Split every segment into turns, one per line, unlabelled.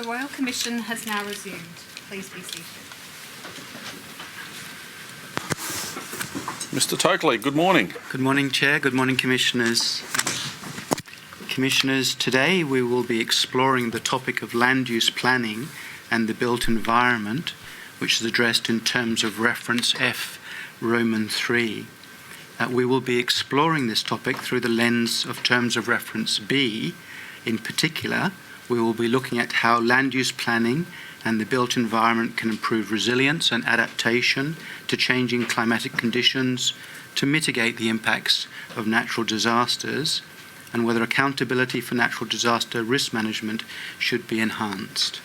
Royal Commission has now resumed. Please be seated.
Mr Tokley, good morning.
Good morning, Chair. Good morning, Commissioners. Commissioners, today we will be exploring the topic of land use planning and the built environment, which is addressed in terms of reference F, Roman 3. We will be exploring this topic through the lens of terms of reference B. In particular, we will be looking at how land use planning and the built environment can improve resilience and adaptation to changing climatic conditions, to mitigate the impacts of natural disasters, and whether accountability for natural disaster risk management should be enhanced.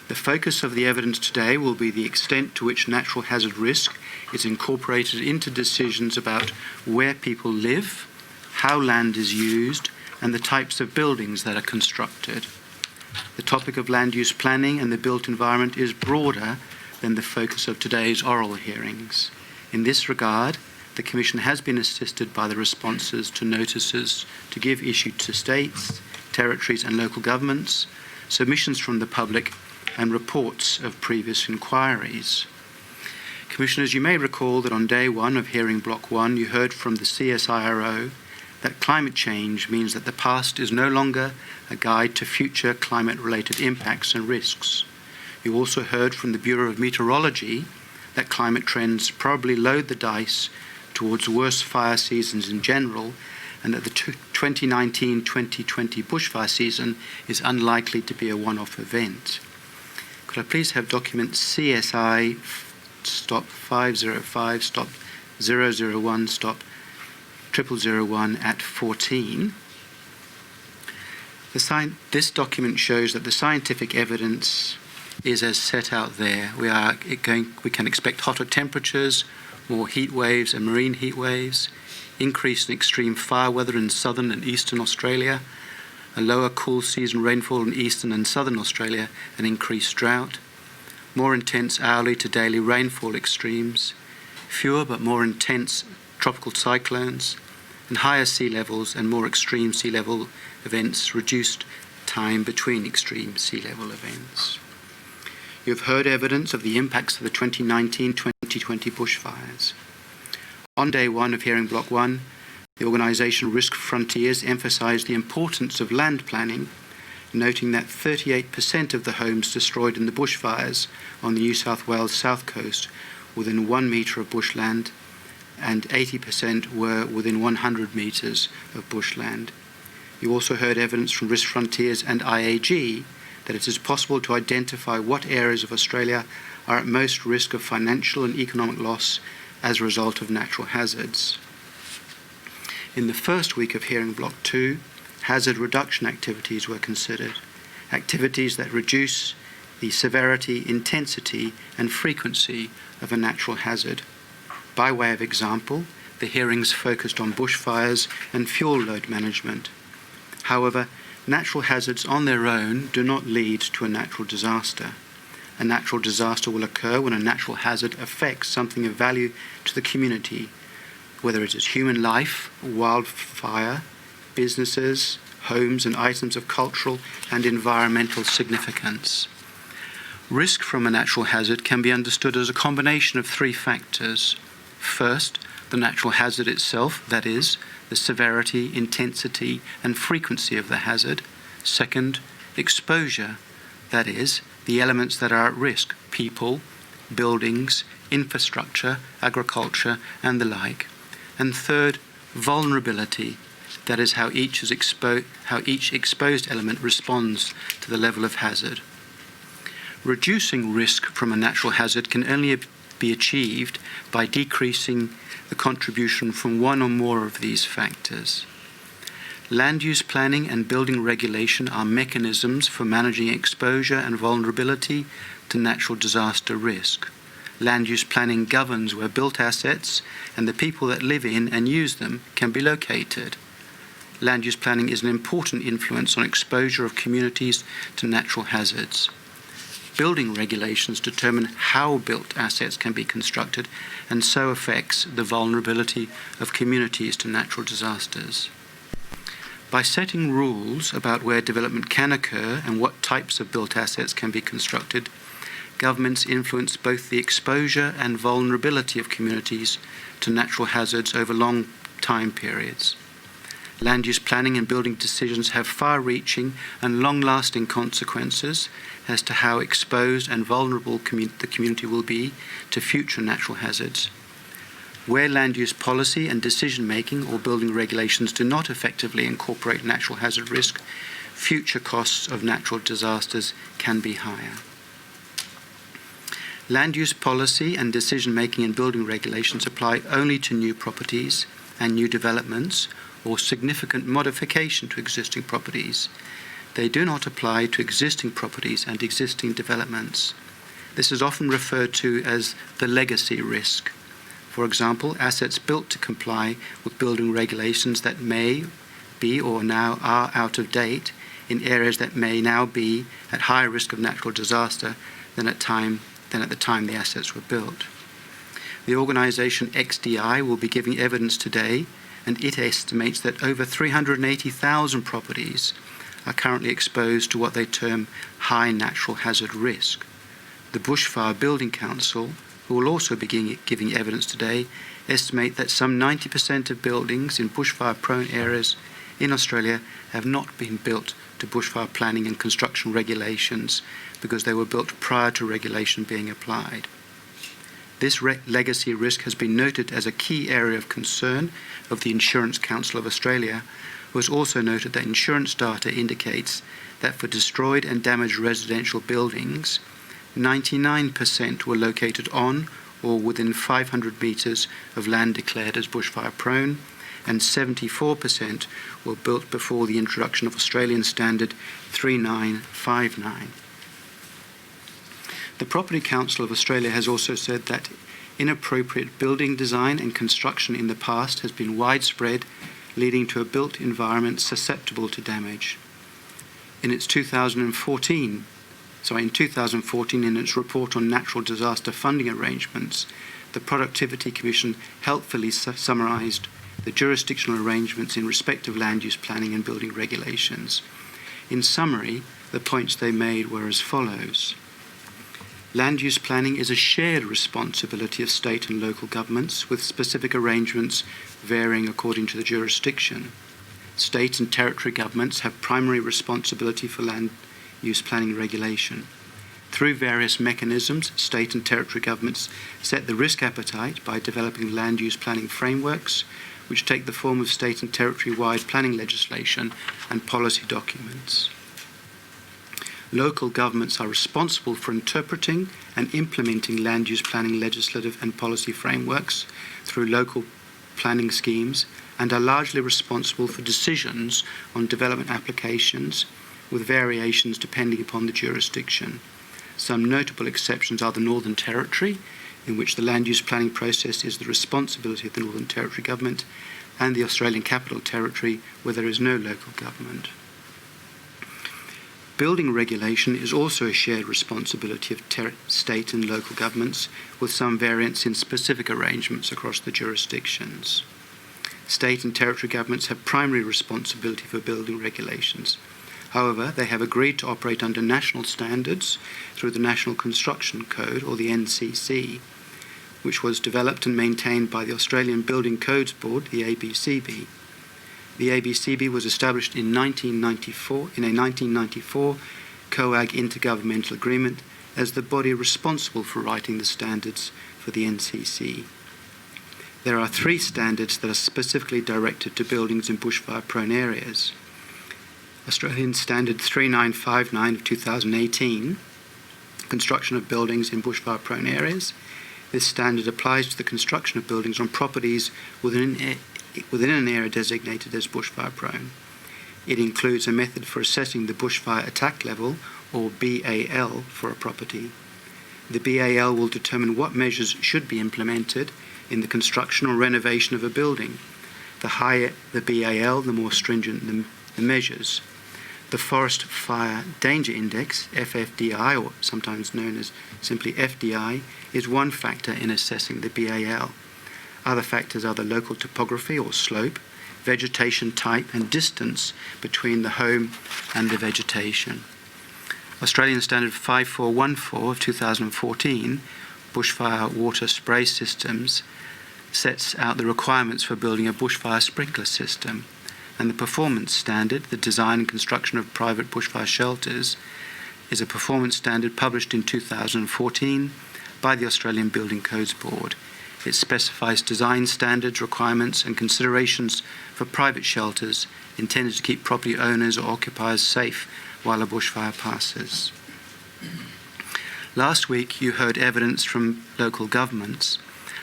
The focus of the evidence today will be the extent to which natural hazard risk is incorporated into decisions about where people live, how land is used, and the types of buildings that are constructed. The topic of land use planning and the built environment is broader than the focus of today's oral hearings. In this regard, the Commission has been assisted by the responses to notices to give issued to states, territories and local governments, submissions from the public and reports of previous inquiries. Commissioners, you may recall that on day one of hearing block 1 you heard from the CSIRO that climate change means that the past is no longer a guide to future climate-related impacts and risks. You also heard from the Bureau of Meteorology that climate trends probably load the dice towards worse fire seasons in general, and that the 2019-2020 bushfire season is unlikely to be a one-off event. Could I please have document CSI stop 505 stop 001 stop 0001 at 14. This document shows that the scientific evidence is as set out there. We can expect hotter temperatures, more heat waves and marine heat waves, increase in extreme fire weather in southern and eastern Australia, a lower cool season rainfall in eastern and southern Australia, and increased drought, more intense hourly to daily rainfall extremes, fewer but more intense tropical cyclones, and higher sea levels and more extreme sea level events, reduced time between extreme sea level events. You have heard evidence of the impacts of the 2019-2020 bushfires. On day one of hearing block 1, the organisation Risk Frontiers emphasised the importance of land planning, noting that 38% of the homes destroyed in the bushfires on the New South Wales south coast within 1 metre of bushland, and 80% were within 100 metres of bushland. You also heard evidence from Risk Frontiers and IAG that it is possible to identify what areas of Australia are at most risk of financial and economic loss as a result of natural hazards. In the first week of hearing block 2, hazard reduction activities were considered, activities that reduce the severity, intensity and frequency of a natural hazard. By way of example, the hearings focused on bushfires and fuel load management. However, natural hazards on their own do not lead to a natural disaster. A natural disaster will occur when a natural hazard affects something of value to the community, whether it is human life, wildfire, businesses, homes and items of cultural and environmental significance. Risk from a natural hazard can be understood as a combination of 3 factors. First, the natural hazard itself, that is, the severity, intensity and frequency of the hazard. Second, exposure, that is, the elements that are at risk, people, buildings, infrastructure, agriculture and the like. And third, vulnerability, that is how each exposed element responds to the level of hazard. Reducing risk from a natural hazard can only be achieved by decreasing the contribution from one or more of these factors. Land use planning and building regulation are mechanisms for managing exposure and vulnerability to natural disaster risk. Land use planning governs where built assets and the people that live in and use them can be located. Land use planning is an important influence on exposure of communities to natural hazards. Building regulations determine how built assets can be constructed and so affects the vulnerability of communities to natural disasters. By setting rules about where development can occur and what types of built assets can be constructed, governments influence both the exposure and vulnerability of communities to natural hazards over long time periods. Land use planning and building decisions have far-reaching and long-lasting consequences as to how exposed and vulnerable the community will be to future natural hazards. Where land use policy and decision-making or building regulations do not effectively incorporate natural hazard risk, future costs of natural disasters can be higher. Land use policy and decision-making and building regulations apply only to new properties and new developments or significant modification to existing properties. They do not apply to existing properties and existing developments. This is often referred to as the legacy risk. For example, assets built to comply with building regulations that may be or now are out of date in areas that may now be at higher risk of natural disaster than at the time the assets were built. The organisation XDI will be giving evidence today, and it estimates that over 380,000 properties are currently exposed to what they term high natural hazard risk. The Bushfire Building Council, who will also be giving evidence today, estimate that some 90% of buildings in bushfire-prone areas in Australia have not been built to bushfire planning and construction regulations because they were built prior to regulation being applied. This legacy risk has been noted as a key area of concern of the Insurance Council of Australia, who has also noted that insurance data indicates that for destroyed and damaged residential buildings, 99% were located on or within 500 metres of land declared as bushfire prone, and 74% were built before the introduction of Australian Standard 3959. The Property Council of Australia has also said that inappropriate building design and construction in the past has been widespread, leading to a built environment susceptible to damage. In 2014, in its report on natural disaster funding arrangements, the Productivity Commission helpfully summarised the jurisdictional arrangements in respect of land use planning and building regulations. In summary, the points they made were as follows. Land use planning is a shared responsibility of state and local governments, with specific arrangements varying according to the jurisdiction. State and territory governments have primary responsibility for land use planning regulation. Through various mechanisms, state and territory governments set the risk appetite by developing land use planning frameworks, which take the form of state and territory-wide planning legislation and policy documents. Local governments are responsible for interpreting and implementing land use planning legislative and policy frameworks through local planning schemes, and are largely responsible for decisions on development applications, with variations depending upon the jurisdiction. Some notable exceptions are the Northern Territory, in which the land use planning process is the responsibility of the Northern Territory government, and the Australian Capital Territory, where there is no local government. Building regulation is also a shared responsibility of state and local governments, with some variance in specific arrangements across the jurisdictions. State and territory governments have primary responsibility for building regulations. However, they have agreed to operate under national standards through the National Construction Code, or the NCC, which was developed and maintained by the Australian Building Codes Board, the ABCB. The ABCB was established in 1994 COAG intergovernmental agreement as the body responsible for writing the standards for the NCC. There are 3 standards that are specifically directed to buildings in bushfire-prone areas. Australian Standard 3959 of 2018, construction of buildings in bushfire-prone areas. This standard applies to the construction of buildings on properties within an area designated as bushfire-prone. It includes a method for assessing the bushfire attack level, or BAL, for a property. The BAL will determine what measures should be implemented in the construction or renovation of a building. The higher the BAL, the more stringent the measures. The Forest Fire Danger Index, FFDI, or sometimes known as simply FDI, is one factor in assessing the BAL. Other factors are the local topography or slope, vegetation type and distance between the home and the vegetation. Australian Standard 5414 of 2014, bushfire water spray systems, sets out the requirements for building a bushfire sprinkler system, and the performance standard, the design and construction of private bushfire shelters, is a performance standard published in 2014 by the Australian Building Codes Board. It specifies design standards, requirements and considerations for private shelters intended to keep property owners or occupiers safe while a bushfire passes. Last week you heard evidence from local governments.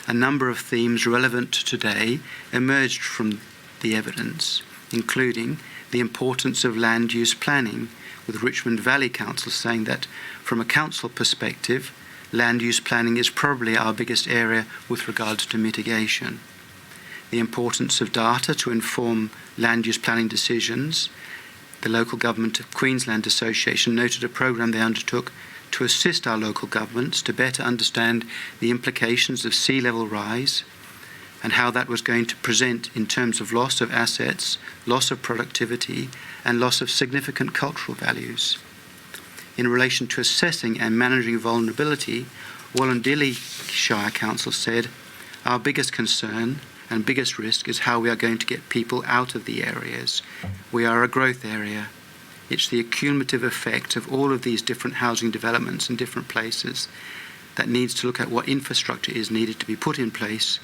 A number of themes relevant to today emerged from the evidence, including the importance of land use planning, with Richmond Valley Council saying that from a council perspective, land use planning is probably our biggest area with regards to mitigation. The importance of data to inform land use planning decisions. The Local Government of Queensland Association noted a program they undertook to assist our local governments to better understand the implications of sea level rise and how that was going to present in terms of loss of assets, loss of productivity, and loss of significant cultural values. In relation to assessing and managing vulnerability, Wallandilly Shire Council said, "Our biggest concern and biggest risk is how we are going to get people out of the areas. We are a growth area. It's the cumulative effect of all of these different housing developments in different places that needs to look at what infrastructure is needed to be put in place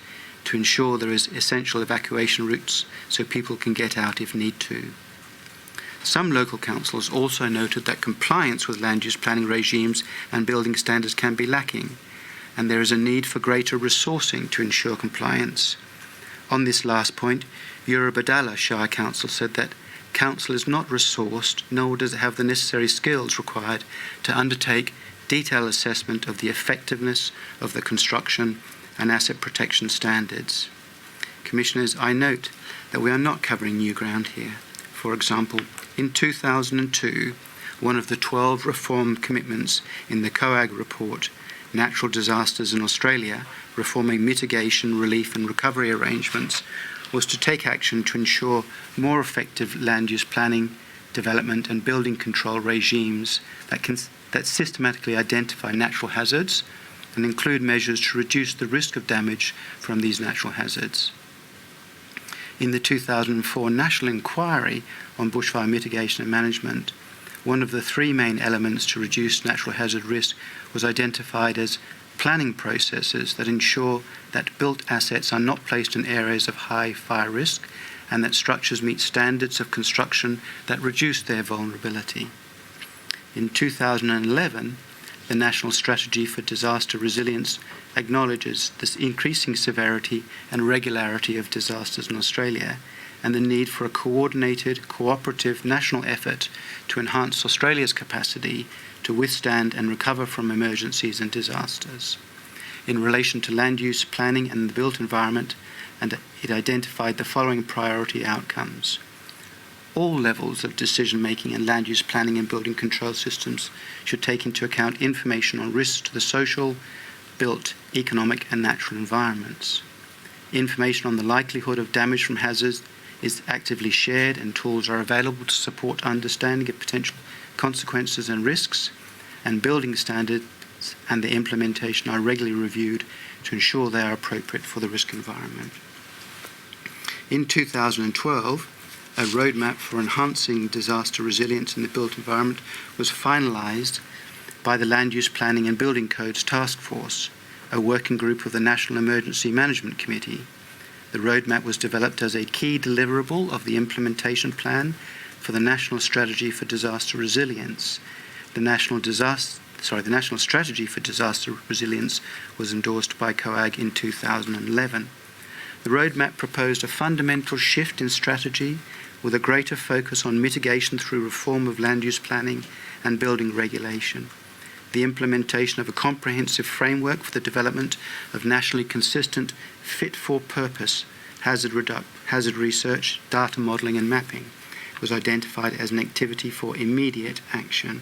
to ensure there is essential evacuation routes so people can get out if need to." Some local councils also noted that compliance with land use planning regimes and building standards can be lacking, and there is a need for greater resourcing to ensure compliance. On this last point, Eurobodalla Shire Council said that Council is not resourced, nor does it have the necessary skills required to undertake detailed assessment of the effectiveness of the construction and asset protection standards. Commissioners, I note that we are not covering new ground here. For example, in 2002, one of the 12 reform commitments in the COAG report, Natural Disasters in Australia, Reforming Mitigation, Relief and Recovery Arrangements, was to take action to ensure more effective land use planning, development and building control regimes that systematically identify natural hazards and include measures to reduce the risk of damage from these natural hazards. In the 2004 National Inquiry on Bushfire Mitigation and Management, one of the three main elements to reduce natural hazard risk was identified as planning processes that ensure that built assets are not placed in areas of high fire risk and that structures meet standards of construction that reduce their vulnerability. In 2011, the National Strategy for Disaster Resilience acknowledges this increasing severity and regularity of disasters in Australia and the need for a coordinated, cooperative national effort to enhance Australia's capacity to withstand and recover from emergencies and disasters. In relation to land use planning and the built environment, and it identified the following priority outcomes. All levels of decision-making in land use planning and building control systems should take into account information on risks to the social, built, economic and natural environments. Information on the likelihood of damage from hazards is actively shared and tools are available to support understanding of potential consequences and risks, and building standards and their implementation are regularly reviewed to ensure they are appropriate for the risk environment. In 2012, a roadmap for enhancing disaster resilience in the built environment was finalised by the Land Use Planning and Building Codes Task Force, a working group of the National Emergency Management Committee. The roadmap was developed as a key deliverable of the implementation plan for the National Strategy for Disaster Resilience. The National Strategy for Disaster Resilience was endorsed by COAG in 2011. The roadmap proposed a fundamental shift in strategy with a greater focus on mitigation through reform of land use planning and building regulation, the implementation of a comprehensive framework for the development of nationally consistent, fit-for-purpose hazard research, data modelling and mapping was identified as an activity for immediate action.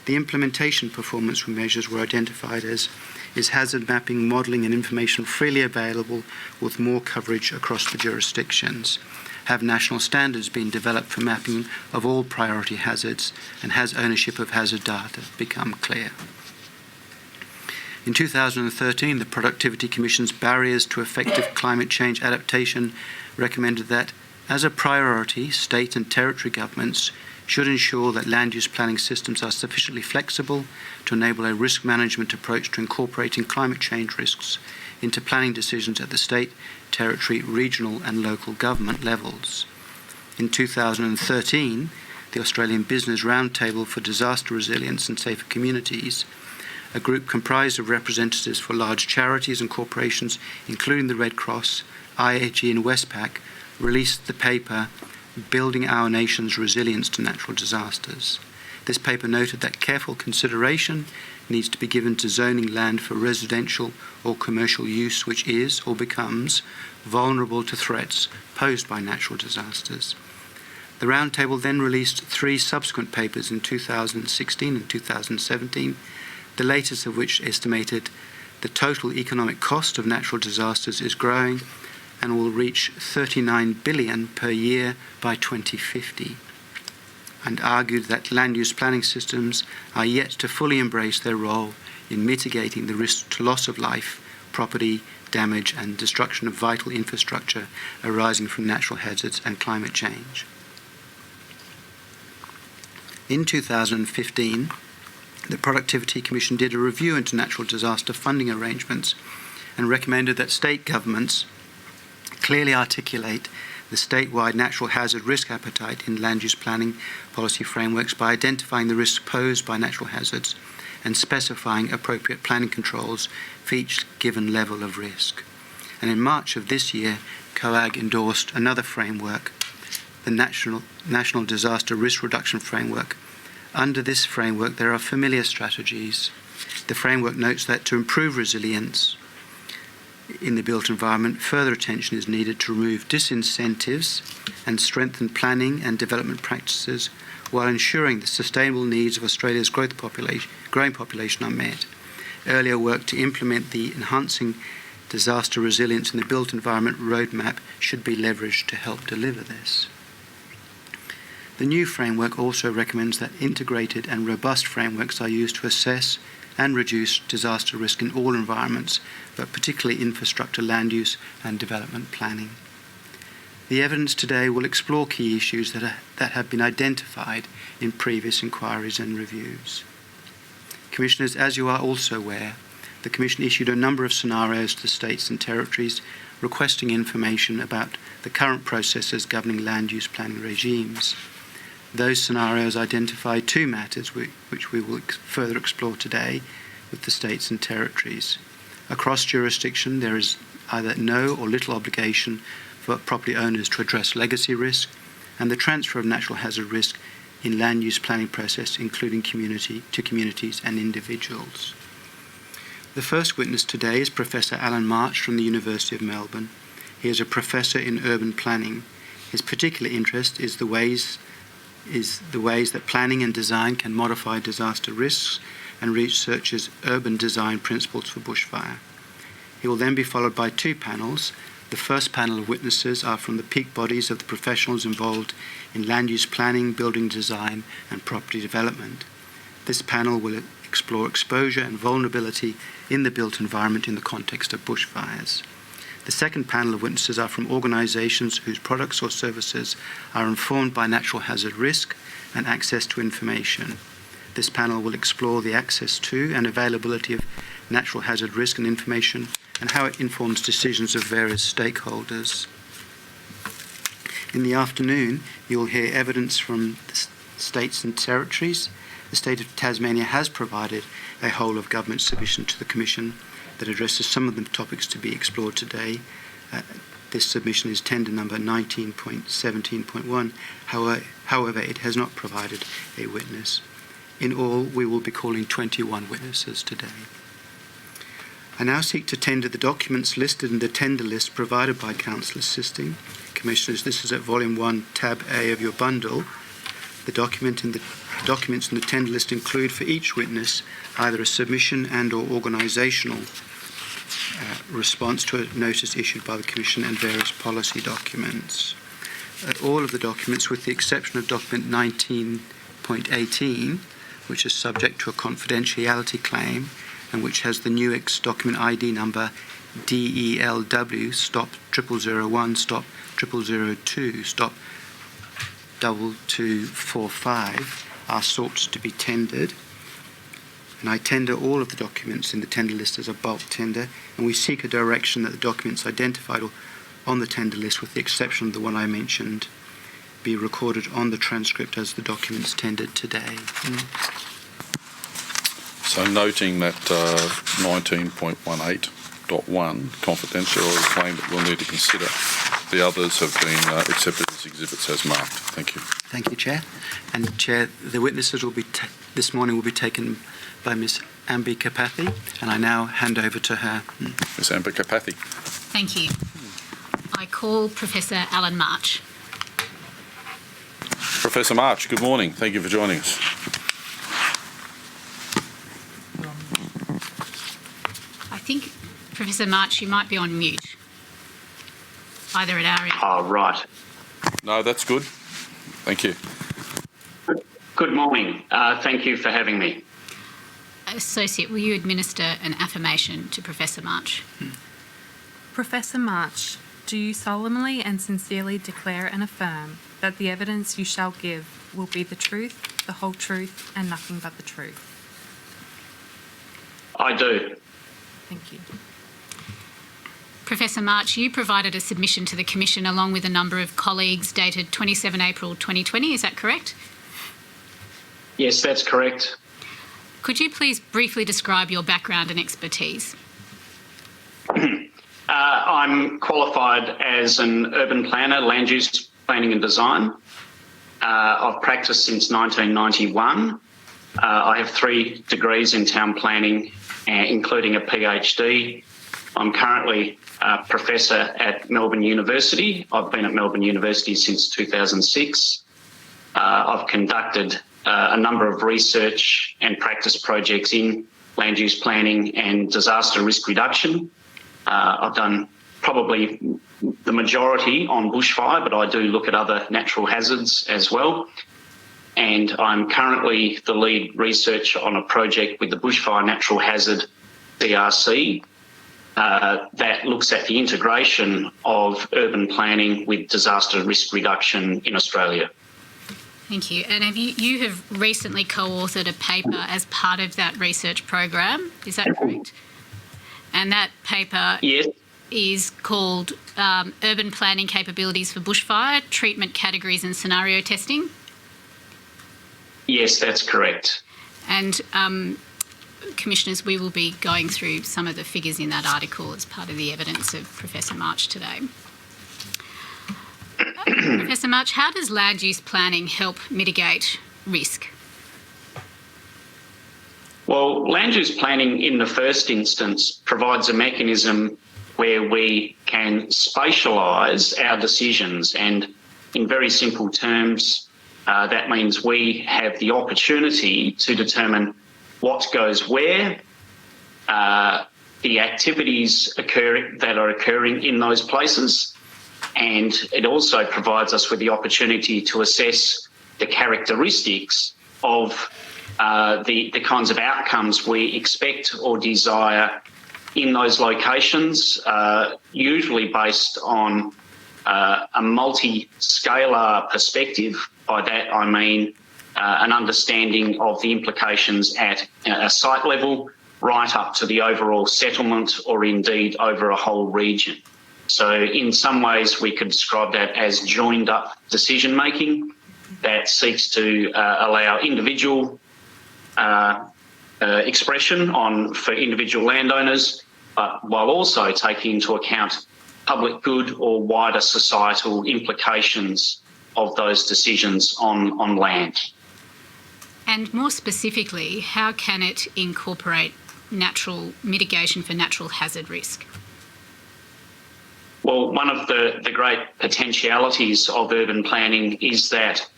The implementation performance measures were identified as is hazard mapping, modelling and information freely available with more coverage across the jurisdictions. Have national standards been developed for mapping of all priority hazards, and has ownership of hazard data become clear? In 2013, the Productivity Commission's Barriers to Effective Climate Change Adaptation recommended that, as a priority, state and territory governments should ensure that land use planning systems are sufficiently flexible to enable a risk management approach to incorporating climate change risks into planning decisions at the state, territory, regional and local government levels. In 2013, the Australian Business Roundtable for Disaster Resilience and Safer Communities, a group comprised of representatives for large charities and corporations, including the Red Cross, IAG and Westpac, released the paper Building Our Nation's Resilience to Natural Disasters. This paper noted that careful consideration needs to be given to zoning land for residential or commercial use which is or becomes vulnerable to threats posed by natural disasters. The Roundtable then released 3 subsequent papers in 2016 and 2017, the latest of which estimated the total economic cost of natural disasters is growing and will reach $39 billion per year by 2050, and argued that land use planning systems are yet to fully embrace their role in mitigating the risk to loss of life, property, damage and destruction of vital infrastructure arising from natural hazards and climate change. In 2015, the Productivity Commission did a review into natural disaster funding arrangements and recommended that state governments clearly articulate the statewide natural hazard risk appetite in land use planning policy frameworks by identifying the risks posed by natural hazards and specifying appropriate planning controls for each given level of risk. And in March of this year, COAG endorsed another framework, the National Disaster Risk Reduction Framework. Under this framework, there are familiar strategies. The framework notes that to improve resilience in the built environment, further attention is needed to remove disincentives and strengthen planning and development practices while ensuring the sustainable needs of Australia's growing population are met. Earlier work to implement the Enhancing Disaster Resilience in the Built Environment Roadmap should be leveraged to help deliver this. The new framework also recommends that integrated and robust frameworks are used to assess and reduce disaster risk in all environments, but particularly infrastructure, land use and development planning. The evidence today will explore key issues that have been identified in previous inquiries and reviews. Commissioners, as you are also aware, the Commission issued a number of scenarios to the states and territories requesting information about the current processes governing land use planning regimes. Those scenarios identify 2 matters which we will further explore today with the states and territories. Across jurisdiction, there is either no or little obligation for property owners to address legacy risk and the transfer of natural hazard risk in land use planning process, including communities and individuals. The first witness today is Professor Alan March from the University of Melbourne. He is a professor in urban planning. His particular interest is the ways that planning and design can modify disaster risks and researches urban design principles for bushfire. He will then be followed by 2 panels. The first panel of witnesses are from the peak bodies of the professionals involved in land use planning, building design and property development. This panel will explore exposure and vulnerability in the built environment in the context of bushfires. The second panel of witnesses are from organisations whose products or services are informed by natural hazard risk and access to information. This panel will explore the access to and availability of natural hazard risk and information and how it informs decisions of various stakeholders. In the afternoon, you'll hear evidence from the states and territories. The state of Tasmania has provided a whole of government submission to the Commission that addresses some of the topics to be explored today. This submission is tender number 19.17.1. However, it has not provided a witness. In all, we will be calling 21 witnesses today. I now seek to tender the documents listed in the tender list provided by Council Assisting. Commissioners, this is at Volume 1, Tab A of your bundle. The documents in the tender list include for each witness either a submission and or organisational response to a notice issued by the Commission and various policy documents. all of the documents with the exception of document 19.18, which is subject to a confidentiality claim and which has the Nuix document ID number DELW stop 0001 stop 0002 stop 2245 are sought to be tendered. And I tender all of the documents in the tender list as a bulk tender, and we seek a direction that the documents identified on the tender list, with the exception of the one I mentioned, be recorded on the transcript as the documents tendered today.
So noting that 19.18.1 confidentiality claim that we'll need to consider, the others have been accepted as exhibits as marked. Thank you.
Thank you, Chair. And Chair, the witnesses will be this morning will be taken by Ms. Ambika Pathy, and I now hand over to her.
Ms. Ambika Pathy.
Thank you. I call Professor Alan March.
Professor March, good morning. Thank you for joining us.
I think, Professor March, you might be on mute, either at our end.
Oh, right.
No, that's good. Thank you.
Good morning. Thank you for having me.
Associate, will you administer an affirmation to Professor March?
Professor March, do you solemnly and sincerely declare and affirm that the evidence you shall give will be the truth, the whole truth, and nothing but the truth?
I do.
Thank you.
Professor March, you provided a submission to the Commission along with a number of colleagues dated 27 April 2020, is that correct?
Yes, that's correct.
Could you please briefly describe your background and expertise?
I'm qualified as an urban planner, land use planning and design. I've practiced since 1991. I have 3 degrees in town planning, including a PhD. I'm currently a professor at Melbourne University. I've been at Melbourne University since 2006. I've conducted a number of research and practice projects in land use planning and disaster risk reduction. I've done probably the majority on bushfire, but I do look at other natural hazards as well. And I'm currently the lead researcher on a project with the Bushfire Natural Hazard DRC that looks at the integration of urban planning with disaster risk reduction in Australia.
Thank you. And you have recently co-authored a paper as part of that research program, is that correct? And that paper
Yes.
is called Urban Planning Capabilities for Bushfire, Treatment Categories and Scenario Testing.
Yes, that's correct.
And Commissioners, we will be going through some of the figures in that article as part of the evidence of Professor March today. Professor March, how does land use planning help mitigate risk?
Well, land use planning in the first instance provides a mechanism where we can spatialise our decisions, and in very simple terms, that means we have the opportunity to determine what goes where, the activities that are occurring in those places, and it also provides us with the opportunity to assess the characteristics of the kinds of outcomes we expect or desire in those locations, usually based on a multi-scalar perspective. By that I mean an understanding of the implications at a site level right up to the overall settlement or indeed over a whole region. So in some ways we could describe that as joined up decision making that seeks to allow individual expression for individual landowners, but while also taking into account public good or wider societal implications of those decisions on land.
And more specifically, how can it incorporate natural mitigation for natural hazard risk?
Well, one of the great potentialities of urban planning is that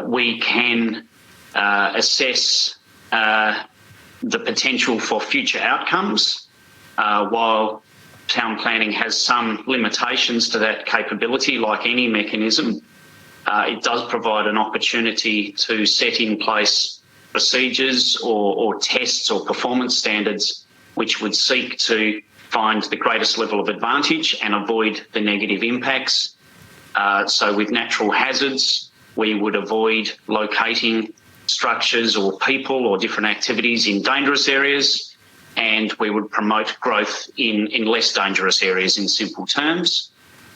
we can assess the potential for future outcomes while town planning has some limitations to that capability, like any mechanism. It does provide an opportunity to set in place procedures or tests or performance standards which would seek to find the greatest level of advantage and avoid the negative impacts. So with natural hazards, we would avoid locating structures or people or different activities in dangerous areas, and we would promote growth in less dangerous areas, in simple terms.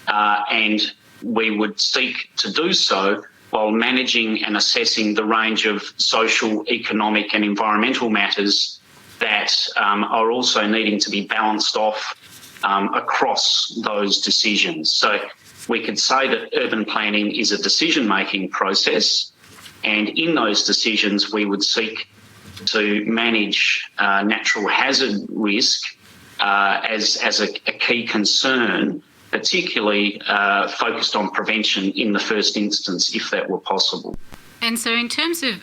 And we would seek to do so while managing and assessing the range of social, economic and environmental matters that are also needing to be balanced off across those decisions. So we could say that urban planning is a decision-making process, and in those decisions we would seek to manage natural hazard risk as a key concern, particularly focused on prevention in the first instance, if that were possible.
And so in terms of,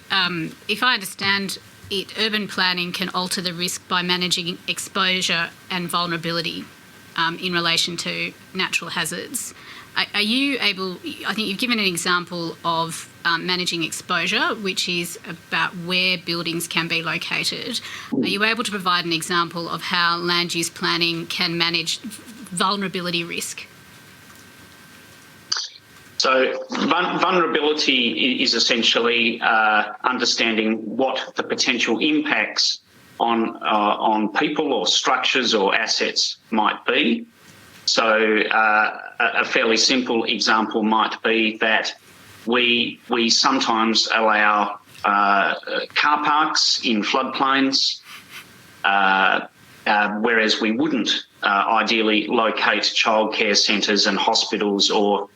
if I understand it, urban planning can alter the risk by managing exposure and vulnerability in relation to natural hazards. Are you able, I think you've given an example of managing exposure, which is about where buildings can be located. Are you able to provide an example of how land use planning can manage vulnerability
So vulnerability is essentially understanding what the potential impacts on people or structures or assets might be. So a fairly simple example might be that we sometimes allow car parks in floodplains, whereas we wouldn't ideally locate childcare centres and hospitals or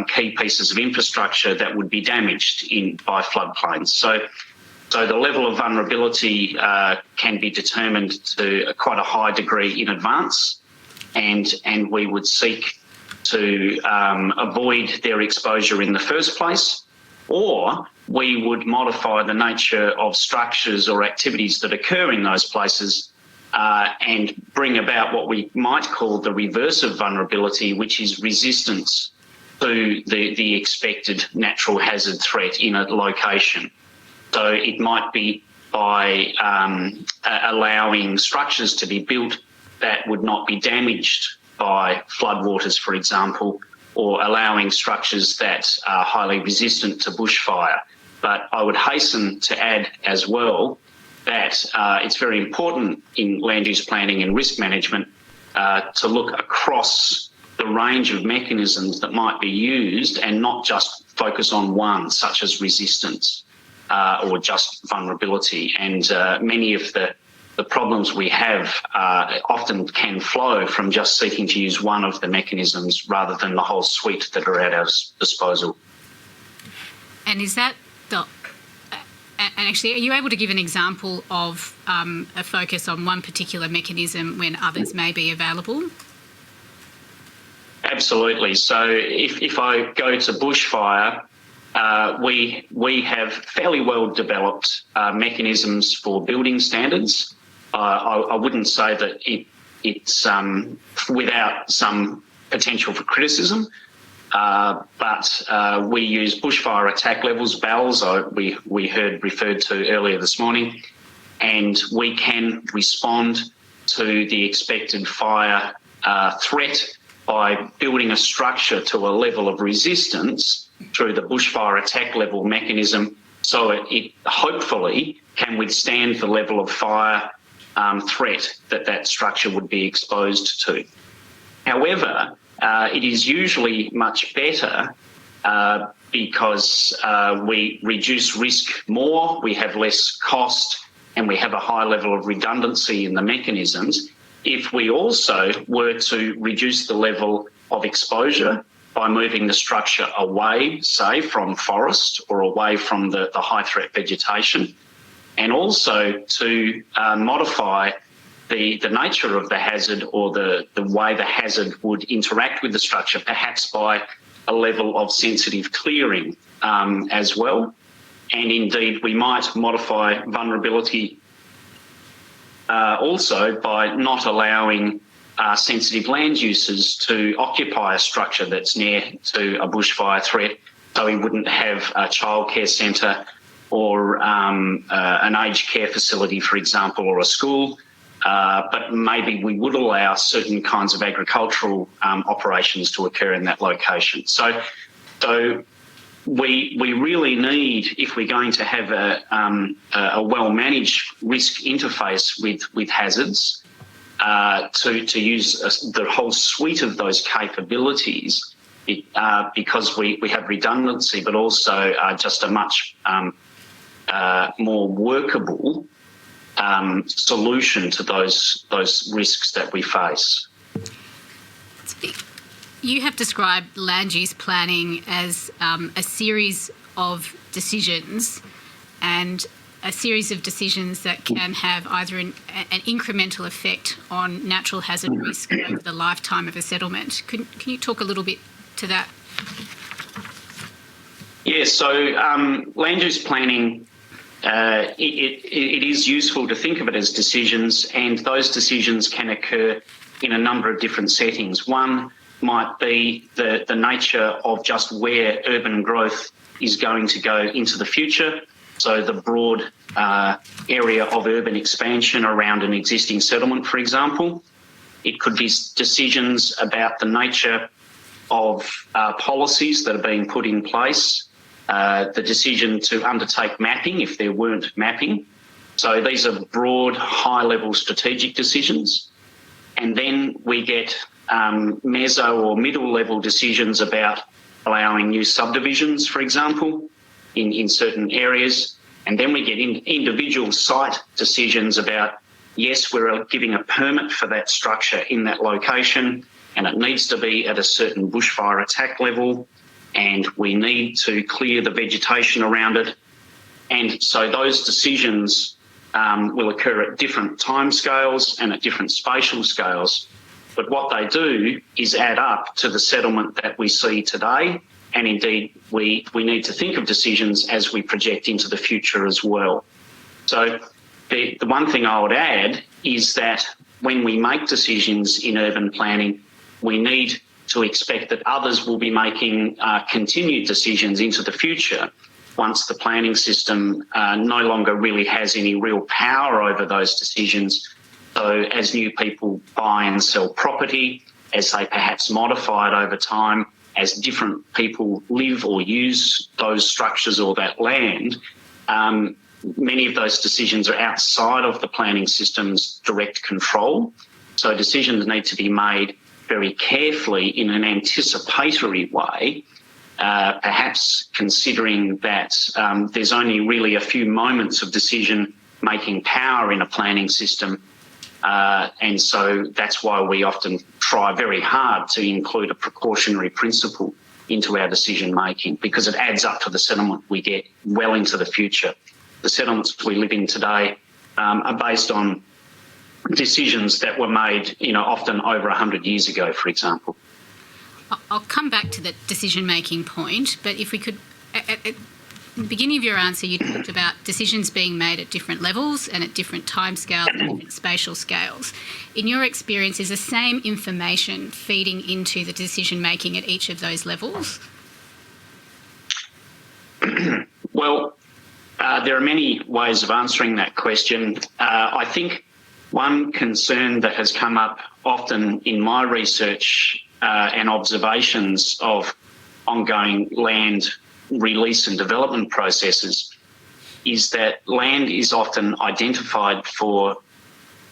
key pieces of infrastructure that would be damaged by floodplains. So the level of vulnerability can be determined to quite a high degree in advance, and we would seek to avoid their exposure in the first place, or we would modify the nature of structures or activities that occur in those places and bring about what we might call the reverse of vulnerability, which is resistance to the expected natural hazard threat in a location. So it might be by allowing structures to be built that would not be damaged by floodwaters, for example, or allowing structures that are highly resistant to bushfire. But I would hasten to add as well that it's very important in land use planning and risk management to look across the range of mechanisms that might be used and not just focus on one, such as resistance or just vulnerability. And many of the problems we have often can flow from just seeking to use one of the mechanisms rather than the whole suite that are at our disposal.
And is that and actually, are you able to give an example of a focus on one particular mechanism when others may be available?
Absolutely. So if I go to bushfire, we have fairly well developed mechanisms for building standards. I wouldn't say that it's without some potential for criticism, but we use bushfire attack levels, BALs, we heard referred to earlier this morning, and we can respond to the expected fire threat by building a structure to a level of resistance through the bushfire attack level mechanism, so it hopefully can withstand the level of fire threat that structure would be exposed to. However, it is usually much better because we reduce risk more, we have less cost, and we have a high level of redundancy in the mechanisms if we also were to reduce the level of exposure by moving the structure away, say, from forest or away from the high threat vegetation, and also to modify the nature of the hazard or the way the hazard would interact with the structure, perhaps by a level of sensitive clearing as well. And indeed, we might modify vulnerability also by not allowing sensitive land uses to occupy a structure that's near to a bushfire threat, so we wouldn't have a childcare centre or an aged care facility, for example, or a school. But maybe we would allow certain kinds of agricultural operations to occur in that location. So we really need, if we're going to have a well-managed risk interface with hazards, to use the whole suite of those capabilities, because we have redundancy, but also just a much more workable solution to those risks that we face.
You have described land use planning as a series of decisions, and a series of decisions that can have either an incremental effect on natural hazard risk over the lifetime of a settlement. Can you talk a little bit to that?
Yeah, so land use planning, it is useful to think of it as decisions, and those decisions can occur in a number of different settings. One might be the nature of just where urban growth is going to go into the future, so the broad area of urban expansion around an existing settlement, for example. It could be decisions about the nature of policies that are being put in place, the decision to undertake mapping if there weren't mapping. So these are broad, high-level strategic decisions. And then we get meso or middle-level decisions about allowing new subdivisions, for example, in certain areas. And then we get individual site decisions about, yes, we're giving a permit for that structure in that location, and it needs to be at a certain bushfire attack level, and we need to clear the vegetation around it. And so those decisions will occur at different timescales and at different spatial scales. But what they do is add up to the settlement that we see today. And indeed, we need to think of decisions as we project into the future as well. So the one thing I would add is that when we make decisions in urban planning, we need to expect that others will be making continued decisions into the future once the planning system no longer really has any real power over those decisions. So as new people buy and sell property, as they perhaps modify it over time, as different people live or use those structures or that land, many of those decisions are outside of the planning system's direct control. So decisions need to be made very carefully in an anticipatory way, perhaps considering that there's only really a few moments of decision-making power in a planning system. And so that's why we often try very hard to include a precautionary principle into our decision making, because it adds up to the settlement we get well into the future. The settlements we live in today are based on decisions that were made, often over 100 years ago, for example.
I'll come back to the decision making point, but if we could, at the beginning of your answer, you talked about decisions being made at different levels and at different timescales and different spatial scales. In your experience, is the same information feeding into the decision making at each of those levels?
Well, there are many ways of answering that question. I think one concern that has come up often in my research and observations of ongoing land release and development processes is that land is often identified for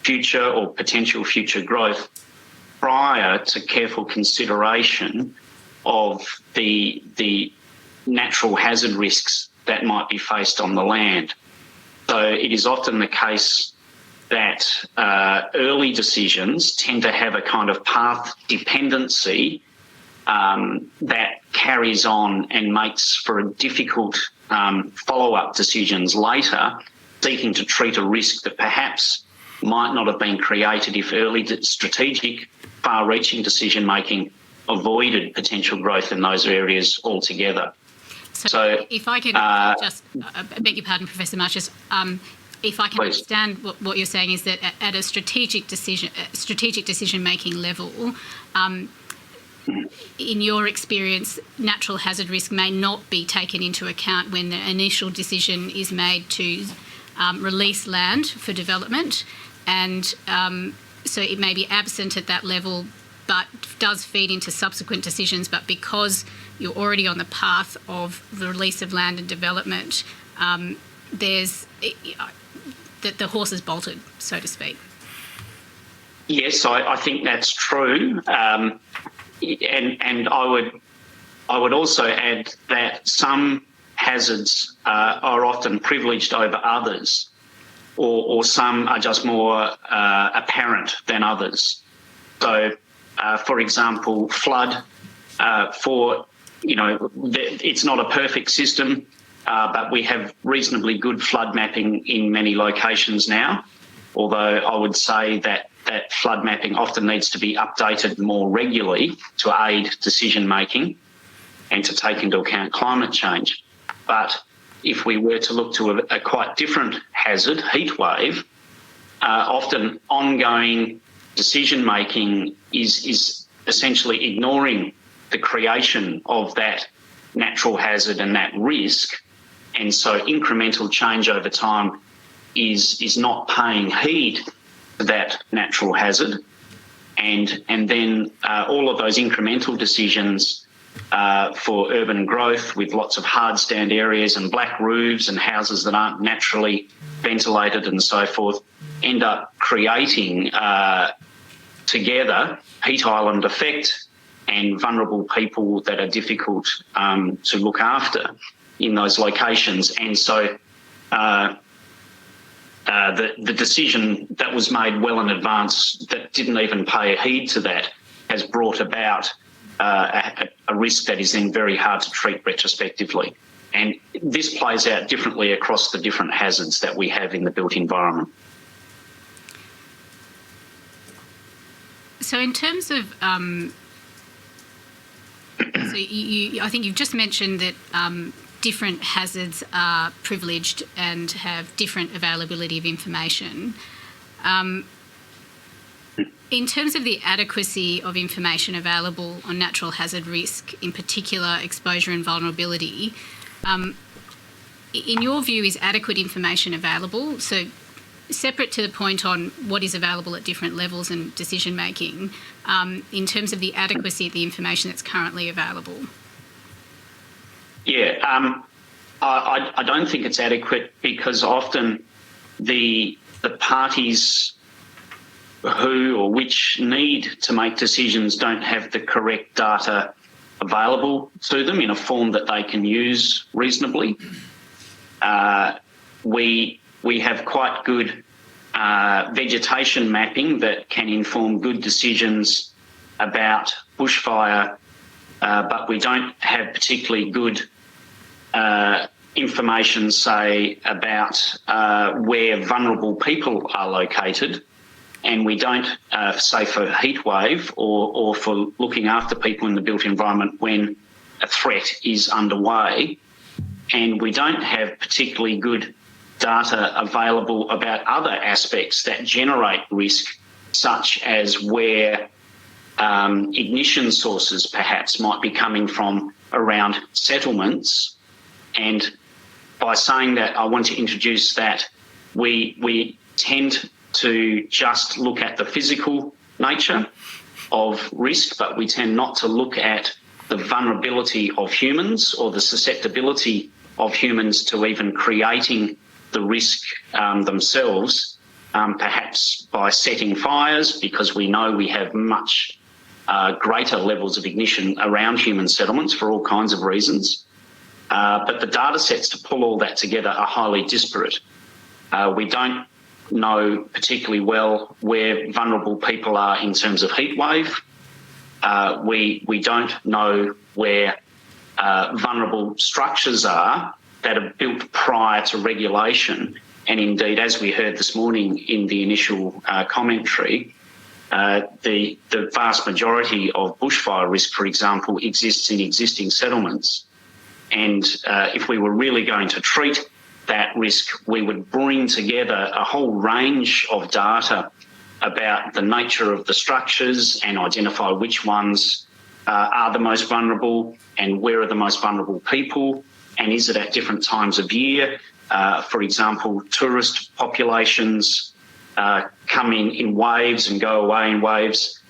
future or potential future growth prior to careful consideration of the natural hazard risks that might be faced on the land. So it is often the case that early decisions tend to have a kind of path dependency that carries on and makes for a difficult follow-up decisions later, seeking to treat a risk that perhaps might not have been created if early strategic, far-reaching decision-making avoided potential growth in those areas altogether.
So if I can I beg your pardon, Professor Marsh, if I can
Please.
understand what you're saying, is that at a strategic decision-making level, in your experience, natural hazard risk may not be taken into account when the initial decision is made to release land for development, and so it may be absent at that level, but does feed into subsequent decisions. But because you're already on the path of the release of land and development, the horse is bolted, so to speak.
Yes, I think that's true, and I would also add that some hazards are often privileged over others, or some are just more apparent than others. So, for example, flood. It's not a perfect system, but we have reasonably good flood mapping in many locations now, although I would say that flood mapping often needs to be updated more regularly to aid decision making and to take into account climate change. But if we were to look to a quite different hazard, heat wave, often ongoing decision making is essentially ignoring the creation of that natural hazard and that risk. And so incremental change over time is not paying heed to that natural hazard. And then all of those incremental decisions for urban growth with lots of hard stand areas and black roofs and houses that aren't naturally ventilated and so forth end up creating together heat island effect and vulnerable people that are difficult to look after in those locations. And so the decision that was made well in advance that didn't even pay heed to that has brought about a risk that is then very hard to treat retrospectively. And this plays out differently across the different hazards that we have in the built environment.
So in terms of, I think you've just mentioned that different hazards are privileged and have different availability of information. In terms of the adequacy of information available on natural hazard risk, in particular exposure and vulnerability, in your view, is adequate information available? So separate to the point on what is available at different levels and decision making, in terms of the adequacy of the information that's currently available?
Yeah, I don't think it's adequate because often the parties who or which need to make decisions don't have the correct data available to them in a form that they can use reasonably. We have quite good vegetation mapping that can inform good decisions about bushfire, but we don't have particularly good information, say, about where vulnerable people are located. And we don't, say, for heat wave or for looking after people in the built environment when a threat is underway. And we don't have particularly good data available about other aspects that generate risk, such as where ignition sources perhaps might be coming from around settlements. And by saying that, I want to introduce that we tend to just look at the physical nature of risk, but we tend not to look at the vulnerability of humans or the susceptibility of humans to even creating the risk themselves, perhaps by setting fires, because we know we have much greater levels of ignition around human settlements for all kinds of reasons. But the data sets to pull all that together are highly disparate. We don't know particularly well where vulnerable people are in terms of heat wave. We don't know where vulnerable structures are that are built prior to regulation. And indeed, as we heard this morning in the initial commentary, the vast majority of bushfire risk, for example, exists in existing settlements. And if we were really going to treat that risk, we would bring together a whole range of data about the nature of the structures and identify which ones are the most vulnerable and where are the most vulnerable people, and is it at different times of year. For example, tourist populations come in waves and go away in waves.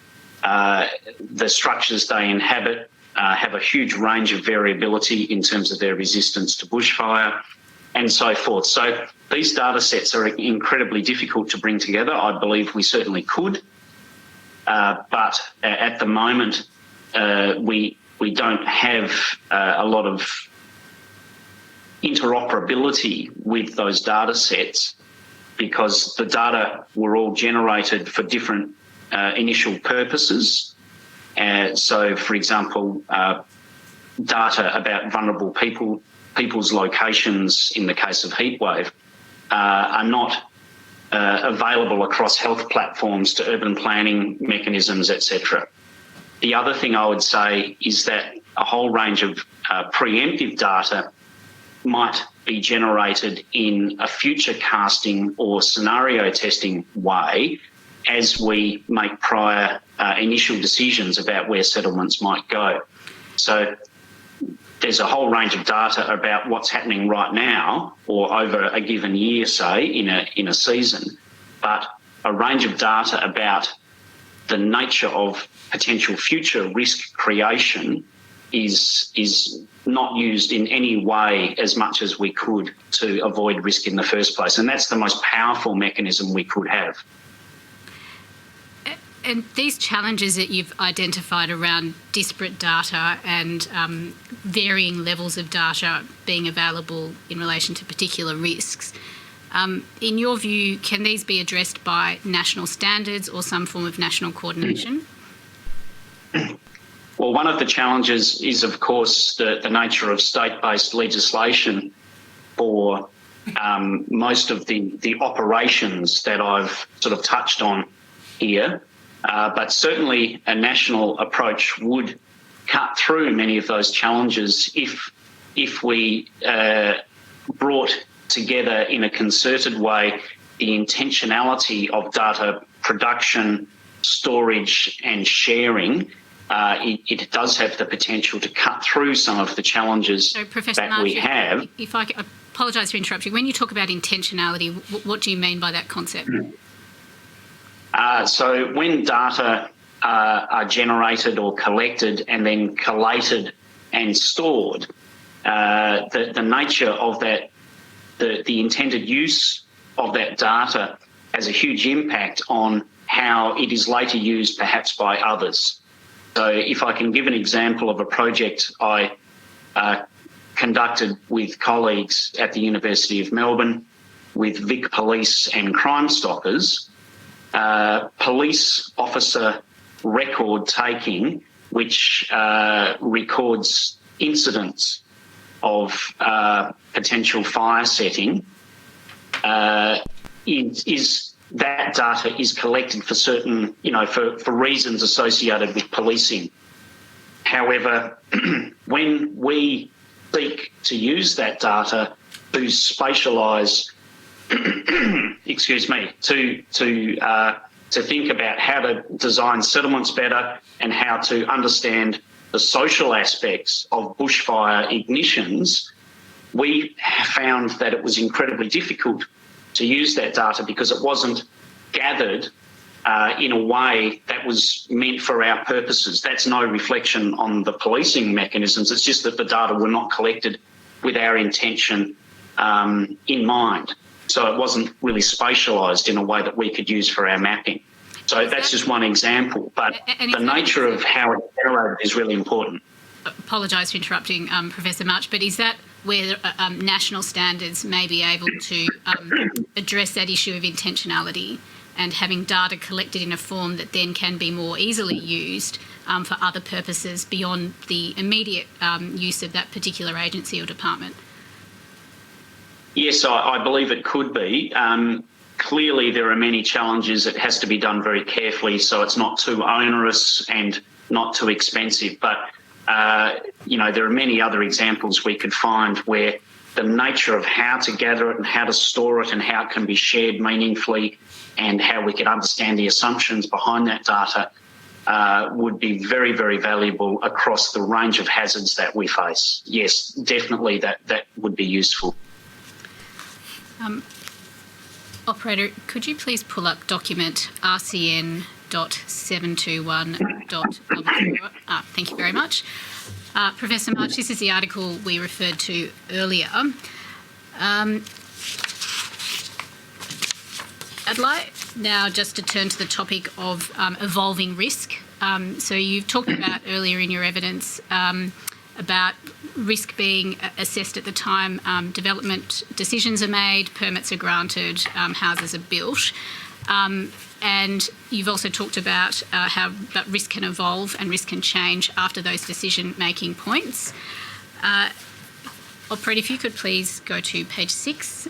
The structures they inhabit have a huge range of variability in terms of their resistance to bushfire and so forth. So these data sets are incredibly difficult to bring together. I believe we certainly could, but at the moment we don't have a lot of interoperability with those data sets because the data were all generated for different initial purposes. So, for example, data about vulnerable people's locations in the case of heatwave are not available across health platforms to urban planning mechanisms, etc. The other thing I would say is that a whole range of preemptive data might be generated in a future casting or scenario testing way as we make prior initial decisions about where settlements might go. So there's a whole range of data about what's happening right now or over a given year, say, in a season, but a range of data about the nature of potential future risk creation is not used in any way as much as we could to avoid risk in the first place. And that's the most powerful mechanism we could have.
And these challenges that you've identified around disparate data and varying levels of data being available in relation to particular risks, in your view, can these be addressed by national standards or some form of national coordination?
Well, one of the challenges is, of course, the nature of state-based legislation for most of the operations that I've sort of touched on here. But certainly a national approach would cut through many of those challenges if we brought together in a concerted way the intentionality of data production, storage and sharing. It does have the potential to cut through some of the challenges
so, Professor
that
March,
we have.
If I apologise for interrupting, when you talk about intentionality, what do you mean by that concept?
So when data are generated or collected and then collated and stored, the nature of that, the intended use of that data has a huge impact on how it is later used perhaps by others. So if I can give an example of a project I conducted with colleagues at the University of Melbourne with Vic Police and Crime Stoppers, police officer record taking, which records incidents of potential fire setting, is that data is collected for certain, for reasons associated with policing. However, when we seek to use that data to spatialise, to think about how to design settlements better and how to understand the social aspects of bushfire ignitions, we found that it was incredibly difficult to use that data because it wasn't gathered in a way that was meant for our purposes. That's no reflection on the policing mechanisms. It's just that the data were not collected with our intention in mind. So it wasn't really spatialised in a way that we could use for our mapping. So that's just one example, but the nature of how it's generated is really important.
Apologise for interrupting, Professor March, but is that where national standards may be able to address that issue of intentionality and having data collected in a form that then can be more easily used for other purposes beyond the immediate use of that particular agency or department?
Yes, I believe it could be. Clearly, there are many challenges. It has to be done very carefully so it's not too onerous and not too expensive. But, there are many other examples we could find where the nature of how to gather it and how to store it and how it can be shared meaningfully and how we can understand the assumptions behind that data would be very, very valuable across the range of hazards that we face. Yes, definitely that would be useful.
Operator, could you please pull up document RCN.721.00? Thank you very much. Professor March, this is the article we referred to earlier. I'd like now just to turn to the topic of evolving risk. So you've talked about earlier in your evidence about risk being assessed at the time development decisions are made, permits are granted, houses are built. And you've also talked about how that risk can evolve and risk can change after those decision-making points. Operator, if you could please go to page 6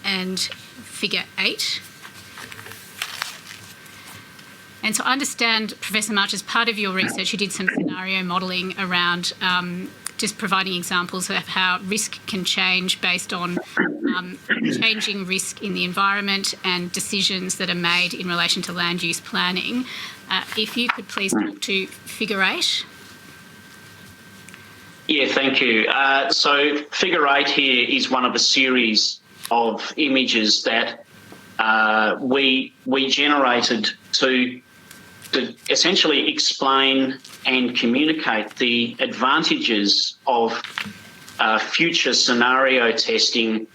and figure 8. And so I understand, Professor March, as part of your research, you did some scenario modelling around just providing examples of how risk can change based on changing risk in the environment and decisions that are made in relation to land use planning. If you could please talk to figure 8.
Yeah, thank you. So figure 8 here is one of a series of images that we generated to essentially explain and communicate the advantages of future scenario testing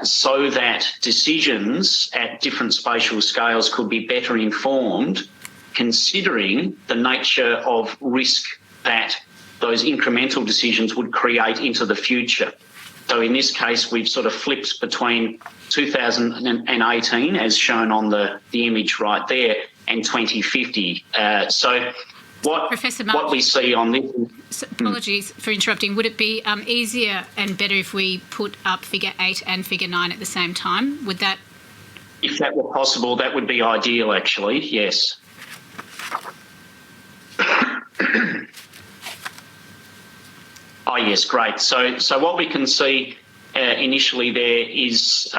so that decisions at different spatial scales could be better informed, considering the nature of risk that those incremental decisions would create into the future. So in this case, we've sort of flipped between 2018, as shown on the image right there, and 2050. So what we see on this...
Apologies for interrupting. Would it be easier and better if we put up figure 8 and figure 9 at the same time? Would that...
If that were possible, that would be ideal, actually, yes. Oh, yes, great. So what we can see initially there is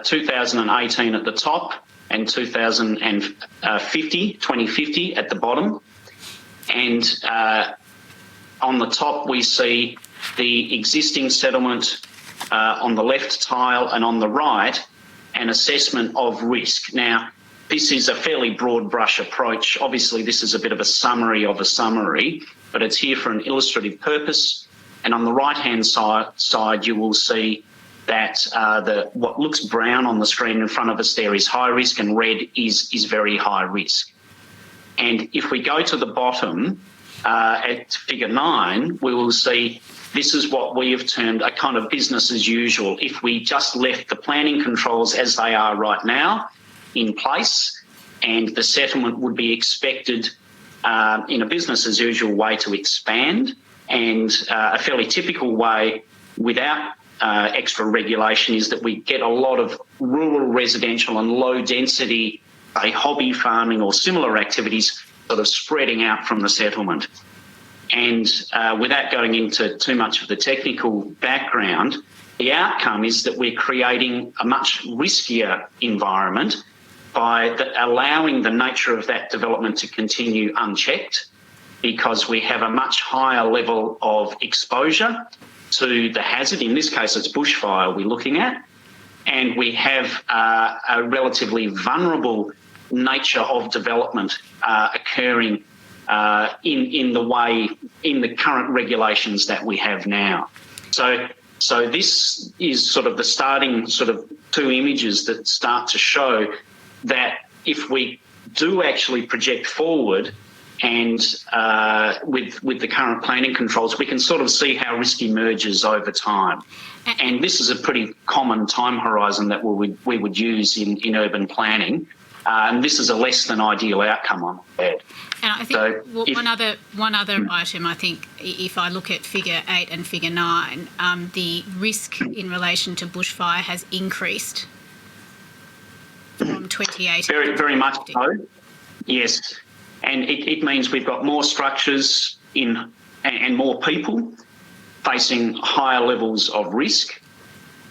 2018 at the top and 2050 at the bottom. And on the top, we see the existing settlement on the left tile, and on the right, an assessment of risk. Now, this is a fairly broad brush approach. Obviously, this is a bit of a summary of a summary, but it's here for an illustrative purpose. And on the right-hand side, you will see that what looks brown on the screen in front of us there is high risk, and red is very high risk. And if we go to the bottom at figure 9, we will see this is what we have termed a kind of business as usual. If we just left the planning controls as they are right now in place, and the settlement would be expected in a business as usual way to expand, and a fairly typical way without extra regulation is that we get a lot of rural residential and low density, say, hobby farming or similar activities sort of spreading out from the settlement. And without going into too much of the technical background, the outcome is that we're creating a much riskier environment by allowing the nature of that development to continue unchecked, because we have a much higher level of exposure to the hazard. In this case, it's bushfire we're looking at. And we have a relatively vulnerable nature of development occurring in the current regulations that we have now. So this is sort of the starting sort of two images that start to show that if we do actually project forward and with the current planning controls, we can sort of see how risk emerges over time. And this is a pretty common time horizon that we would use in urban planning. And this is a less than ideal outcome on that.
And I think one other item, I think, if I look at figure 8 and figure 9, the risk in relation to bushfire has increased from 2018.
Very, very much so. Yes. And it means we've got more structures and more people facing higher levels of risk.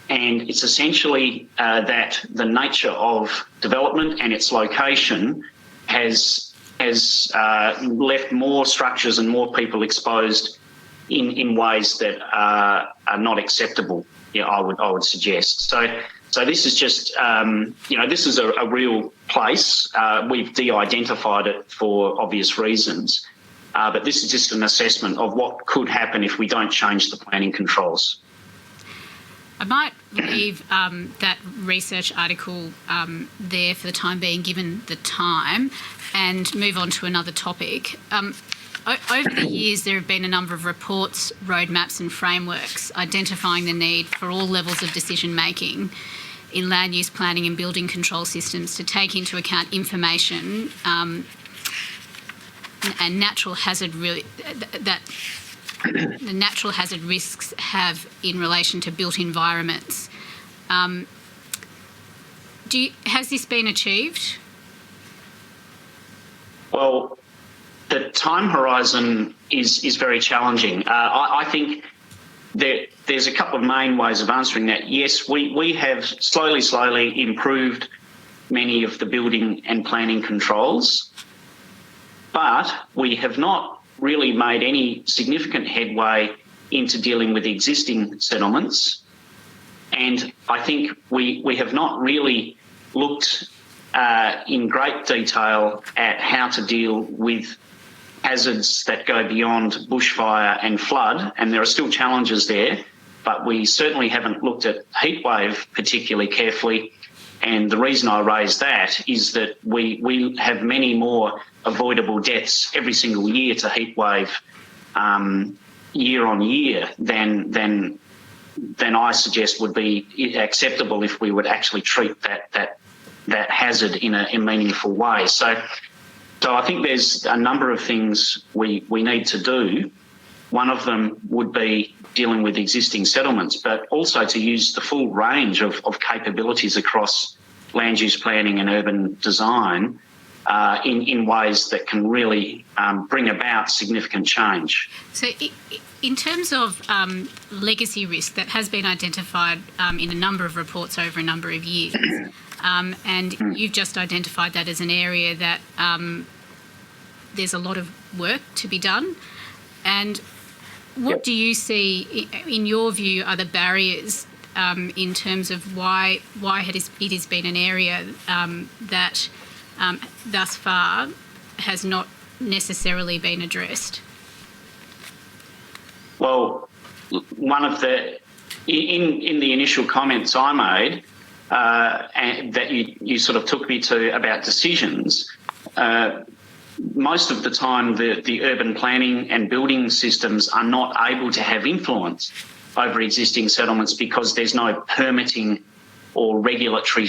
And it's essentially that the nature of development and its location has left more structures and more people exposed in ways that are not acceptable. Yeah, I would suggest. So this is just this is a real place. We've de-identified it for obvious reasons, but this is just an assessment of what could happen if we don't change the planning controls.
I might leave that research article there for the time being, given the time, and move on to another topic. Over the years, there have been a number of reports, roadmaps and frameworks identifying the need for all levels of decision-making in land use planning and building control systems to take into account information and natural hazard that the natural hazard risks have in relation to built environments. Has this been achieved?
Well, the time horizon is very challenging. I think there's a couple of main ways of answering that. Yes, we have slowly improved many of the building and planning controls, but we have not really made any significant headway into dealing with existing settlements. And I think we have not really looked in great detail at how to deal with hazards that go beyond bushfire and flood, and there are still challenges there, but we certainly haven't looked at heatwave particularly carefully. And the reason I raise that is that we have many more avoidable deaths every single year to heatwave year on year than I suggest would be acceptable if we would actually treat that hazard in a meaningful way. So I think there's a number of things we need to do. One of them would be dealing with existing settlements, but also to use the full range of capabilities across land use planning and urban design in ways that can really bring about significant change.
So in terms of legacy risk that has been identified in a number of reports over a number of years, and you've just identified that as an area that there's a lot of work to be done. And what do you see, in your view, are the barriers in terms of why it has been an area that thus far has not necessarily been addressed?
Well, one of the in the initial comments I made and that you sort of took me to about decisions, most of the time the urban planning and building systems are not able to have influence over existing settlements because there's no permitting or regulatory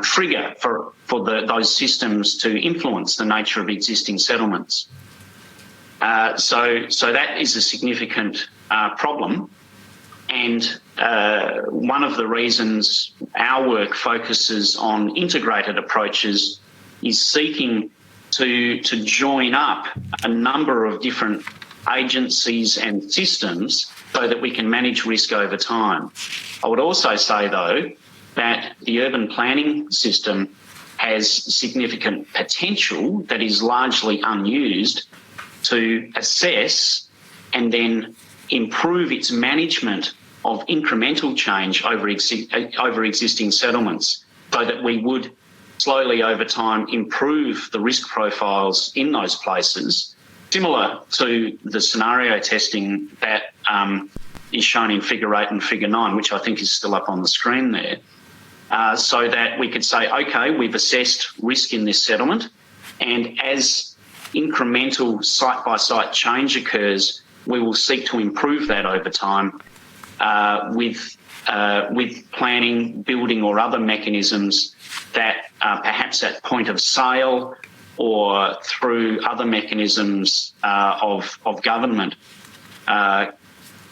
trigger for those systems to influence the nature of existing settlements. So that is a significant problem. And one of the reasons our work focuses on integrated approaches is seeking to join up a number of different agencies and systems so that we can manage risk over time. I would also say, though, that the urban planning system has significant potential that is largely unused to assess and then improve its management of incremental change over existing settlements, so that we would slowly over time improve the risk profiles in those places, similar to the scenario testing that is shown in Figure 8 and Figure 9, which I think is still up on the screen there, so that we could say, okay, we've assessed risk in this settlement, and as incremental site-by-site change occurs, we will seek to improve that over time with planning, building or other mechanisms that perhaps at point of sale or through other mechanisms of government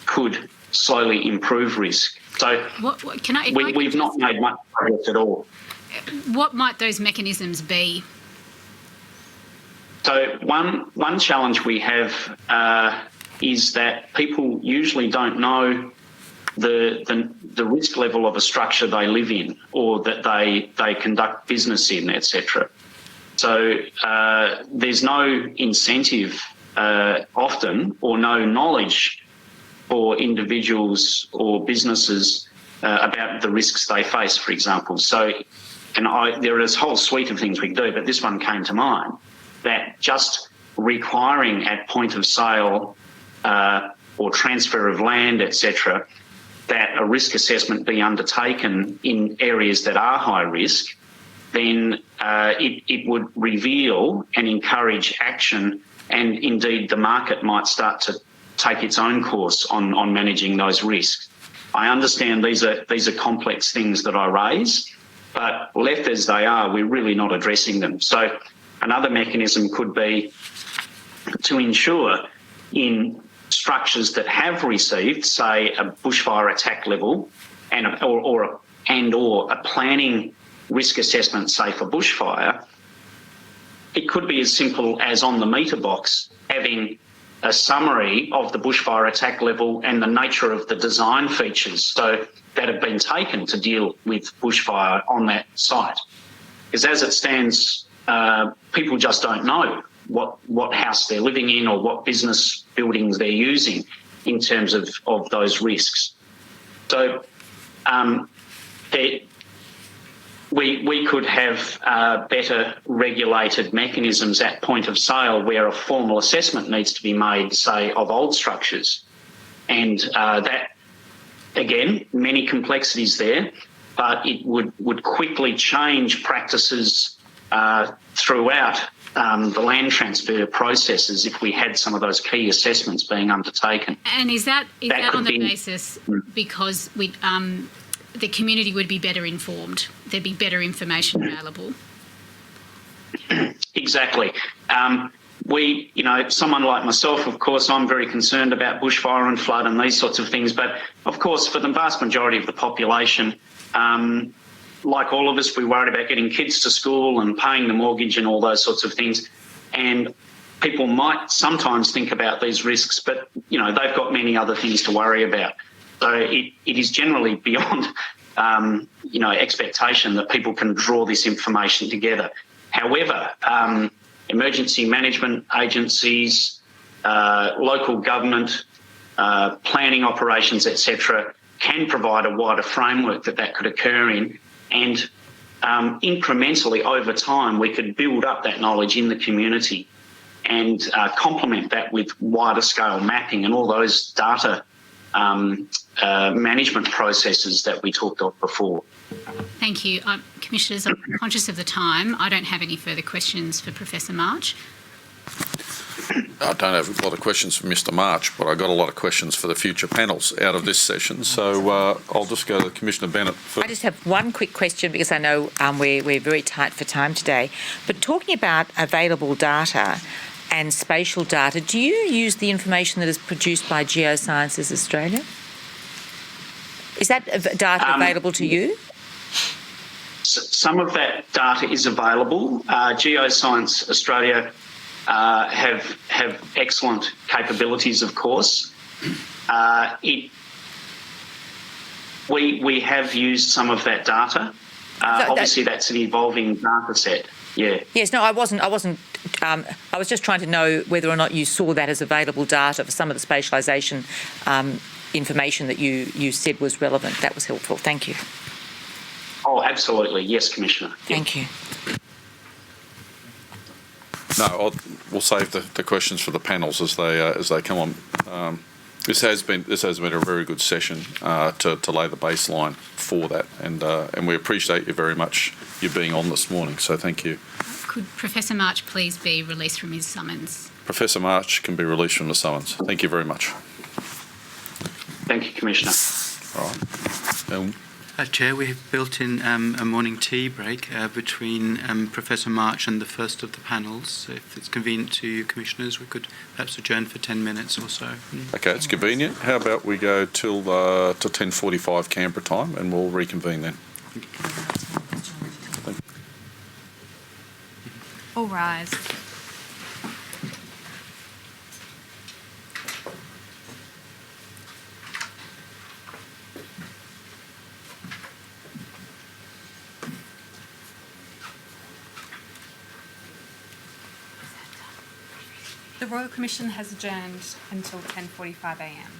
could slowly improve risk. So we've not made much progress at all.
What might those mechanisms be?
So one challenge we have is that people usually don't know the risk level of a structure they live in or that they conduct business in, etc. So there's no incentive often or no knowledge for individuals or businesses about the risks they face, for example. So, there is a whole suite of things we can do, but this one came to mind, that just requiring at point of sale or transfer of land, etc., that a risk assessment be undertaken in areas that are high risk, then it would reveal and encourage action, and indeed the market might start to take its own course on managing those risks. I understand these are complex things that I raise, but left as they are, we're really not addressing them. So another mechanism could be to ensure in structures that have received, say, a bushfire attack level or a planning risk assessment, say, for bushfire, it could be as simple as on the meter box having a summary of the bushfire attack level and the nature of the design features so that have been taken to deal with bushfire on that site. Because as it stands, people just don't know what house they're living in or what business buildings they're using in terms of those risks. So we could have better regulated mechanisms at point of sale where a formal assessment needs to be made, say, of old structures. And that, again, many complexities there, but it would quickly change practices throughout the land transfer processes if we had some of those key assessments being undertaken.
And is that on the
be
basis because the community would be better informed, there'd be better information available?
Exactly. Someone like myself, of course, I'm very concerned about bushfire and flood and these sorts of things. But of course, for the vast majority of the population, like all of us, we worried about getting kids to school and paying the mortgage and all those sorts of things. And people might sometimes think about these risks, but, they've got many other things to worry about. So it is generally beyond, expectation that people can draw this information together. However, emergency management agencies, local government, planning operations, etc., can provide a wider framework that could occur in, and incrementally over time we could build up that knowledge in the community and complement that with wider scale mapping and all those data management processes that we talked of before.
Thank you. Commissioners, I'm conscious of the time. I don't have any further questions for Professor March.
I don't have a lot of questions for Mr. March, but I got a lot of questions for the future panels out of this session. So I'll just go to Commissioner Bennett first.
I just have one quick question because I know we're very tight for time today. But talking about available data and spatial data, do you use the information that is produced by Geosciences Australia? Is that data available to you?
Some of that data is available. Geoscience Australia have excellent capabilities, of course. We have used some of that data. Obviously, that's an evolving data set. Yeah.
Yes. No, I wasn't. I was just trying to know whether or not you saw that as available data for some of the spatialisation information that you said was relevant. That was helpful. Thank you.
Oh, absolutely. Yes, Commissioner.
Thank you.
No, we'll save the questions for the panels as they come on. This has been a very good session to lay the baseline for that, and we appreciate you very much you being on this morning. So thank you.
Could Professor March please be released from his summons?
Professor March can be released from the summons. Thank you very much.
Thank you, Commissioner.
All right.
Chair, we have built in a morning tea break between Professor March and the first of the panels. So if it's convenient to you, Commissioners, we could perhaps adjourn for 10 minutes or so.
Okay, it's convenient. How about we go till 10:45 Canberra time, and we'll reconvene then.
All rise. Royal Commission has adjourned until 10:45 a.m.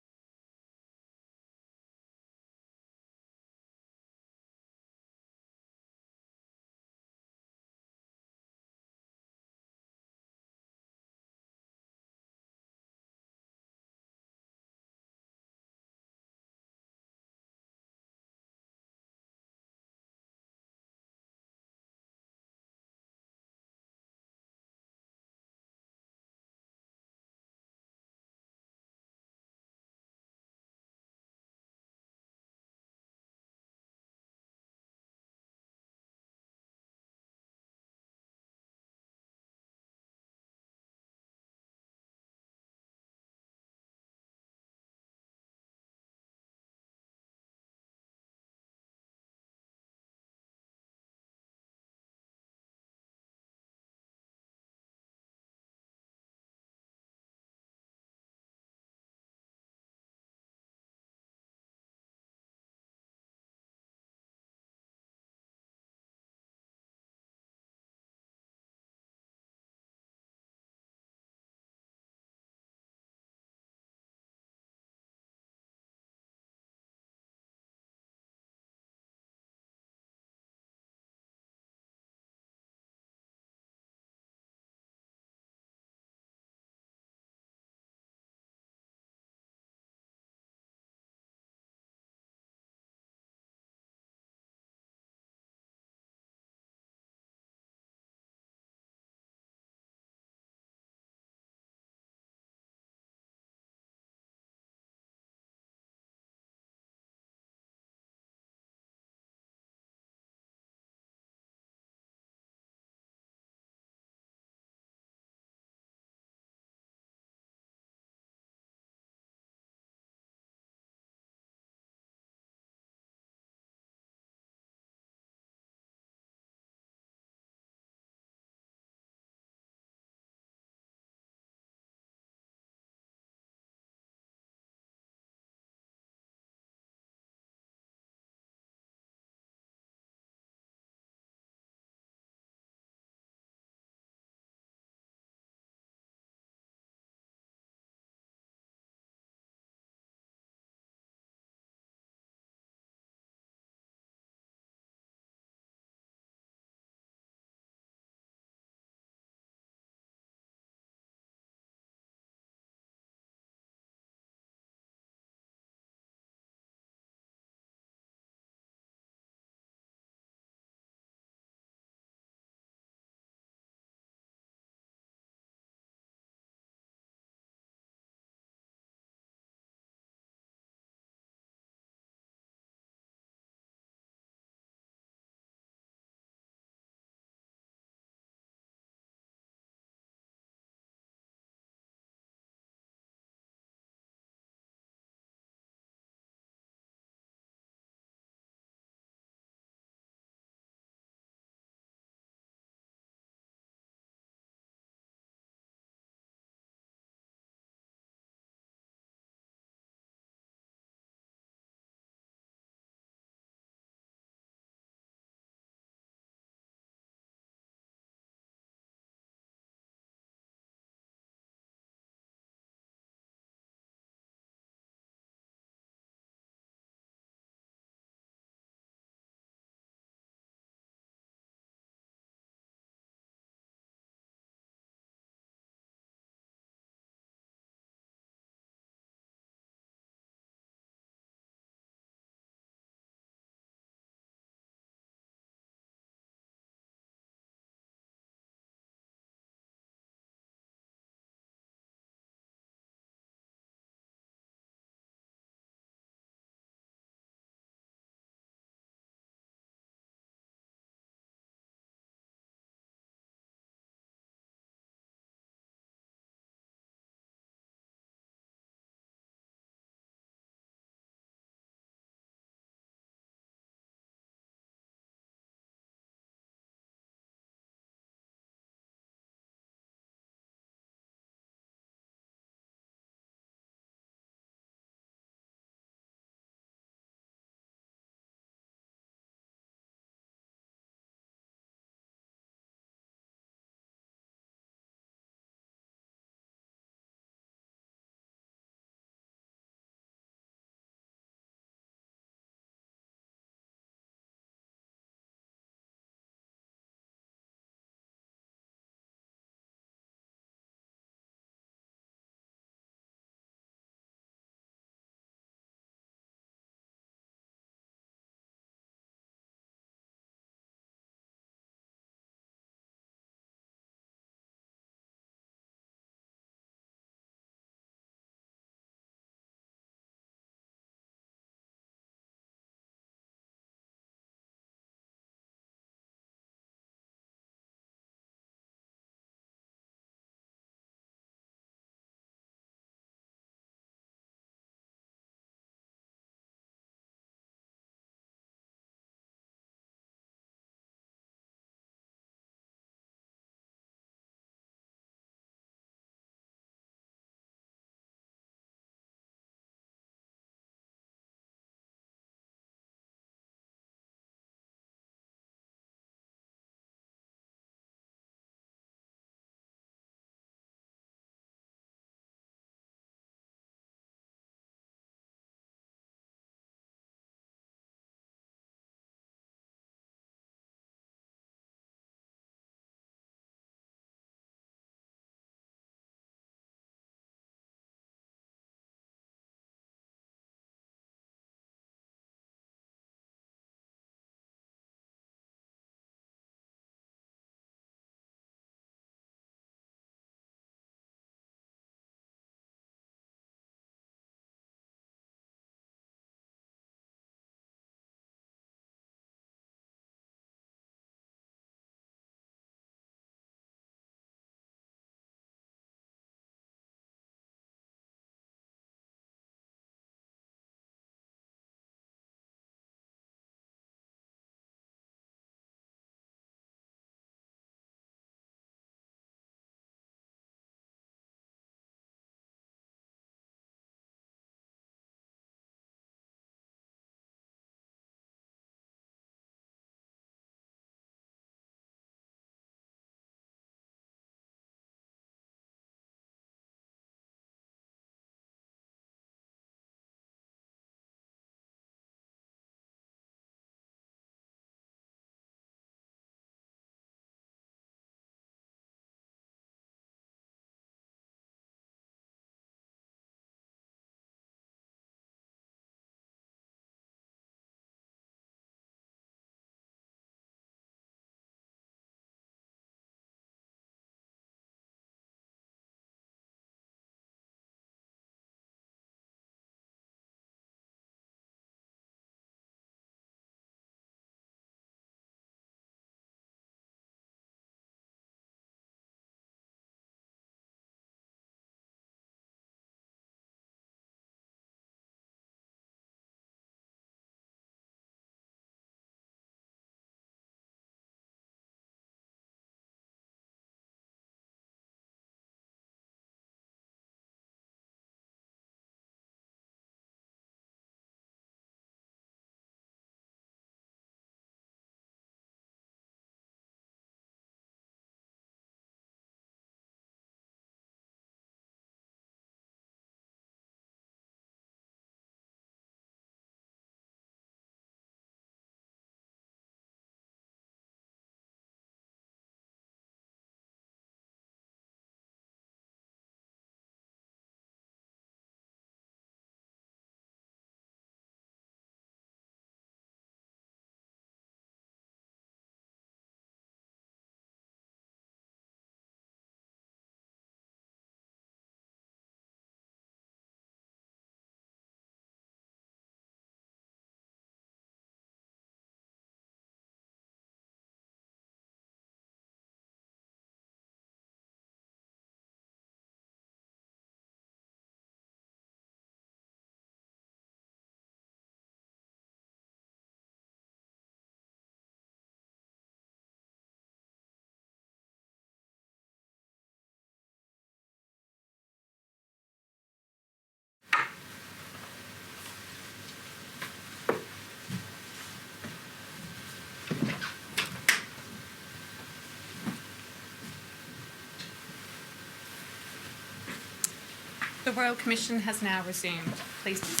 Royal Commission has now resumed. Please be seated.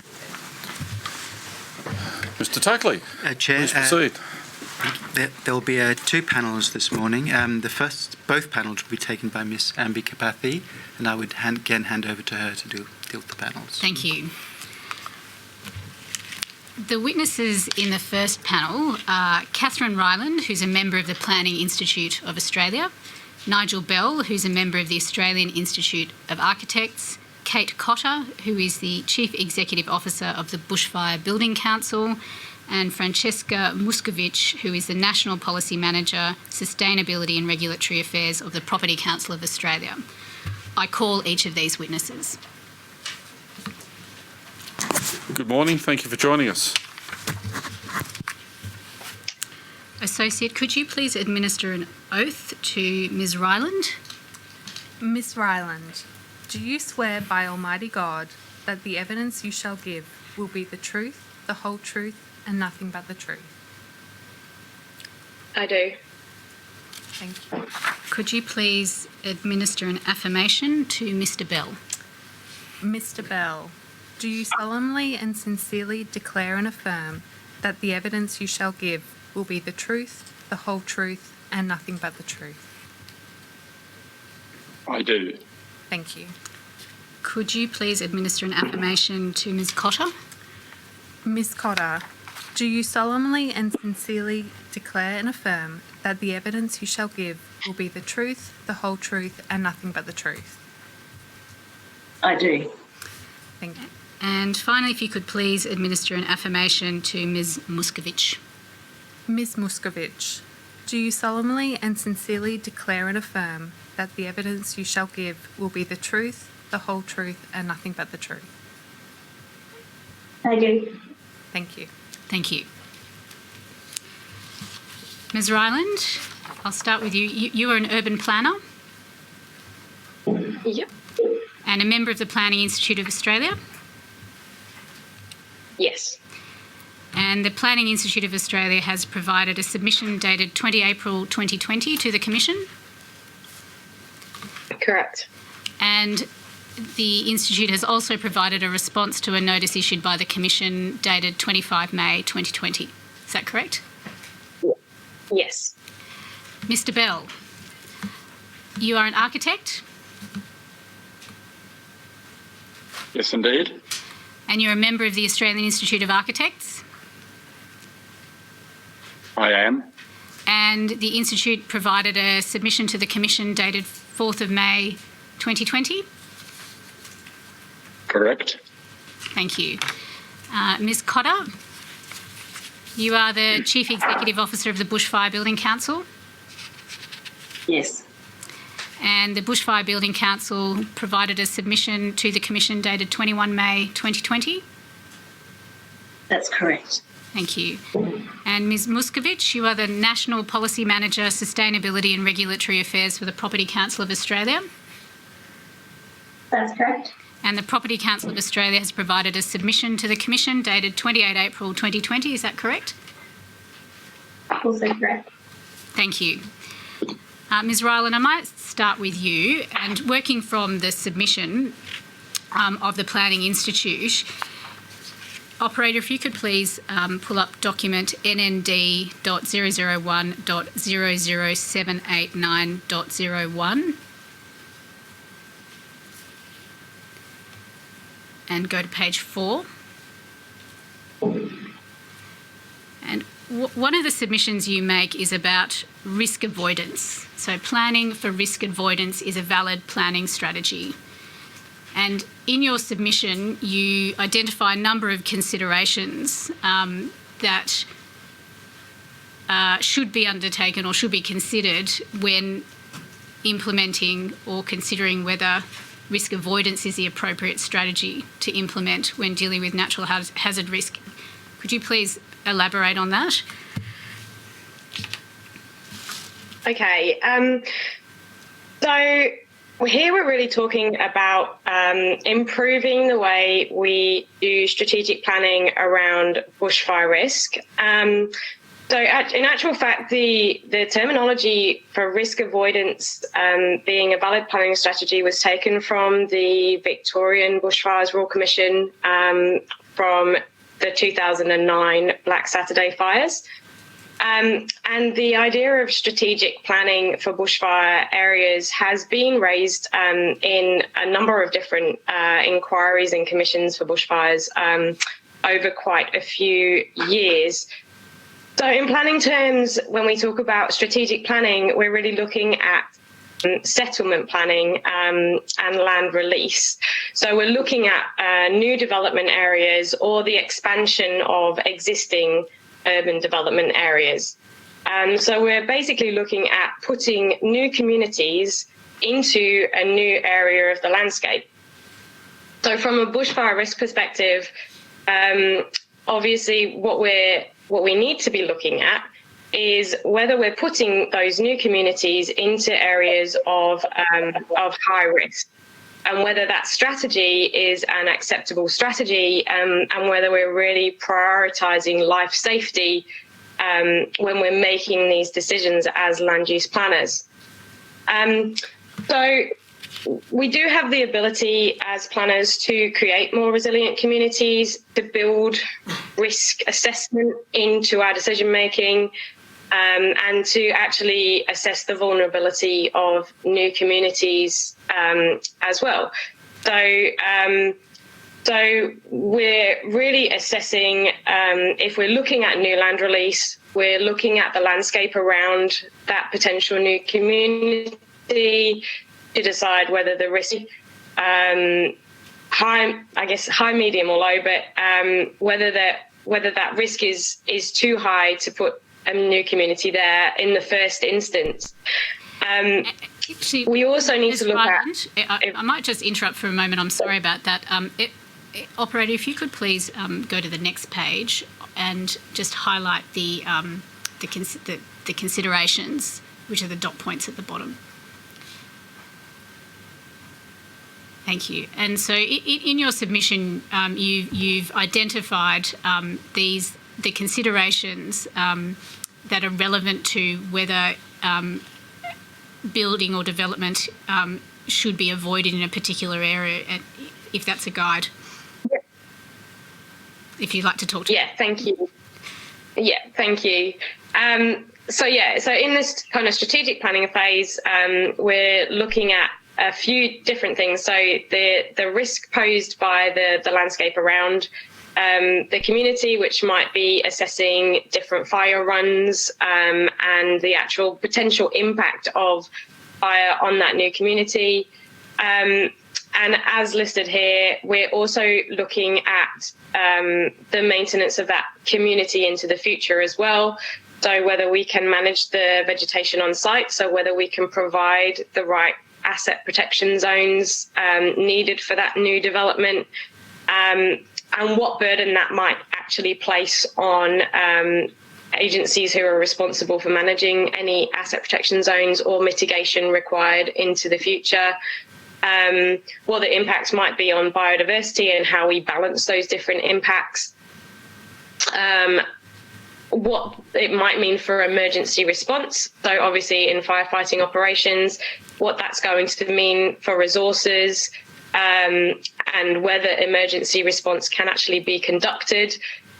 Mr. Tuckley,
Chair,
please proceed.
there will be two panels this morning. Both panels will be taken by Ms. Ambika Pathi, and I would again hand over to her to deal with the panels.
Thank you. The witnesses in the first panel are Catherine Ryland, who's a member of the Planning Institute of Australia, Nigel Bell, who's a member of the Australian Institute of Architects, Kate Cotter, who is the Chief Executive Officer of the Bushfire Building Council, and Francesca Muscovich, who is the National Policy Manager, Sustainability and Regulatory Affairs of the Property Council of Australia. I call each of these witnesses.
Good morning. Thank you for joining us.
Associate, could you please administer an oath to Ms. Ryland?
Ms. Ryland, do you swear by Almighty God that the evidence you shall give will be the truth, the whole truth, and nothing but the truth?
I do.
Thank you.
Could you please administer an affirmation to Mr. Bell?
Mr. Bell, do you solemnly and sincerely declare and affirm that the evidence you shall give will be the truth, the whole truth, and nothing but the truth?
I do.
Thank you.
Could you please administer an affirmation to Ms. Cotter?
Ms. Cotter, do you solemnly and sincerely declare and affirm that the evidence you shall give will be the truth, the whole truth, and nothing but the truth?
I do.
Thank you.
And finally, if you could please administer an affirmation to Ms. Muscovich.
Ms. Muscovich, do you solemnly and sincerely declare and affirm that the evidence you shall give will be the truth, the whole truth, and nothing but the truth?
I do.
Thank you.
Thank you. Ms. Ryland, I'll start with you. You are an urban planner
Yep.
and a member of the Planning Institute of Australia.
Yes.
And the Planning Institute of Australia has provided a submission dated 20 April 2020 to the Commission.
Correct.
And the Institute has also provided a response to a notice issued by the Commission dated 25 May 2020. Is that correct?
Yes.
Mr. Bell, you are an architect
Yes, indeed.
and you're a member of the Australian Institute of Architects.
I am.
And the Institute provided a submission to the Commission dated 4th of May 2020.
Correct.
Thank you. Ms. Cotter, you are the Chief Executive Officer of the Bushfire Building Council,
Yes.
and the Bushfire Building Council provided a submission to the Commission dated 21 May 2020.
That's correct.
Thank you. And Ms. Muscovich, you are the National Policy Manager, Sustainability and Regulatory Affairs for the Property Council of Australia.
That's correct.
And the Property Council of Australia has provided a submission to the Commission dated 28 April 2020. Is that correct?
Also correct.
Thank you. Ms. Ryland, I might start with you. And working from the submission of the Planning Institute, Operator, if you could please pull up document NND.001.00789.01 and go to page 4. And one of the submissions you make is about risk avoidance. So planning for risk avoidance is a valid planning strategy. And in your submission, you identify a number of considerations that should be undertaken or should be considered when implementing or considering whether risk avoidance is the appropriate strategy to implement when dealing with natural hazard risk. Could you please elaborate on that?
Okay. So here we're really talking about improving the way we do strategic planning around bushfire risk. So, in actual fact, the terminology for risk avoidance being a valid planning strategy was taken from the Victorian Bushfires Royal Commission from the 2009 Black Saturday fires. And the idea of strategic planning for bushfire areas has been raised in a number of different inquiries and commissions for bushfires over quite a few years. So in planning terms, when we talk about strategic planning, we're really looking at settlement planning and land release. So we're looking at new development areas or the expansion of existing urban development areas. So we're basically looking at putting new communities into a new area of the landscape. So from a bushfire risk perspective, obviously what we need to be looking at is whether we're putting those new communities into areas of high risk, and whether that strategy is an acceptable strategy, and whether we're really prioritising life safety when we're making these decisions as land use planners. So we do have the ability as planners to create more resilient communities, to build risk assessment into our decision making, and to actually assess the vulnerability of new communities as well. So we're really assessing, if we're looking at new land release, we're looking at the landscape around that potential new community to decide whether the risk high, medium or low, but whether that risk is too high to put a new community there in the first instance.
Actually,
we also need to look
Ryland,
at...
I might just interrupt for a moment. I'm sorry about that. Operator, if you could please go to the next page and just highlight the considerations, which are the dot points at the bottom. Thank you. And so in your submission, you've identified the considerations that are relevant to whether building or development should be avoided in a particular area, if that's a guide.
Yeah.
If you'd like to talk to
Yeah, thank you. Yeah, thank you. So in this kind of strategic planning phase, we're looking at a few different things. So the risk posed by the landscape around the community, which might be assessing different fire runs and the actual potential impact of fire on that new community. And as listed here, we're also looking at the maintenance of that community into the future as well. So whether we can manage the vegetation on site, so whether we can provide the right asset protection zones needed for that new development, and what burden that might actually place on agencies who are responsible for managing any asset protection zones or mitigation required into the future. What the impacts might be on biodiversity and how we balance those different impacts. What it might mean for emergency response. So obviously in firefighting operations, what that's going to mean for resources, and whether emergency response can actually be conducted.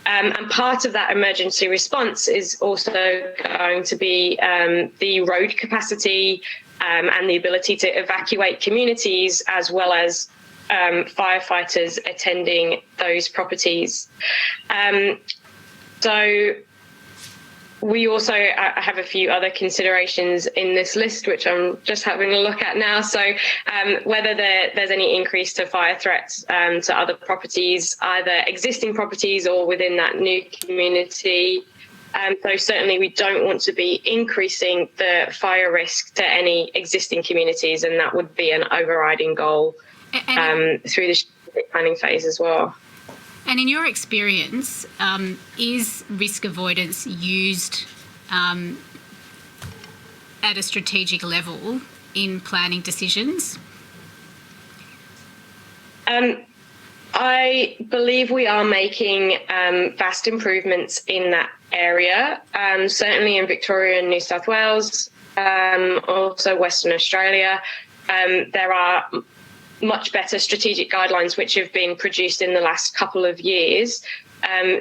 And part of that emergency response is also going to be the road capacity and the ability to evacuate communities, as well as firefighters attending those properties. So we also have a few other considerations in this list, which I'm just having a look at now. So whether there's any increase to fire threats to other properties, either existing properties or within that new community. So certainly we don't want to be increasing the fire risk to any existing communities, and that would be an overriding goal through the strategic planning phase as well.
And in your experience, is risk avoidance used at a strategic level in planning decisions?
I believe we are making vast improvements in that area, certainly in Victoria and New South Wales, also Western Australia. There are much better strategic guidelines which have been produced in the last couple of years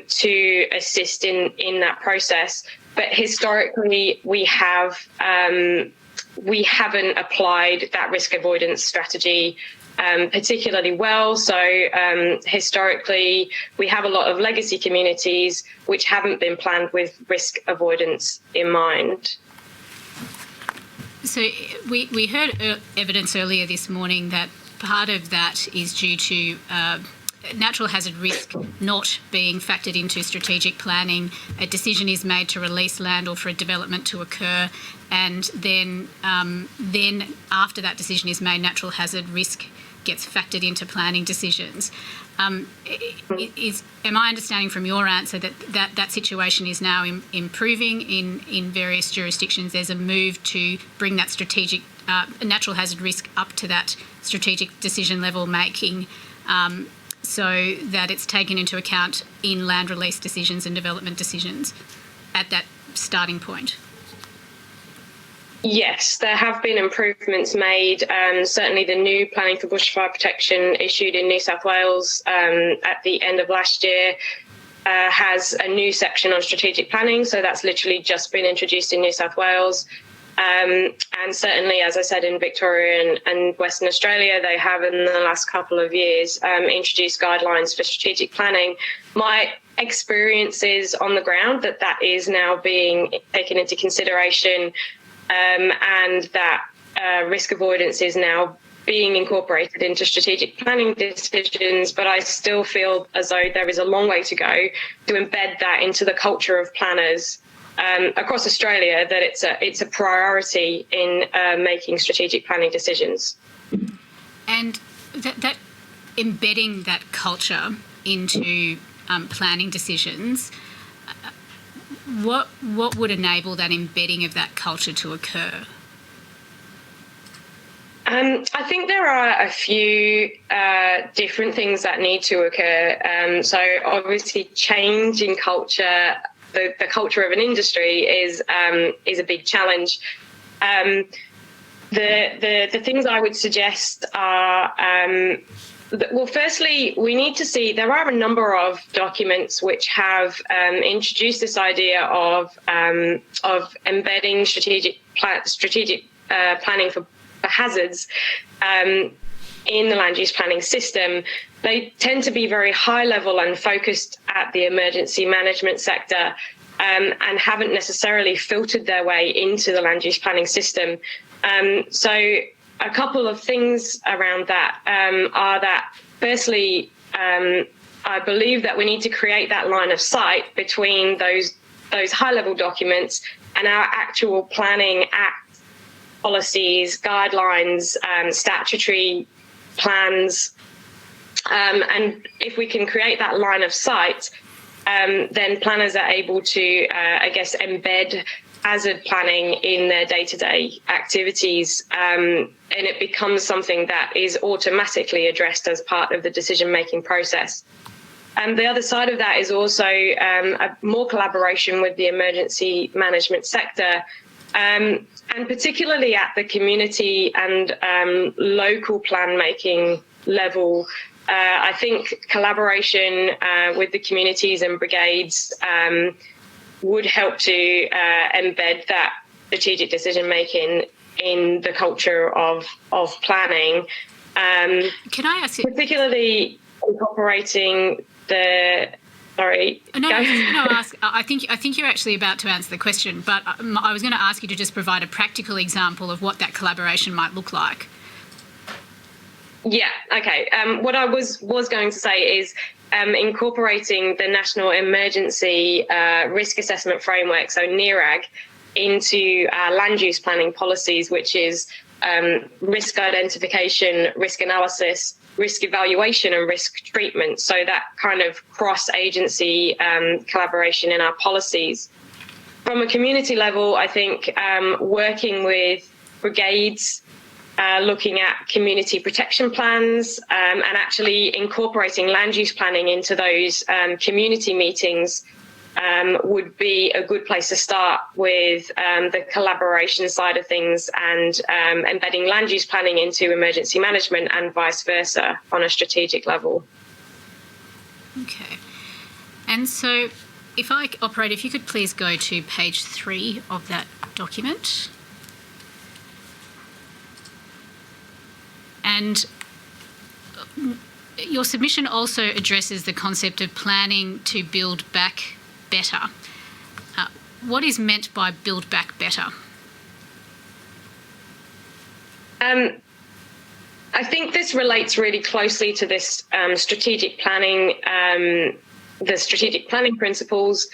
to assist in that process. But historically, we haven't applied that risk avoidance strategy particularly well. So historically, we have a lot of legacy communities which haven't been planned with risk avoidance in mind.
So we heard evidence earlier this morning that part of that is due to natural hazard risk not being factored into strategic planning. A decision is made to release land or for a development to occur, and then after that decision is made, natural hazard risk gets factored into planning decisions. Am I understanding from your answer that situation is now improving in various jurisdictions? There's a move to bring that strategic natural hazard risk up to that strategic decision level making, so that it's taken into account in land release decisions and development decisions at that starting point?
Yes, there have been improvements made. Certainly the new Planning for Bushfire Protection issued in New South Wales at the end of last year has a new section on strategic planning. So that's literally just been introduced in New South Wales. And certainly, as I said, in Victoria and Western Australia, they have in the last couple of years introduced guidelines for strategic planning. My experience is on the ground that is now being taken into consideration, and that risk avoidance is now being incorporated into strategic planning decisions, but I still feel as though there is a long way to go to embed that into the culture of planners across Australia, that it's a priority in making strategic planning decisions.
And that embedding that culture into planning decisions, what would enable that embedding of that culture to occur?
I think there are a few different things that need to occur. So obviously change in culture, the culture of an industry is a big challenge. The things I would suggest are, well, firstly, we need to see there are a number of documents which have introduced this idea of embedding strategic planning for hazards in the land use planning system. They tend to be very high level and focused at the emergency management sector, and haven't necessarily filtered their way into the land use planning system. So a couple of things around that are that, firstly, I believe that we need to create that line of sight between those high-level documents and our actual planning act policies, guidelines, statutory plans. And if we can create that line of sight, then planners are able to, embed hazard planning in their day-to-day activities, and it becomes something that is automatically addressed as part of the decision-making process. And the other side of that is also more collaboration with the emergency management sector, and particularly at the community and local plan-making level. I think collaboration with the communities and brigades would help to embed that strategic decision making in the culture of planning.
Can I ask you,
particularly incorporating the? Sorry.
No, I was going to ask. I think you're actually about to answer the question, but I was going to ask you to just provide a practical example of what that collaboration might look like.
Yeah. Okay. What I was going to say is incorporating the National Emergency Risk Assessment Framework, so NERAG, into land use planning policies, which is risk identification, risk analysis, risk evaluation, and risk treatment. So that kind of cross-agency collaboration in our policies. From a community level, I think working with brigades looking at community protection plans, and actually incorporating land use planning into those community meetings would be a good place to start with the collaboration side of things, and embedding land use planning into emergency management and vice versa on a strategic level.
Okay. And so if you could please go to page 3 of that document. And your submission also addresses the concept of planning to build back better. What is meant by build back better?
I think this relates really closely to this strategic planning, the strategic planning principles.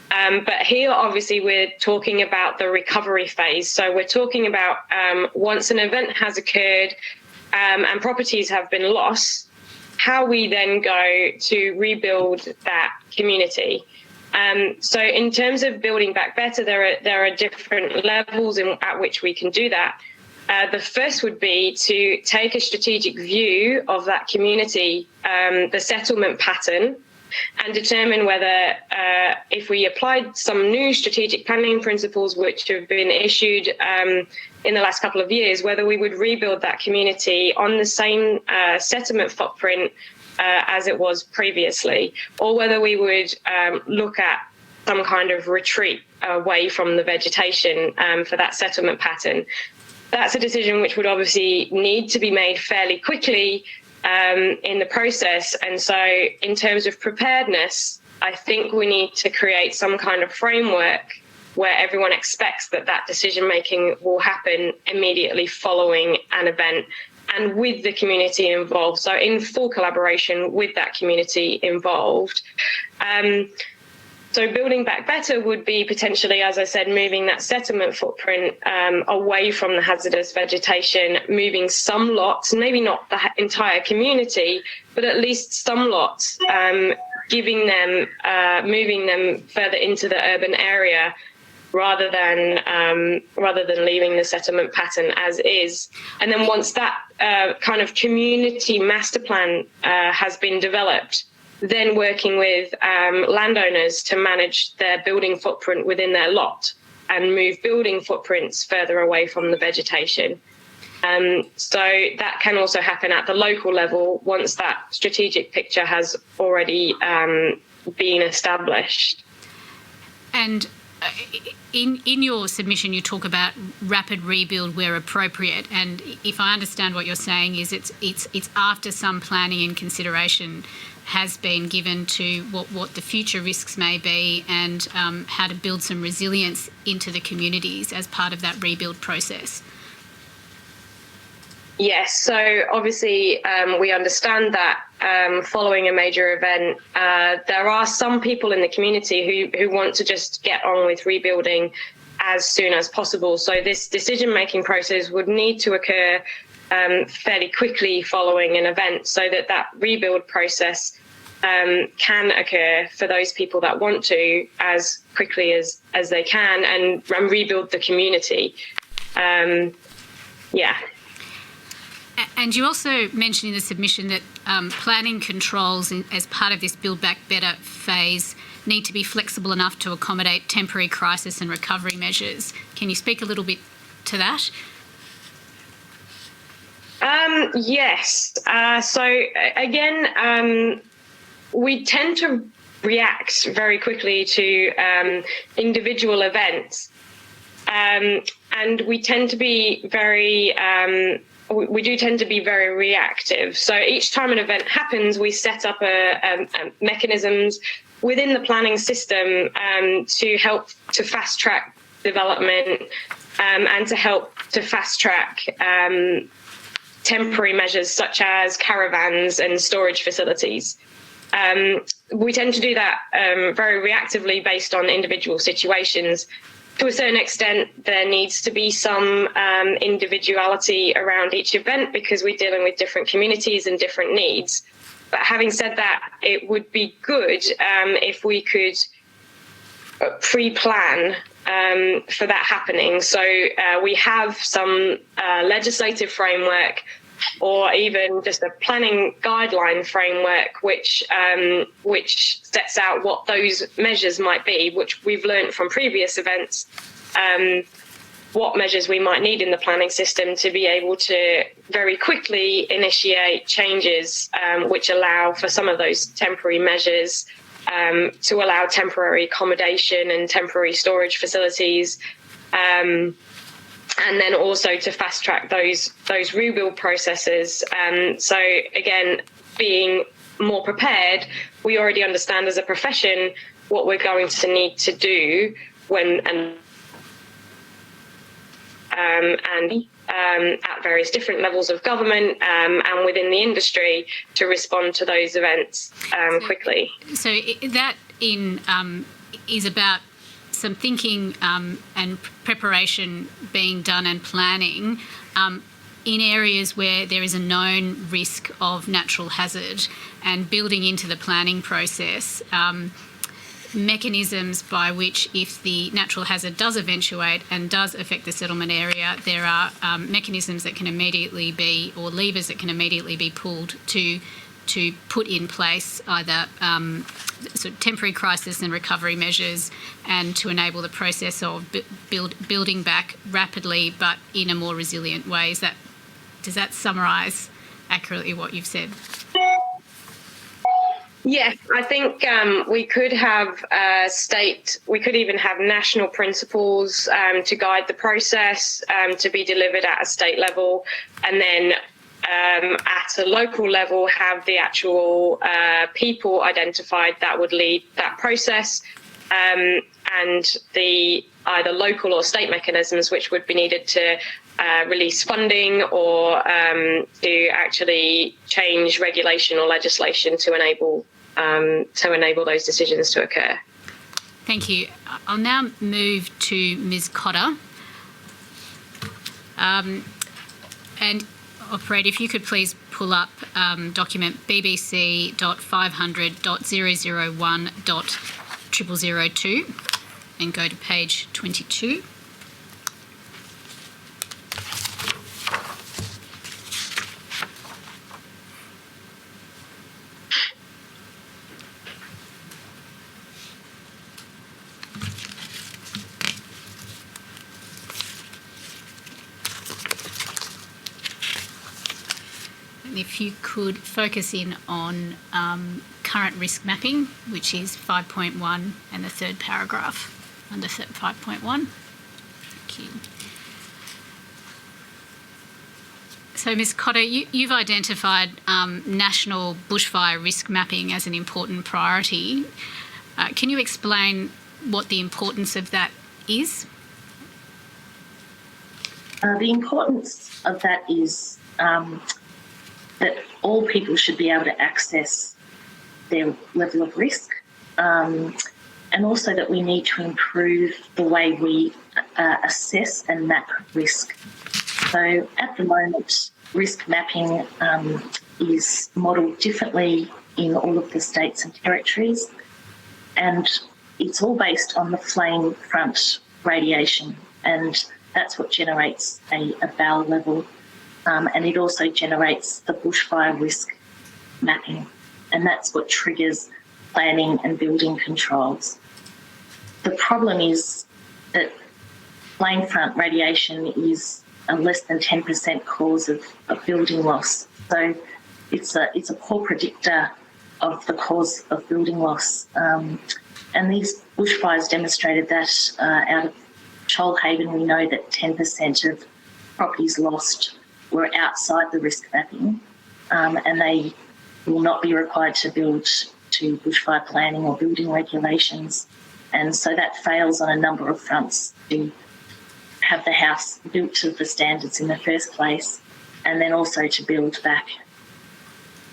But here, obviously, we're talking about the recovery phase. So we're talking about once an event has occurred and properties have been lost, how we then go to rebuild that community. So in terms of building back better, there are different levels at which we can do that. The first would be to take a strategic view of that community, the settlement pattern, and determine whether if we applied some new strategic planning principles which have been issued in the last couple of years, whether we would rebuild that community on the same settlement footprint as it was previously, or whether we would look at some kind of retreat away from the vegetation for that settlement pattern. That's a decision which would obviously need to be made fairly quickly in the process. And so in terms of preparedness, I think we need to create some kind of framework where everyone expects that that decision making will happen immediately following an event and with the community involved. So in full collaboration with that community involved. So building back better would be potentially, as I said, moving that settlement footprint away from the hazardous vegetation, moving some lots, maybe not the entire community, but at least some lots, moving them further into the urban area, rather than leaving the settlement pattern as is. And then once that kind of community master plan has been developed, then working with landowners to manage their building footprint within their lot and move building footprints further away from the vegetation. So that can also happen at the local level once that strategic picture has already been established.
And in your submission, you talk about rapid rebuild where appropriate. And if I understand what you're saying, is it's after some planning and consideration has been given to what the future risks may be and how to build some resilience into the communities as part of that rebuild process.
Yes, so obviously we understand that following a major event, there are some people in the community who want to just get on with rebuilding as soon as possible. So this decision-making process would need to occur fairly quickly following an event so that rebuild process can occur for those people that want to as quickly as they can and rebuild the community. Yeah.
And you also mentioned in the submission that planning controls as part of this Build Back Better phase need to be flexible enough to accommodate temporary crisis and recovery measures. Can you speak a little bit to that?
Yes. So again, we tend to react very quickly to individual events, and we tend to be very reactive. So each time an event happens, we set up mechanisms within the planning system to help to fast track development and to help to fast track temporary measures such as caravans and storage facilities. We tend to do that very reactively based on individual situations. To a certain extent, there needs to be some individuality around each event because we're dealing with different communities and different needs. But having said that, it would be good if we could pre-plan for that happening. So we have some legislative framework, or even just a planning guideline framework, which sets out what those measures might be, which we've learned from previous events, what measures we might need in the planning system to be able to very quickly initiate changes which allow for some of those temporary measures, to allow temporary accommodation and temporary storage facilities, and then also to fast track those rebuild processes. So again, being more prepared, we already understand as a profession what we're going to need to do at various different levels of government and within the industry to respond to those events quickly.
So that is about some thinking and preparation being done and planning in areas where there is a known risk of natural hazard, and building into the planning process mechanisms by which, if the natural hazard does eventuate and does affect the settlement area, there are mechanisms that can immediately be, or levers that can immediately be pulled to put in place either sort of temporary crisis and recovery measures, and to enable the process of building back rapidly but in a more resilient way. Does that summarise accurately what you've said?
Yeah, I think we could have we could even have national principles to guide the process to be delivered at a state level, and then at a local level have the actual people identified that would lead that process, and the either local or state mechanisms which would be needed to release funding or to actually change regulation or legislation to enable those decisions to occur.
Thank you. I'll now move to Ms. Cotter. And operator, if you could please pull up document bbc.500.001.0002 and go to page 22. If you could focus in on current risk mapping, which is 5.1 and the third paragraph under 5.1. Thank you. So, Ms. Cotter, you've identified national bushfire risk mapping as an important priority. Can you explain what the importance of that is?
The importance of that is that all people should be able to access their level of risk, and also that we need to improve the way we assess and map risk. So at the moment, risk mapping is modelled differently in all of the states and territories, and it's all based on the flame front radiation, and that's what generates a BAL level. And it also generates the bushfire risk mapping, and that's what triggers planning and building controls. The problem is that flame front radiation is a less than 10% cause of building loss. So it's a poor predictor of the cause of building loss. And these bushfires demonstrated that out of Shoalhaven, we know that 10% of properties lost were outside the risk mapping, and they will not be required to build to bushfire planning or building regulations. And so that fails on a number of fronts to have the house built to the standards in the first place, and then also to build back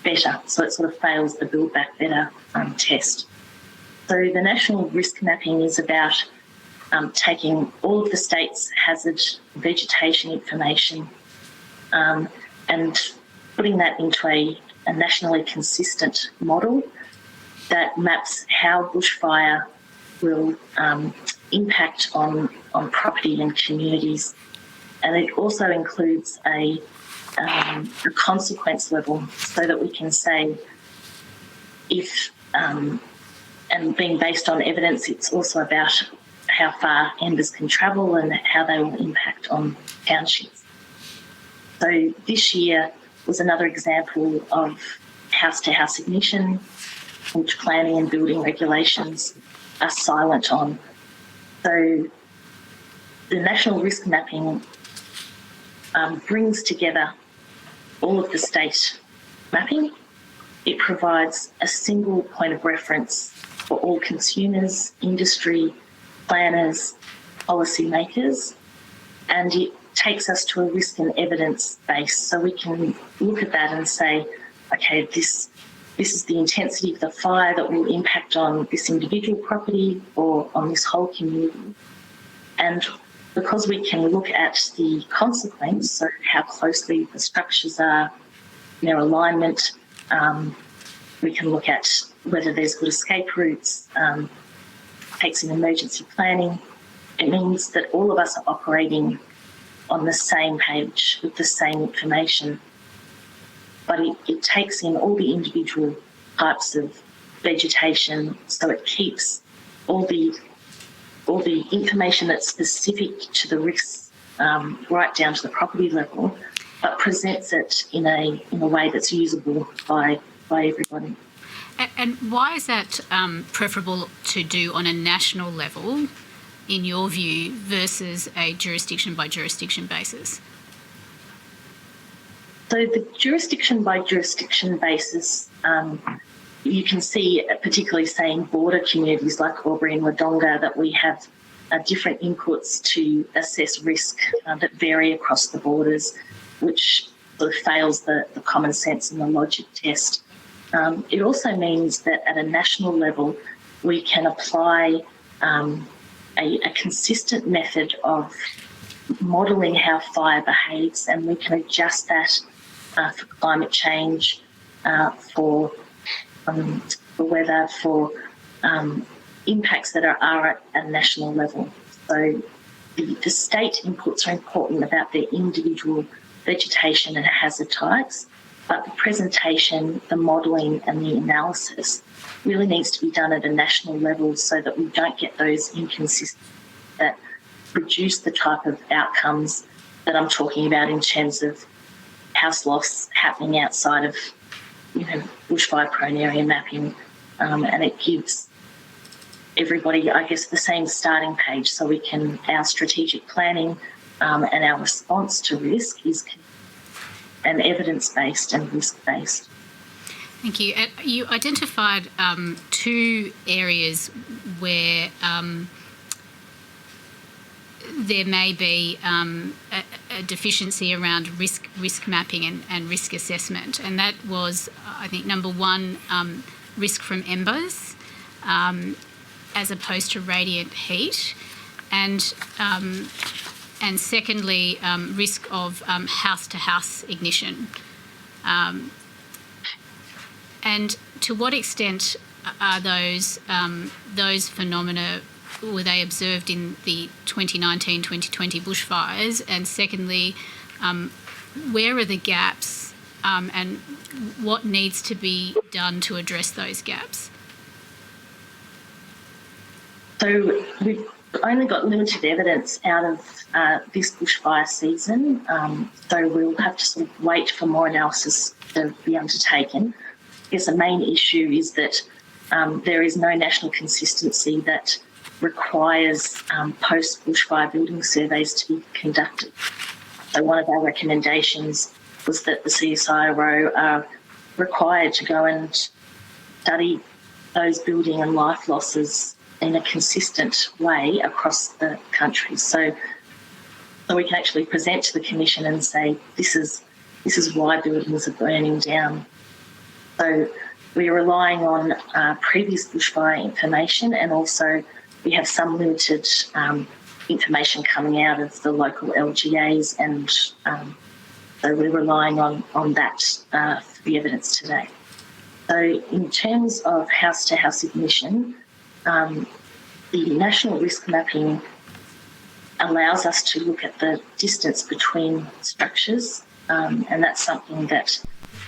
better. So it sort of fails the build back better test. So the national risk mapping is about taking all of the state's hazard vegetation information and putting that into a nationally consistent model that maps how bushfire will impact on property and communities. And it also includes a consequence level, so that we can say if, and being based on evidence, it's also about how far embers can travel and how they will impact on townships. So this year was another example of house-to-house ignition, which planning and building regulations are silent on. So the national risk mapping brings together all of the state mapping. It provides a single point of reference for all consumers, industry, planners, policymakers, and it takes us to a risk and evidence base, so we can look at that and say, okay, this is the intensity of the fire that will impact on this individual property or on this whole community. And because we can look at the consequence, so how closely the structures are, their alignment, we can look at whether there's good escape routes, takes in emergency planning. It means that all of us are operating on the same page with the same information. But it takes in all the individual types of vegetation, so it keeps all the information that's specific to the risks right down to the property level, but presents it in a way that's usable by everybody.
And why is that preferable to do on a national level, in your view, versus a jurisdiction by jurisdiction basis?
So the jurisdiction by jurisdiction basis, you can see, particularly say in border communities like Albury and Wodonga, that we have different inputs to assess risk that vary across the borders, which sort of fails the common sense and the logic test. It also means that at a national level, we can apply a consistent method of modelling how fire behaves, and we can adjust that for climate change, for weather, for impacts that are at a national level. So the state inputs are important about their individual vegetation and hazard types, but the presentation, the modelling and the analysis really needs to be done at a national level, so that we don't get those inconsistencies that produce the type of outcomes that I'm talking about in terms of house loss happening outside of, bushfire prone area mapping, and it gives everybody, I guess, the same starting page, so we can, our strategic planning and our response to risk is evidence-based and risk-based.
Thank you. You identified two areas where there may be a deficiency around risk mapping and risk assessment, and that was, I think, number one, risk from embers as opposed to radiant heat, and secondly, risk of house-to-house ignition. And to what extent are those phenomena, were they observed in the 2019-2020 bushfires? And secondly, where are the gaps, and what needs to be done to address those gaps? So
we've only got limited evidence out of this bushfire season, so we'll have to sort of wait for more analysis to be undertaken. I guess the main issue is that there is no national consistency that requires post-bushfire building surveys to be conducted. So one of our recommendations was that the CSIRO are required to go and study those building and life losses in a consistent way across the country. So we can actually present to the Commission and say, this is why buildings are burning down. So we're relying on previous bushfire information, and also we have some limited information coming out of the local LGAs, and so we're relying on that for the evidence today. So in terms of house-to-house ignition, the national risk mapping allows us to look at the distance between structures, and that's something that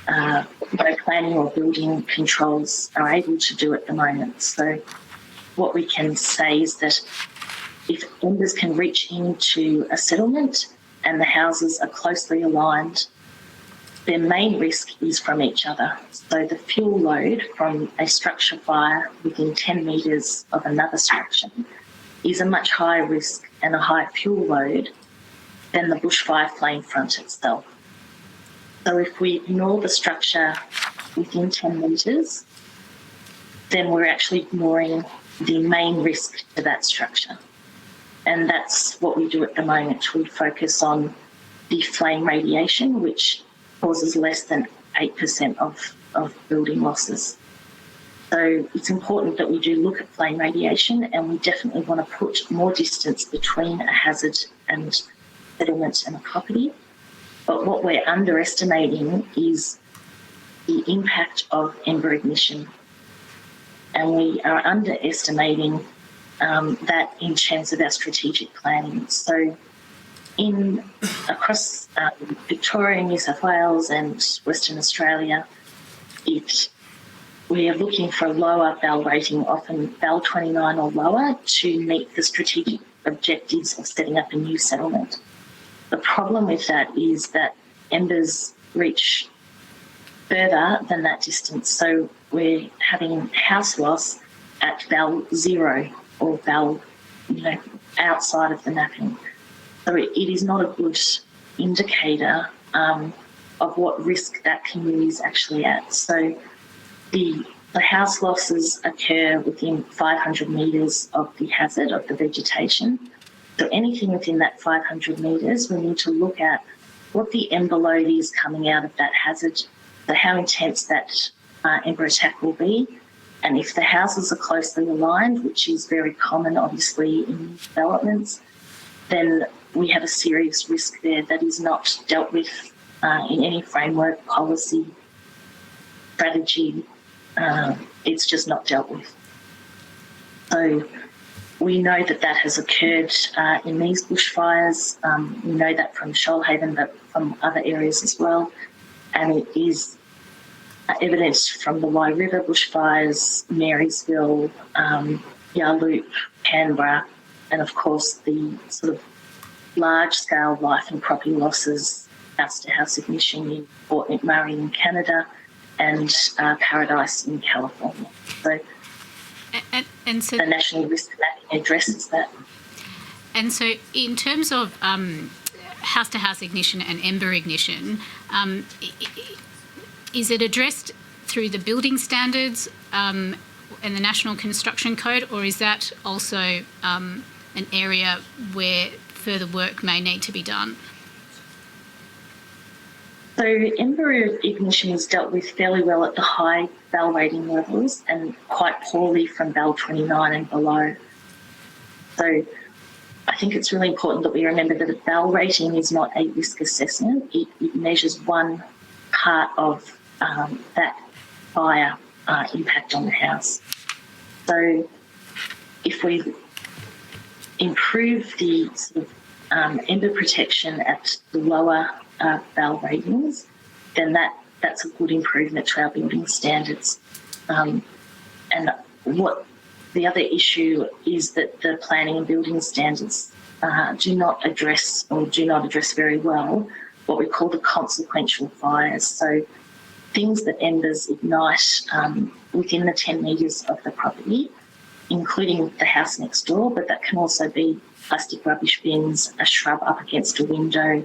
no planning or building controls are able to do at the moment. So what we can say is that if embers can reach into a settlement and the houses are closely aligned, their main risk is from each other. So the fuel load from a structure fire within 10 metres of another structure is a much higher risk and a higher fuel load than the bushfire flame front itself. So if we ignore the structure within 10 metres, then we're actually ignoring the main risk to that structure. And that's what we do at the moment. We focus on the flame radiation, which causes less than 8% of building losses. So it's important that we do look at flame radiation, and we definitely want to put more distance between a hazard and settlement and a property. But what we're underestimating is the impact of ember ignition. And we are underestimating that in terms of our strategic planning. So across Victoria, New South Wales and Western Australia, we are looking for a lower BAL rating, often BAL 29 or lower, to meet the strategic objectives of setting up a new settlement. The problem with that is that embers reach further than that distance. So we're having house loss at BAL 0 or BAL, outside of the mapping. So it is not a good indicator of what risk that community is actually at. So the house losses occur within 500 metres of the hazard, of the vegetation. So anything within that 500 metres, we need to look at what the ember load is coming out of that hazard, so how intense that ember attack will be. And if the houses are closely aligned, which is very common obviously in developments, then we have a serious risk there that is not dealt with in any framework, policy, strategy. It's just not dealt with. So we know that has occurred in these bushfires. We know that from Shoalhaven, but from other areas as well. And it is evidenced from the Wye River bushfires, Marysville, Yarloop, Canberra, and of course the sort of large-scale life and property losses, house-to-house ignition in Fort McMurray in Canada and Paradise in California. So,
so
the National Risk Mapping addresses that.
And so in terms of house-to-house ignition and ember ignition, is it addressed through the building standards and the National Construction Code, or is that also an area where further work may need to be done?
So ember ignition is dealt with fairly well at the high BAL rating levels and quite poorly from BAL 29 and below. So I think it's really important that we remember that a BAL rating is not a risk assessment. It measures one part of that fire impact on the house. So if we improve the sort of ember protection at the lower BAL ratings, then that's a good improvement to our building standards. And what the other issue is that the planning and building standards do not address very well what we call the consequential fires. So things that embers ignite within the 10 metres of the property, including the house next door, but that can also be plastic rubbish bins, a shrub up against a window,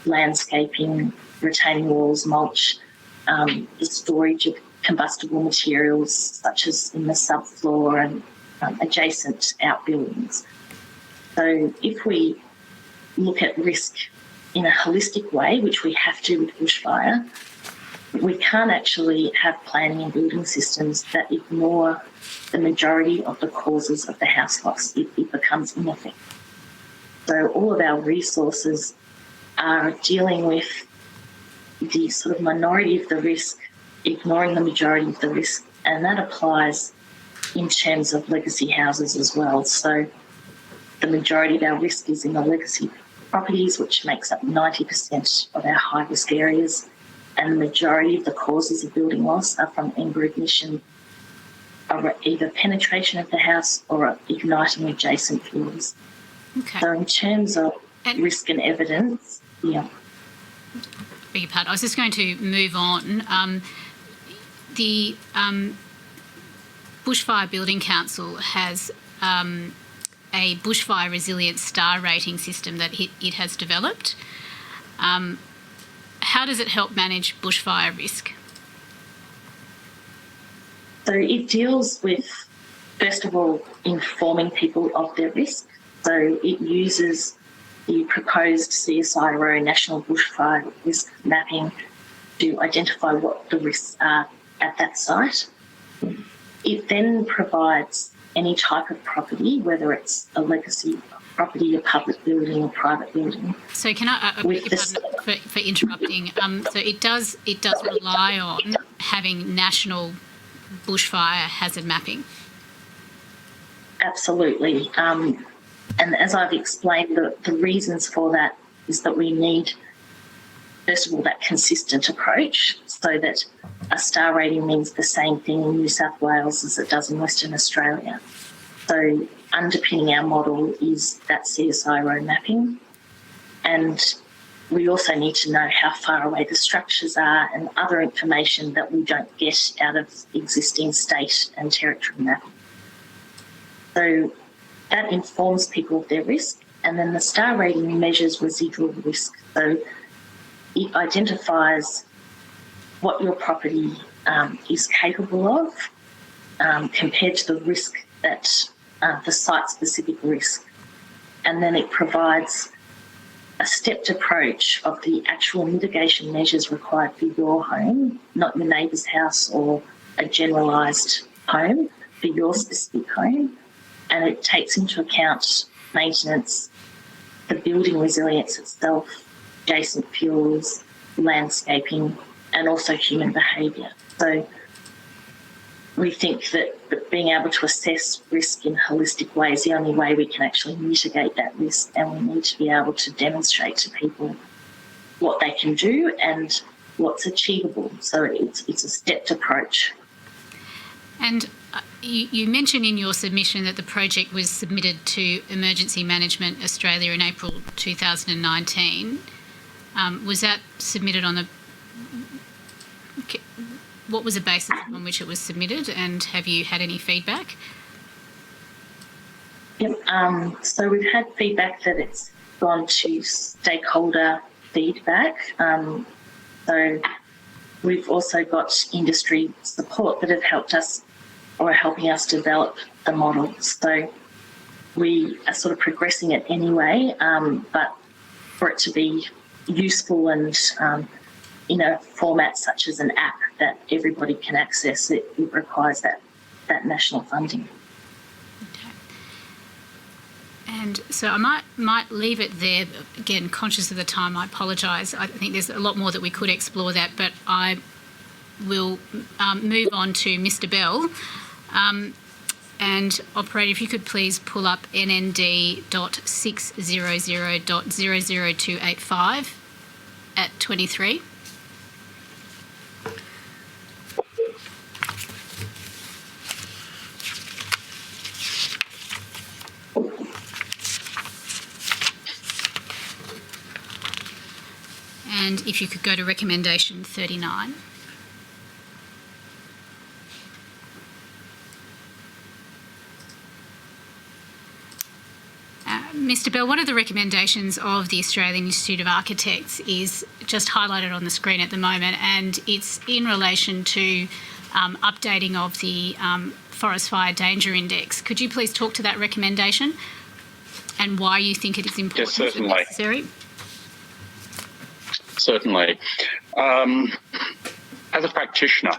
landscaping, retaining walls, mulch, the storage of combustible materials such as in the subfloor and adjacent outbuildings. So if we look at risk in a holistic way, which we have to with bushfire, we can't actually have planning and building systems that ignore the majority of the causes of the house loss. It becomes ineffective. So all of our resources are dealing with the sort of minority of the risk, ignoring the majority of the risk, and that applies in terms of legacy houses as well. So the majority of our risk is in the legacy properties, which makes up 90% of our high-risk areas, and the majority of the causes of building loss are from ember ignition, or either penetration of the house or igniting adjacent floors.
Okay.
So in terms of risk and evidence, yeah.
Beg your pardon. I was just going to move on. The Bushfire Building Council has a bushfire resilience star rating system that it has developed. How does it help manage bushfire risk?
So it deals with, first of all, informing people of their risk. So it uses the proposed CSIRO National Bushfire Risk Mapping to identify what the risks are at that site. It then provides any type of property, whether it's a legacy property, a public building or private building.
So can I beg your pardon for interrupting? So it does rely on having national bushfire hazard mapping.
Absolutely. And as I've explained, the reasons for that is that we need, first of all, that consistent approach, so that a star rating means the same thing in New South Wales as it does in Western Australia. So underpinning our model is that CSIRO mapping. And we also need to know how far away the structures are and other information that we don't get out of existing state and territory mapping. So that informs people of their risk. And then the star rating measures residual risk. So it identifies what your property is capable of compared to the risk that the site-specific risk. And then it provides a stepped approach of the actual mitigation measures required for your home, not your neighbour's house or a generalised home, for your specific home. And it takes into account maintenance, the building resilience itself, adjacent fuels, landscaping, and also human behaviour. So we think that being able to assess risk in holistic ways is the only way we can actually mitigate that risk, and we need to be able to demonstrate to people what they can do and what's achievable. So it's a stepped approach.
And you mentioned in your submission that the project was submitted to Emergency Management Australia in April 2019. Was that submitted on the... What was the basis on which it was submitted, and have you had any feedback?
Yep, so we've had feedback that it's gone to stakeholder feedback. So we've also got industry support that have helped us or are helping us develop the model. So we are sort of progressing it anyway, but for it to be useful and in a format such as an app that everybody can access, it requires that national funding.
Okay. And so I might leave it there. Again, conscious of the time, I apologise. I think there's a lot more that we could explore that, but I will move on to Mr. Bell. And operator, if you could please pull up NND.600.00285 at 23. And if you could go to recommendation 39. Mr. Bell, one of the recommendations of the Australian Institute of Architects is just highlighted on the screen at the moment, and it's in relation to updating of the Forest Fire Danger Index. Could you please talk to that recommendation and why you think it is important and necessary?
Certainly. As a practitioner,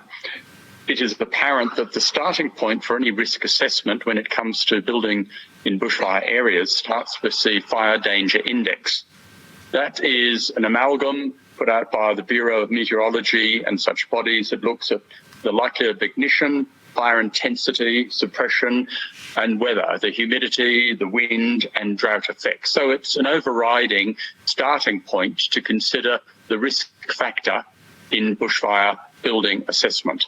it is apparent that the starting point for any risk assessment when it comes to building in bushfire areas starts with the Fire Danger Index. That is an amalgam put out by the Bureau of Meteorology and such bodies that looks at the likelihood of ignition, fire intensity, suppression, and weather, the humidity, the wind, and drought effects. So it's an overriding starting point to consider the risk factor in bushfire building assessment.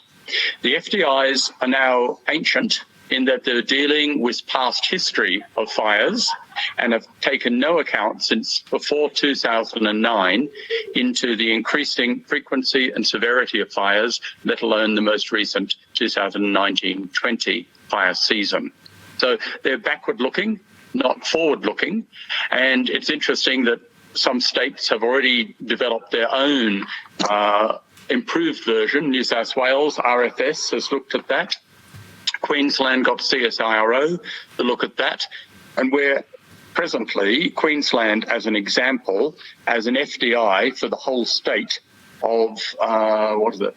The FDIs are now ancient in that they're dealing with past history of fires and have taken no account since before 2009 into the increasing frequency and severity of fires, let alone the most recent 2019-20 fire season. So they're backward-looking, not forward-looking, and it's interesting that some states have already developed their own improved version. New South Wales, RFS, has looked at that. Queensland got CSIRO to look at that. And we're presently, Queensland as an example, as an FDI for the whole state of, 40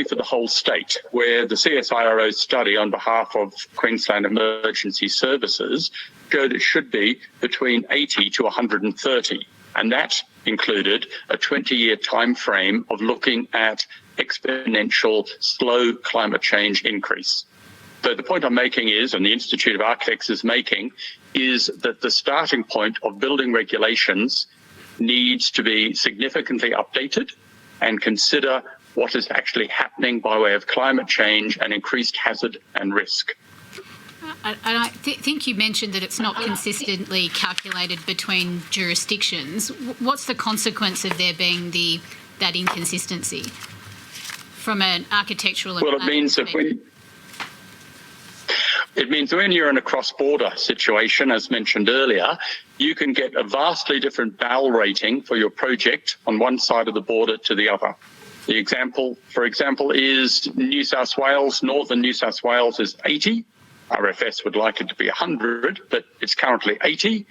for the whole state, where the CSIRO study on behalf of Queensland Emergency Services showed it should be between 80 to 130. And that included a 20-year time frame of looking at exponential slow climate change increase. So the point I'm making is, and the Institute of Architects is making, is that the starting point of building regulations needs to be significantly updated and consider what is actually happening by way of climate change and increased hazard and risk.
I think you mentioned that it's not consistently calculated between jurisdictions. What's the consequence of there being that inconsistency from an architectural?
Well, it means that when you're in a cross-border situation, as mentioned earlier, you can get a vastly different BAL rating for your project on one side of the border to the other. The example, for example, is New South Wales. Northern New South Wales is 80. RFS would like it to be 100, but it's currently 80.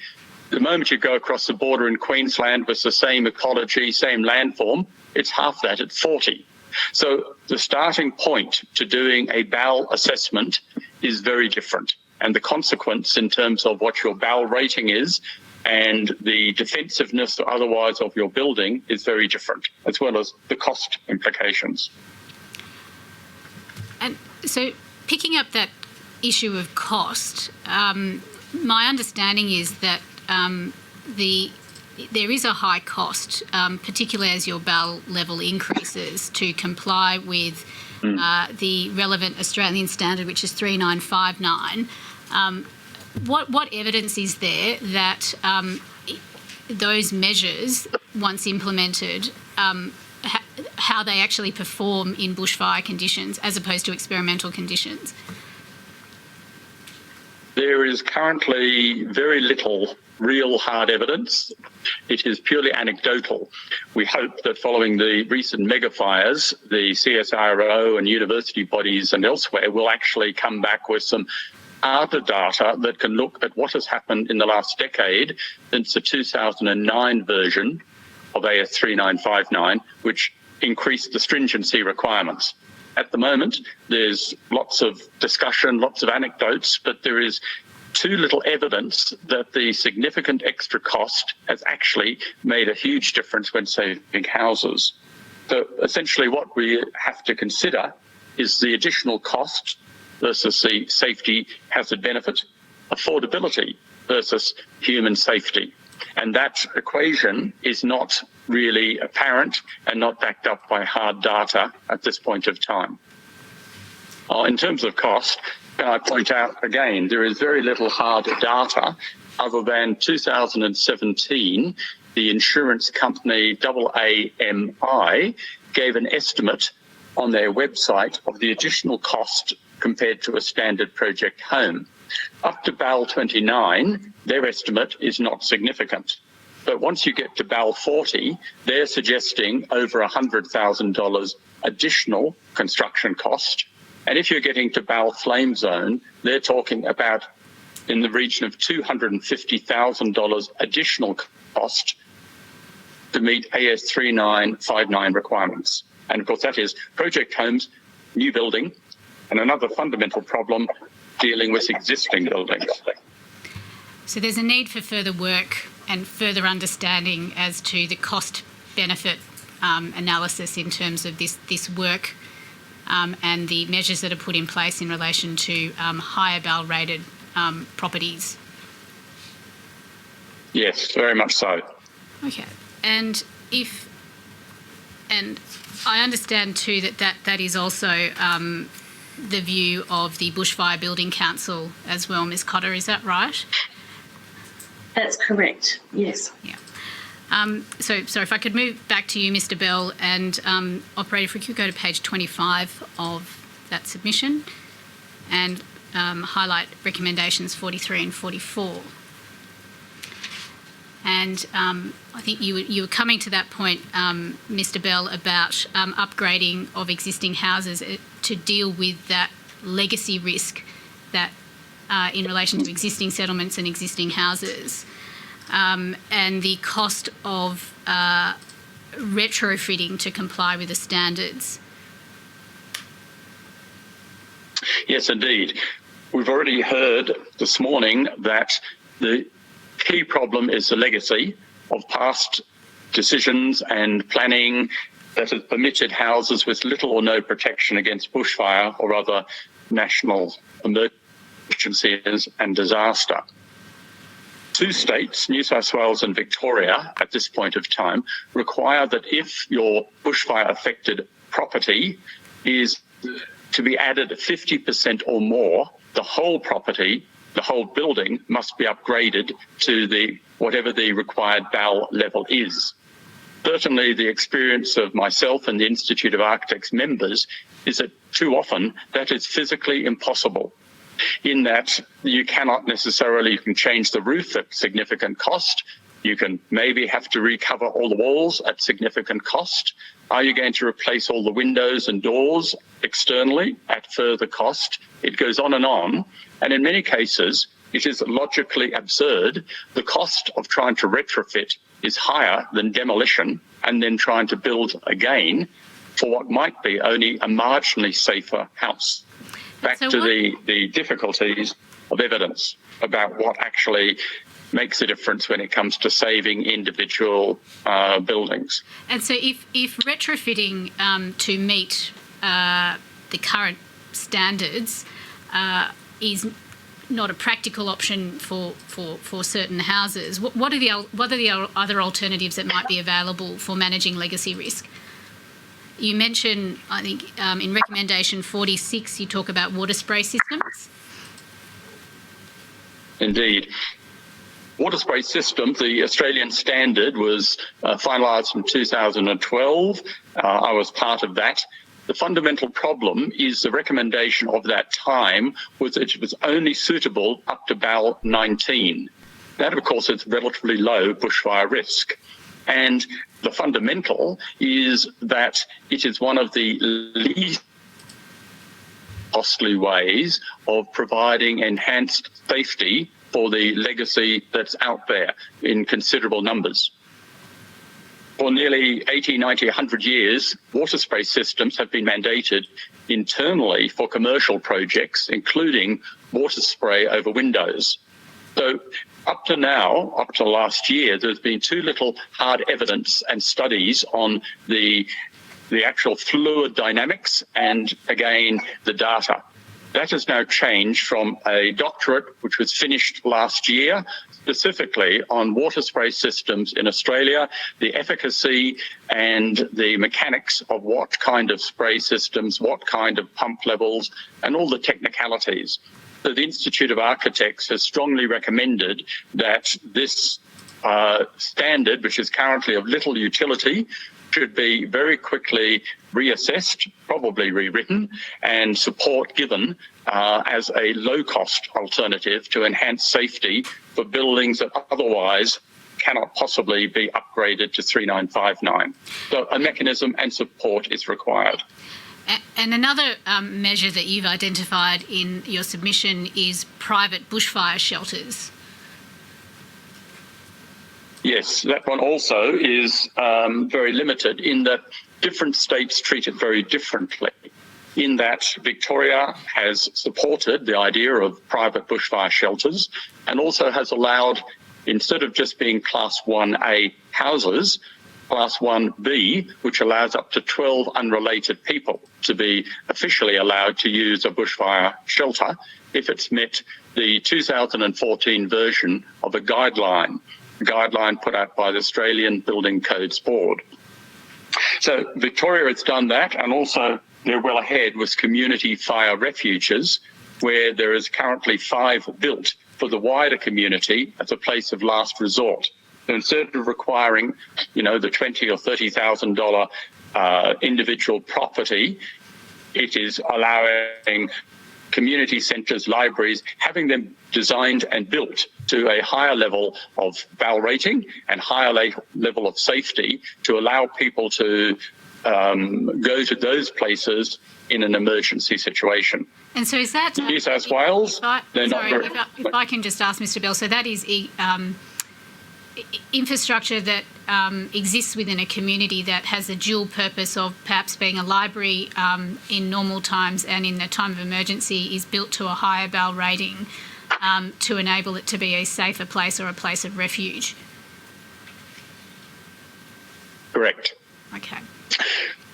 The moment you go across the border in Queensland with the same ecology, same landform, it's half that at 40. So the starting point to doing a BAL assessment is very different. And the consequence in terms of what your BAL rating is and the defensiveness or otherwise of your building is very different, as well as the cost implications.
And so picking up that issue of cost, my understanding is that there is a high cost, particularly as your BAL level increases, to comply with the relevant Australian standard, which is 3959. What evidence is there that those measures, once implemented, how they actually perform in bushfire conditions as opposed to experimental conditions?
There is currently very little real hard evidence. It is purely anecdotal. We hope that following the recent mega fires, the CSIRO and university bodies and elsewhere will actually come back with some harder data that can look at what has happened in the last decade since the 2009 version of AS 3959, which increased the stringency requirements. At the moment, there's lots of discussion, lots of anecdotes, but there is too little evidence that the significant extra cost has actually made a huge difference when saving houses. So essentially what we have to consider is the additional cost versus the safety hazard benefit, affordability versus human safety. And that equation is not really apparent and not backed up by hard data at this point of time. In terms of cost, can I point out again, there is very little hard data other than 2017, the insurance company AAMI gave an estimate on their website of the additional cost compared to a standard project home. Up to BAL 29, their estimate is not significant. But once you get to BAL 40, they're suggesting over $100,000 additional construction cost. And if you're getting to BAL flame zone, they're talking about in the region of $250,000 additional cost to meet AS 3959 requirements. And of course, that is project homes, new building, and another fundamental problem dealing with existing buildings.
So there's a need for further work and further understanding as to the cost benefit analysis in terms of this work and the measures that are put in place in relation to higher BAL rated properties?
Yes, very much so.
Okay, and I understand too that is also the view of the Bushfire Building Council as well, Ms. Cotter, is that right?
That's correct, yes.
Yeah. So if I could move back to you, Mr. Bell, and operator, if we could go to page 25 of that submission and highlight recommendations 43 and 44. And I think you were coming to that point, Mr. Bell, about upgrading of existing houses to deal with that legacy risk that in relation to existing settlements and existing houses, and the cost of retrofitting to comply with the standards.
Yes, indeed. We've already heard this morning that the key problem is the legacy of past decisions and planning that has permitted houses with little or no protection against bushfire or other national emergencies and disaster. Two states, New South Wales and Victoria, at this point of time, require that if your bushfire affected property is to be added 50% or more, the whole property, the whole building must be upgraded to whatever the required BAL level is. Certainly the experience of myself and the Institute of Architects members is that too often that is physically impossible, in that you cannot necessarily, you can change the roof at significant cost, you can maybe have to recover all the walls at significant cost. Are you going to replace all the windows and doors externally at further cost? It goes on. And in many cases, it is logically absurd. The cost of trying to retrofit is higher than demolition and then trying to build again for what might be only a marginally safer house. Back to the difficulties of evidence about what actually makes a difference when it comes to saving individual buildings.
And so if retrofitting to meet the current standards is not a practical option for certain houses, what are the other alternatives that might be available for managing legacy risk? You mentioned, I think, in recommendation 46, you talk about water spray systems.
Indeed. Water spray systems, the Australian standard was finalised in 2012. I was part of that. The fundamental problem is the recommendation of that time was that it was only suitable up to BAL 19. That, of course, is relatively low bushfire risk. And the fundamental is that it is one of the least costly ways of providing enhanced safety for the legacy that's out there in considerable numbers. For nearly 80, 90, 100 years, water spray systems have been mandated internally for commercial projects, including water spray over windows. So up to now, up to last year, there's been too little hard evidence and studies on the actual fluid dynamics and, again, the data. That has now changed from a doctorate, which was finished last year, specifically on water spray systems in Australia, the efficacy and the mechanics of what kind of spray systems, what kind of pump levels, and all the technicalities. So the Institute of Architects has strongly recommended that this standard, which is currently of little utility, should be very quickly reassessed, probably rewritten, and support given as a low-cost alternative to enhance safety for buildings that otherwise cannot possibly be upgraded to 3959. So a mechanism and support is required.
And another measure that you've identified in your submission is private bushfire shelters.
Yes, that one also is very limited in that different states treat it very differently. In that Victoria has supported the idea of private bushfire shelters and also has allowed, instead of just being Class 1A houses, Class 1B, which allows up to 12 unrelated people to be officially allowed to use a bushfire shelter if it's met the 2014 version of a guideline put out by the Australian Building Codes Board. So Victoria has done that, and also they're well ahead with community fire refuges, where there is currently 5 built for the wider community as a place of last resort. So instead of requiring, the $20,000 or $30,000 individual property, it is allowing community centres, libraries, having them designed and built to a higher level of BAL rating and higher level of safety to allow people to go to those places in an emergency situation.
And so is that...
New South Wales,
if I can just ask Mr Bell, so that is infrastructure that exists within a community that has a dual purpose of perhaps being a library in normal times, and in the time of emergency is built to a higher BAL rating to enable it to be a safer place or a place of refuge?
Correct.
Okay.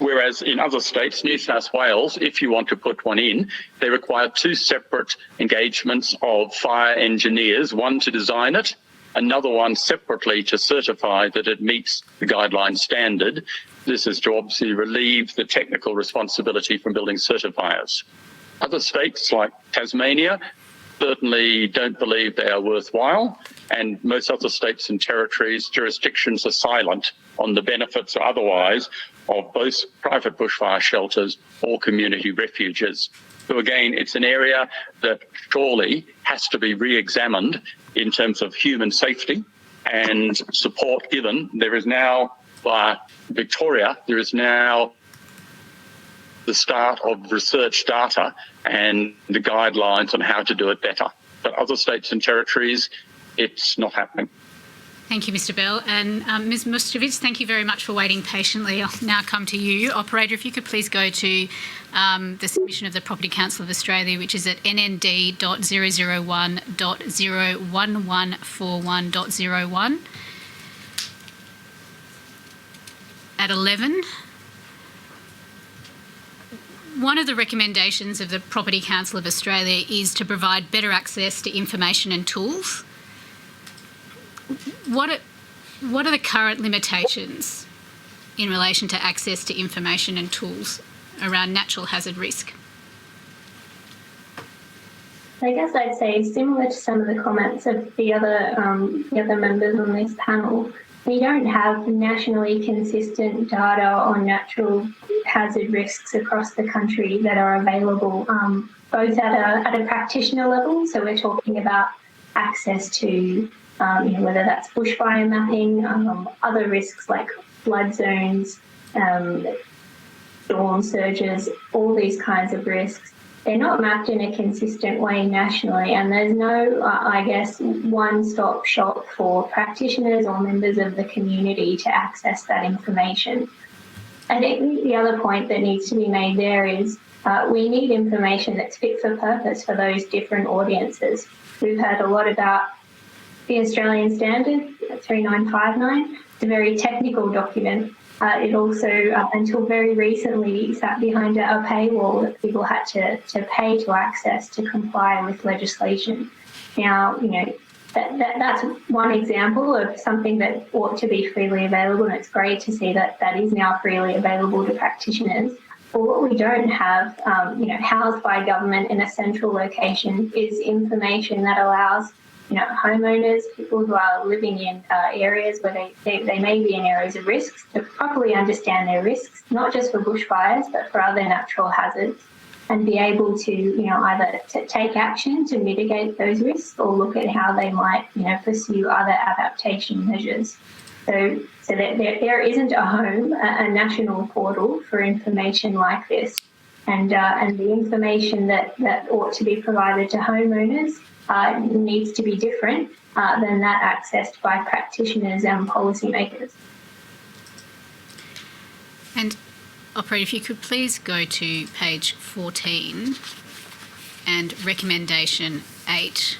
Whereas in other states, New South Wales, if you want to put one in, they require 2 separate engagements of fire engineers, one to design it, another one separately to certify that it meets the guideline standard. This is to obviously relieve the technical responsibility from building certifiers. Other states like Tasmania certainly don't believe they are worthwhile, and most other states and territories, jurisdictions are silent on the benefits or otherwise of both private bushfire shelters or community refuges. So again, it's an area that surely has to be re-examined in terms of human safety and support given. There is now, by Victoria, there is now the start of research data and the guidelines on how to do it better. But other states and territories, it's not happening.
Thank you, Mr Bell. And Ms Mustovic, thank you very much for waiting patiently. I'll now come to you. Operator, if you could please go to the submission of the Property Council of Australia, which is at nnd.001.01141.01 at 11. One of the recommendations of the Property Council of Australia is to provide better access to information and tools. What are the current limitations in relation to access to information and tools around natural hazard risk?
I guess I'd say similar to some of the comments of the other members on this panel, we don't have nationally consistent data on natural hazard risks across the country that are available, both at a practitioner level. So we're talking about access to whether that's bushfire mapping, other risks like flood zones, storm surges, all these kinds of risks. They're not mapped in a consistent way nationally, and there's no, one-stop shop for practitioners or members of the community to access that information. I think the other point that needs to be made there is we need information that's fit for purpose for those different audiences. We've heard a lot about the Australian Standard 3959. It's a very technical document. It also, until very recently, sat behind a paywall that people had to pay to access to comply with legislation. Now, that's one example of something that ought to be freely available, and it's great to see that that is now freely available to practitioners. But what we don't have, housed by government in a central location, is information that allows homeowners, people who are living in areas where they may be in areas of risks, to properly understand their risks, not just for bushfires, but for other natural hazards, and be able to, either to take action to mitigate those risks or look at how they might, pursue other adaptation measures. So that there isn't a national portal for information like this. And the information that ought to be provided to homeowners needs to be different than that accessed by practitioners and policymakers.
And Operator, if you could please go to page 14 and recommendation 8.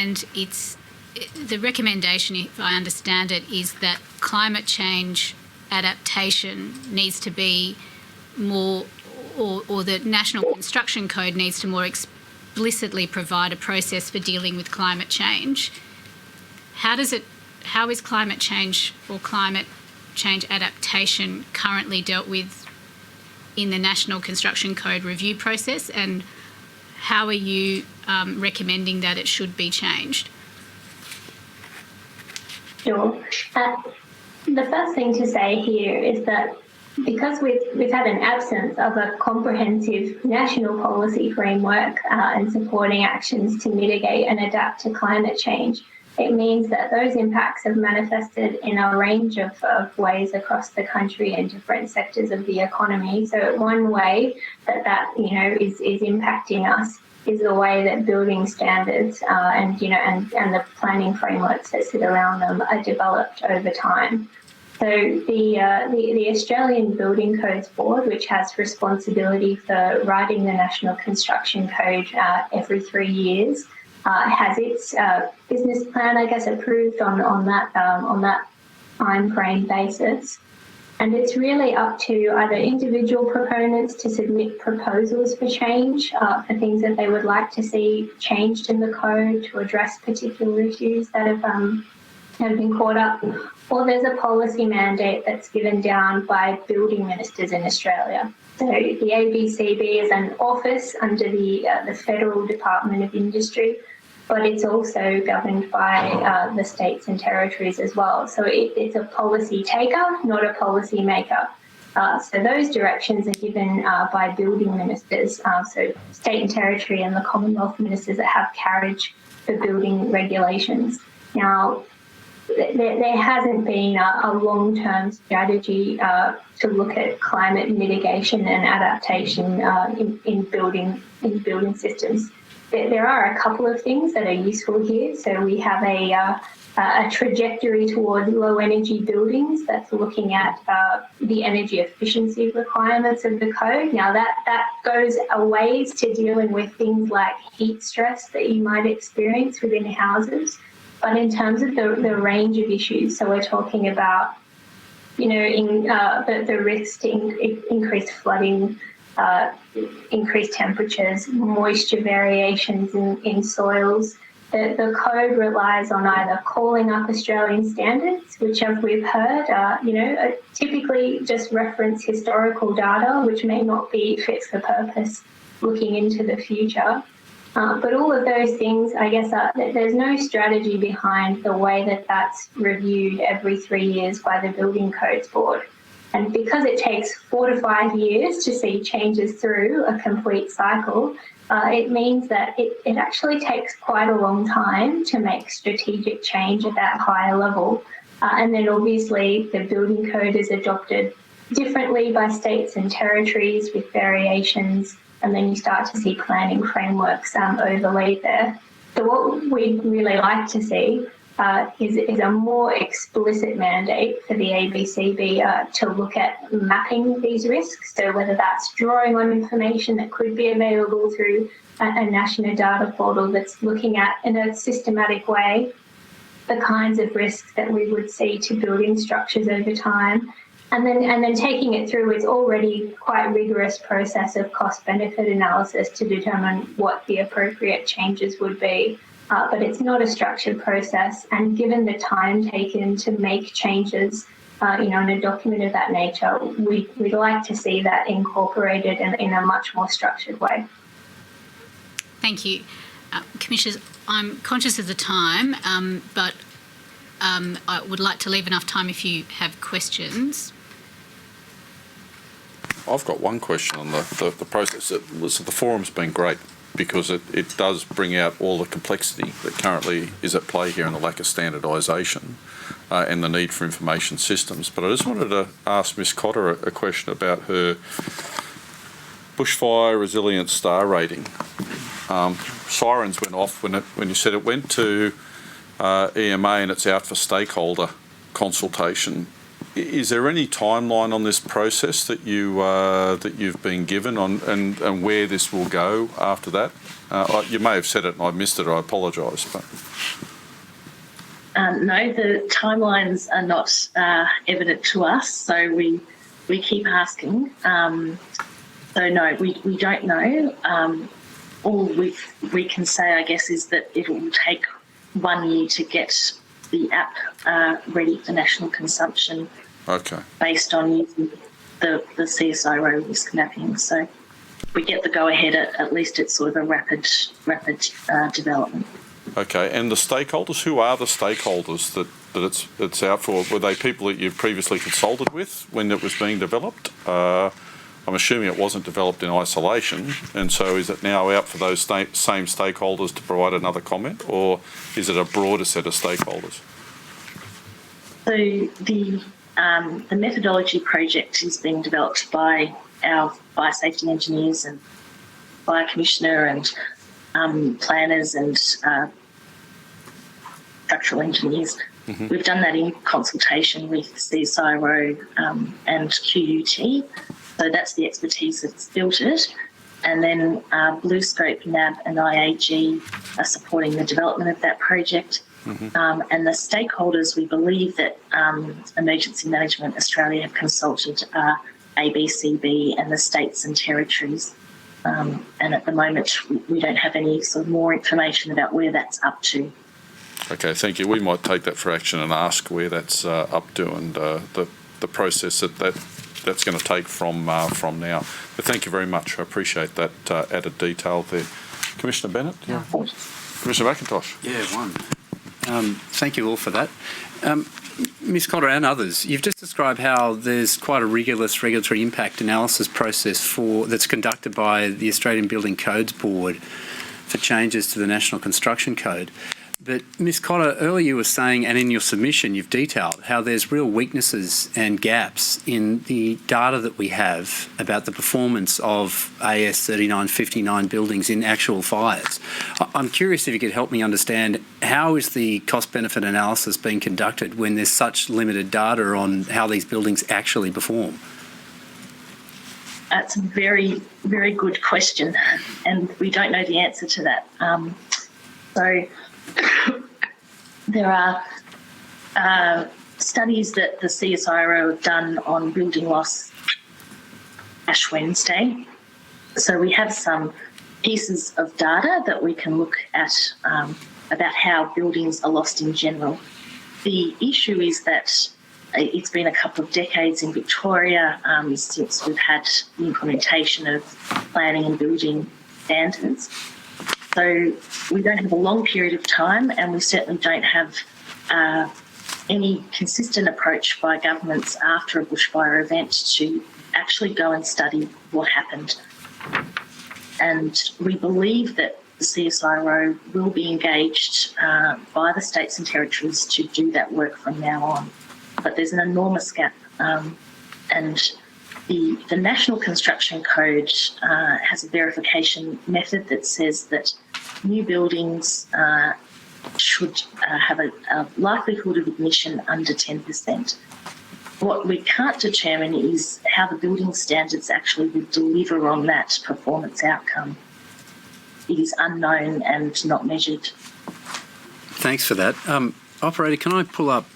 and the recommendation, if I understand it, is that climate change adaptation needs to be more, or the National Construction Code needs to more explicitly provide a process for dealing with climate change. How is climate change or climate change adaptation currently dealt with in the National Construction Code review process, and how are you recommending that it should be changed?
Sure. The first thing to say here is that because we've had an absence of a comprehensive national policy framework and supporting actions to mitigate and adapt to climate change, it means that those impacts have manifested in a range of ways across the country and different sectors of the economy. So one way that is impacting us is the way that building standards and the planning frameworks that sit around them are developed over time. So the Australian Building Codes Board, which has responsibility for writing the National Construction Code every 3 years, has its business plan, I guess, approved on that time frame basis. And it's really up to either individual proponents to submit proposals for change, for things that they would like to see changed in the code to address particular issues that have been caught up, or there's a policy mandate that's given down by building ministers in Australia. So the ABCB is an office under the Federal Department of Industry, but it's also governed by the states and territories as well. So it's a policy taker, not a policy maker. So those directions are given by building ministers, so state and territory and the Commonwealth ministers that have carriage for building regulations. Now, there hasn't been a long-term strategy to look at climate mitigation and adaptation in building systems. There are a couple of things that are useful here. So we have a trajectory toward low energy buildings that's looking at the energy efficiency requirements of the code. Now that goes a ways to dealing with things like heat stress that you might experience within houses. But in terms of the range of issues, so we're talking about, the risk to increased flooding, increased temperatures, moisture variations in soils. The code relies on either calling up Australian standards, which, as we've heard, typically just reference historical data, which may not be fit for purpose looking into the future. But all of those things, I guess, there's no strategy behind the way that that's reviewed every 3 years by the Building Codes Board. And because it takes 4 to 5 years to see changes through a complete cycle, it means that it actually takes quite a long time to make strategic change at that higher level. And then obviously the building code is adopted differently by states and territories with variations, and then you start to see planning frameworks overlaid there. So what we'd really like to see is a more explicit mandate for the ABCB to look at mapping these risks. So whether that's drawing on information that could be available through a national data portal that's looking at, in a systematic way, the kinds of risks that we would see to building structures over time, and then taking it through its already quite rigorous process of cost-benefit analysis to determine what the appropriate changes would be. But it's not a structured process, and given the time taken to make changes, in a document of that nature, we'd like to see that incorporated in a much more structured way.
Thank you. Commissioners, I'm conscious of the time, but I would like to leave enough time if you have questions.
I've got one question on the process. So the forum's been great because it does bring out all the complexity that currently is at play here and the lack of standardisation and the need for information systems. But I just wanted to ask Ms Cotter a question about her bushfire resilience star rating. Sirens went off when you said it went to EMA and it's out for stakeholder consultation. Is there any timeline on this process that you've been given on and where this will go after that? You may have said it and I missed it. I apologise. But
no, the timelines are not evident to us, so we keep asking. So no, we don't know. All we can say, I guess, is that it will take 1 year to get the app ready for national consumption.
Okay.
Based on using the CSIRO risk mapping. So if we get the go-ahead, at least it's sort of a rapid development.
Okay, and the stakeholders, who are the stakeholders that it's out for? Were they people that you've previously consulted with when it was being developed? I'm assuming it wasn't developed in isolation, and so is it now out for those same stakeholders to provide another comment, or is it a broader set of stakeholders?
So the methodology project is being developed by our fire safety engineers and fire commissioner and planners and structural engineers. Mm-hmm. We've done that in consultation with CSIRO and QUT. So that's the expertise that's built it. And then BlueScope, NAB and IAG are supporting the development of that project. Mm-hmm. And the stakeholders, we believe that Emergency Management Australia have consulted ABCB and the states and territories. And at the moment, we don't have any sort of more information about where that's up to.
Okay, thank you. We might take that for action and ask where that's up to and the process that's going to take from now. But thank you very much. I appreciate that added detail there. Commissioner Bennett? Yeah. Commissioner McIntosh?
Yeah, one. Thank you all for that. Ms Cotter and others, you've just described how there's quite a rigorous regulatory impact analysis process that's conducted by the Australian Building Codes Board for changes to the National Construction Code. But Ms Cotter, earlier you were saying, and in your submission you've detailed, how there's real weaknesses and gaps in the data that we have about the performance of AS 3959 buildings in actual fires. I'm curious if you could help me understand, how is the cost-benefit analysis being conducted when there's such limited data on how these buildings actually perform?
That's a very, very good question, and we don't know the answer to that. So there are studies that the CSIRO have done on building loss Ash Wednesday. So we have some pieces of data that we can look at about how buildings are lost in general. The issue is that it's been a couple of decades in Victoria since we've had the implementation of planning and building standards. So we don't have a long period of time, and we certainly don't have any consistent approach by governments after a bushfire event to actually go and study what happened. And we believe that the CSIRO will be engaged by the states and territories to do that work from now on. But there's an enormous gap, and the National Construction Code has a verification method that says that new buildings should have a likelihood of ignition under 10%. What we can't determine is how the building standards actually would deliver on that performance outcome. It is unknown and not measured.
Thanks for that. Operator, can I pull up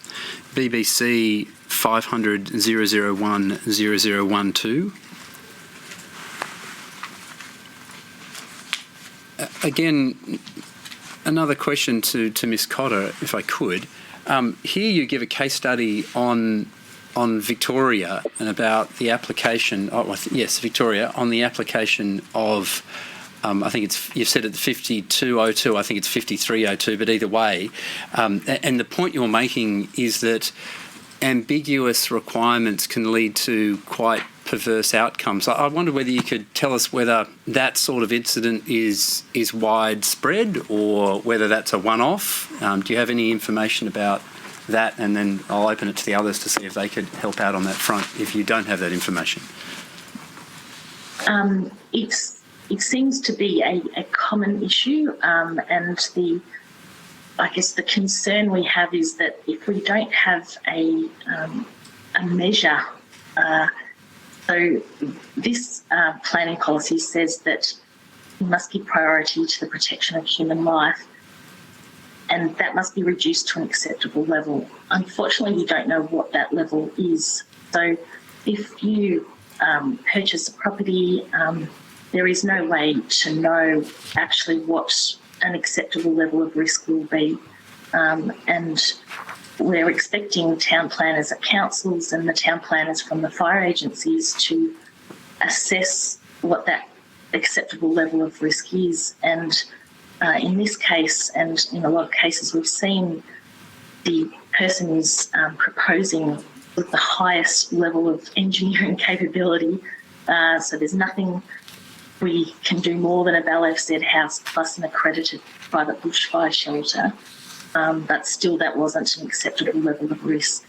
BBC 500 001 0012? Again, another question to Ms Cotter, if I could. Here you give a case study on Victoria and about the application. Victoria, on the application of. I think you've said it 5202. I think it's 5302. But either way, and the point you're making is that ambiguous requirements can lead to quite perverse outcomes. I wonder whether you could tell us whether that sort of incident is widespread or whether that's a one-off. Do you have any information about that? And then I'll open it to the others to see if they could help out on that front if you don't have that information.
It seems to be a common issue, and I guess the concern we have is that if we don't have a a measure. So this planning policy says that you must give priority to the protection of human life, and that must be reduced to an acceptable level. Unfortunately, we don't know what that level is. So if you purchase a property, there is no way to know actually what an acceptable level of risk will be. And we're expecting town planners at councils and the town planners from the fire agencies to assess what that acceptable level of risk is. And in this case, and in a lot of cases, we've seen the person is proposing with the highest level of engineering capability. So there's nothing we can do more than a Bell FZ house plus an accredited private bushfire shelter. But still, that wasn't an acceptable level of risk.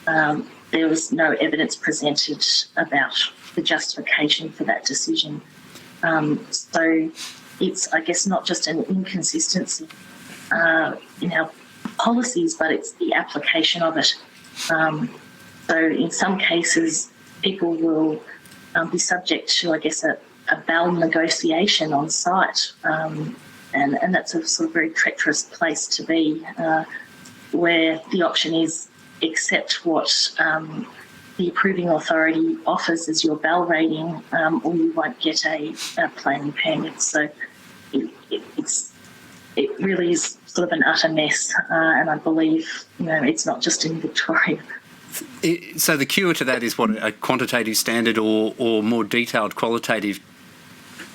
There was no evidence presented about the justification for that decision. So it's, I guess, not just an inconsistency in our policies, but it's the application of it. So in some cases, people will be subject to, I guess, a BAL negotiation on site. And that's a sort of very treacherous place to be, where the option is accept what the approving authority offers as your BAL rating, or you won't get a planning permit. So it really is sort of an utter mess, and I believe it's not just in Victoria.
So the cure to that is what, a quantitative standard or more detailed qualitative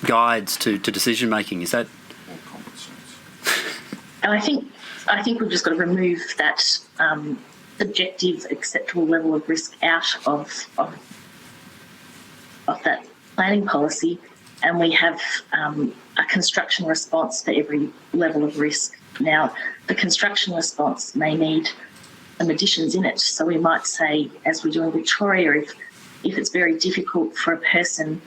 guides to decision making? Is that?
And I think we've just got to remove that subjective acceptable level of risk out of that planning policy, and we have a construction response for every level of risk. Now, the construction response may need some additions in it. So we might say, as we do in Victoria, if it's very difficult for a person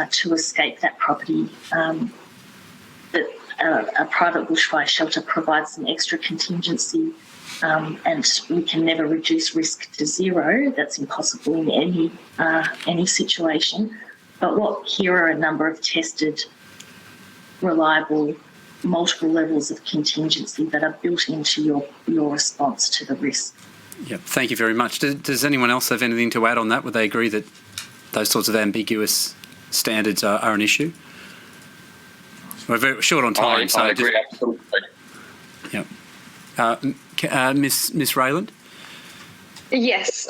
to escape that property, that a private bushfire shelter provides some extra contingency, and we can never reduce risk to zero. That's impossible in any situation. But here are a number of tested, reliable, multiple levels of contingency that are built into your response to the risk.
Yep. Thank you very much. Does anyone else have anything to add on that? Would they agree that those sorts of ambiguous standards are an issue? We're very short on time.
I agree, absolutely.
Yep. Miss Rayland?
Yes.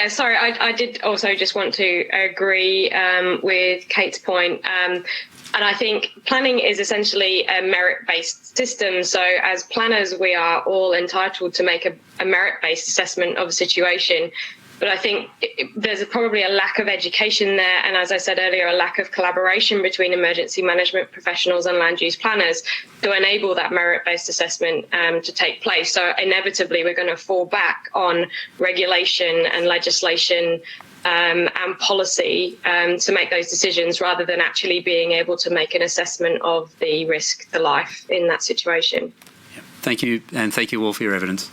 Sorry, I did also just want to agree with Kate's point. And I think planning is essentially a merit-based system. So as planners, we are all entitled to make a merit-based assessment of a situation. But I think there's probably a lack of education there. And as I said earlier, a lack of collaboration between emergency management professionals and land use planners to enable that merit-based assessment to take place. So inevitably, we're going to fall back on regulation and legislation and policy to make those decisions, rather than actually being able to make an assessment of the risk to life in that situation.
Yep. Thank you, and thank you all for your evidence.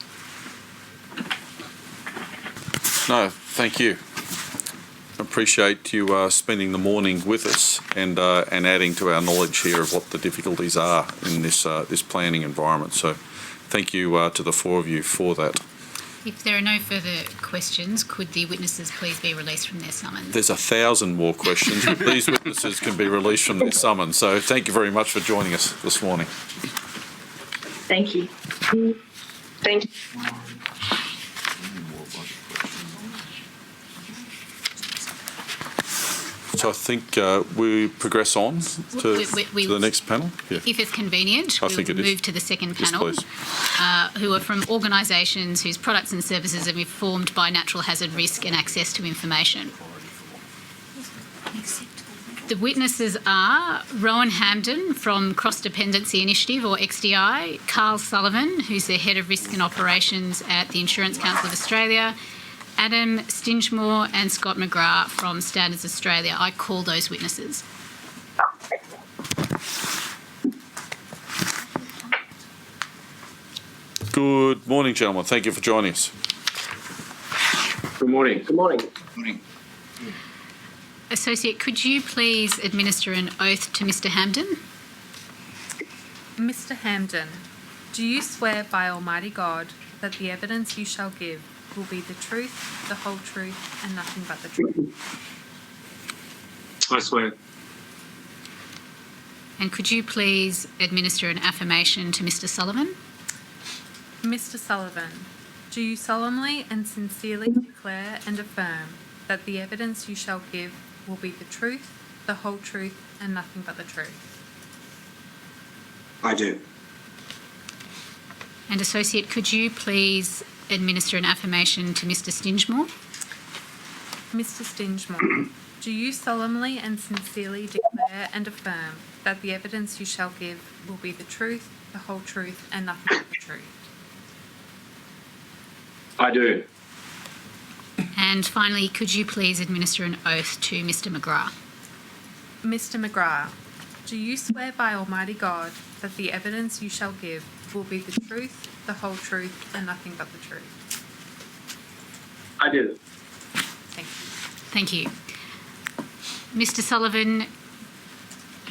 No, thank you. Appreciate you spending the morning with us and adding to our knowledge here of what the difficulties are in this planning environment. So thank you to the four of you for that.
If there are no further questions, could the witnesses please be released from their summons?
There's 1,000 more questions, but these witnesses can be released from their summons. So thank you very much for joining us this morning.
Thank you.
Thank you.
So I think we progress on to the next panel. Yeah.
If it's convenient, we'll move to the second panel, who are from organisations whose products and services are informed by natural hazard risk and access to information. The witnesses are Rowan Hampden from Cross Dependency Initiative, or XDI, Carl Sullivan, who's the Head of Risk and Operations at the Insurance Council of Australia, Adam Stinchmore and Scott McGrath from Standards Australia. I call those witnesses.
Good morning, gentlemen. Thank you for joining us.
Good morning.
Good morning.
Associate, could you please administer an oath to Mr Hampden?
Mr. Hampden, do you swear by Almighty God that the evidence you shall give will be the truth, the whole truth, and nothing but the truth?
I swear.
And could you please administer an affirmation to Mr Sullivan?
Mr. Sullivan, do you solemnly and sincerely declare and affirm that the evidence you shall give will be the truth, the whole truth, and nothing but the truth?
I do.
And Associate, could you please administer an affirmation to Mr Stingemore?
Mr. Stingemore, do you solemnly and sincerely declare and affirm that the evidence you shall give will be the truth, the whole truth, and nothing but the truth?
I do.
And finally, could you please administer an oath to Mr McGrath?
Mr. McGrath, do you swear by Almighty God that the evidence you shall give will be the truth, the whole truth, and nothing but the truth?
I do.
Thank you.
Thank you. Mr Sullivan,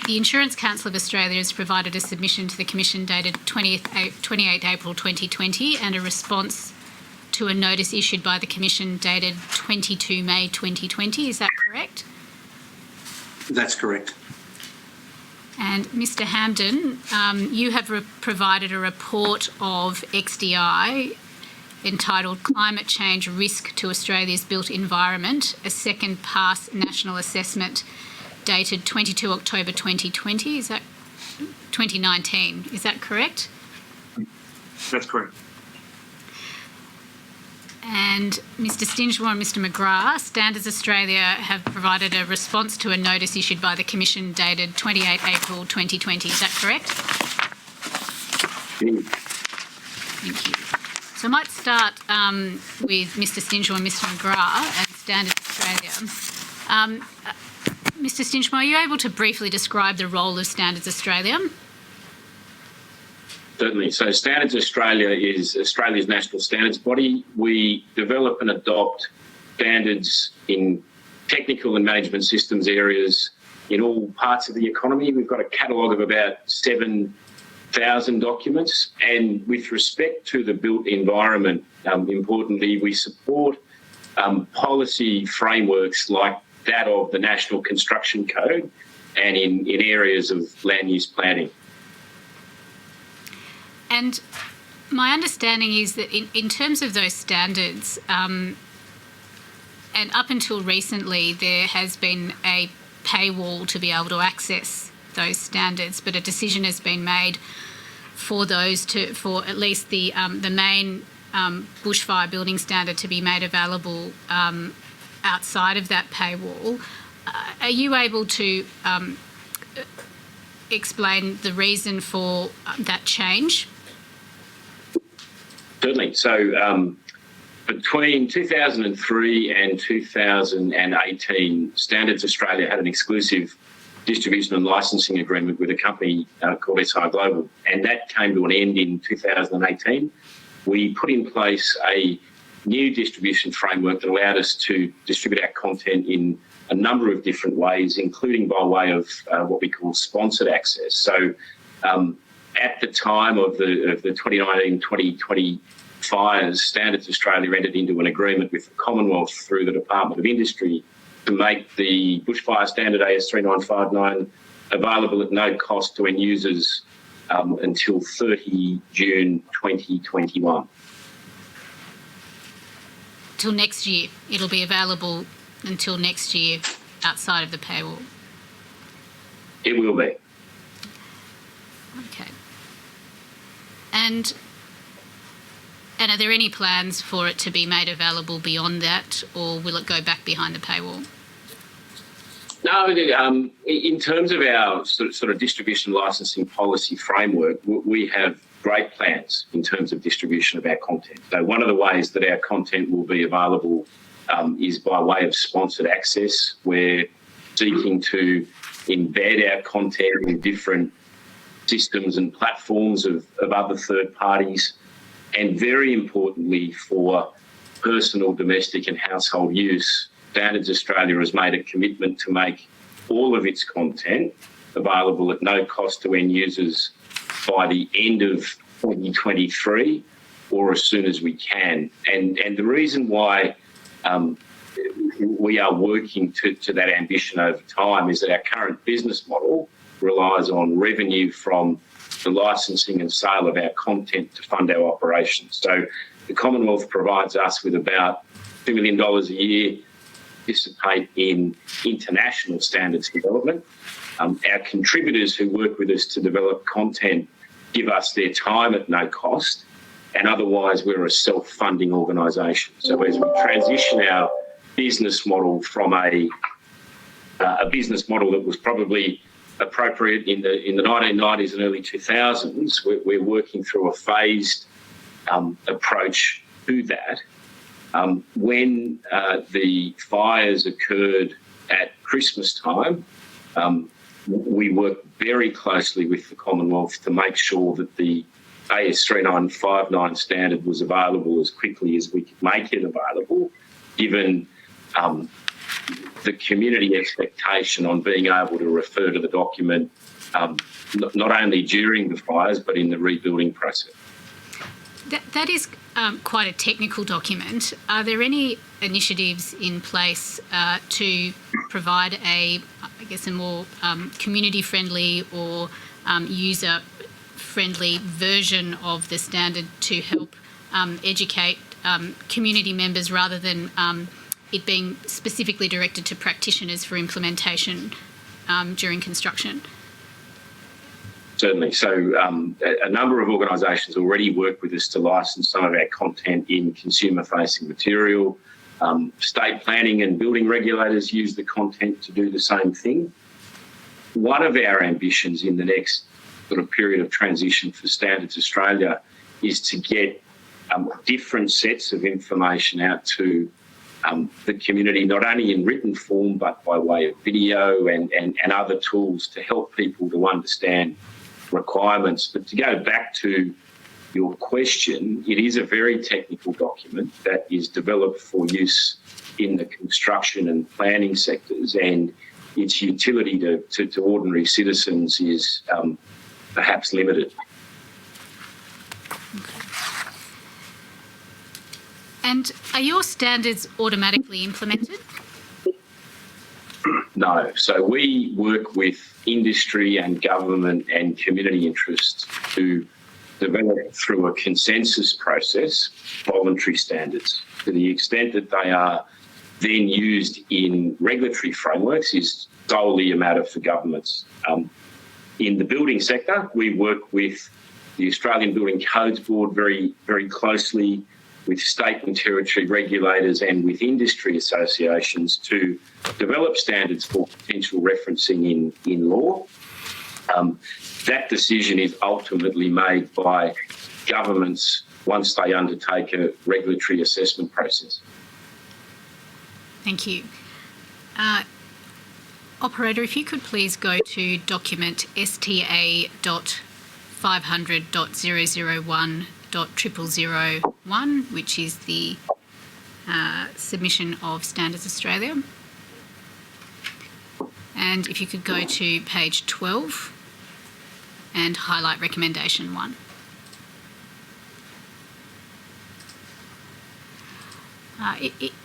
the Insurance Council of Australia has provided a submission to the Commission dated 28 April 2020 and a response to a notice issued by the Commission dated 22 May 2020. Is that correct?
That's correct.
And Mr Hampden, you have provided a report of XDI entitled Climate Change Risk to Australia's Built Environment, a second pass national assessment dated 22 October 2020. Is that 2019? Is that correct?
That's correct.
And Mr Stingemore and Mr McGrath, Standards Australia have provided a response to a notice issued by the Commission dated 28 April 2020. Is that correct? Thank you. So I might start with Mr Stingemore and Mr McGrath and Standards Australia. Mr Stingemore, are you able to briefly describe the role of Standards Australia?
Certainly. So Standards Australia is Australia's national standards body. We develop and adopt standards in technical and management systems areas in all parts of the economy. We've got a catalogue of about 7,000 documents. And with respect to the built environment, importantly, we support policy frameworks like that of the National Construction Code and in areas of land use planning.
And my understanding is that in terms of those standards, and up until recently, there has been a paywall to be able to access those standards, but a decision has been made for those for at least the main bushfire building standard to be made available outside of that paywall. Are you able to explain the reason for that change?
Certainly. So between 2003 and 2018, Standards Australia had an exclusive distribution and licensing agreement with a company called SI Global, and that came to an end in 2018. We put in place a new distribution framework that allowed us to distribute our content in a number of different ways, including by way of what we call sponsored access. So at the time of the 2019-2020 fires, Standards Australia entered into an agreement with the Commonwealth through the Department of Industry to make the bushfire standard AS3959 available at no cost to end users until 30 June 2021.
Till next year. It'll be available until next year outside of the paywall.
It will be.
Okay. And are there any plans for it to be made available beyond that, or will it go back behind the paywall?
No, in terms of our sort of distribution licensing policy framework, we have great plans in terms of distribution of our content. So one of the ways that our content will be available is by way of sponsored access. We're seeking to embed our content in different systems and platforms of other third parties, and very importantly for personal, domestic and household use, Standards Australia has made a commitment to make all of its content available at no cost to end users by the end of 2023 or as soon as we can. And the reason why we are working to that ambition over time is that our current business model relies on revenue from the licensing and sale of our content to fund our operations. So the Commonwealth provides us with about $2 million a year to participate in international standards development. Our contributors who work with us to develop content give us their time at no cost, and otherwise we're a self-funding organisation. So as we transition our business model from a business model that was probably appropriate in the 1990s and early 2000s, we're working through a phased approach to that. When the fires occurred at Christmas time, we worked very closely with the Commonwealth to make sure that the AS 3959 standard was available as quickly as we could make it available, given the community expectation on being able to refer to the document not only during the fires but in the rebuilding process.
That is quite a technical document. Are there any initiatives in place to provide a more community-friendly or user-friendly version of the standard to help educate community members rather than it being specifically directed to practitioners for implementation during construction?
Certainly. So a number of organisations already work with us to license some of our content in consumer-facing material. State planning and building regulators use the content to do the same thing. One of our ambitions in the next sort of period of transition for Standards Australia is to get different sets of information out to the community, not only in written form but by way of video and other tools to help people to understand requirements. But to go back to your question, it is a very technical document that is developed for use in the construction and planning sectors, and its utility to ordinary citizens is perhaps limited.
And are your standards automatically implemented?
No. So we work with industry and government and community interests to develop through a consensus process voluntary standards. To the extent that they are then used in regulatory frameworks is solely a matter for governments. In the building sector, we work with the Australian Building Codes Board very, very closely, with state and territory regulators and with industry associations to develop standards for potential referencing in law. That decision is ultimately made by governments once they undertake a regulatory assessment process.
Thank you. Operator, if you could please go to document sta.500.001.0001, which is the submission of Standards Australia. And if you could go to page 12 and highlight recommendation 1.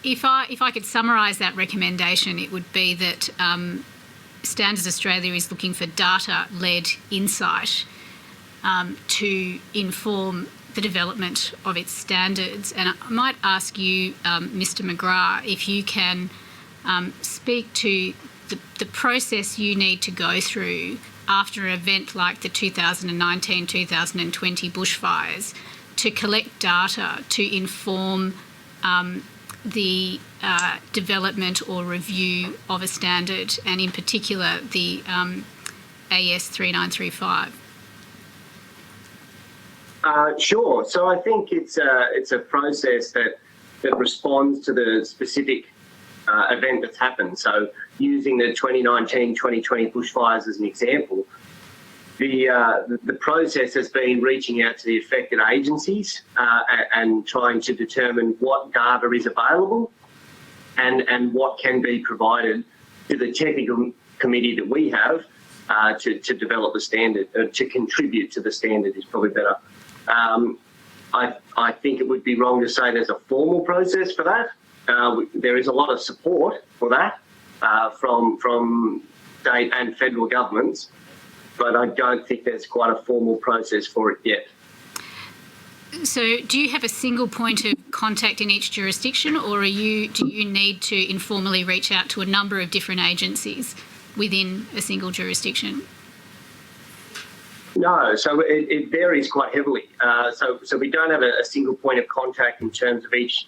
If I could summarise that recommendation, it would be that Standards Australia is looking for data-led insight to inform the development of its standards. And I might ask you, Mr. McGrath, if you can speak to the process you need to go through after an event like the 2019-2020 bushfires to collect data to inform the development or review of a standard, and in particular the AS 3935.
Sure. So I think it's a process that responds to the specific event that's happened. So using the 2019-2020 bushfires as an example, the process has been reaching out to the affected agencies and trying to determine what data is available and what can be provided to the technical committee that we have to develop the standard, to contribute to the standard is probably better. I think it would be wrong to say there's a formal process for that. There is a lot of support for that from state and federal governments, but I don't think there's quite a formal process for it yet.
So do you have a single point of contact in each jurisdiction, or do you need to informally reach out to a number of different agencies within a single jurisdiction?
No, so it varies quite heavily. So we don't have a single point of contact in terms of each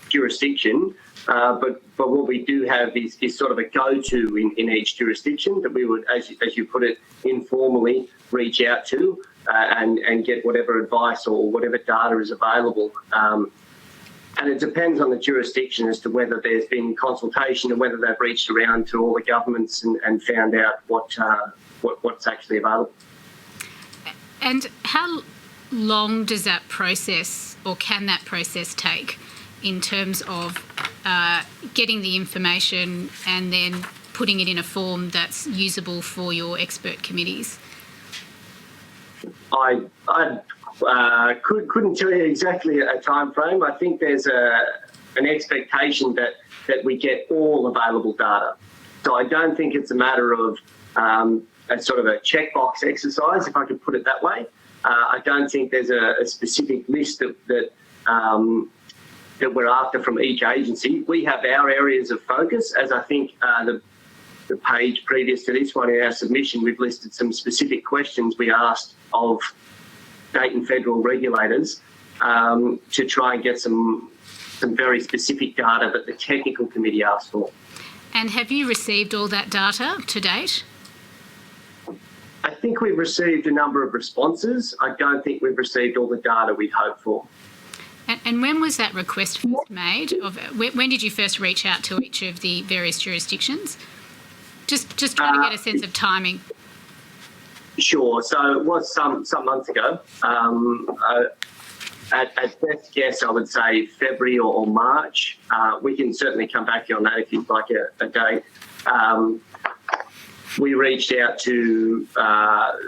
jurisdiction, but what we do have is sort of a go-to in each jurisdiction that we would, as you put it, informally reach out to and get whatever advice or whatever data is available. And it depends on the jurisdiction as to whether there's been consultation and whether they've reached around to all the governments and found out what's actually available.
And how long does that process, or can that process take, in terms of getting the information and then putting it in a form that's usable for your expert committees?
I couldn't tell you exactly a time frame. I think there's an expectation that we get all available data. So I don't think it's a matter of a sort of a checkbox exercise, if I could put it that way. I don't think there's a specific list that we're after from each agency. We have our areas of focus, as I think the page previous to this one in our submission, we've listed some specific questions we asked of state and federal regulators to try and get some very specific data that the technical committee asked for.
And have you received all that data to date?
I think we've received a number of responses. I don't think we've received all the data we'd hoped for.
And when was that request first made? When did you first reach out to each of the various jurisdictions? Just trying to get a sense of timing.
Sure. So it was some months ago. At best guess, I would say February or March. We can certainly come back to you on that if you'd like a date. We reached out to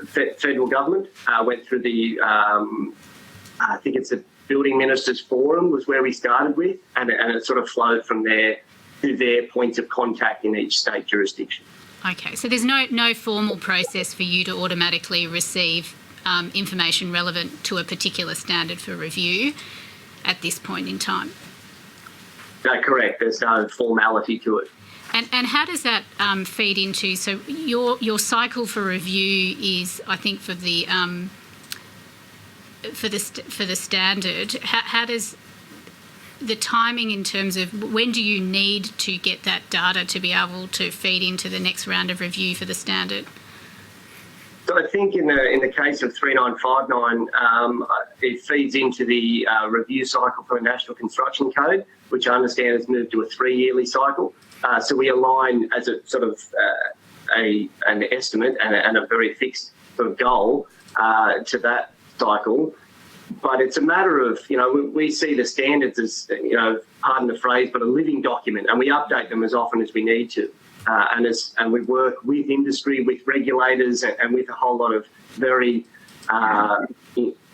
federal government, went through the, I think it's a Building Ministers Forum was where we started with, and it sort of flowed from there to their points of contact in each state jurisdiction.
Okay, so there's no formal process for you to automatically receive information relevant to a particular standard for review at this point in time?
No, correct. There's no formality to it.
And how does that feed into, so your cycle for review is, I think, for the standard, how does the timing in terms of when do you need to get that data to be able to feed into the next round of review for the standard?
So I think in the case of 3959, it feeds into the review cycle for the National Construction Code, which I understand has moved to a 3-yearly cycle. So we align as a sort of an estimate and a very fixed sort of goal to that cycle. But it's a matter of, we see the standards as, pardon the phrase, but a living document, and we update them as often as we need to. And we work with industry, with regulators, and with a whole lot of very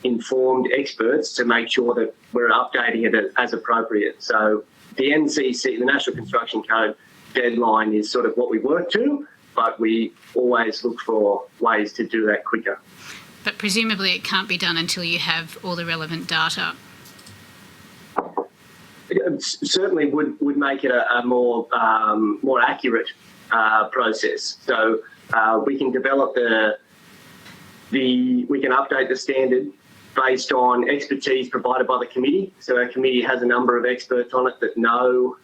informed experts to make sure that we're updating it as appropriate. So the NCC, the National Construction Code deadline, is sort of what we work to, but we always look for ways to do that quicker.
But presumably it can't be done until you have all the relevant data.
It certainly would make it a more accurate process. So we can develop we can update the standard based on expertise provided by the committee. So our committee has a number of experts on it that know,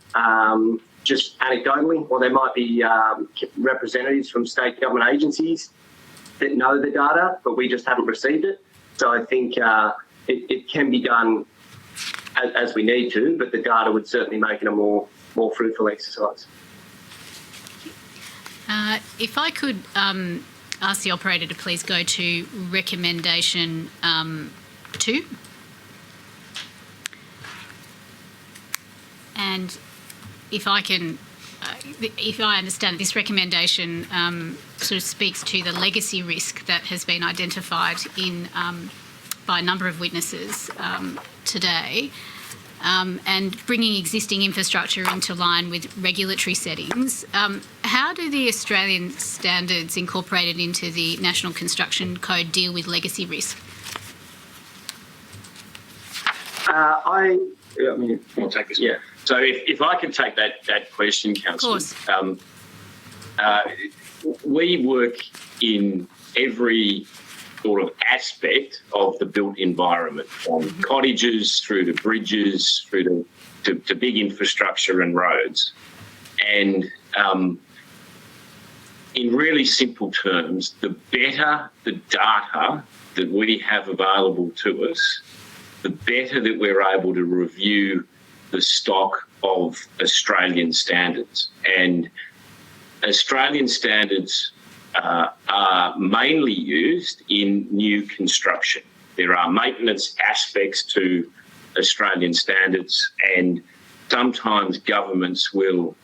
just anecdotally, or there might be representatives from state government agencies that know the data, but we just haven't received it. So I think it can be done as we need to, but the data would certainly make it a more fruitful exercise.
If I could ask the operator to please go to recommendation 2. And if I understand, this recommendation sort of speaks to the legacy risk that has been identified by a number of witnesses today, and bringing existing infrastructure into line with regulatory settings. How do the Australian standards incorporated into the National Construction Code deal with legacy risk?
I'll take this. Yeah. So if I can take that question, Councillor.
Of
course. We work in every sort of aspect of the built environment, from cottages through to bridges, through to big infrastructure and roads. And in really simple terms, the better the data that we have available to us, the better that we're able to review the stock of Australian standards. And Australian standards are mainly used in new construction. There are maintenance aspects to Australian standards, and sometimes governments will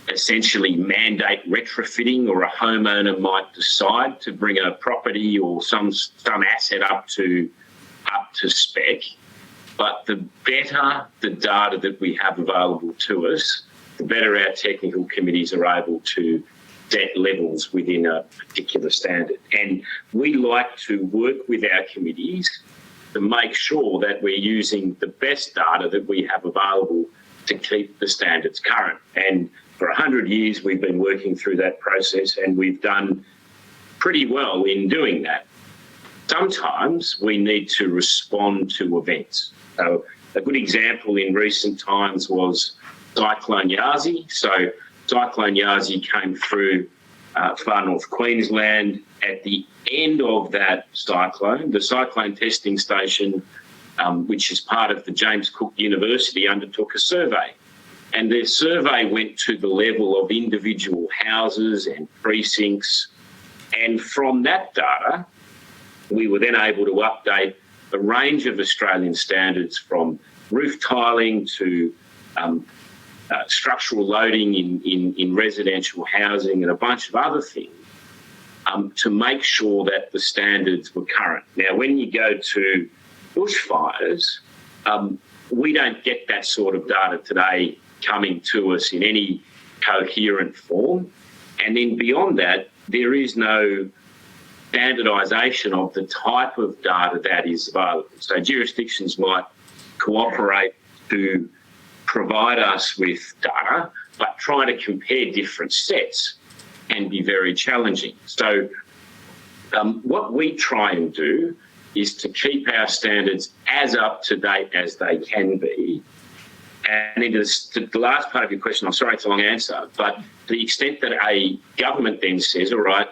essentially mandate retrofitting, or a homeowner might decide to bring a property or some asset up to spec. But the better the data that we have available to us, the better our technical committees are able to set levels within a particular standard. And we like to work with our committees to make sure that we're using the best data that we have available to keep the standards current. And for 100 years, we've been working through that process, and we've done pretty well in doing that. Sometimes we need to respond to events. So a good example in recent times was Cyclone Yasi. So Cyclone Yasi came through far north Queensland. At the end of that cyclone, the cyclone testing station, which is part of the James Cook University, undertook a survey. And their survey went to the level of individual houses and precincts. And from that data, we were then able to update a range of Australian standards, from roof tiling to structural loading in residential housing and a bunch of other things, to make sure that the standards were current. Now, when you go to bushfires, we don't get that sort of data today coming to us in any coherent form. And then beyond that, there is no standardisation of the type of data that is available. So jurisdictions might cooperate to provide us with data, but trying to compare different sets can be very challenging. So what we try and do is to keep our standards as up to date as they can be. And into the last part of your question, I'm sorry it's a long answer, but to the extent that a government then says, all right,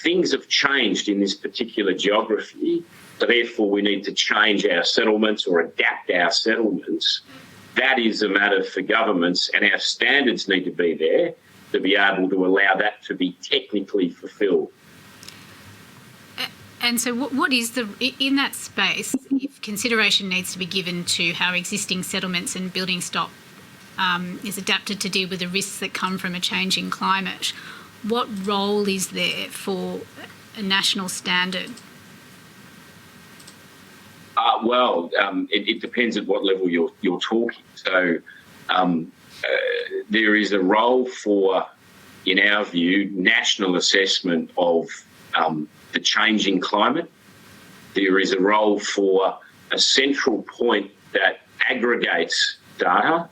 things have changed in this particular geography, so therefore we need to change our settlements or adapt our settlements, that is a matter for governments, and our standards need to be there to be able to allow that to be technically fulfilled.
And so what is in that space, if consideration needs to be given to how existing settlements and building stock is adapted to deal with the risks that come from a changing climate, what role is there for a national standard? It depends at what level you're talking. So there is a role for, in our view, national assessment of the changing climate. There is a role for a central point that aggregates data.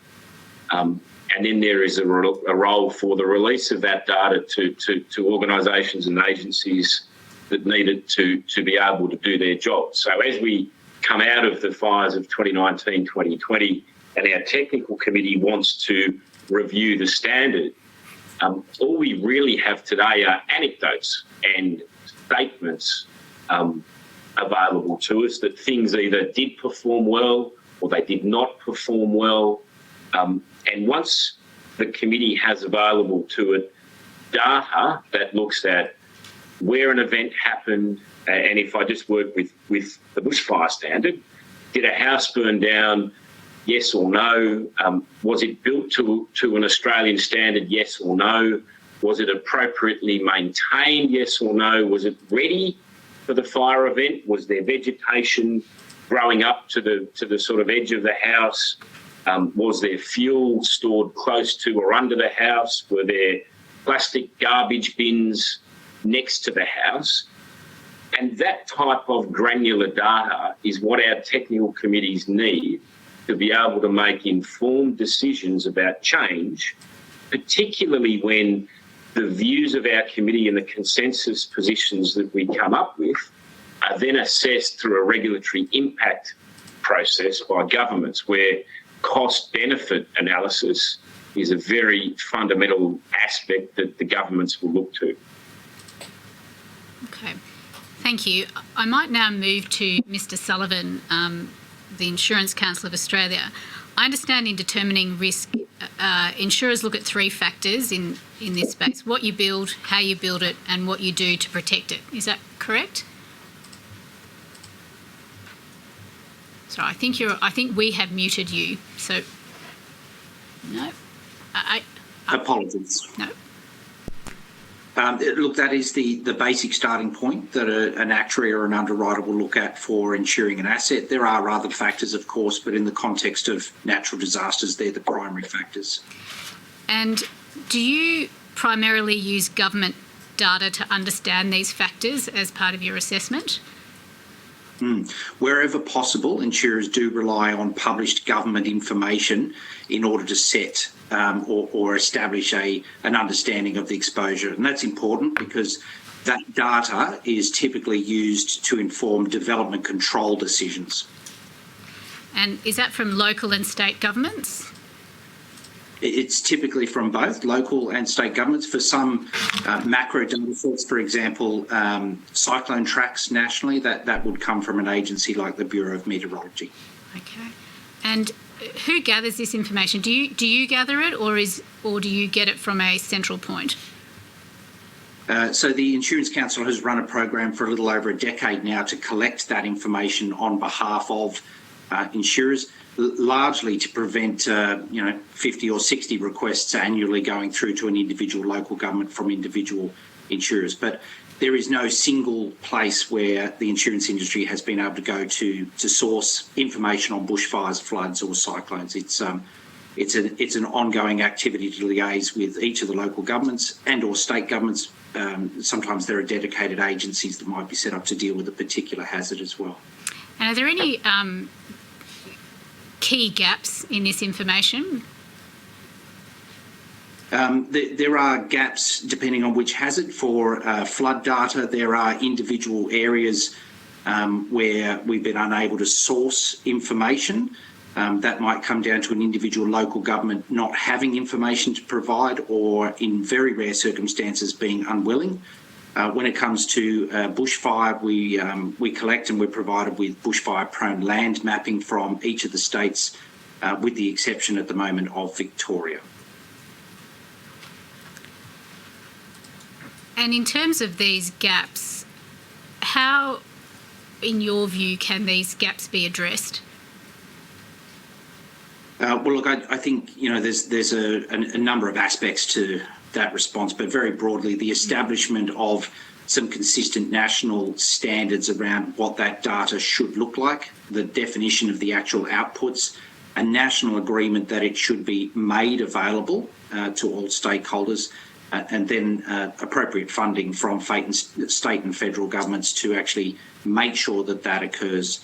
And then there is a role for the release of that data to organisations and agencies that need it to be able to do their job. So as we come out of the fires of 2019, 2020, and our technical committee wants to review the standard, all we really have today are anecdotes and statements available to us that things either did perform well or they did not perform well. And once the committee has available to it
data that looks at where an event happened, and if I just work with the bushfire standard, did a house burn down, yes or no? Was it built to an Australian standard, yes or no? Was it appropriately maintained, yes or no? Was it ready for the fire event? Was there vegetation growing up to the sort of edge of the house? Was there fuel stored close to or under the house? Were there plastic garbage bins next to the house? And that type of granular data is what our technical committees need to be able to make informed decisions about change, particularly when the views of our committee and the consensus positions that we come up with are then assessed through a regulatory impact process by governments, where cost-benefit analysis is a very fundamental aspect that the governments will look to.
Okay, thank you. I might now move to Mr. Sullivan, the Insurance Council of Australia. I understand in determining risk, insurers look at three factors in this space: what you build, how you build it, and what you do to protect it. Is that correct? Sorry, I think we have muted you. So, no.
Apologies.
No.
Look, that is the basic starting point that an actuary or an underwriter will look at for insuring an asset. There are other factors, of course, but in the context of natural disasters, they're the primary factors.
And do you primarily use government data to understand these factors as part of your assessment?
Wherever possible, insurers do rely on published government information in order to set or establish an understanding of the exposure. And that's important because that data is typically used to inform development control decisions.
And is that from local and state governments?
It's typically from both local and state governments. For some macro data sets, for example, cyclone tracks nationally, that would come from an agency like the Bureau of Meteorology.
Okay. And who gathers this information? Do you gather it, or do you get it from a central point?
So the Insurance Council has run a program for a little over a decade now to collect that information on behalf of insurers, largely to prevent 50 or 60 requests annually going through to an individual local government from individual insurers. But there is no single place where the insurance industry has been able to go to source information on bushfires, floods or cyclones. It's an ongoing activity to liaise with each of the local governments and or state governments. Sometimes there are dedicated agencies that might be set up to deal with a particular hazard as well.
And are there any key gaps in this information?
There are gaps depending on which hazard. For flood data, there are individual areas where we've been unable to source information. That might come down to an individual local government not having information to provide, or in very rare circumstances being unwilling. When it comes to bushfire, we collect and we're provided with bushfire-prone land mapping from each of the states, with the exception at the moment of Victoria.
And in terms of these gaps, how, in your view, can these gaps be addressed?
Well, look, I think there's a number of aspects to that response, but very broadly, the establishment of some consistent national standards around what that data should look like, the definition of the actual outputs, a national agreement that it should be made available to all stakeholders, and then appropriate funding from state and federal governments to actually make sure that that occurs.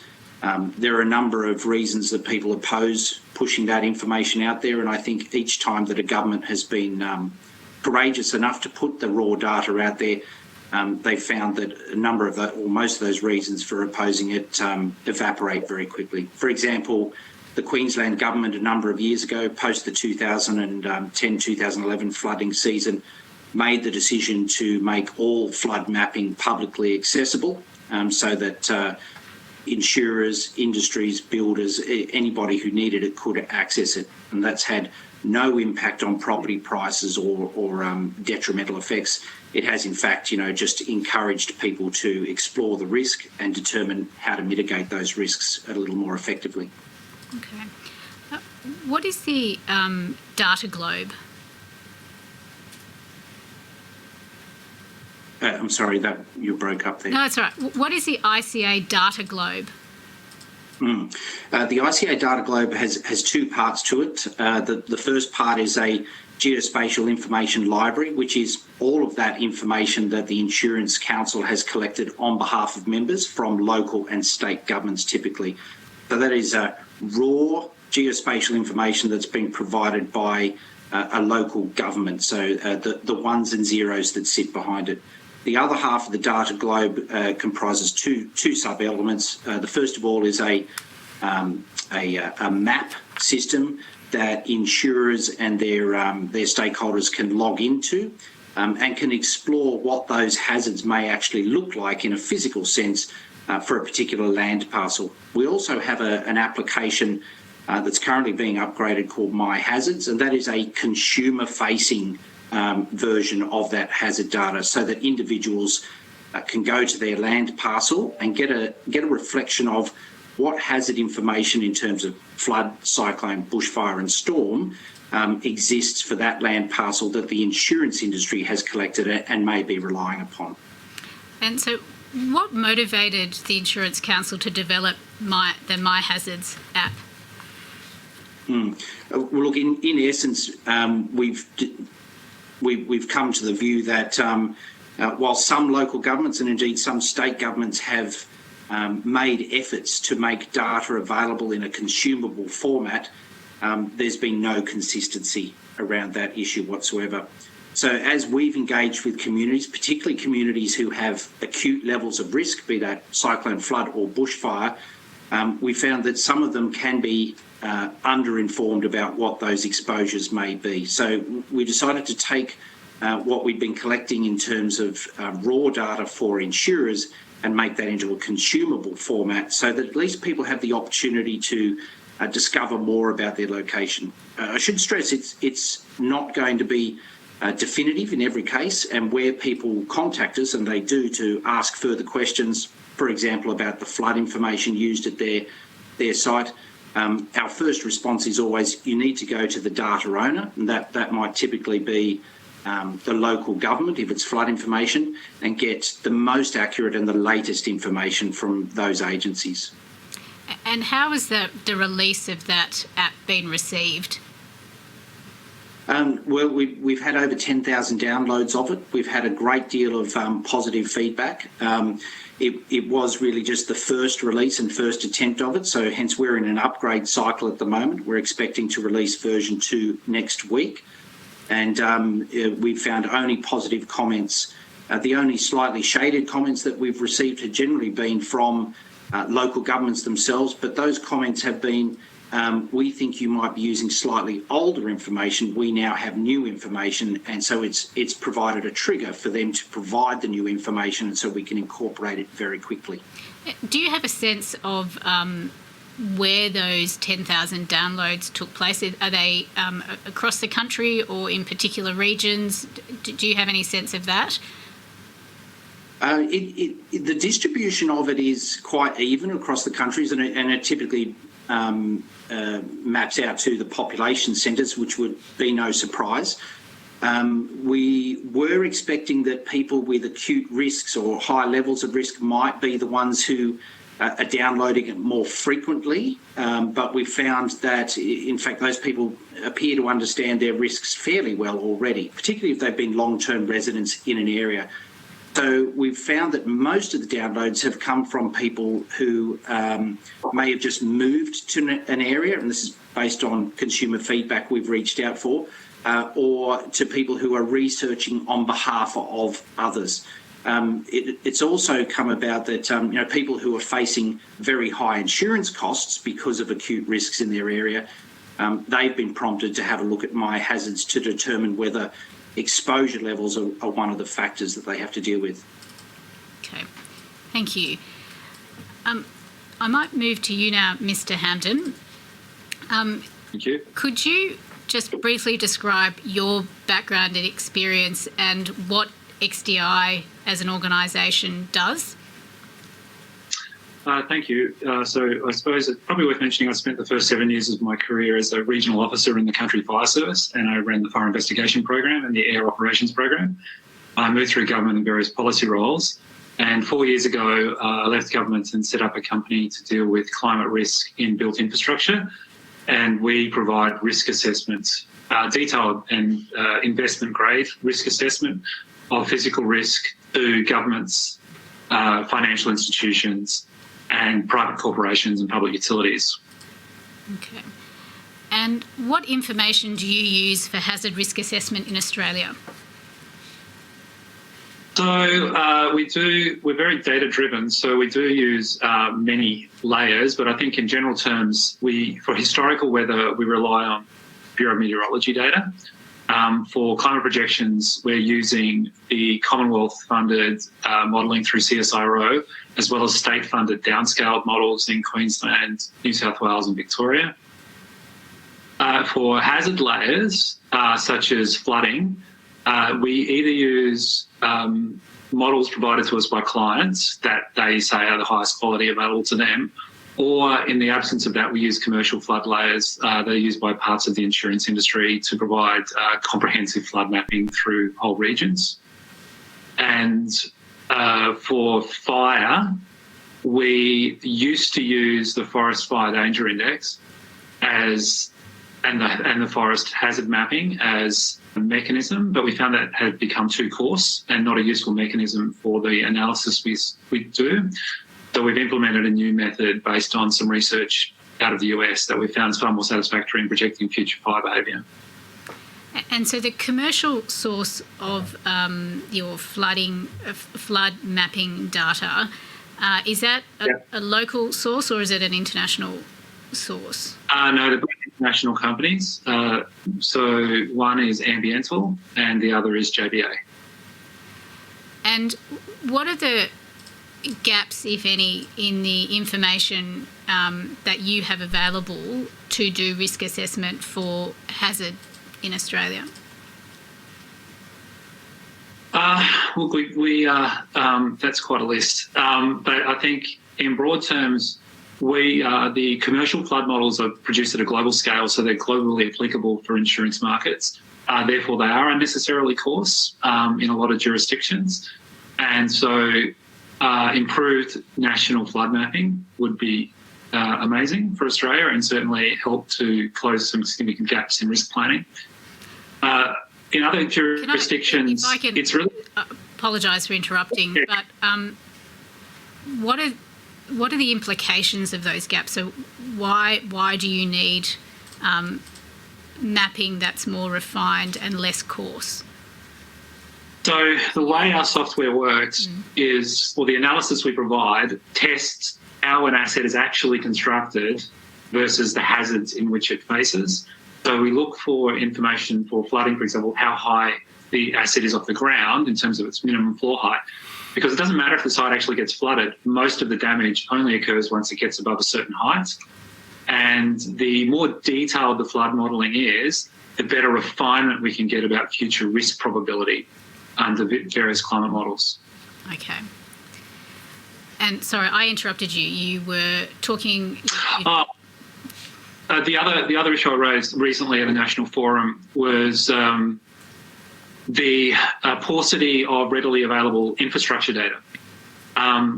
There are a number of reasons that people oppose pushing that information out there, and I think each time that a government has been courageous enough to put the raw data out there, they've found that a number of or most of those reasons for opposing it evaporate very quickly. For example, the Queensland government a number of years ago, post the 2010-2011 flooding season, made the decision to make all flood mapping publicly accessible, so that insurers, industries, builders, anybody who needed it could access it, and that's had no impact on property prices or detrimental effects. It has, in fact, just encouraged people to explore the risk and determine how to mitigate those risks a little more effectively.
Okay. What is the data globe?
I'm sorry, that you broke up there.
No, it's all right. What is the ICA data globe?
The ICA data globe has two parts to it. The first part is a geospatial information library, which is all of that information that the Insurance Council has collected on behalf of members from local and state governments typically. So that is raw geospatial information that's been provided by a local government, so the ones and zeros that sit behind it. The other half of the data globe comprises two sub-elements. The first of all is a map system that insurers and their stakeholders can log into and can explore what those hazards may actually look like in a physical sense for a particular land parcel. We also have an application that's currently being upgraded called My Hazards, and that is a consumer-facing version of that hazard data, so that individuals can go to their land parcel and get a reflection of what hazard information in terms of flood, cyclone, bushfire and storm exists for that land parcel that the insurance industry has collected and may be relying upon.
And so what motivated the Insurance Council to develop the My Hazards app?
Well, look, in essence, we've come to the view that while some local governments and indeed some state governments have made efforts to make data available in a consumable format, there's been no consistency around that issue whatsoever. So as we've engaged with communities, particularly communities who have acute levels of risk, be that cyclone, flood or bushfire, we found that some of them can be under-informed about what those exposures may be. So we decided to take what we've been collecting in terms of raw data for insurers and make that into a consumable format so that at least people have the opportunity to discover more about their location. I should stress it's not going to be definitive in every case, and where people contact us, and they do, to ask further questions, for example, about the flood information used at their site, our first response is always you need to go to the data owner, and that might typically be the local government if it's flood information, and get the most accurate and the latest information from those agencies.
And how has the release of that app been received?
Well, we've had over 10,000 downloads of it. We've had a great deal of positive feedback. It was really just the first release and first attempt of it, so hence we're in an upgrade cycle at the moment. We're expecting to release version 2 next week, and we've found only positive comments. The only slightly shaded comments that we've received have generally been from local governments themselves, but those comments have been, we think you might be using slightly older information. We now have new information, and so it's provided a trigger for them to provide the new information, and so we can incorporate it very quickly.
Do you have a sense of where those 10,000 downloads took place? Are they across the country or in particular regions? Do you have any sense of that?
The distribution of it is quite even across the countries, and it typically maps out to the population centres, which would be no surprise. We were expecting that people with acute risks or high levels of risk might be the ones who are downloading it more frequently, but we found that, in fact, those people appear to understand their risks fairly well already, particularly if they've been long-term residents in an area. So we've found that most of the downloads have come from people who may have just moved to an area, and this is based on consumer feedback we've reached out for, or to people who are researching on behalf of others. It's also come about that people who are facing very high insurance costs because of acute risks in their area, they've been prompted to have a look at My Hazards to determine whether exposure levels are one of the factors that they have to deal with.
Okay, thank you. I might move to you now, Mr. Hampton.
Thank you.
Could you just briefly describe your background and experience and what XDI as an organisation does?
Thank you. So I suppose it's probably worth mentioning I spent the first 7 years of my career as a regional officer in the Country Fire Service, and I ran the Fire Investigation Program and the Air Operations Program. I moved through government in various policy roles, and 4 years ago I left government and set up a company to deal with climate risk in built infrastructure, and we provide risk assessments, detailed and investment grade risk assessment of physical risk to governments, financial institutions, and private corporations and public utilities.
Okay. And what information do you use for hazard risk assessment in Australia?
So we're very data driven, so we do use many layers, but I think in general terms, for historical weather, we rely on Bureau of Meteorology data. For climate projections, we're using the Commonwealth-funded modelling through CSIRO, as well as state-funded downscaled models in Queensland, New South Wales and Victoria. For hazard layers, such as flooding, we either use models provided to us by clients that they say are the highest quality available to them, or in the absence of that, we use commercial flood layers that are used by parts of the insurance industry to provide comprehensive flood mapping through whole regions. And for fire, we used to use the Forest Fire Danger Index and the forest hazard mapping as a mechanism, but we found that had become too coarse and not a useful mechanism for the analysis we do. So we've implemented a new method based on some research out of the US that we found is far more satisfactory in projecting future fire behaviour.
And so the commercial source of your flood mapping data, is that a local source or is it an international source?
No, they're both international companies. So one is Ambiental and the other is JBA.
And what are the gaps, if any, in the information that you have available to do risk assessment for hazard in Australia?
Look, that's quite a list. But I think in broad terms, the commercial flood models are produced at a global scale, so they're globally applicable for insurance markets. Therefore, they are unnecessarily coarse in a lot of jurisdictions. And so improved national flood mapping would be amazing for Australia and certainly help to close some significant gaps in risk planning. In other jurisdictions, it's really...
Apologise for interrupting, but what are the implications of those gaps? So why do you need mapping that's more refined and less coarse?
So the way our software works is, the analysis we provide tests how an asset is actually constructed versus the hazards in which it faces. So we look for information for flooding, for example, how high the asset is off the ground in terms of its minimum floor height, because it doesn't matter if the site actually gets flooded. Most of the damage only occurs once it gets above a certain height. And the more detailed the flood modelling is, the better refinement we can get about future risk probability under various climate models.
Okay. And sorry, I interrupted you. You were talking...
The other issue I raised recently at a national forum was the paucity of readily available infrastructure data.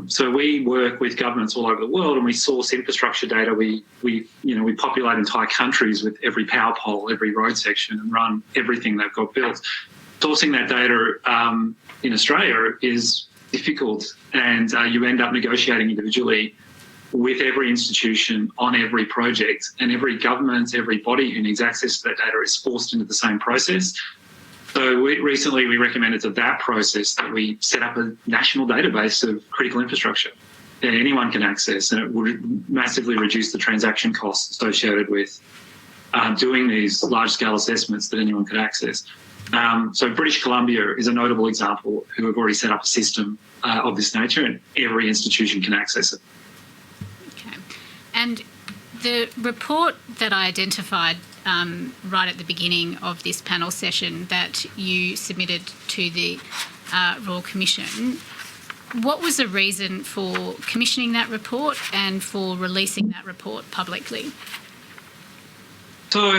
So we work with governments all over the world and we source infrastructure data. We populate entire countries with every power pole, every road section, and run everything they've got built. Sourcing that data in Australia is difficult, and you end up negotiating individually with every institution on every project, and every government, every body who needs access to that data is forced into the same process. So recently we recommended to that process that we set up a national database of critical infrastructure that anyone can access, and it would massively reduce the transaction costs associated with doing these large-scale assessments that anyone could access. So British Columbia is a notable example who have already set up a system of this nature, and every institution can access it.
Okay. And the report that I identified right at the beginning of this panel session that you submitted to the Royal Commission, what was the reason for commissioning that report and for releasing that report publicly?
So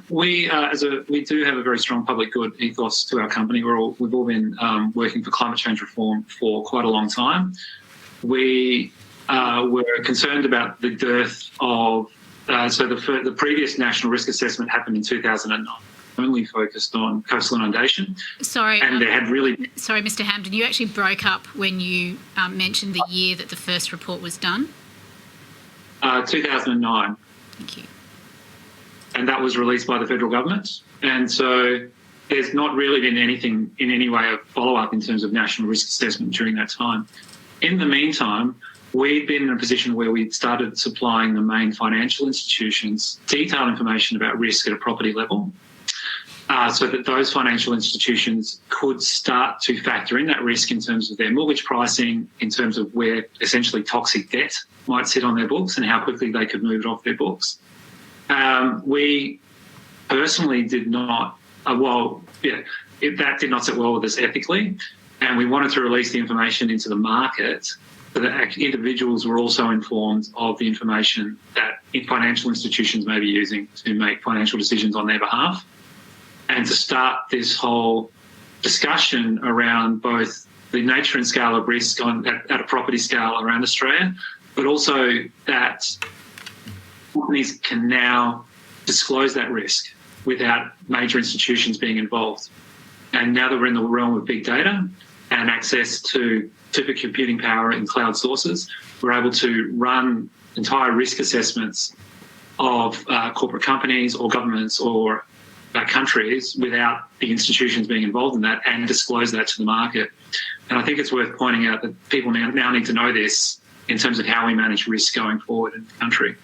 we do have a very strong public good ethos to our company. We've all been working for climate change reform for quite a long time. We were concerned about the dearth of the previous national risk assessment happened in 2009, only focused on coastal inundation.
Sorry,
and they had really.
Sorry, Mr. Hampden, you actually broke up when you mentioned the year that the first report was done.
2009.
Thank you.
And that was released by the federal government. And so there's not really been anything in any way of follow-up in terms of national risk assessment during that time. In the meantime, we'd been in a position where we'd started supplying the main financial institutions detailed information about risk at a property level, so that those financial institutions could start to factor in that risk in terms of their mortgage pricing, in terms of where essentially toxic debt might sit on their books and how quickly they could move it off their books. We personally did not, that did not sit well with us ethically, and we wanted to release the information into the market so that individuals were also informed of the information that financial institutions may be using to make financial decisions on their behalf, and to start this whole discussion around both the nature and scale of risk at a property scale around Australia, but also that companies can now disclose that risk without major institutions being involved. And now that we're in the realm of big data and access to supercomputing power in cloud sources, we're able to run entire risk assessments of corporate companies or governments or countries without the institutions being involved in that and disclose that to the market. And I think it's worth pointing out that people now need to know this in terms of how we manage risk going forward in the country.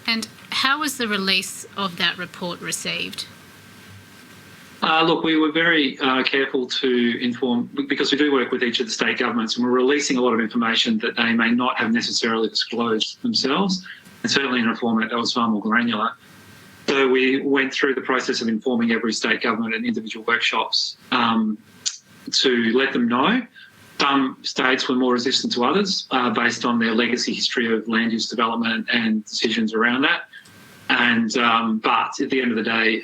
And how was the release of that report received?
Look, we were very careful to inform, because we do work with each of the state governments, and we're releasing a lot of information that they may not have necessarily disclosed themselves, and certainly in a format that was far more granular. So we went through the process of informing every state government and individual workshops to let them know. Some states were more resistant to others based on their legacy history of land use development and decisions around that. And but at the end of the day,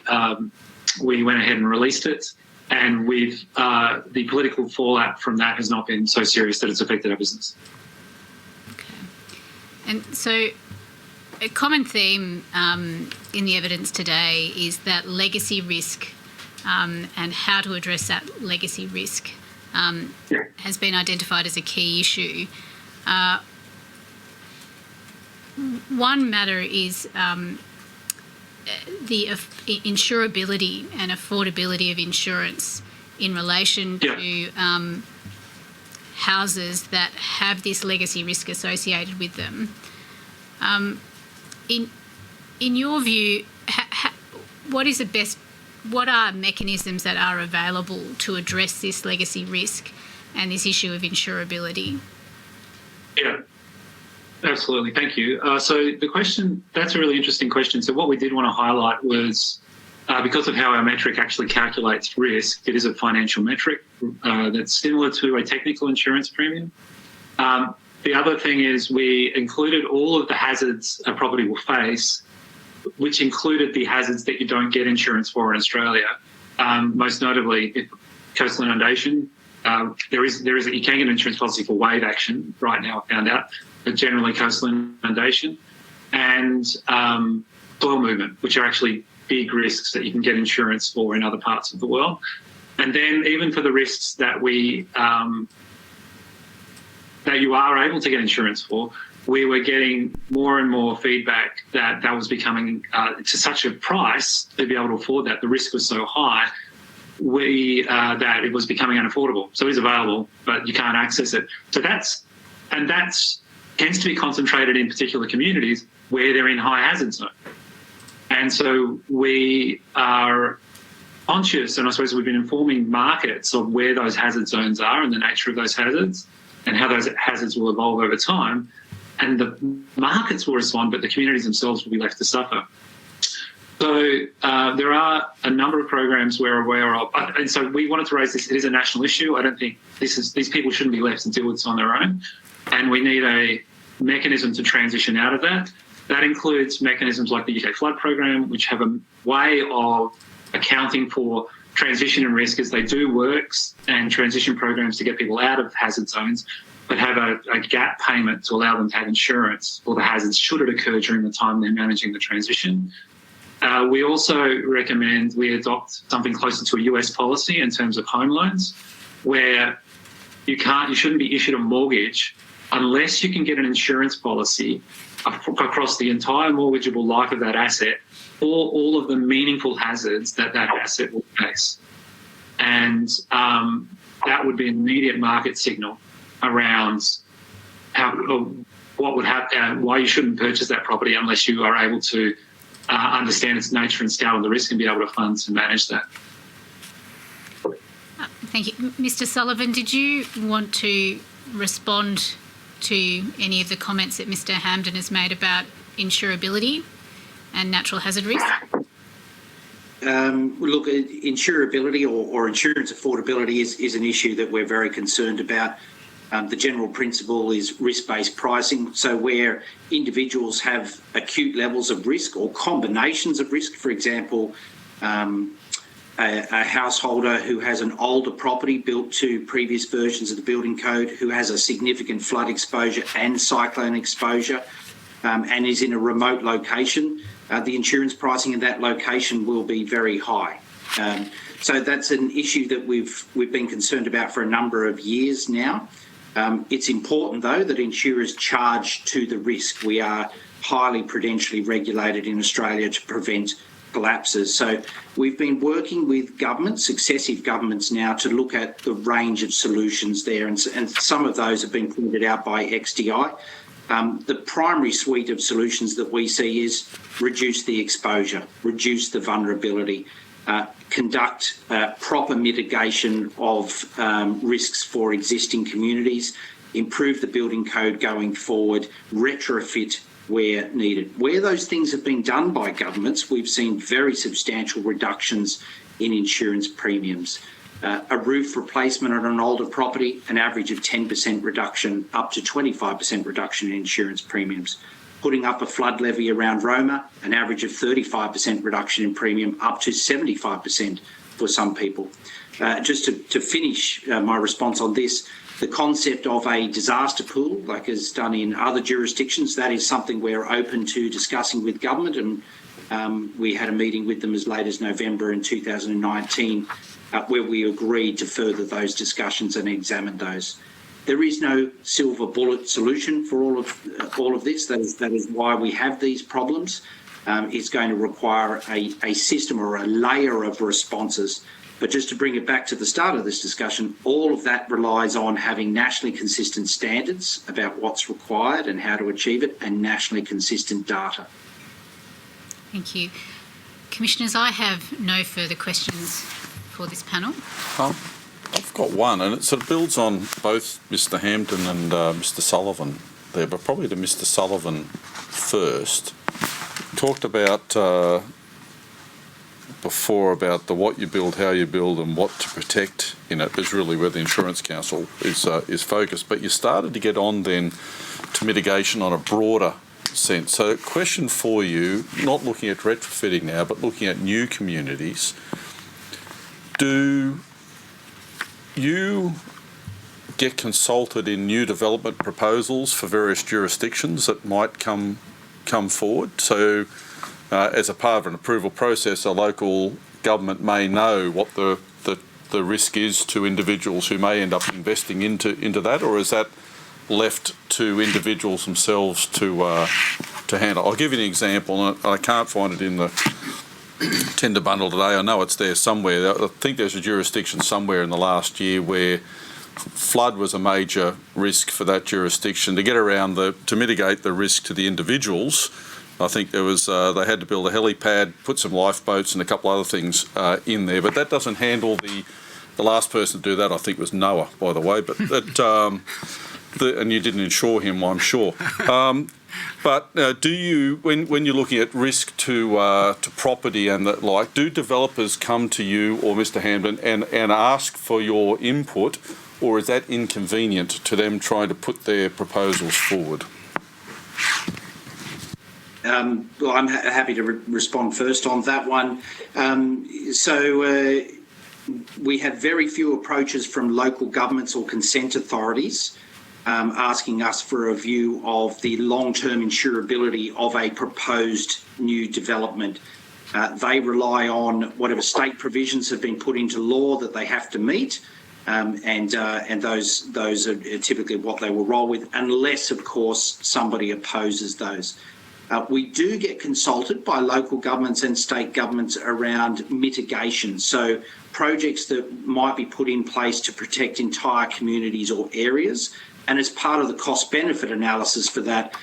we went ahead and released it, and the political fallout from that has not been so serious that it's affected our business.
Okay. And so a common theme in the evidence today is that legacy risk and how to address that legacy risk has been identified as a key issue. One matter is the insurability and affordability of insurance in relation to houses that have this legacy risk associated with them. In your view, what are mechanisms that are available to address this legacy risk and this issue of insurability?
Yeah, absolutely. Thank you. So the question, that's a really interesting question. So what we did want to highlight was, because of how our metric actually calculates risk, it is a financial metric that's similar to a technical insurance premium. The other thing is we included all of the hazards a property will face, which included the hazards that you don't get insurance for in Australia. Most notably, coastal inundation. You can get an insurance policy for wave action right now, I found out, but generally coastal inundation and soil movement, which are actually big risks that you can get insurance for in other parts of the world. And then even for the risks that that you are able to get insurance for, we were getting more and more feedback that was becoming to such a price to be able to afford that. The risk was so high that it was becoming unaffordable. So it is available, but you can't access it. So that's tends to be concentrated in particular communities where they're in high hazard zone. And so we are conscious, and I suppose we've been informing markets of where those hazard zones are and the nature of those hazards and how those hazards will evolve over time. and the markets will respond, but the communities themselves will be left to suffer. So there are a number of programs we're aware of, and so we wanted to raise this. It is a national issue. I don't think these people shouldn't be left to deal with this on their own, and we need a mechanism to transition out of that. That includes mechanisms like the UK Flood Program, which have a way of accounting for transition and risk as they do works and transition programs to get people out of hazard zones, but have a gap payment to allow them to have insurance for the hazards should it occur during the time they're managing the transition. We also recommend we adopt something closer to a US policy in terms of home loans, where you shouldn't be issued a mortgage unless you can get an insurance policy across the entire mortgageable life of that asset for all of the meaningful hazards that asset will face. And that would be an immediate market signal around what would happen, why you shouldn't purchase that property unless you are able to understand its nature and scale of the risk and be able to fund to manage that.
Thank you. Mr. Sullivan, did you want to respond to any of the comments that Mr. Hampden has made about insurability and natural hazard risk?
Look, insurability or insurance affordability is an issue that we're very concerned about. The general principle is risk-based pricing. So where individuals have acute levels of risk or combinations of risk, for example, a householder who has an older property built to previous versions of the building code, who has a significant flood exposure and cyclone exposure, and is in a remote location, the insurance pricing in that location will be very high. So that's an issue that we've been concerned about for a number of years now. It's important, though, that insurers charge to the risk. We are highly prudentially regulated in Australia to prevent collapses. So we've been working with governments, successive governments now, to look at the range of solutions there, and some of those have been pointed out by XDI. The primary suite of solutions that we see is reduce the exposure, reduce the vulnerability, conduct proper mitigation of risks for existing communities, improve the building code going forward, retrofit where needed. Where those things have been done by governments, we've seen very substantial reductions in insurance premiums. A roof replacement on an older property, an average of 10% reduction, up to 25% reduction in insurance premiums. Putting up a flood levy around Roma, an average of 35% reduction in premium, up to 75% for some people. Just to finish my response on this, the concept of a disaster pool, like is done in other jurisdictions, that is something we're open to discussing with government, and we had a meeting with them as late as November in 2019, where we agreed to further those discussions and examine those. There is no silver bullet solution for all of this. That is why we have these problems. It's going to require a system or a layer of responses. But just to bring it back to the start of this discussion, all of that relies on having nationally consistent standards about what's required and how to achieve it, and nationally consistent data.
Thank you. Commissioners, I have no further questions for this panel.
I've got one, and it sort of builds on both Mr. Hampden and Mr. Sullivan there, but probably to Mr. Sullivan first. Talked about before about the what you build, how you build, and what to protect in it is really where the Insurance Council is focused. But you started to get on then to mitigation on a broader sense. So question for you, not looking at retrofitting now, but looking at new communities. Do you get consulted in new development proposals for various jurisdictions that might come forward? So as a part of an approval process, a local government may know what the risk is to individuals who may end up investing into that, or is that left to individuals themselves to handle? I'll give you an example, and I can't find it in the tender bundle today. I know it's there somewhere. I think there's a jurisdiction somewhere in the last year where flood was a major risk for that jurisdiction. To get around to mitigate the risk to the individuals, I think there was they had to build a helipad, put some lifeboats and a couple other things in there. But that doesn't handle the last person to do that, I think, was NOAA, by the way. But that and you didn't insure him, I'm sure. But do you, when you're looking at risk to property and the like, do developers come to you or Mr. Hamblin and ask for your input, or is that inconvenient to them trying to put their proposals forward?
Well, I'm happy to respond first on that one. We have very few approaches from local governments or consent authorities asking us for a view of the long-term insurability of a proposed new development. They rely on whatever state provisions have been put into law that they have to meet, and those are typically what they will roll with, unless, of course, somebody opposes those. We do get consulted by local governments and state governments around mitigation. So projects that might be put in place to protect entire communities or areas. And as part of the cost-benefit analysis for that,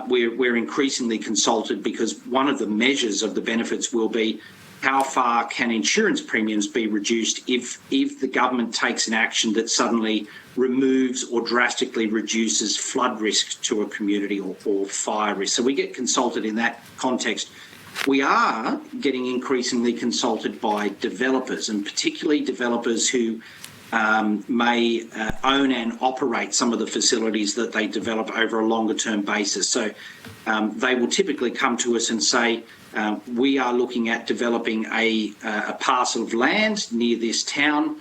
we're increasingly consulted, because one of the measures of the benefits will be how far can insurance premiums be reduced if the government takes an action that suddenly removes or drastically reduces flood risk to a community or fire risk. So we get consulted in that context. We are getting increasingly consulted by developers, and particularly developers who may own and operate some of the facilities that they develop over a longer term basis. So they will typically come to us and say, we are looking at developing a parcel of land near this town.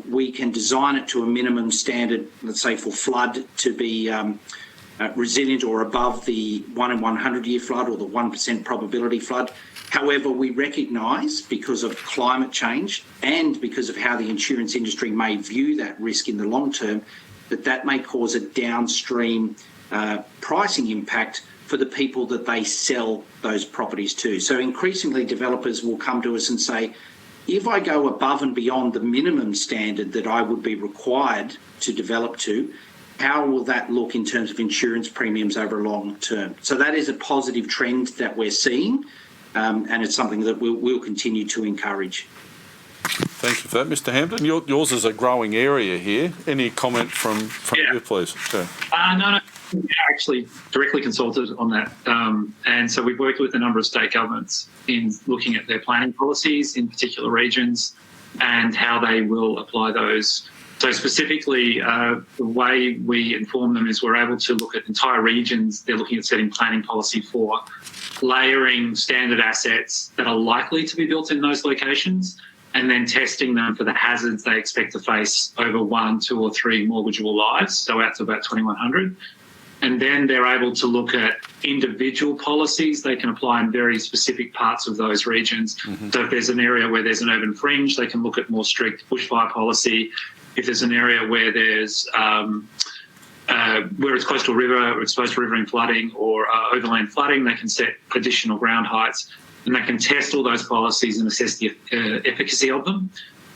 We can design it to a minimum standard, let's say for flood, to be resilient or above the 1 in 100 year flood or the 1% probability flood. However, we recognise, because of climate change and because of how the insurance industry may view that risk in the long term, that may cause a downstream pricing impact for the people that they sell those properties to. So increasingly, developers will come to us and say, if I go above and beyond the minimum standard that I would be required to develop to, how will that look in terms of insurance premiums over a long term? So that is a positive trend that we're seeing, and it's something that we'll continue to encourage.
Thank you for that, Mr. Hamblin. Yours is a growing area here. Any comment from you, please? Okay.
No, we're actually directly consulted on that. And so we've worked with a number of state governments in looking at their planning policies in particular regions and how they will apply those. So specifically, the way we inform them is we're able to look at entire regions. They're looking at setting planning policy for layering standard assets that are likely to be built in those locations, and then testing them for the hazards they expect to face over 1, 2 or 3 mortgageable lives, so out to about 2,100. And then they're able to look at individual policies they can apply in very specific parts of those regions. Mm-hmm. So if there's an area where there's an urban fringe, they can look at more strict bushfire policy. If there's an area where there's where it's close to a river or exposed to riverine flooding or overland flooding, they can set additional ground heights, and they can test all those policies and assess the efficacy of them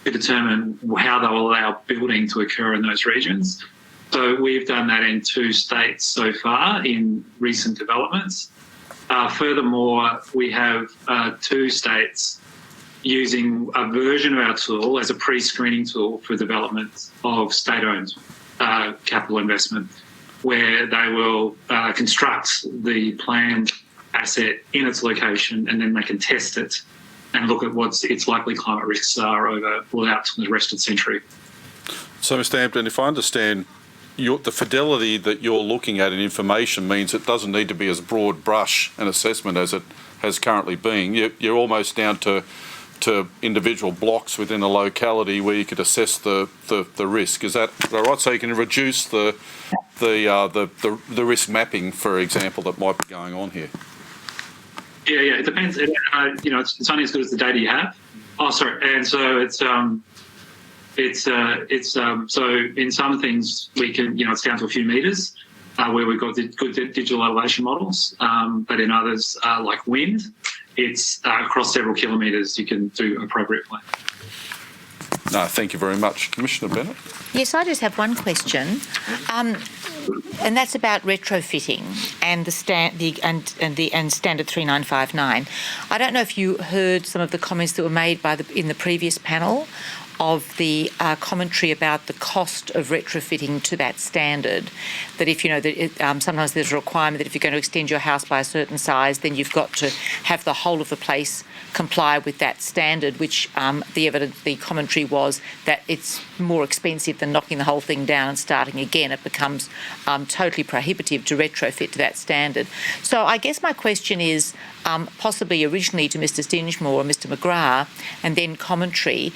to determine how they will allow building to occur in those regions. So we've done that in 2 states so far in recent developments. Furthermore, we have 2 states using a version of our tool as a pre-screening tool for development of state-owned capital investment, where they will construct the planned asset in its location, and then they can test it and look at what its likely climate risks are out to the rest of the century.
So, Mr. Hampton, if I understand, the fidelity that you're looking at in information means it doesn't need to be as broad brush an assessment as it has currently been. You're almost down to individual blocks within a locality where you could assess the risk. Is that right? So you can reduce the risk mapping, for example, that might be going on here.
Yeah, it depends. It's only as good as the data you have. Oh, sorry. And so so in some things we can, it's down to a few metres where we've got good digital elevation models, but in others like wind, it's across several kilometres you can do appropriate planning.
No, thank you very much. Commissioner Bennett?
Yes, I just have one question, and that's about retrofitting and the standard 3959. I don't know if you heard some of the comments that were made in the previous panel of the commentary about the cost of retrofitting to that standard. That if sometimes there's a requirement that if you're going to extend your house by a certain size, then you've got to have the whole of the place comply with that standard, which the commentary was that it's more expensive than knocking the whole thing down and starting again. It becomes totally prohibitive to retrofit to that standard. So I guess my question is, possibly originally to Mr. Stingemore or Mr. McGrath, and then commentary,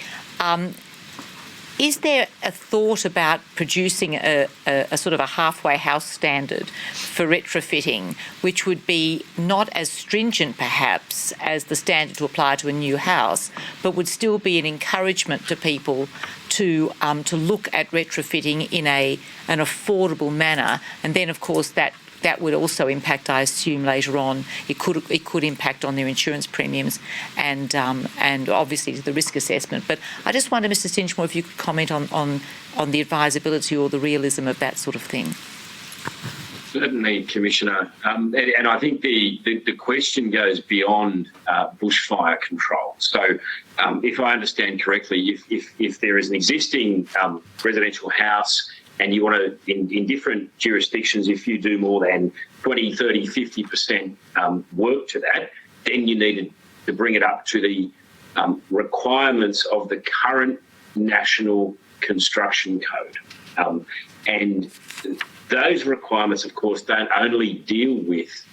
is there a thought about producing a sort of a halfway house standard for retrofitting, which would be not as stringent perhaps as the standard to apply to a new house, but would still be an encouragement to people to look at retrofitting in an affordable manner? And then, of course, that would also impact, I assume, later on. It could impact on their insurance premiums and obviously the risk assessment. But I just wonder, Mr. Stingemore, if you could comment on the advisability or the realism of that sort of thing.
Certainly, Commissioner. And I think the question goes beyond bushfire control. So if I understand correctly, if there is an existing residential house and you want to, in different jurisdictions, if you do more than 20, 30, 50% work to that, then you need to bring it up to the requirements of the current National Construction Code. And those requirements, of course, don't only deal with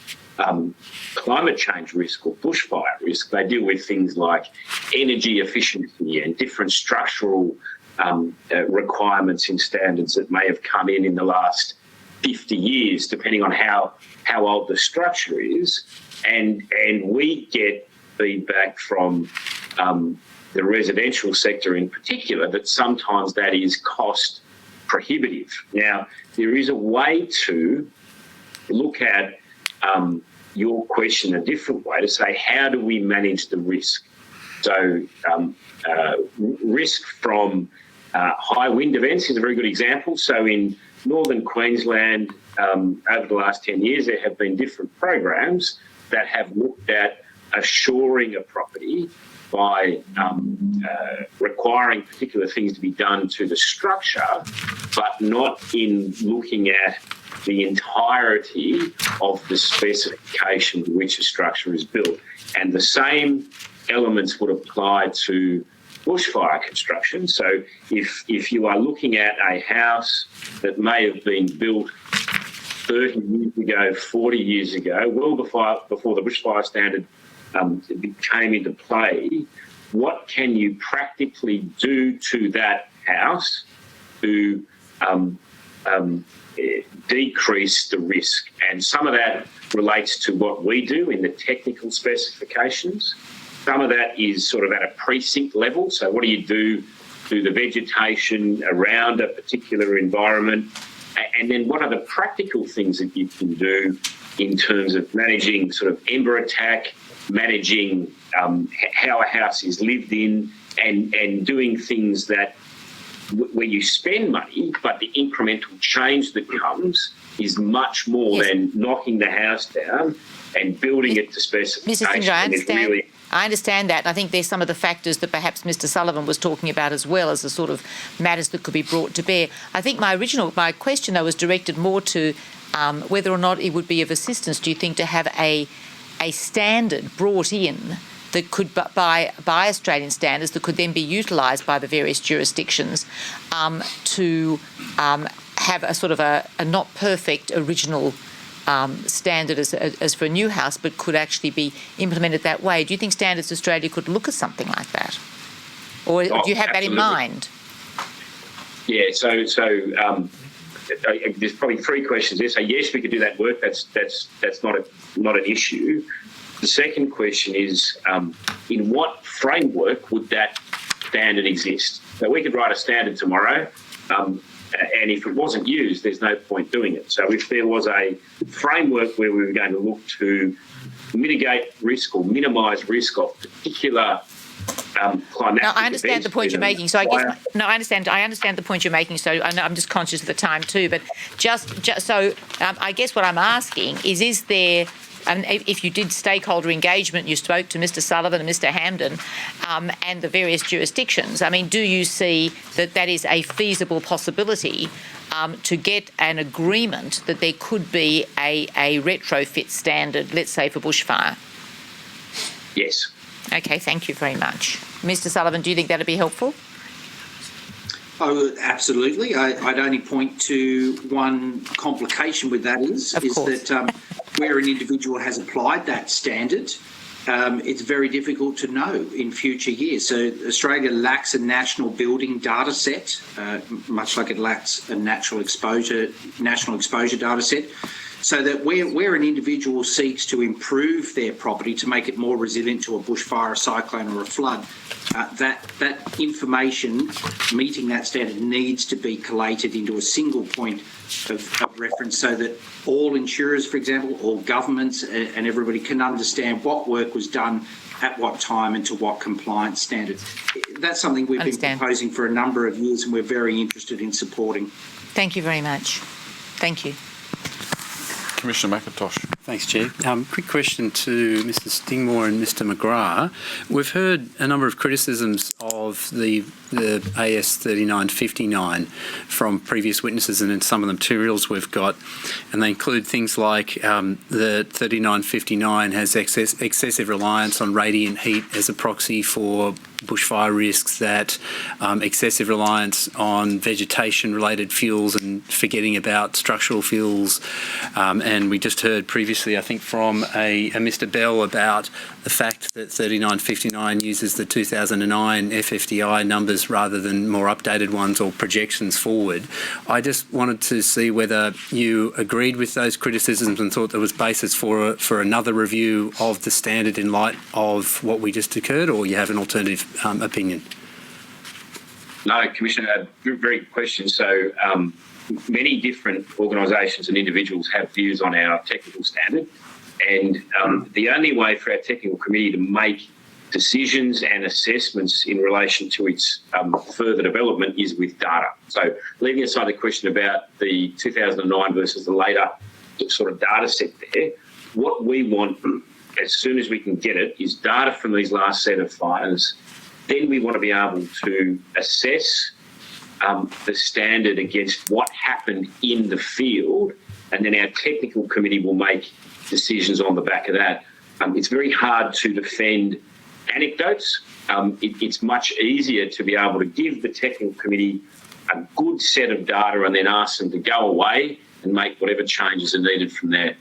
climate change risk or bushfire risk. They deal with things like energy efficiency and different structural requirements in standards that may have come in the last 50 years, depending on how old the structure is. And we get feedback from the residential sector in particular that sometimes that is cost prohibitive. Now, there is a way to look at your question a different way, to say, how do we manage the risk? So risk from high wind events is a very good example. So in northern Queensland, over the last 10 years, there have been different programs that have looked at assuring a property by requiring particular things to be done to the structure, but not in looking at the entirety of the specification to which a structure is built. And the same elements would apply to bushfire construction. So if you are looking at a house that may have been built 30 years ago, 40 years ago, well before the bushfire standard came into play, what can you practically do to that house to decrease the risk? And some of that relates to what we do in the technical specifications. Some of that is sort of at a precinct level. So what do you do to the vegetation around a particular environment? And then what are the practical things that you can do in terms of managing sort of ember attack, managing how a house is lived in, and doing things that where you spend money, but the incremental change that comes is much more than knocking the house down and building it to specification.
Mr. Stingemore, I understand that. I think there's some of the factors that perhaps Mr. Sullivan was talking about as well as the sort of matters that could be brought to bear. I think my question, though, was directed more to whether or not it would be of assistance, do you think, to have a standard brought in that could, by Australian standards, that could then be utilised by the various jurisdictions to have a sort of a not perfect original standard as for a new house, but could actually be implemented that way? Do you think Standards Australia could look at something like that? Or do you have that in mind?
Yeah, so there's probably three questions there. So yes, we could do that work. That's not an issue. The second question is, in what framework would that standard exist? So we could write a standard tomorrow, and if it wasn't used, there's no point doing it. So if there was a framework where we were going to look to mitigate risk or minimise risk of particular climatic
now, I understand
events,
the point you're making. So I guess I understand the point you're making. So I'm just conscious of the time too. But just so I guess what I'm asking is there and if you did stakeholder engagement, you spoke to Mr. Sullivan and Mr. Hampden and the various jurisdictions. I mean, do you see that that is a feasible possibility to get an agreement that there could be a retrofit standard, let's say, for bushfire?
Yes.
Okay, thank you very much. Mr. Sullivan, do you think that would be helpful?
Oh, absolutely. I'd only point to one complication with that is that where an individual has applied that standard, it's very difficult to know in future years. So Australia lacks a national building data set, much like it lacks a national exposure data set. So that where an individual seeks to improve their property to make it more resilient to a bushfire, a cyclone or a flood, that information meeting that standard needs to be collated into a single point of reference so that all insurers, for example, all governments and everybody can understand what work was done at what time and to what compliance standard. That's something we've been proposing for a number of years and we're very interested in supporting.
Thank you very much. Thank you.
Commissioner McIntosh.
Thanks, Chair. Quick question to Mr. Stingmore and Mr. McGrath. We've heard a number of criticisms of the AS 3959 from previous witnesses and in some of the materials we've got, and they include things like the 3959 has excessive reliance on radiant heat as a proxy for bushfire risks, that excessive reliance on vegetation-related fuels and forgetting about structural fuels. And we just heard previously, I think, from a Mr. Bell about the fact that 3959 uses the 2009 FFDI numbers rather than more updated ones or projections forward. I just wanted to see whether you agreed with those criticisms and thought there was basis for another review of the standard in light of what we just occurred, or you have an alternative opinion.
No, Commissioner, very good question. So many different organisations and individuals have views on our technical standard, and the only way for our technical committee to make decisions and assessments in relation to its further development is with data. So leaving aside the question about the 2009 versus the later sort of data set there, what we want as soon as we can get it is data from these last set of fires. Then we want to be able to assess the standard against what happened in the field, and then our technical committee will make decisions on the back of that. It's very hard to defend anecdotes. It's much easier to be able to give the technical committee a good set of data and then ask them to go away and make whatever changes are needed from there.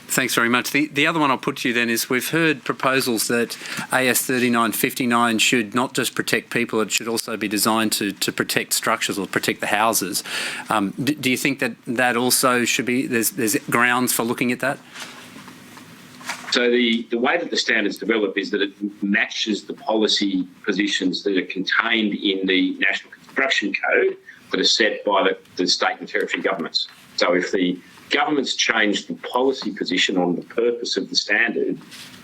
Thanks very much. The other one I'll put to you then is we've heard proposals that AS 3959 should not just protect people, it should also be designed to protect structures or protect the houses. Do you think that also should be, there's grounds for looking at that?
So the way that the standard's developed is that it matches the policy positions that are contained in the National Construction Code that are set by the state and territory governments. So if the governments change the policy position on the purpose of the standard,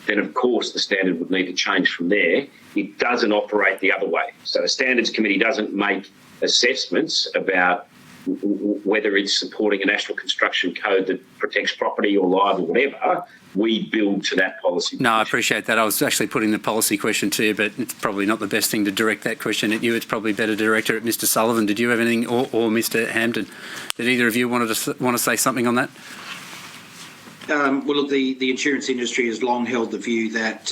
then of course the standard would need to change from there. It doesn't operate the other way. So the Standards Committee doesn't make assessments about whether it's supporting a national construction code that protects property or lives or whatever. We build to that policy.
No, I appreciate that. I was actually putting the policy question to you, but it's probably not the best thing to direct that question at you. It's probably better to direct it at Mr. Sullivan. Did you have anything, or Mr. Hampden? Did either of you want to say something on that?
Well, look, the insurance industry has long held the view that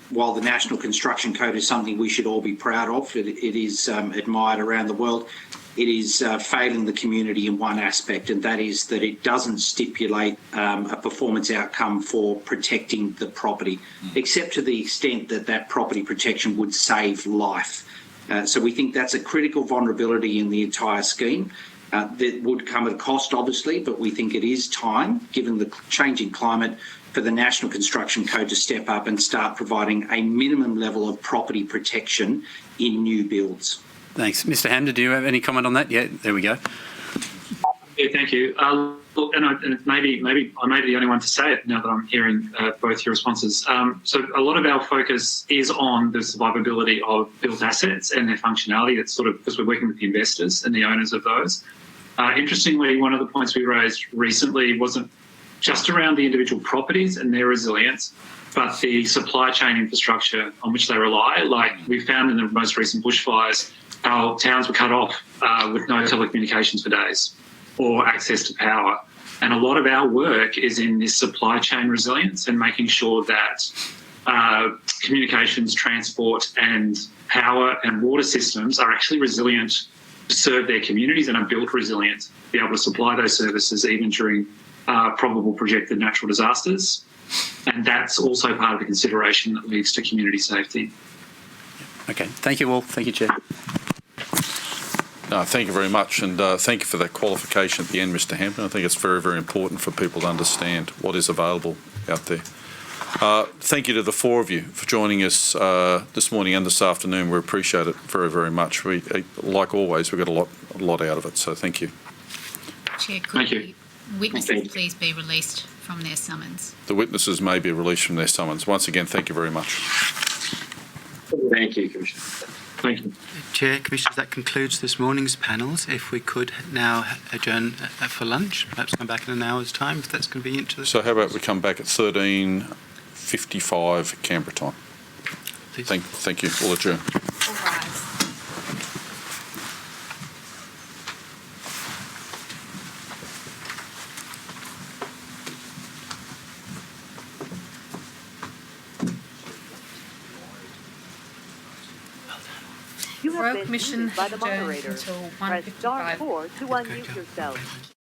while the National Construction Code is something we should all be proud of, it is admired around the world, it is failing the community in one aspect, and that is that it doesn't stipulate a performance outcome for protecting the property, except to the extent that that property protection would save life. So we think that's a critical vulnerability in the entire scheme. That would come at a cost, obviously, but we think it is time, given the changing climate, for the National Construction Code to step up and start providing a minimum level of property protection in new builds.
Thanks. Mr. Hampden, do you have any comment on that? Yeah, there we go.
Yeah, thank you. Look, and maybe I may be the only one to say it now that I'm hearing both your responses. So a lot of our focus is on the survivability of built assets and their functionality. It's sort of because we're working with the investors and the owners of those. Interestingly, one of the points we raised recently wasn't just around the individual properties and their resilience, but the supply chain infrastructure on which they rely. Like we found in the most recent bushfires, our towns were cut off with no telecommunications for days or access to power. And a lot of our work is in this supply chain resilience and making sure that communications, transport and power and water systems are actually resilient to serve their communities and are built resilient to be able to supply those services even during probable projected natural disasters. And that's also part of the consideration that leads to community safety.
Okay, thank you all. Thank you, Chair.
No, thank you very much, and thank you for that qualification at the end, Mr. Hampton. I think it's very, very important for people to understand what is available out there. Thank you to the four of you for joining us this morning and this afternoon. We appreciate it very, very much. We, like always, we got a lot out of it. So thank you.
Chair, could the witnesses please be released from their summons?
The witnesses may be released from their summons. Once again, thank you very much.
Thank you, Commissioner.
Thank you.
Chair, Commissioners, that concludes this morning's panels. If we could now adjourn for lunch, perhaps come back in an hour's time, if that's convenient to the...
So how about we come back at 13:55 Canberra time?
Please.
Thank you. We'll adjourn.
All rise. Royal Commission has adjourned until 1:55.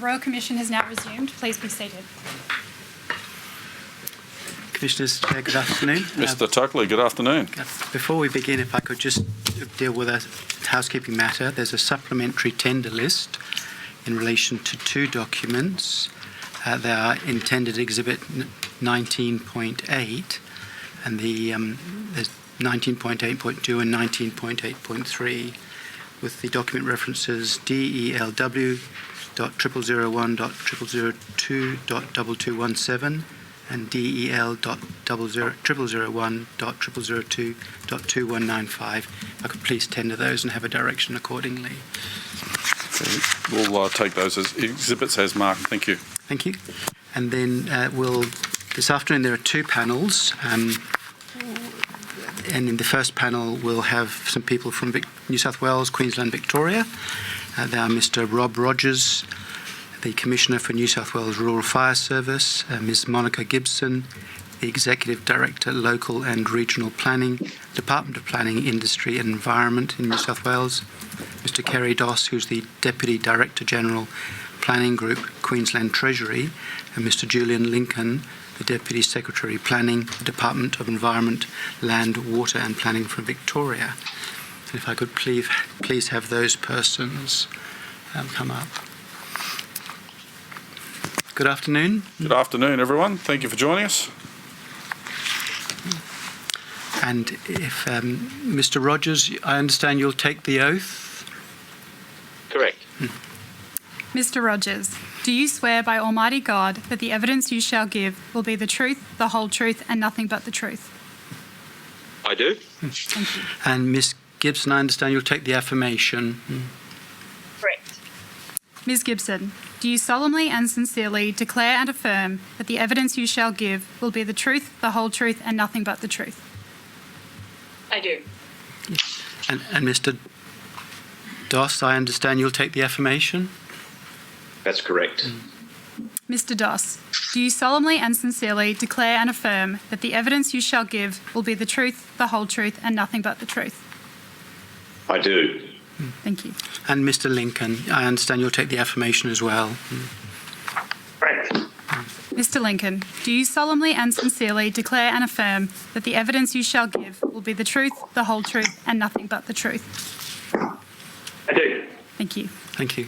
Royal Commission has now resumed. Please be seated.
Commissioners, Chair, good afternoon.
Mr. Tuckley, good afternoon.
Before we begin, if I could just deal with a housekeeping matter. There's a supplementary tender list in relation to two documents. They are intended Exhibit 19.8, and there's 19.8.2 and 19.8.3, with the document references DEL.0001.002.2217 and DEL.00001.002.2195. If I could please tender those and have a direction accordingly.
We'll take those as exhibits as marked. Thank you.
Thank you. And then this afternoon there are two panels. And in the first panel, we'll have some people from New South Wales, Queensland, Victoria. They are Mr. Rob Rogers, the Commissioner for New South Wales Rural Fire Service, Ms. Monica Gibson, the Executive Director, Local and Regional Planning, Department of Planning, Industry and Environment in New South Wales, Mr. Kerry Doss, who's the Deputy Director General, Planning Group, Queensland Treasury, and Mr. Julian Lincoln, the Deputy Secretary Planning, Department of Environment, Land, Water and Planning from Victoria. And if I could please have those persons come up. Good afternoon.
Good afternoon, everyone. Thank you for joining us.
And if Mr. Rogers, I understand you'll take the oath?
Correct.
Mr. Rogers, do you swear by Almighty God that the evidence you shall give will be the truth, the whole truth, and nothing but the truth?
I do.
Thank you.
And Ms. Gibson, I understand you'll take the affirmation?
Correct. Ms. Gibson, do you solemnly and sincerely declare and affirm that the evidence you shall give will be the truth, the whole truth, and nothing but the truth?
I do.
And Mr. Doss, I understand you'll take the affirmation?
That's correct.
Mr. Doss, do you solemnly and sincerely declare and affirm that the evidence you shall give will be the truth, the whole truth, and nothing but the truth?
I do.
Thank you.
And Mr. Lincoln, I understand you'll take the affirmation as well?
Correct.
Mr. Lincoln, do you solemnly and sincerely declare and affirm that the evidence you shall give will be the truth, the whole truth, and nothing but the truth?
I do.
Thank you.
Thank you.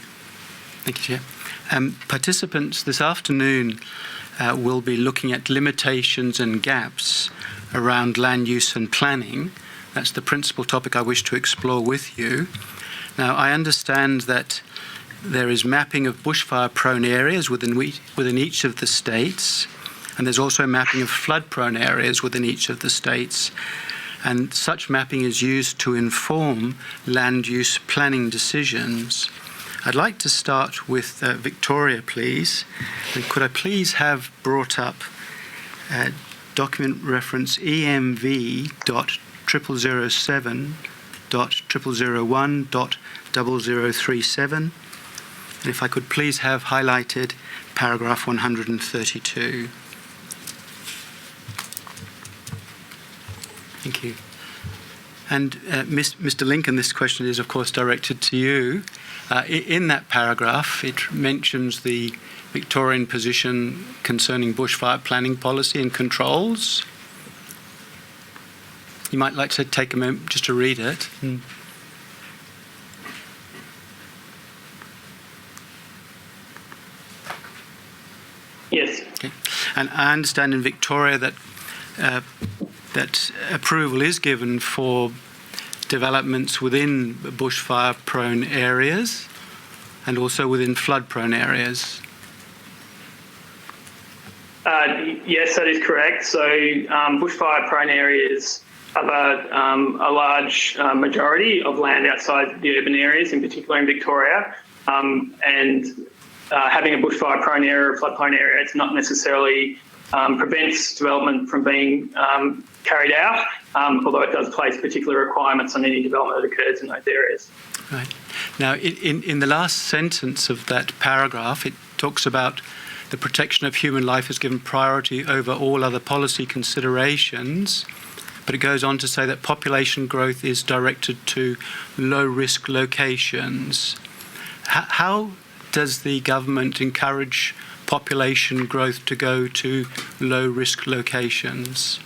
Thank you, Chair. Participants this afternoon will be looking at limitations and gaps around land use and planning. That's the principal topic I wish to explore with you. Now, I understand that there is mapping of bushfire-prone areas within each of the states, and there's also mapping of flood-prone areas within each of the states. And such mapping is used to inform land use planning decisions. I'd like to start with Victoria, please. And could I please have brought up document reference EMV.0007.001.0037? And if I could please have highlighted paragraph 132. Thank you. And Mr. Lincoln, this question is, of course, directed to you. In that paragraph, it mentions the Victorian position concerning bushfire planning policy and controls. You might like to take a moment just to read it.
Yes.
Okay. And I understand in Victoria that that approval is given for developments within bushfire-prone areas and also within flood-prone areas.
Yes, that is correct. So bushfire-prone areas have a large majority of land outside the urban areas, in particular in Victoria. And having a bushfire-prone area or flood-prone area, it's not necessarily prevents development from being carried out, although it does place particular requirements on any development that occurs in those areas.
Right. Now, in the last sentence of that paragraph, it talks about the protection of human life is given priority over all other policy considerations, but it goes on to say that population growth is directed to low-risk locations. How does the government encourage population growth to go to low-risk locations?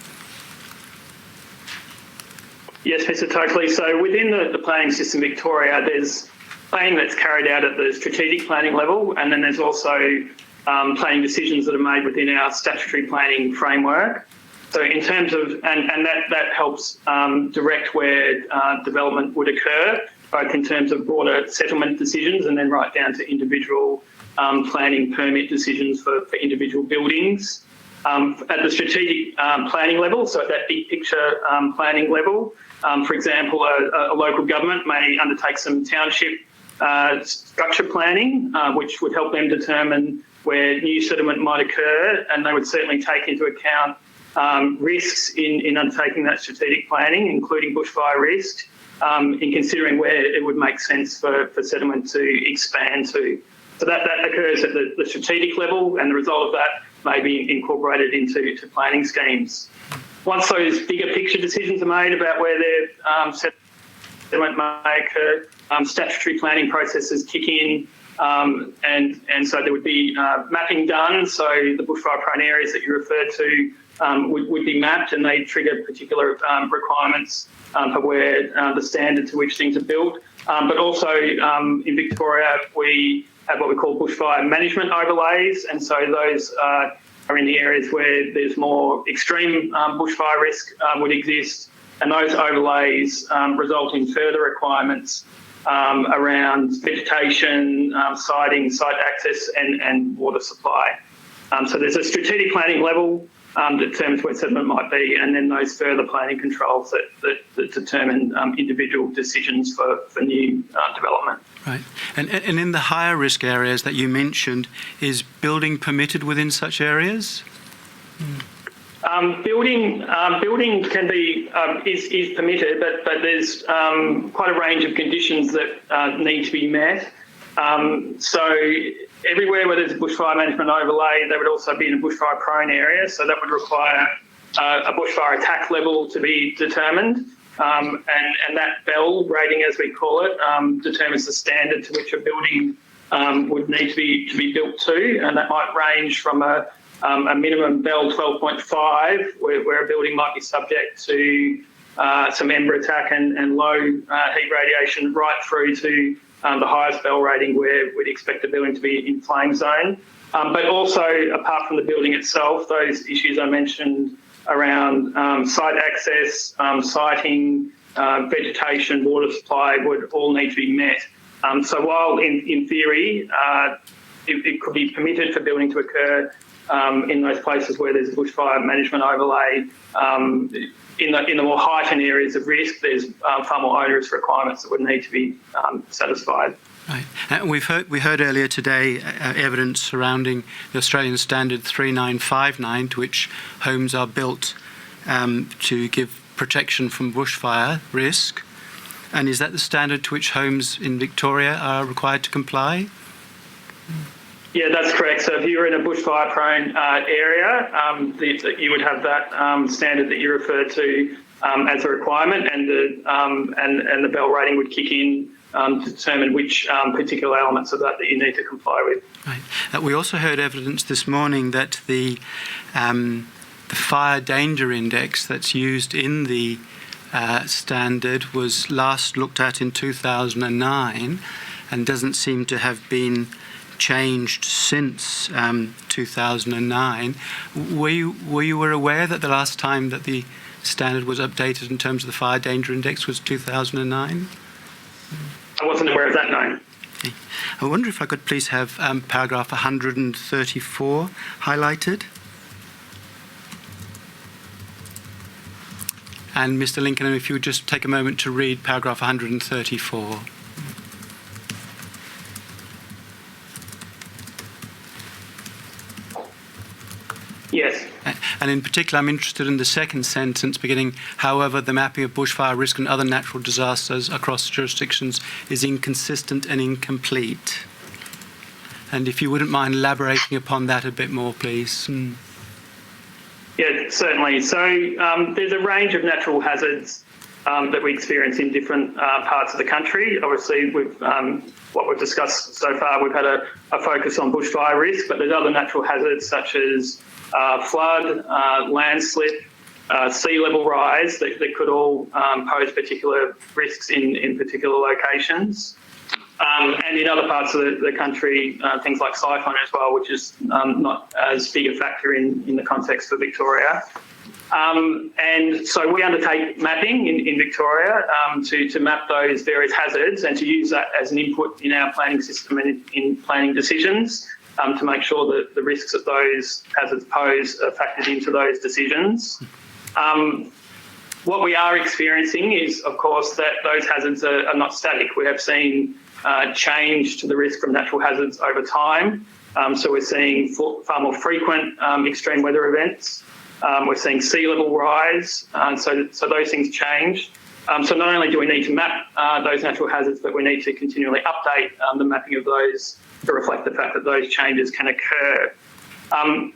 Yes, Mr. Tokley. So within the planning system Victoria, there's planning that's carried out at the strategic planning level, and then there's also planning decisions that are made within our statutory planning framework. So in terms of, and that helps direct where development would occur, both in terms of broader settlement decisions and then right down to individual planning permit decisions for individual buildings. At the strategic planning level, so at that big picture planning level, for example, a local government may undertake some township structure planning, which would help them determine where new settlement might occur, and they would certainly take into account risks in undertaking that strategic planning, including bushfire risk, in considering where it would make sense for settlement to expand to. So that occurs at the strategic level, and the result of that may be incorporated into planning schemes. Once those bigger picture decisions are made about where their settlement may occur, statutory planning processes kick in, and so there would be mapping done. So the bushfire prone areas that you referred to would be mapped, and they trigger particular requirements for where the standard to which things are built. But also in Victoria, we have what we call bushfire management overlays, and so those are in the areas where there's more extreme bushfire risk would exist, and those overlays result in further requirements around vegetation, siting, site access and water supply. So there's a strategic planning level that determines where settlement might be, and then those further planning controls that determine individual decisions for new development.
Right. And in the higher risk areas that you mentioned, is building permitted within such areas?
Building can be is permitted, but there's quite a range of conditions that need to be met. So everywhere where there's a bushfire management overlay, they would also be in a bushfire prone area. So that would require a bushfire attack level to be determined. And that BEL rating, as we call it, determines the standard to which a building would need to be built to, and that might range from a minimum BEL 12.5, where a building might be subject to some ember attack and low heat radiation, right through to the highest BEL rating, where we'd expect the building to be in flame zone. But also, apart from the building itself, those issues I mentioned around site access, siting, vegetation, water supply would all need to be met. So while in theory it could be permitted for building to occur in those places where there's a bushfire management overlay, in the more heightened areas of risk, there's far more onerous requirements that would need to be satisfied.
Right. We heard earlier today evidence surrounding the Australian Standard 3959, to which homes are built to give protection from bushfire risk. And is that the standard to which homes in Victoria are required to comply?
Yeah, that's correct. So if you were in a bushfire-prone area, you would have that standard that you referred to as a requirement, and the BEL rating would kick in to determine which particular elements of that you need to comply with.
Right. We also heard evidence this morning that the fire danger index that's used in the standard was last looked at in 2009 and doesn't seem to have been changed since 2009. Were you aware that the last time that the standard was updated in terms of the fire danger index was 2009?
I wasn't aware of that, no.
Okay. I wonder if I could please have paragraph 134 highlighted. And Mr. Lincoln, if you would just take a moment to read paragraph 134.
Yes.
And in particular, I'm interested in the second sentence beginning, however, the mapping of bushfire risk and other natural disasters across jurisdictions is inconsistent and incomplete. And if you wouldn't mind elaborating upon that a bit more, please.
Yeah, certainly. So there's a range of natural hazards that we experience in different parts of the country. Obviously, what we've discussed so far, we've had a focus on bushfire risk, but there's other natural hazards such as flood, landslip, sea level rise that could all pose particular risks in particular locations. And in other parts of the country, things like cyclone as well, which is not as big a factor in the context of Victoria. And so we undertake mapping in Victoria to map those various hazards and to use that as an input in our planning system and in planning decisions to make sure that the risks that those hazards pose are factored into those decisions. What we are experiencing is, of course, that those hazards are not static. We have seen change to the risk from natural hazards over time. So we're seeing far more frequent extreme weather events. We're seeing sea level rise. So those things change. So not only do we need to map those natural hazards, but we need to continually update the mapping of those to reflect the fact that those changes can occur.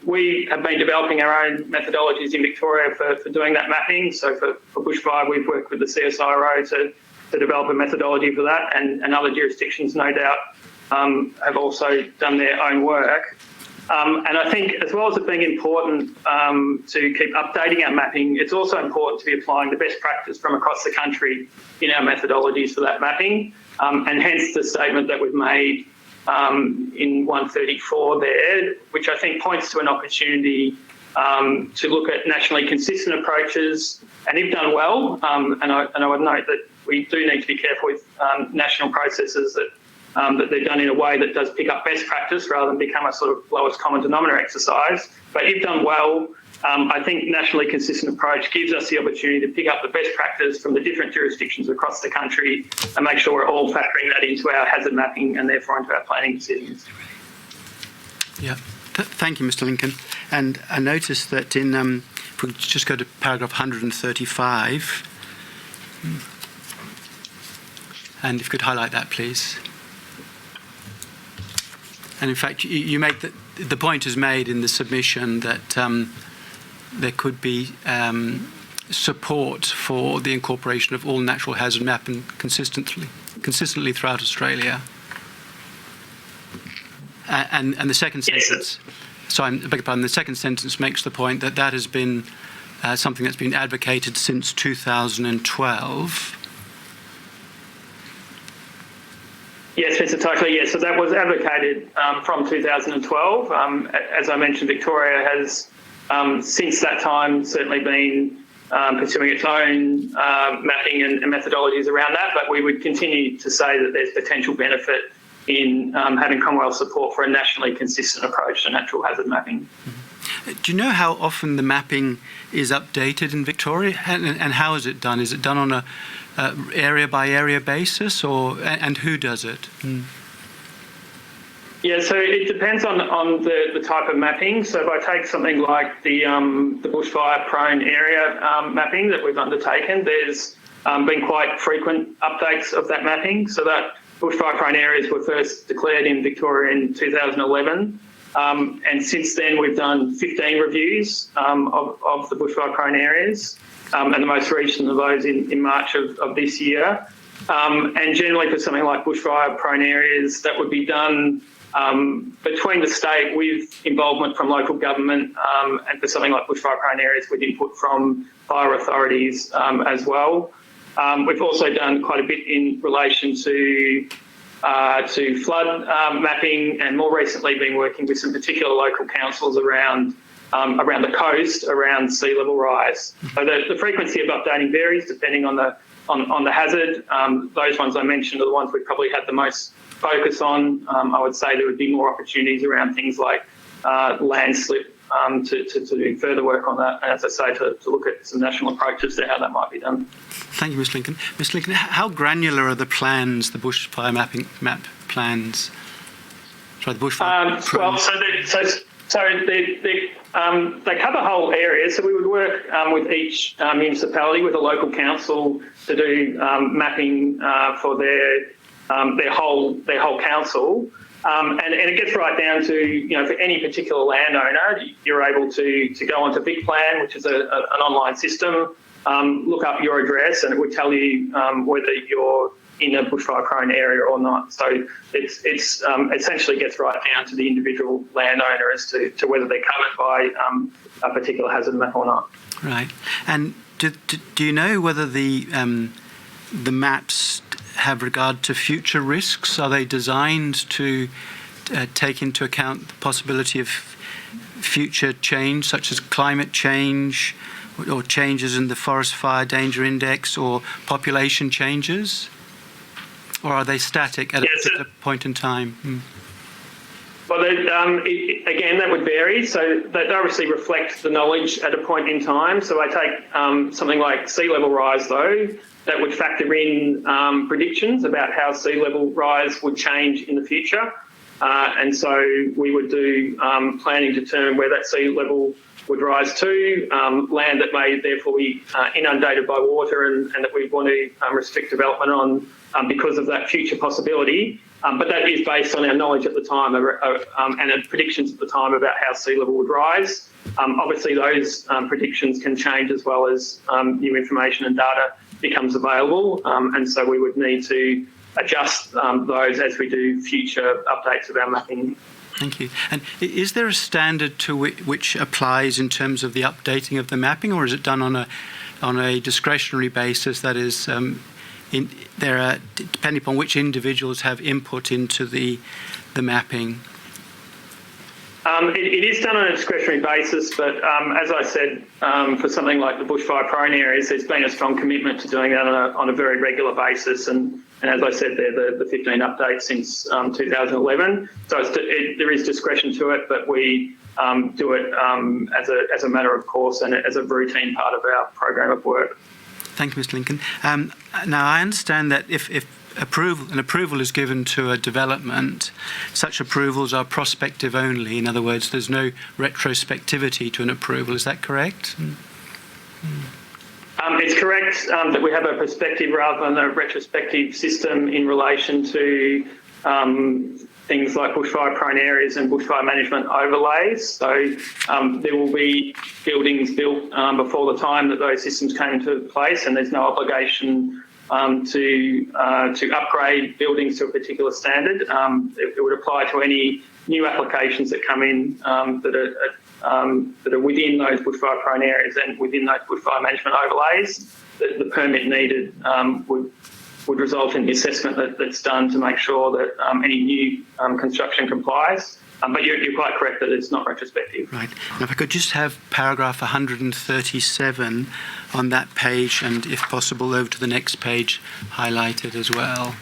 We have been developing our own methodologies in Victoria for doing that mapping. So for bushfire, we've worked with the CSIRO to develop a methodology for that, and other jurisdictions, no doubt, have also done their own work. And I think as well as it being important to keep updating our mapping, it's also important to be applying the best practice from across the country in our methodologies for that mapping, and hence the statement that we've made in 134 there, which I think points to an opportunity to look at nationally consistent approaches, and if done well, and I would note that we do need to be careful with national processes that they're done in a way that does pick up best practice rather than become a sort of lowest common denominator exercise. But if done well, I think nationally consistent approach gives us the opportunity to pick up the best practice from the different jurisdictions across the country and make sure we're all factoring that into our hazard mapping and therefore into our planning decisions.
Yeah, thank you, Mr. Lincoln. And I noticed that if we just go to paragraph 135, and if you could highlight that, please. And in fact, you make the point is made in the submission that there could be support for the incorporation of all natural hazard mapping consistently throughout Australia. And the second sentence, so I beg your pardon, the second sentence makes the point that has been something that's been advocated since 2012.
Yes, Mr. Tokely, yes. So that was advocated from 2012. As I mentioned, Victoria has, since that time, certainly been pursuing its own mapping and methodologies around that, but we would continue to say that there's potential benefit in having Commonwealth support for a nationally consistent approach to natural hazard mapping.
Do you know how often the mapping is updated in Victoria, and how is it done? Is it done on a area by area basis, and who does it?
Yeah, so it depends on the type of mapping. So if I take something like the bushfire prone area mapping that we've undertaken, there's been quite frequent updates of that mapping. So that bushfire prone areas were first declared in Victoria in 2011. And since then, we've done 15 reviews of the bushfire prone areas, and the most recent of those in March of this year. And generally for something like bushfire prone areas, that would be done between the state with involvement from local government, and for something like bushfire prone areas with input from fire authorities as well. We've also done quite a bit in relation to flood mapping, and more recently been working with some particular local councils around the coast, around sea level rise. So the frequency of updating varies depending on the hazard. Those ones I mentioned are the ones we probably had the most focus on. I would say there would be more opportunities around things like landslip to do further work on that, and as I say, to look at some national approaches to how that might be done.
Thank you, Mr. Lincoln. Mr. Lincoln, how granular are the plans, the bushfire map plans? Sorry, the bushfire.
Well, they cover whole areas. So we would work with each municipality, with a local council, to do mapping for their whole council. And it gets right down to, for any particular landowner, you're able to go onto VicPlan, which is an online system, look up your address and it would tell you whether you're in a bushfire-prone area or not. So it's essentially gets right down to the individual landowner as to whether they're covered by a particular hazard map or not.
Right. And do you know whether the maps have regard to future risks? Are they designed to take into account the possibility of future change, such as climate change or changes in the Forest Fire Danger Index or population changes? Or are they static at a particular point in time?
Well, again, that would vary. So they obviously reflect the knowledge at a point in time. So I take something like sea level rise, though, that would factor in predictions about how sea level rise would change in the future. And so we would do planning to determine where that sea level would rise to, land that may therefore be inundated by water and that we want to restrict development on because of that future possibility. But that is based on our knowledge at the time and predictions at the time about how sea level would rise. Obviously, those predictions can change as well as new information and data becomes available. And so we would need to adjust those as we do future updates of our mapping.
Thank you. And is there a standard to which applies in terms of the updating of the mapping, or is it done on a discretionary basis? That is, depending upon which individuals have input into the mapping.
It is done on a discretionary basis, but as I said, for something like the bushfire-prone areas, there's been a strong commitment to doing that on a very regular basis. And as I said there, the 15 updates since 2011. So there is discretion to it, but we do it as a matter of course and as a routine part of our program of work.
Thank you, Mr. Lincoln. Now, I understand that if an approval is given to a development, such approvals are prospective only. In other words, there's no retrospectivity to an approval. Is that correct?
It's correct that we have a prospective rather than a retrospective system in relation to things like bushfire-prone areas and bushfire management overlays. So there will be buildings built before the time that those systems came into place, and there's no obligation to upgrade buildings to a particular standard. It would apply to any new applications that come in that are within those bushfire-prone areas and within those bushfire management overlays. The permit needed would result in the assessment that's done to make sure that any new construction complies. But you're quite correct that it's not retrospective.
Right. Now, if I could just have paragraph 137 on that page, and if possible over to the next page highlighted as well.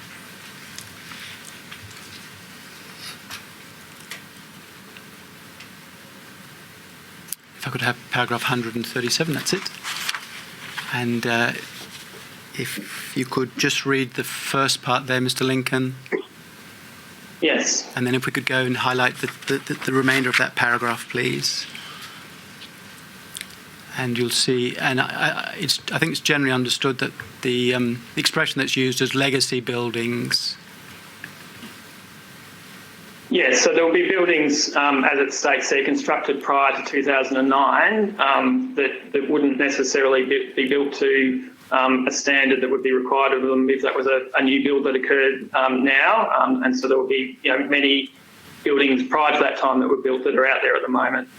If I could have paragraph 137, that's it. And if you could just read the first part there, Mr. Lincoln.
Yes.
And then if we could go and highlight the remainder of that paragraph, please. And you'll see, and I think it's generally understood that the expression that's used is legacy buildings.
Yes, so there will be buildings, as it states there, constructed prior to 2009 that wouldn't necessarily be built to a standard that would be required of them if that was a new build that occurred now. And so there will be many buildings prior to that time that were built that are out there at the moment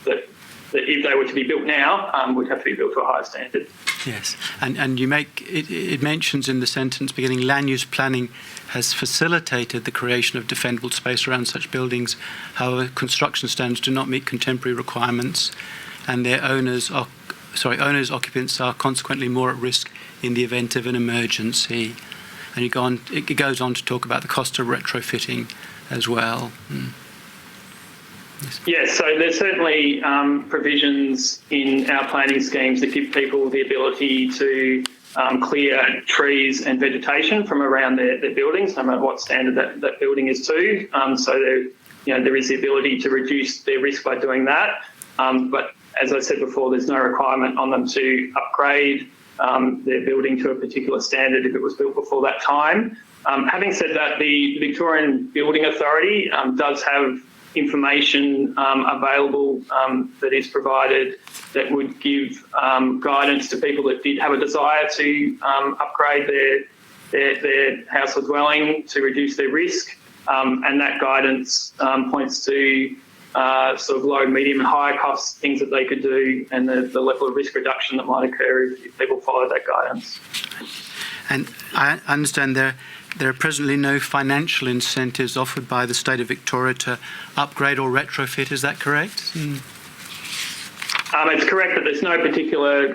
that if they were to be built now would have to be built to a higher standard.
Yes, and you make it mentions in the sentence beginning, land use planning has facilitated the creation of defendable space around such buildings. However, construction standards do not meet contemporary requirements, and their owners, occupants are consequently more at risk in the event of an emergency. And it goes on to talk about the cost of retrofitting as well.
Yes, so there's certainly provisions in our planning schemes that give people the ability to clear trees and vegetation from around their buildings, no matter what standard that building is to. So there is the ability to reduce their risk by doing that. But as I said before, there's no requirement on them to upgrade their building to a particular standard if it was built before that time. Having said that, the Victorian Building Authority does have information available that is provided that would give guidance to people that did have a desire to upgrade their house or dwelling to reduce their risk. And that guidance points to sort of low, medium and high cost things that they could do, and the level of risk reduction that might occur if people follow that guidance.
And I understand there are presently no financial incentives offered by the State of Victoria to upgrade or retrofit. Is that correct?
It's correct that there's no particular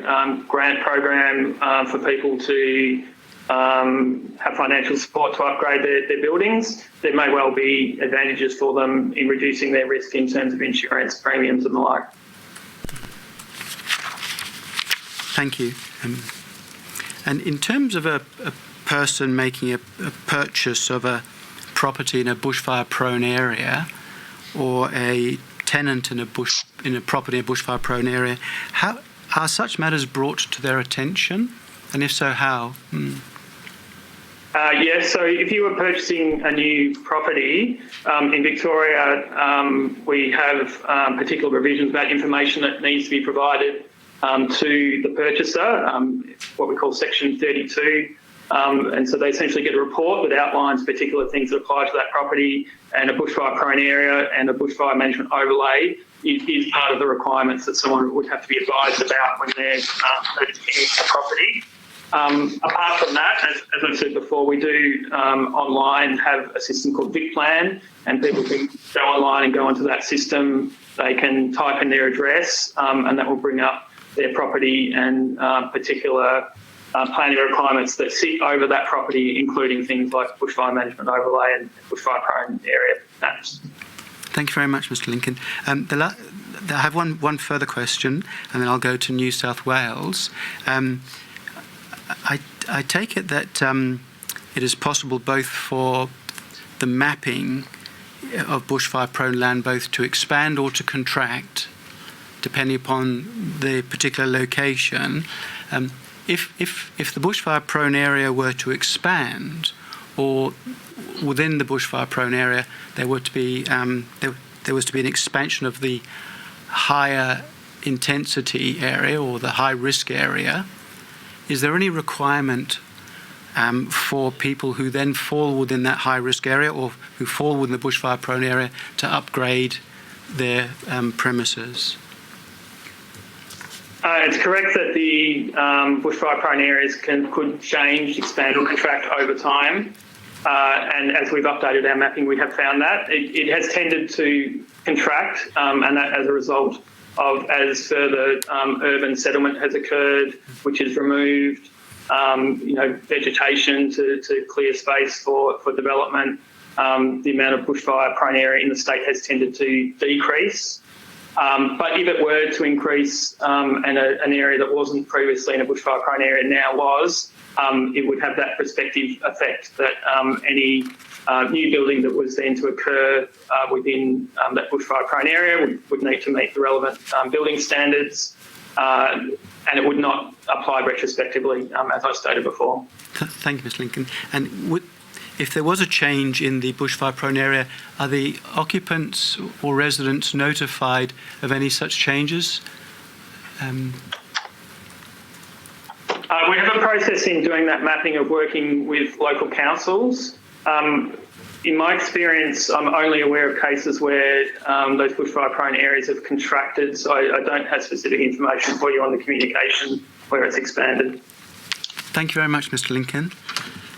grant program for people to have financial support to upgrade their buildings. There may well be advantages for them in reducing their risk in terms of insurance premiums and the like.
Thank you. And in terms of a person making a purchase of a property in a bushfire-prone area, or a tenant in a property in a bushfire-prone area, how are such matters brought to their attention? And if so, how?
Yes, so if you were purchasing a new property in Victoria, we have particular provisions about information that needs to be provided to the purchaser, what we call Section 32. And so they essentially get a report that outlines particular things that apply to that property, and a bushfire-prone area and a bushfire management overlay is part of the requirements that someone would have to be advised about when they're purchasing a property. Apart from that, as I've said before, we do online have a system called VicPlan, and people can go online and go onto that system. They can type in their address, and that will bring up their property and particular planning requirements that sit over that property, including things like bushfire management overlay and bushfire-prone area maps.
Thank you very much, Mr. Lincoln. I have one further question, and then I'll go to New South Wales. I take it that it is possible both for the mapping of bushfire-prone land both to expand or to contract, depending upon the particular location. If the bushfire-prone area were to expand, or within the bushfire-prone area there was to be an expansion of the higher intensity area or the high risk area, is there any requirement for people who then fall within that high risk area or who fall within the bushfire-prone area to upgrade their premises?
It's correct that the bushfire-prone areas could change, expand or contract over time. And as we've updated our mapping, we have found that. It has tended to contract, and that as a result of as further urban settlement has occurred, which has removed vegetation to clear space for development, the amount of bushfire-prone area in the state has tended to decrease. But if it were to increase and an area that wasn't previously in a bushfire-prone area now was, it would have that prospective effect that any new building that was then to occur within that bushfire-prone area would need to meet the relevant building standards, and it would not apply retrospectively, as I stated before.
Thank you, Mr. Lincoln. And if there was a change in the bushfire-prone area, are the occupants or residents notified of any such changes?
We have a process in doing that mapping of working with local councils. In my experience, I'm only aware of cases where those bushfire-prone areas have contracted, so I don't have specific information for you on the communication where it's expanded.
Thank you very much, Mr. Lincoln.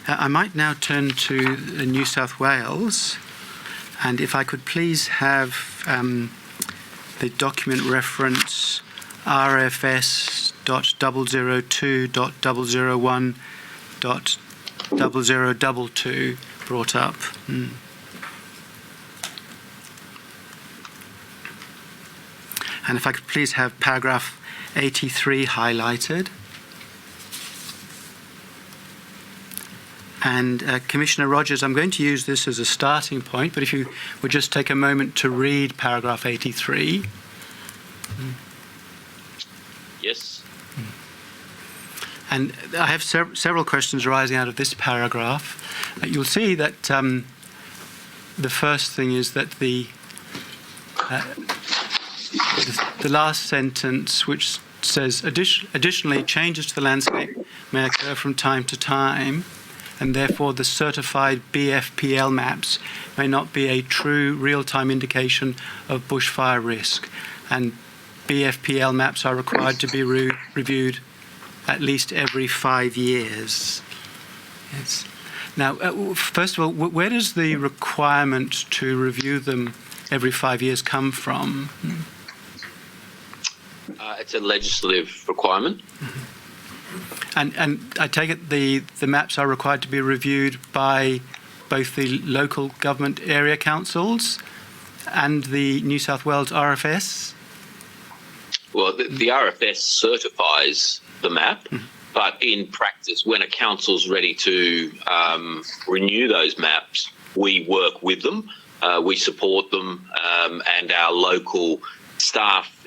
I might now turn to New South Wales, and if I could please have the document reference RFS.002.001.0022 brought up. And if I could please have paragraph 83 highlighted. And Commissioner Rogers, I'm going to use this as a starting point, but if you would just take a moment to read paragraph 83.
Yes.
And I have several questions arising out of this paragraph. You'll see that the first thing is that the the last sentence, which says, additionally, changes to the landscape may occur from time to time, and therefore the certified BFPL maps may not be a true real-time indication of bushfire risk. And BFPL maps are required to be reviewed at least every 5 years. Yes. Now, first of all, where does the requirement to review them every 5 years come from?
It's a legislative requirement.
And I take it the maps are required to be reviewed by both the local government area councils and the New South Wales RFS?
Well, the RFS certifies the map, but in practice, when a council's ready to renew those maps, we work with them, we support them, and our local staff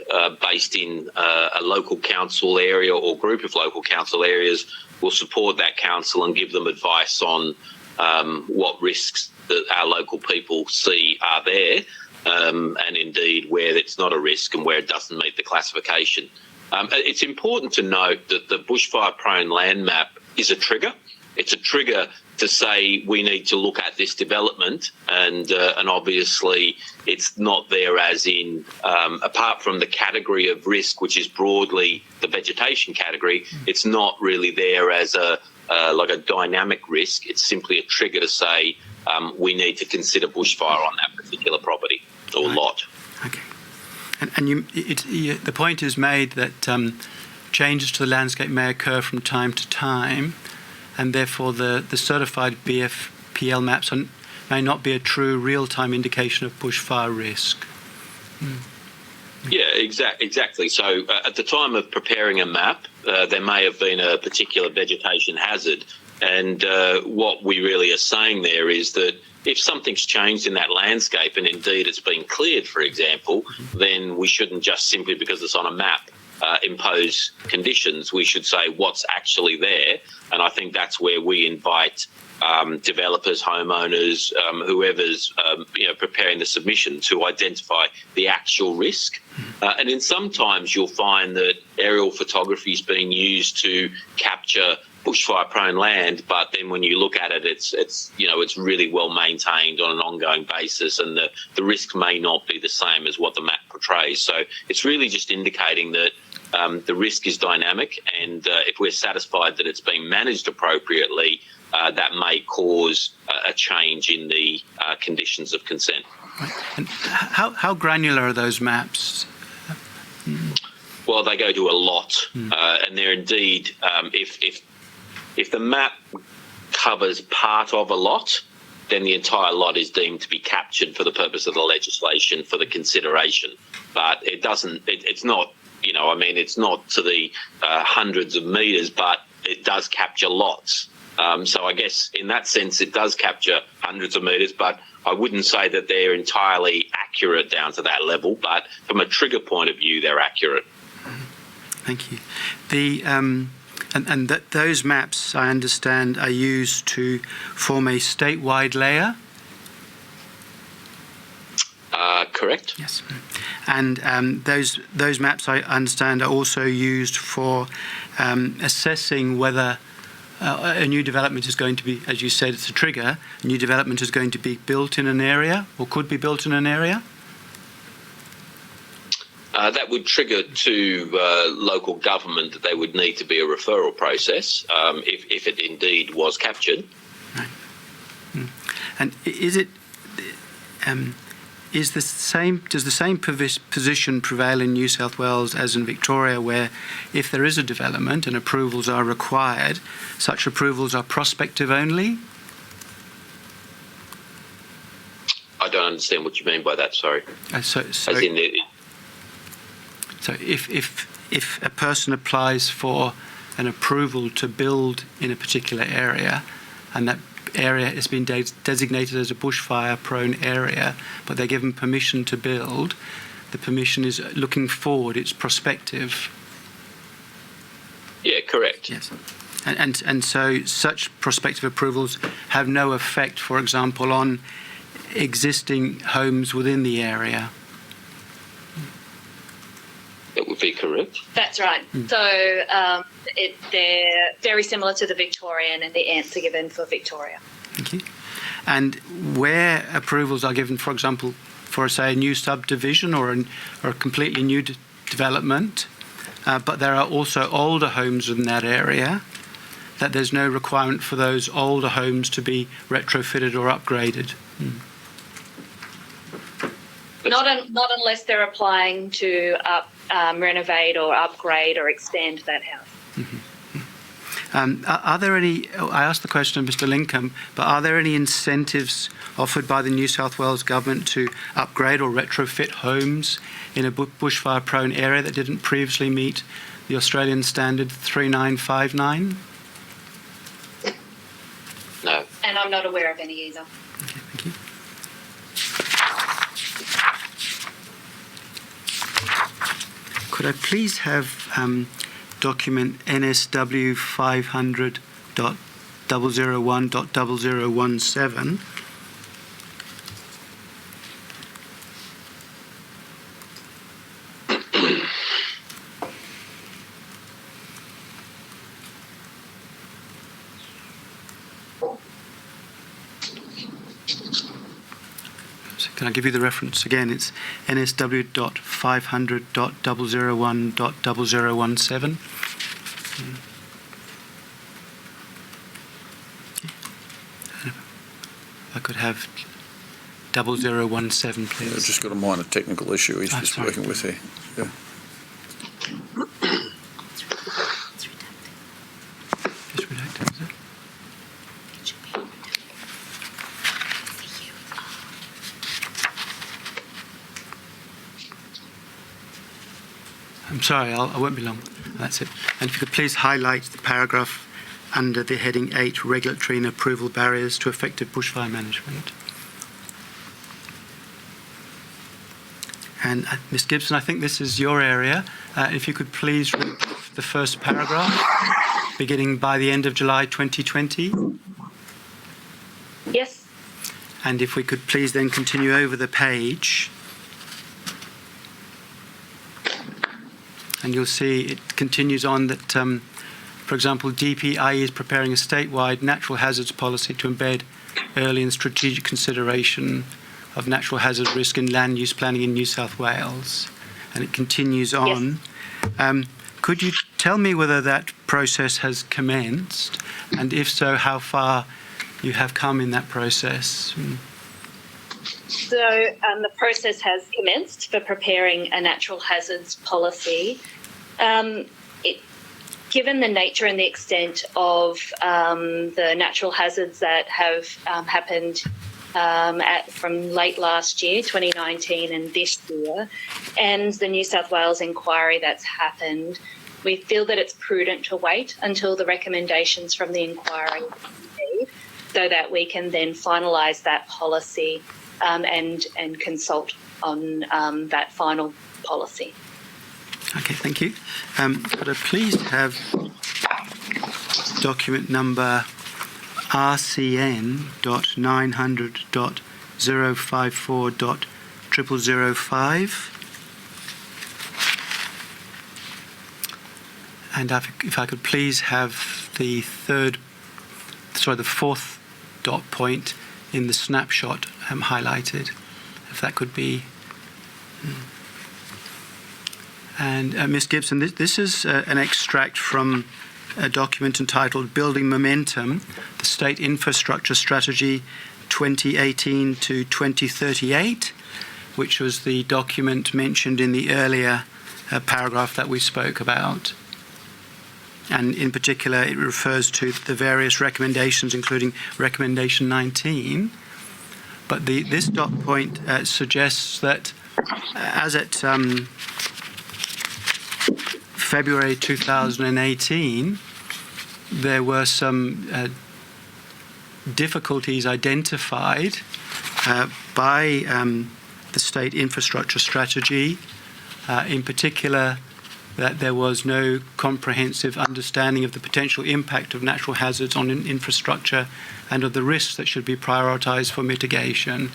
based in a local council area or group of local council areas will support that council and give them advice on what risks that our local people see are there, and indeed where it's not a risk and where it doesn't meet the classification. It's important to note that the bushfire-prone land map is a trigger. It's a trigger to say we need to look at this development, and obviously it's not there as in apart from the category of risk, which is broadly the vegetation category. It's not really there as a like a dynamic risk. It's simply a trigger to say we need to consider bushfire on that particular property or lot.
Okay. And the point is made that changes to the landscape may occur from time to time, and therefore the certified BFPL maps may not be a true real-time indication of bushfire risk.
Yeah, exactly. So at the time of preparing a map, there may have been a particular vegetation hazard, and what we really are saying there is that if something's changed in that landscape and indeed it's been cleared, for example, then we shouldn't just simply because it's on a map impose conditions. We should say what's actually there, and I think that's where we invite developers, homeowners, whoever's preparing the submission to identify the actual risk. And then sometimes you'll find that aerial photography is being used to capture bushfire-prone land, but then when you look at it, it's really well maintained on an ongoing basis, and the risk may not be the same as what the map portrays. So it's really just indicating that the risk is dynamic, and if we're satisfied that it's being managed appropriately, that may cause a change in the conditions of consent.
And how granular are those maps?
Well, they go to a lot, and they're indeed, if the map covers part of a lot, then the entire lot is deemed to be captured for the purpose of the legislation for the consideration. But it doesn't, it's not, it's not to the hundreds of metres, but it does capture lots. So I guess in that sense, it does capture hundreds of metres, but I wouldn't say that they're entirely accurate down to that level. But from a trigger point of view, they're accurate.
Thank you. Those maps, I understand, are used to form a statewide layer?
Correct.
Yes. And those maps, I understand, are also used for assessing whether a new development is going to be, as you said, it's a trigger, a new development is going to be built in an area or could be built in an area?
That would trigger to local government that there would need to be a referral process if it indeed was captured.
Right. And does the same position prevail in New South Wales as in Victoria, where if there is a development and approvals are required, such approvals are prospective only?
I don't understand what you mean by that, sorry.
So if a person applies for an approval to build in a particular area, and that area has been designated as a bushfire-prone area, but they're given permission to build, the permission is looking forward, it's prospective.
Yeah, correct.
Yes. And so such prospective approvals have no effect, for example, on existing homes within the area.
would be correct.
That's right. So they're very similar to the Victorian and the answer given for Victoria.
Thank you. And where approvals are given, for example, for, say, a new subdivision or a completely new development, but there are also older homes in that area, that there's no requirement for those older homes to be retrofitted or upgraded.
Not unless they're applying to renovate or upgrade or extend that house.
Are there any, I asked the question of Mr. Lincoln, but are there any incentives offered by the New South Wales government to upgrade or retrofit homes in a bushfire-prone area that didn't previously meet the Australian standard 3959?
No.
And I'm not aware of any either.
Okay, thank you. Could I please have document NSW 500.001.0017? Can I give you the reference again? It's NSW.500.001.0017. I could have 0017, please.
I've just got a minor technical issue he's just working with here. Yeah.
Just redacted, is it? I'm sorry, I won't be long. That's it. And if you could please highlight the paragraph under the heading 8, Regulatory and Approval Barriers to Effective Bushfire Management. And Ms. Gibson, I think this is your area. If you could please read the first paragraph, beginning by the end of July 2020.
Yes.
And if we could please then continue over the page. And you'll see it continues on that, for example, DPIE is preparing a statewide natural hazards policy to embed early and strategic consideration of natural hazard risk in land use planning in New South Wales. And it continues on. Yes. Could you tell me whether that process has commenced? And if so, how far you have come in that process?
So the process has commenced for preparing a natural hazards policy. Given the nature and the extent of the natural hazards that have happened from late last year, 2019, and this year, and the New South Wales inquiry that's happened, we feel that it's prudent to wait until the recommendations from the inquiry are made so that we can then finalise that policy and consult on that final policy.
Okay, thank you. Could I please have document number RCN.900.054.0005? And if I could please have the fourth dot point in the snapshot highlighted, if that could be. And Ms. Gibson, this is an extract from a document entitled Building Momentum, the State Infrastructure Strategy 2018 to 2038, which was the document mentioned in the earlier paragraph that we spoke about. And in particular, it refers to the various recommendations, including recommendation 19. But this dot point suggests that as at February 2018, there were some difficulties identified by the State Infrastructure Strategy, in particular that there was no comprehensive understanding of the potential impact of natural hazards on infrastructure and of the risks that should be prioritised for mitigation.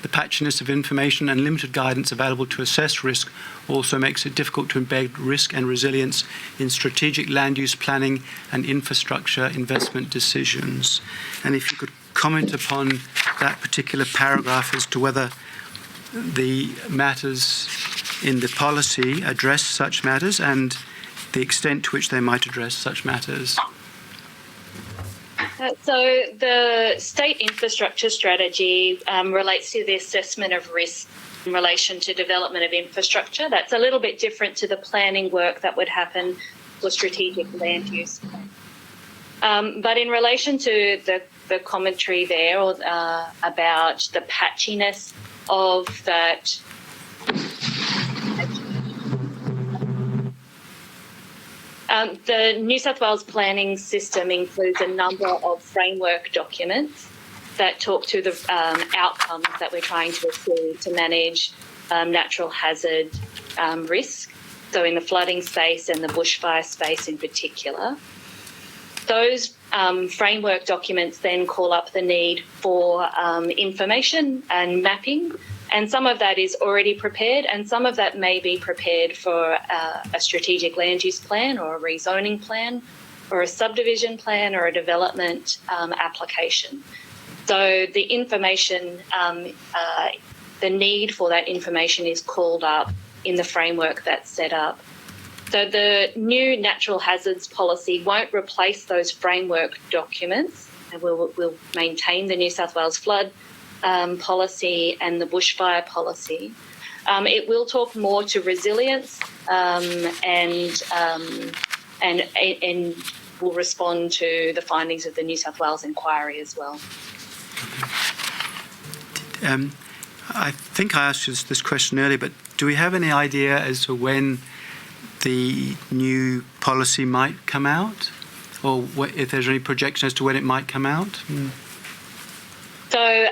The patchiness of information and limited guidance available to assess risk also makes it difficult to embed risk and resilience in strategic land use planning and infrastructure investment decisions. And if you could comment upon that particular paragraph as to whether the matters in the policy address such matters and the extent to which they might address such matters.
So the state infrastructure strategy relates to the assessment of risk in relation to development of infrastructure. That's a little bit different to the planning work that would happen for strategic land use. But in relation to the commentary there about the patchiness of that, the New South Wales planning system includes a number of framework documents that talk to the outcomes that we're trying to achieve to manage natural hazard risk, so in the flooding space and the bushfire space in particular. Those framework documents then call up the need for information and mapping, and some of that is already prepared and some of that may be prepared for a strategic land use plan or a rezoning plan or a subdivision plan or a development application. So the information, the need for that information is called up in the framework that's set up. So the new natural hazards policy won't replace those framework documents, and we'll maintain the New South Wales flood policy and the bushfire policy. It will talk more to resilience and will respond to the findings of the New South Wales inquiry as well.
I think I asked you this question earlier, but do we have any idea as to when the new policy might come out, or if there's any projection as to when it might come out?
So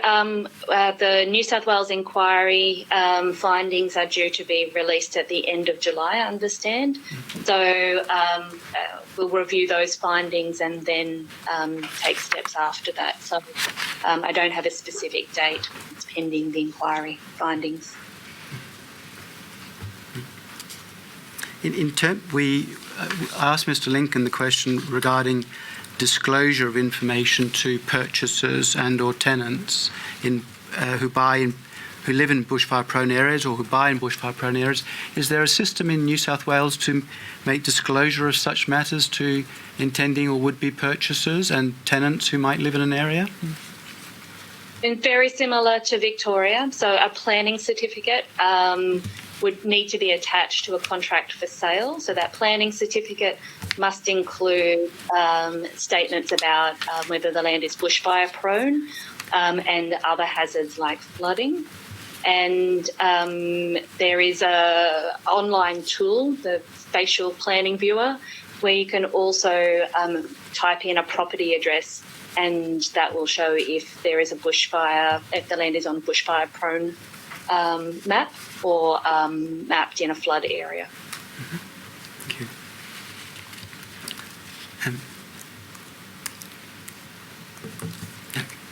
the New South Wales inquiry findings are due to be released at the end of July, I understand. So we'll review those findings and then take steps after that. So I don't have a specific date. It's pending the inquiry findings.
I asked Mr. Lincoln the question regarding disclosure of information to purchasers and or tenants who live in bushfire-prone areas or who buy in bushfire-prone areas. Is there a system in New South Wales to make disclosure of such matters to intending or would-be purchasers and tenants who might live in an area?
And very similar to Victoria. So a planning certificate would need to be attached to a contract for sale. So that planning certificate must include statements about whether the land is bushfire prone and other hazards like flooding. And there is a online tool, the Spatial Planning Viewer, where you can also type in a property address, and that will show if there is a bushfire, if the land is on bushfire prone map or mapped in a flood area.
Thank you.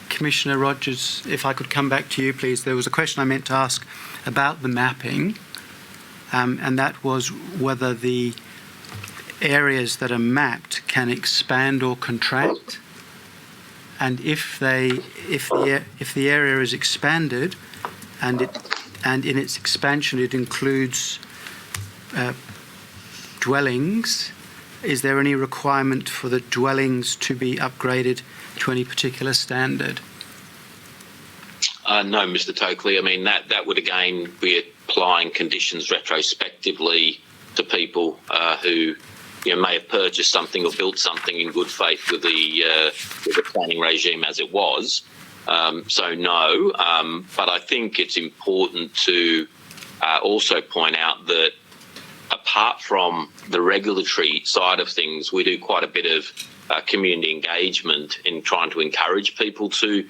Commissioner Rogers, if I could come back to you, please. There was a question I meant to ask about the mapping, and that was whether the areas that are mapped can expand or contract, and if the area is expanded, and in its expansion it includes dwellings, is there any requirement for the dwellings to be upgraded to any particular standard?
No, Mr. Tokley. I mean, that would again be applying conditions retrospectively to people who may have purchased something or built something in good faith with the planning regime as it was. So no, but I think it's important to also point out that apart from the regulatory side of things, we do quite a bit of community engagement in trying to encourage people to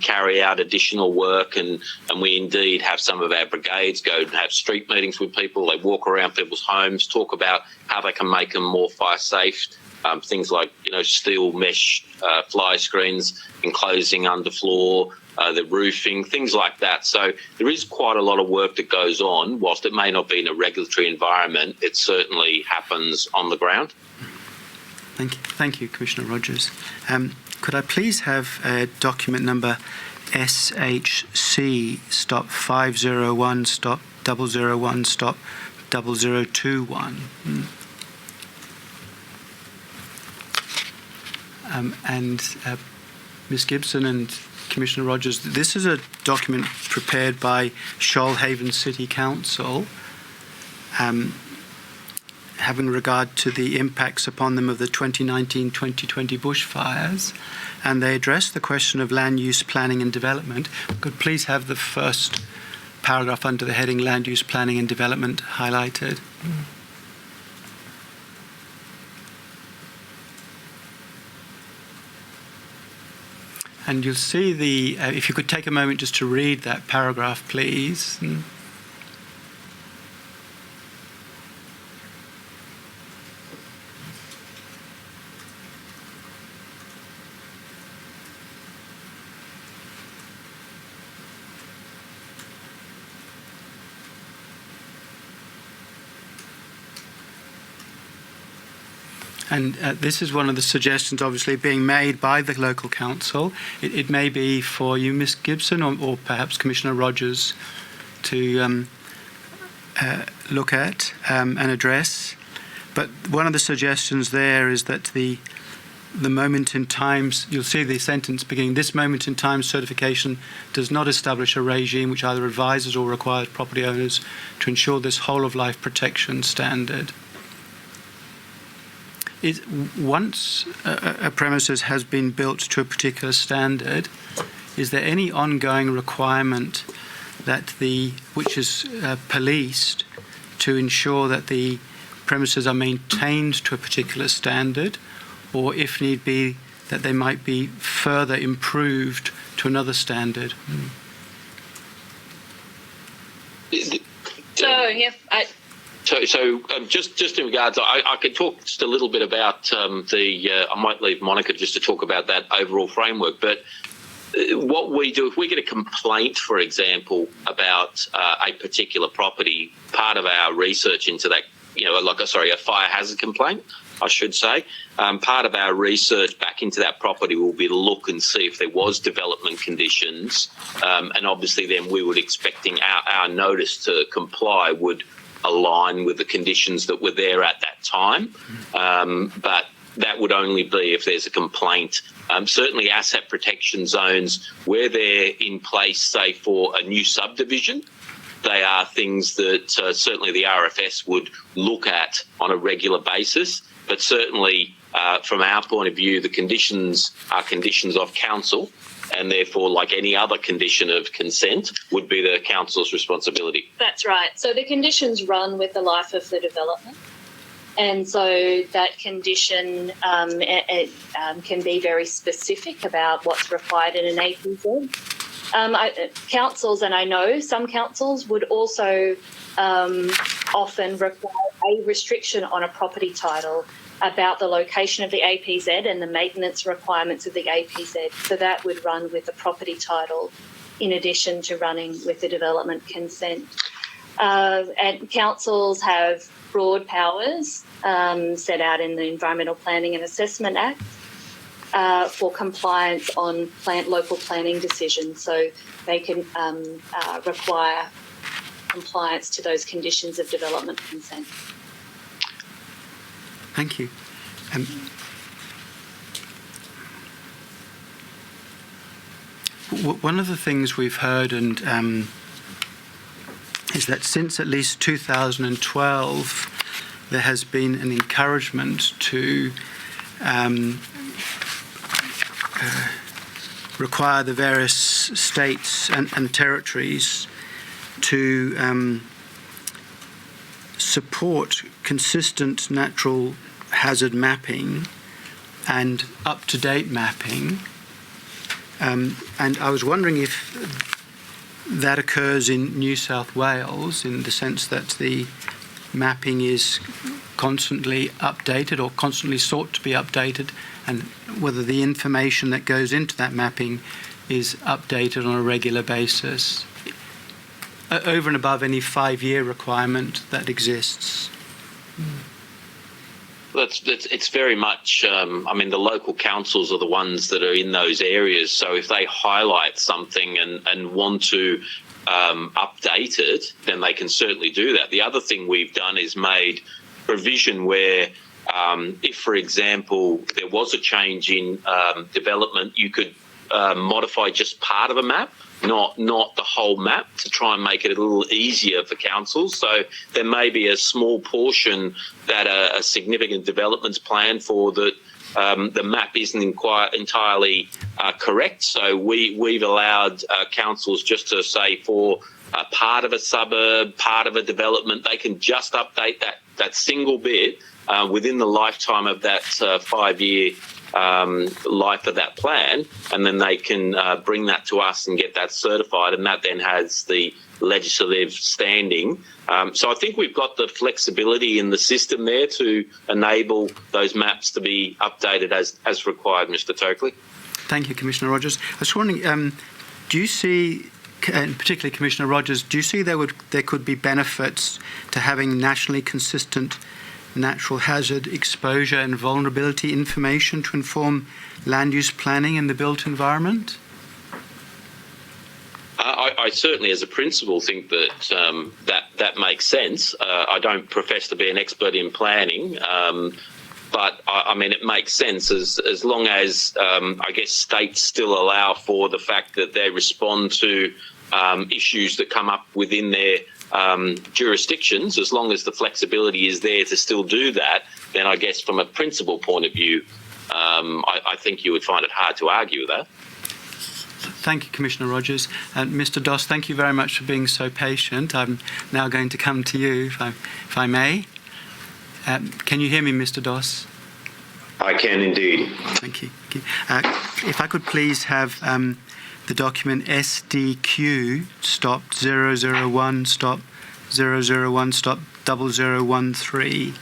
carry out additional work, and we indeed have some of our brigades go and have street meetings with people. They walk around people's homes, talk about how they can make them more fire safe. Things like steel mesh fly screens enclosing underfloor the roofing, things like that. So there is quite a lot of work that goes on. Whilst it may not be in a regulatory environment, it certainly happens on the ground.
Thank you, Commissioner Rogers. Could I please have document number SHC:501.001.001.0021? Ms. Gibson and Commissioner Rogers, this is a document prepared by Shoalhaven City Council, having regard to the impacts upon them of the 2019-2020 bushfires, and they address the question of land use planning and development. Could please have the first paragraph under the heading Land Use Planning and Development highlighted. And you'll see the, if you could take a moment just to read that paragraph, please. And this is one of the suggestions obviously being made by the local council. It may be for you, Ms. Gibson, or perhaps Commissioner Rogers to look at and address. But one of the suggestions there is that the moment in time, you'll see the sentence beginning, this moment in time certification does not establish a regime which either advises or requires property owners to ensure this whole of life protection standard. Once a premises has been built to a particular standard, is there any ongoing requirement that which is policed to ensure that the premises are maintained to a particular standard, or if need be, that they might be further improved to another standard?
So just in regards, I could talk just a little bit about I might leave Monica just to talk about that overall framework, but what we do, if we get a complaint, for example, about a particular property, part of our research into that, a fire hazard complaint, I should say, part of our research back into that property will be to look and see if there was development conditions, and obviously then we would expecting our notice to comply would align with the conditions that were there at that time, but that would only be if there's a complaint. Certainly asset protection zones, where they're in place, say, for a new subdivision, they are things that certainly the RFS would look at on a regular basis, but certainly from our point of view, the conditions are conditions of council, and therefore, like any other condition of consent, would be the council's responsibility.
That's right. So the conditions run with the life of the development. And so that condition can be very specific about what's required in an APZ. Councils, and I know some councils, would also often require a restriction on a property title about the location of the APZ and the maintenance requirements of the APZ. So that would run with the property title in addition to running with the development consent. And councils have broad powers set out in the Environmental Planning and Assessment Act for compliance on local planning decisions. So they can require compliance to those conditions of development consent.
Thank you. One of the things we've heard is that since at least 2012, there has been an encouragement to require the various states and territories to support consistent natural hazard mapping and up-to-date mapping. And I was wondering if that occurs in New South Wales, in the sense that the mapping is constantly updated or constantly sought to be updated, and whether the information that goes into that mapping is updated on a regular basis, over and above any 5-year requirement that exists?
It's very much, I mean, the local councils are the ones that are in those areas. So if they highlight something and want to update it, then they can certainly do that. The other thing we've done is made provision where if, for example, there was a change in development, you could modify just part of a map, not the whole map, to try and make it a little easier for councils. So there may be a small portion that a significant development's planned for that the map isn't entirely correct. So we've allowed councils just to say for part of a suburb, part of a development, they can just update that single bit within the lifetime of that 5-year life of that plan, and then they can bring that to us and get that certified, and that then has the legislative standing. So I think we've got the flexibility in the system there to enable those maps to be updated as required, Mr. Tokley.
Thank you, Commissioner Rogers. I was wondering, do you see, and particularly Commissioner Rogers, do you see there could be benefits to having nationally consistent natural hazard exposure and vulnerability information to inform land use planning in the built environment?
I certainly, as a principle, think that that makes sense. I don't profess to be an expert in planning, but I mean it makes sense as long as I guess states still allow for the fact that they respond to issues that come up within their jurisdictions. As long as the flexibility is there to still do that, then I guess from a principle point of view, I think you would find it hard to argue with that.
Thank you, Commissioner Rogers. And Mr. Doss, thank you very much for being so patient. I'm now going to come to you, if I may. Can you hear me, Mr. Doss?
I can indeed.
Thank you. If I could please have the document SDQ stop 001 stop 001 stop 0013.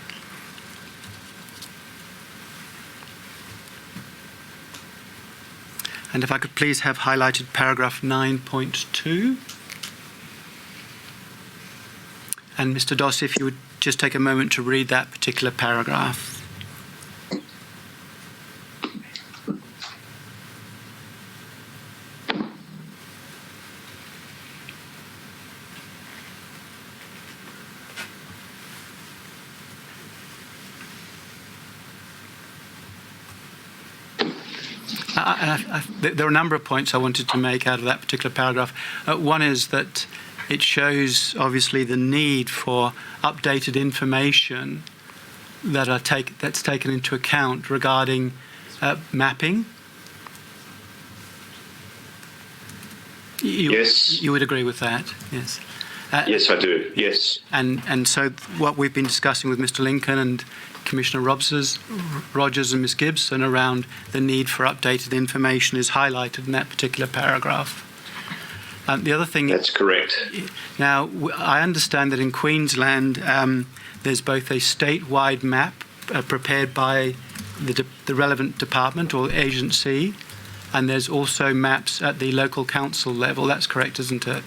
And if I could please have highlighted paragraph 9.2. And Mr. Doss, if you would just take a moment to read that particular paragraph. There are a number of points I wanted to make out of that particular paragraph. One is that it shows, obviously, the need for updated information that's taken into account regarding mapping.
Yes.
You would agree with that? Yes.
Yes, I do. Yes.
And so what we've been discussing with Mr. Lincoln and Commissioner Rogers and Ms. Gibson around the need for updated information is highlighted in that particular paragraph. The other thing...
That's correct.
Now, I understand that in Queensland there's both a statewide map prepared by the relevant department or agency, and there's also maps at the local council level. That's correct, isn't it?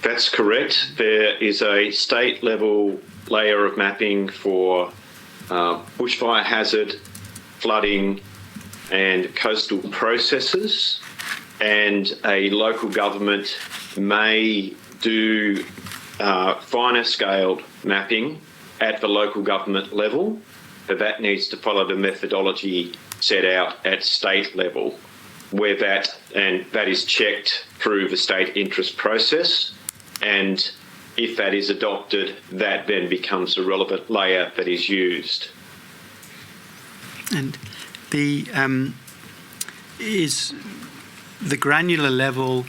That's correct. There is a state-level layer of mapping for bushfire hazard, flooding and coastal processes, and a local government may do finer scaled mapping at the local government level, but that needs to follow the methodology set out at state level, where that is checked through the state interest process, and if that is adopted, that then becomes a relevant layer that is used.
And is the granular level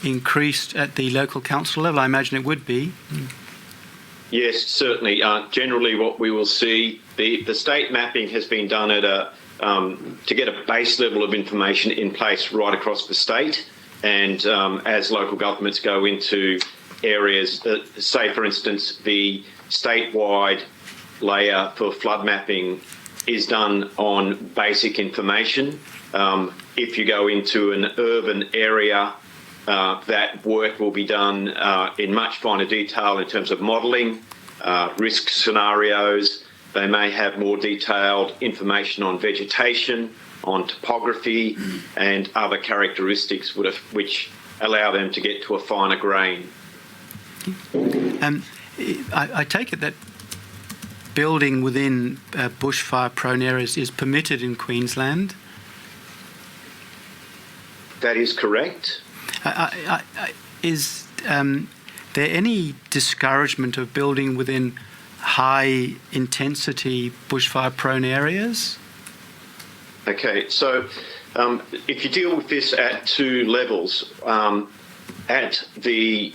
increased at the local council level? I imagine it would be.
Yes, certainly. Generally, what we will see, the state mapping has been done at to get a base level of information in place right across the state, and as local governments go into areas, say for instance the statewide layer for flood mapping is done on basic information, If you go into an urban area, that work will be done in much finer detail in terms of modelling, risk scenarios. They may have more detailed information on vegetation, on topography, and other characteristics which allow them to get to a finer grain.
I take it that building within bushfire-prone areas is permitted in Queensland?
That is correct.
Is there any discouragement of building within high-intensity bushfire-prone areas?
Okay, so if you deal with this at two levels, at the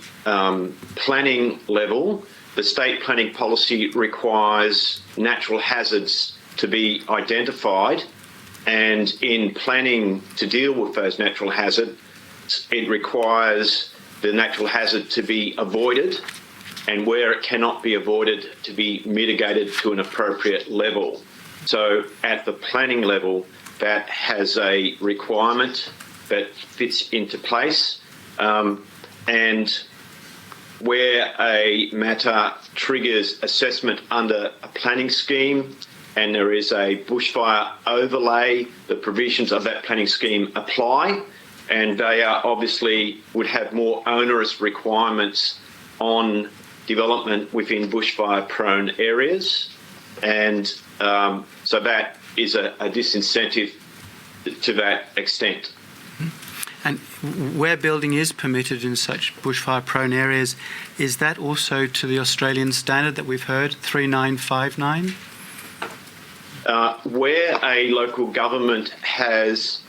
planning level, the state planning policy requires natural hazards to be identified, and in planning to deal with those natural hazards, it requires the natural hazard to be avoided, and where it cannot be avoided, to be mitigated to an appropriate level. So at the planning level, that has a requirement that fits into place, and where a matter triggers assessment under a planning scheme and there is a bushfire overlay, the provisions of that planning scheme apply, and they are obviously would have more onerous requirements on development within bushfire-prone areas, and so that is a disincentive to that extent.
And where building is permitted in such bushfire-prone areas, is that also to the Australian standard that we've heard, 3959?
Where a local government has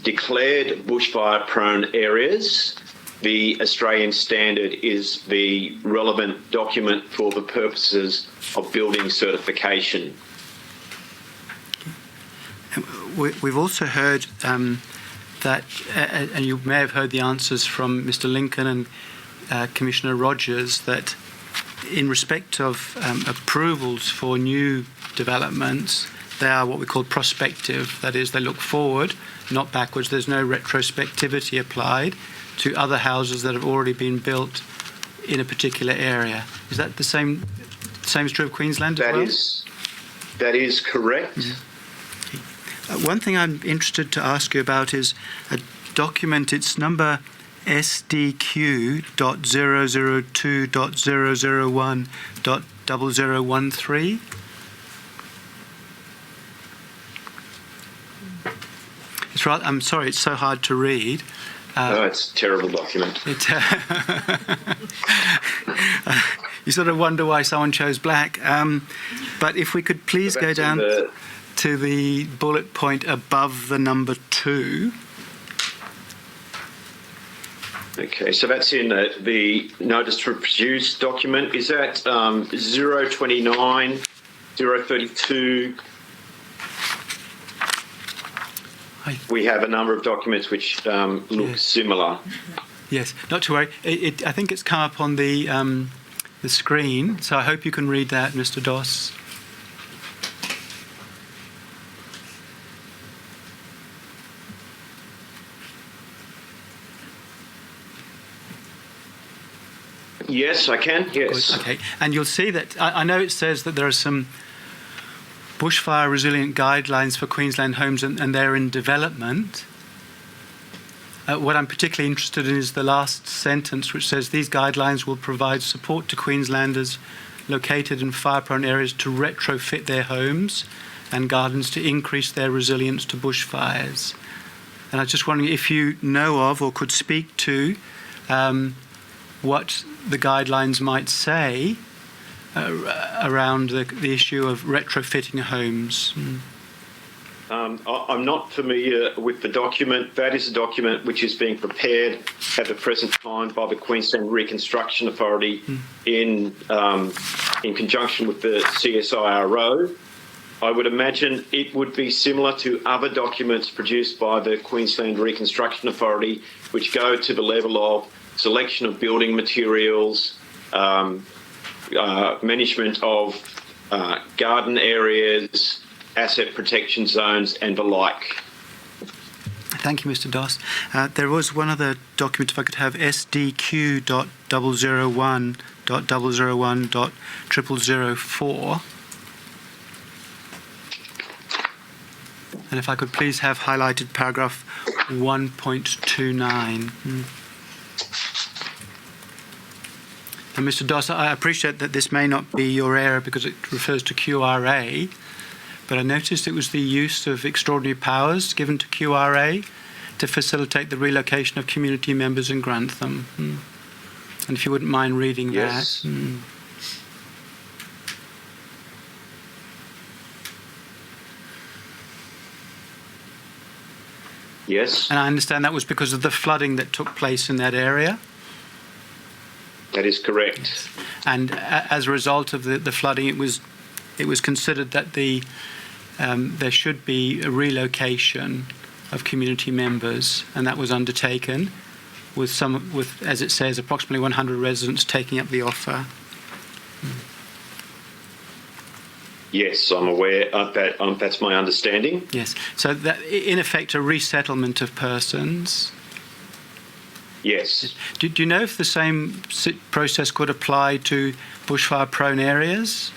declared bushfire-prone areas, the Australian standard is the relevant document for the purposes of building certification.
We've also heard that, and you may have heard the answers from Mr. Lincoln and Commissioner Rogers, that in respect of approvals for new developments, they are what we call prospective. That is, they look forward, not backwards. There's no retrospectivity applied to other houses that have already been built in a particular area. Is that the same is true of Queensland as well?
That is correct.
Mm-hmm. One thing I'm interested to ask you about is a document, it's number SDQ.002.001.0013. It's right, I'm sorry, it's so hard to read.
It's a terrible document.
You sort of wonder why someone chose black. But if we could please go down to the bullet point above the number 2.
Okay, so that's in the notice to produce document. Is that 029, 032? We have a number of documents which look similar.
Yes, not to worry. I think it's come up on the screen, so I hope you can read that, Mr. Doss.
Yes, I can. Yes.
Good. Okay, and you'll see that I know it says that there are some bushfire resilient guidelines for Queensland homes, and they're in development. What I'm particularly interested in is the last sentence, which says these guidelines will provide support to Queenslanders located in fire-prone areas to retrofit their homes and gardens to increase their resilience to bushfires. And I was just wondering if you know of or could speak to what the guidelines might say around the issue of retrofitting homes.
I'm not familiar with the document. That is a document which is being prepared at the present time by the Queensland Reconstruction Authority in conjunction with the CSIRO. I would imagine it would be similar to other documents produced by the Queensland Reconstruction Authority, which go to the level of selection of building materials, management of garden areas, asset protection zones, and the like.
Thank you, Mr. Doss. There was one other document, if I could have SDQ.001.001.0004. And if I could please have highlighted paragraph 1.29. And Mr. Doss, I appreciate that this may not be your area because it refers to QRA, but I noticed it was the use of extraordinary powers given to QRA to facilitate the relocation of community members in Grantham. And if you wouldn't mind reading
Yes.
that.
Yes,
And I understand that was because of the flooding that took place in that area.
that is correct.
And as a result of the flooding, it was considered that there should be a relocation of community members, and that was undertaken with, as it says, approximately 100 residents taking up the offer.
Yes, I'm aware of that. That's my understanding.
Yes. So that, in effect, a resettlement of persons.
Yes.
Do you know if the same process could apply to bushfire-prone areas?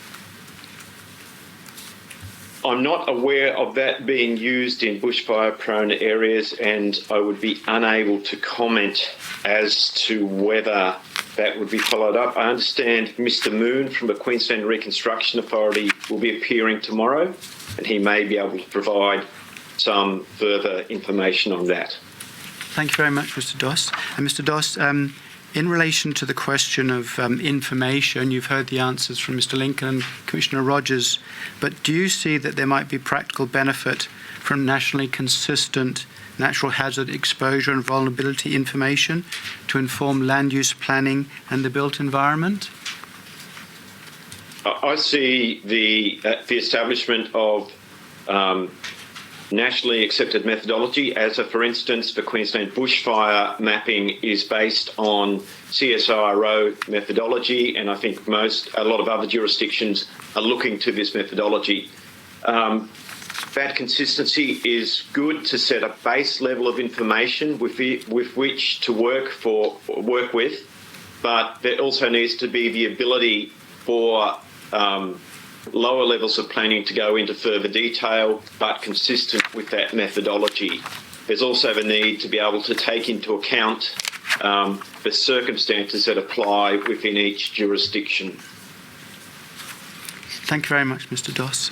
I'm not aware of that being used in bushfire-prone areas, and I would be unable to comment as to whether that would be followed up. I understand Mr. Moon from the Queensland Reconstruction Authority will be appearing tomorrow, and he may be able to provide some further information on that.
Thank you very much, Mr. Doss. And Mr. Doss, in relation to the question of information, you've heard the answers from Mr. Lincoln and Commissioner Rogers, but do you see that there might be practical benefit from nationally consistent natural hazard exposure and vulnerability information to inform land use planning and the built environment?
I see the establishment of nationally accepted methodology, as for instance, the Queensland bushfire mapping is based on CSIRO methodology, and I think a lot of other jurisdictions are looking to this methodology. That consistency is good to set a base level of information with which to work with, but there also needs to be the ability for lower levels of planning to go into further detail, but consistent with that methodology. There's also the need to be able to take into account the circumstances that apply within each jurisdiction.
Thank you very much, Mr. Doss.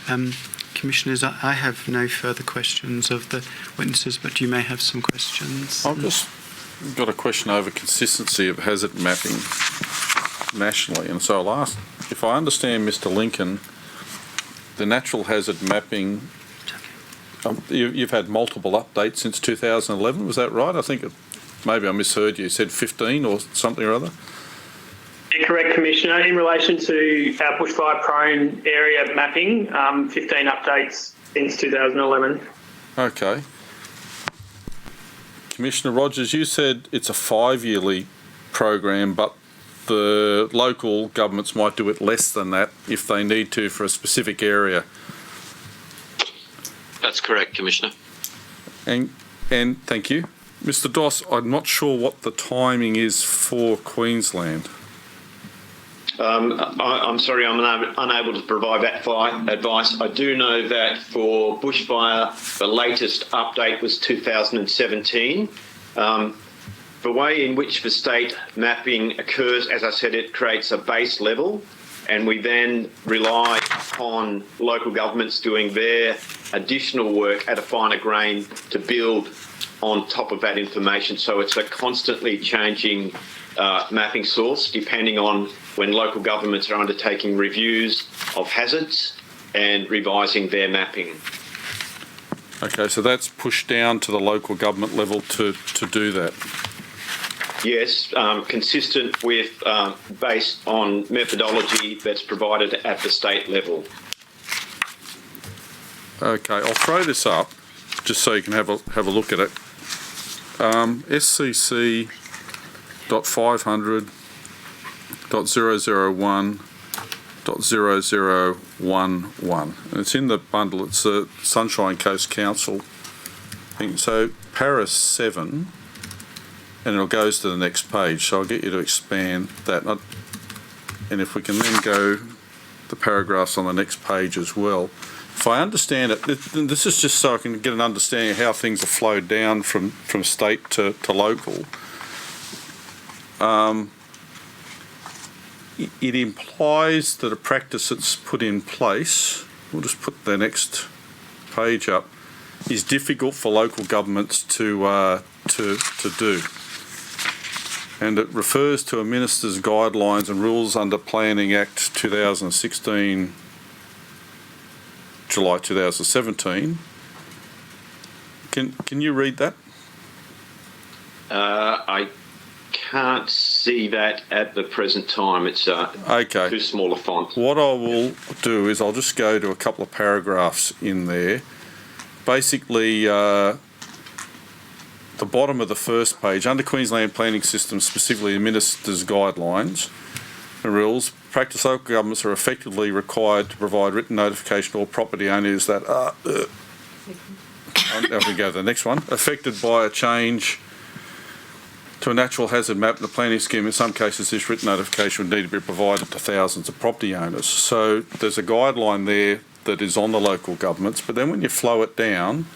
Commissioners, I have no further questions of the witnesses, but you may have some questions.
I've just got a question over consistency of hazard mapping nationally, and so I'll ask, if I understand Mr. Lincoln, the natural hazard mapping, you've had multiple updates since 2011, was that right? I think maybe I misheard you, said 15 or something or other?
Yeah, correct, Commissioner. In relation to our bushfire-prone area mapping, 15 updates since 2011.
Okay. Commissioner Rogers, you said it's a 5-yearly program, but the local governments might do it less than that if they need to for a specific area.
That's correct, Commissioner.
And thank you. Mr. Doss, I'm not sure what the timing is for Queensland.
I'm sorry, I'm unable to provide that advice. I do know that for bushfire, the latest update was 2017. The way in which the state mapping occurs, as I said, it creates a base level, and we then rely upon local governments doing their additional work at a finer grain to build on top of that information. So it's a constantly changing mapping source, depending on when local governments are undertaking reviews of hazards and revising their mapping.
Okay, so that's pushed down to the local government level to do that.
Yes, consistent with, based on methodology that's provided at the state level. Okay,
I'll throw this up just so you can have a look at it. SCC.500.001.0011, and it's in the bundle. It's the Sunshine Coast Council thing. So para 7, and it goes to the next page. So I'll get you to expand that. And if we can then go the paragraphs on the next page as well. If I understand it, this is just so I can get an understanding of how things are flowed down from state to local. It implies that a practice that's put in place, we'll just put the next page up, is difficult for local governments to do. And it refers to a Minister's Guidelines and Rules under Planning Act 2016, July 2017. Can you read that?
I can't see that at the present time. It's too small a font.
What I will do is I'll just go to a couple of paragraphs in there. Basically, the bottom of the first page, under Queensland planning system, specifically the Minister's Guidelines and Rules, practice local governments are effectively required to provide written notification to all property owners that are, if we go to the next one, affected by a change to a natural hazard map in the planning scheme. In some cases, this written notification would need to be provided to thousands of property owners. So there's a guideline there that is on the local governments, but then when you flow it down,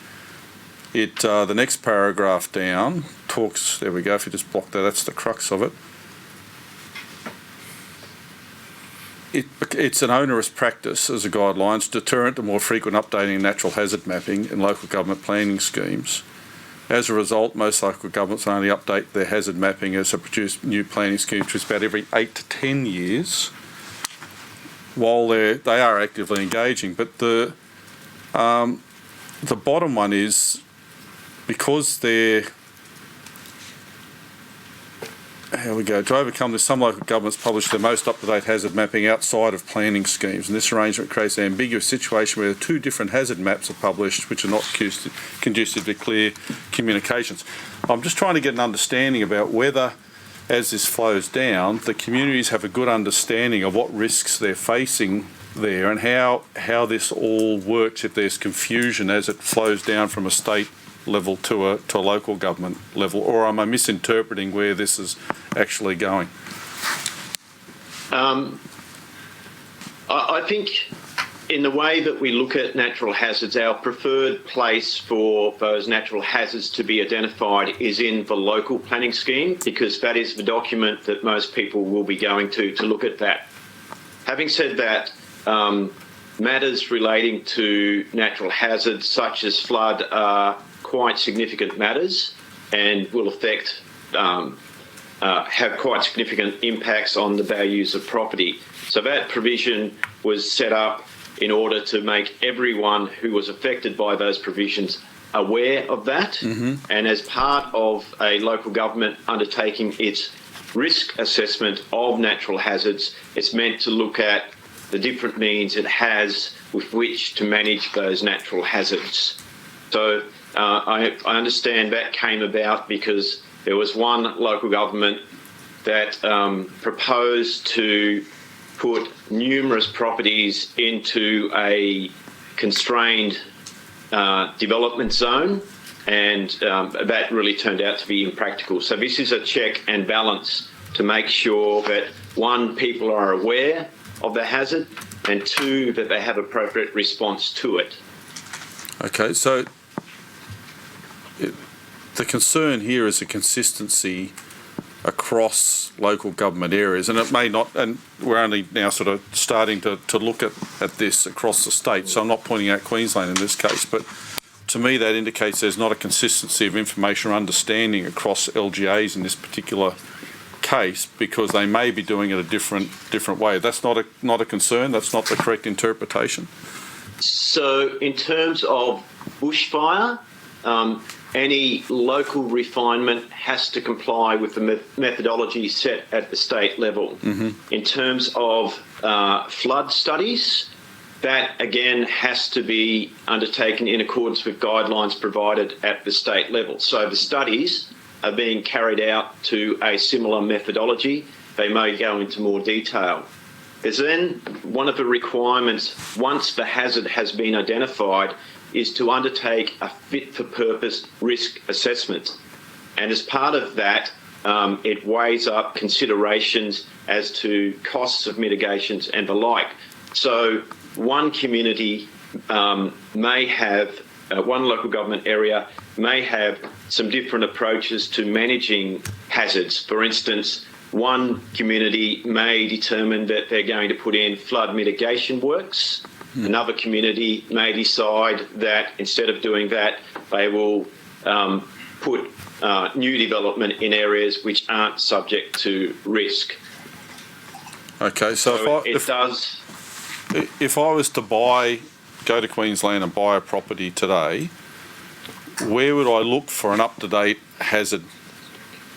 the next paragraph down talks, there we go, if you just block that, that's the crux of it. It's an onerous practice as a guidelines, deterrent to more frequent updating of natural hazard mapping in local government planning schemes. As a result, most local governments only update their hazard mapping as they produce new planning schemes, which is about every 8 to 10 years, while they are actively engaging. But the bottom one is, because they're, here we go, to overcome this, some local governments publish their most up-to-date hazard mapping outside of planning schemes, and this arrangement creates an ambiguous situation where two different hazard maps are published which are not conducive to clear communications. I'm just trying to get an understanding about whether, as this flows down, the communities have a good understanding of what risks they're facing there and how this all works if there's confusion as it flows down from a state level to a local government level, or am I misinterpreting where this is actually going?
I think in the way that we look at natural hazards, our preferred place for those natural hazards to be identified is in the local planning scheme, because that is the document that most people will be going to look at that. Having said that, matters relating to natural hazards such as flood are quite significant matters and will affect, have quite significant impacts on the values of property. So that provision was set up in order to make everyone who was affected by those provisions aware of that. Mm-hmm. And as part of a local government undertaking its risk assessment of natural hazards, it's meant to look at the different means it has with which to manage those natural hazards. So I understand that came about because there was one local government that proposed to put numerous properties into a constrained development zone, and that really turned out to be impractical. So this is a check and balance to make sure that, one, people are aware of the hazard, and two, that they have appropriate response to it.
Okay, so the concern here is a consistency across local government areas, and it may not, and we're only now sort of starting to look at this across the state, so I'm not pointing out Queensland in this case, but to me that indicates there's not a consistency of information or understanding across LGAs in this particular case, because they may be doing it a different way. That's not a concern, that's not the correct interpretation.
So in terms of bushfire, any local refinement has to comply with the methodology set at the state level. Mm-hmm. In terms of flood studies, that again has to be undertaken in accordance with guidelines provided at the state level. So the studies are being carried out to a similar methodology. They may go into more detail. There's then one of the requirements, once the hazard has been identified, is to undertake a fit-for-purpose risk assessment. And as part of that, it weighs up considerations as to costs of mitigations and the like. So one community may have, one local government area may have some different approaches to managing hazards. For instance, one community may determine that they're going to put in flood mitigation works. Another community may decide that instead of doing that, they will put new development in areas which aren't subject to risk.
Okay, so if I was to go to Queensland and buy a property today, where would I look for an up-to-date hazard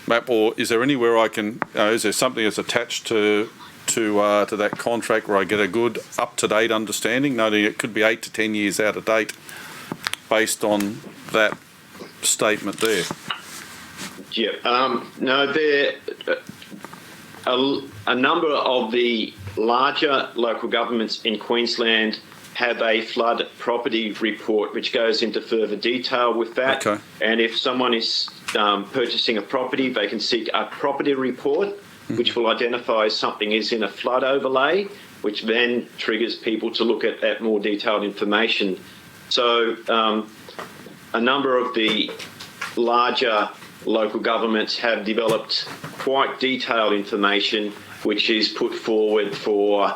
map, or is there anywhere I can? Is there something that's attached to that contract where I get a good up-to-date understanding, noting it could be 8 to 10 years out of date, based on that statement there?
Yeah, no, there a number of the larger local governments in Queensland have a flood property report which goes into further detail with that. Okay. And if someone is purchasing a property, they can seek a property report which will identify something is in a flood overlay, which then triggers people to look at that more detailed information. So a number of the larger local governments have developed quite detailed information which is put forward for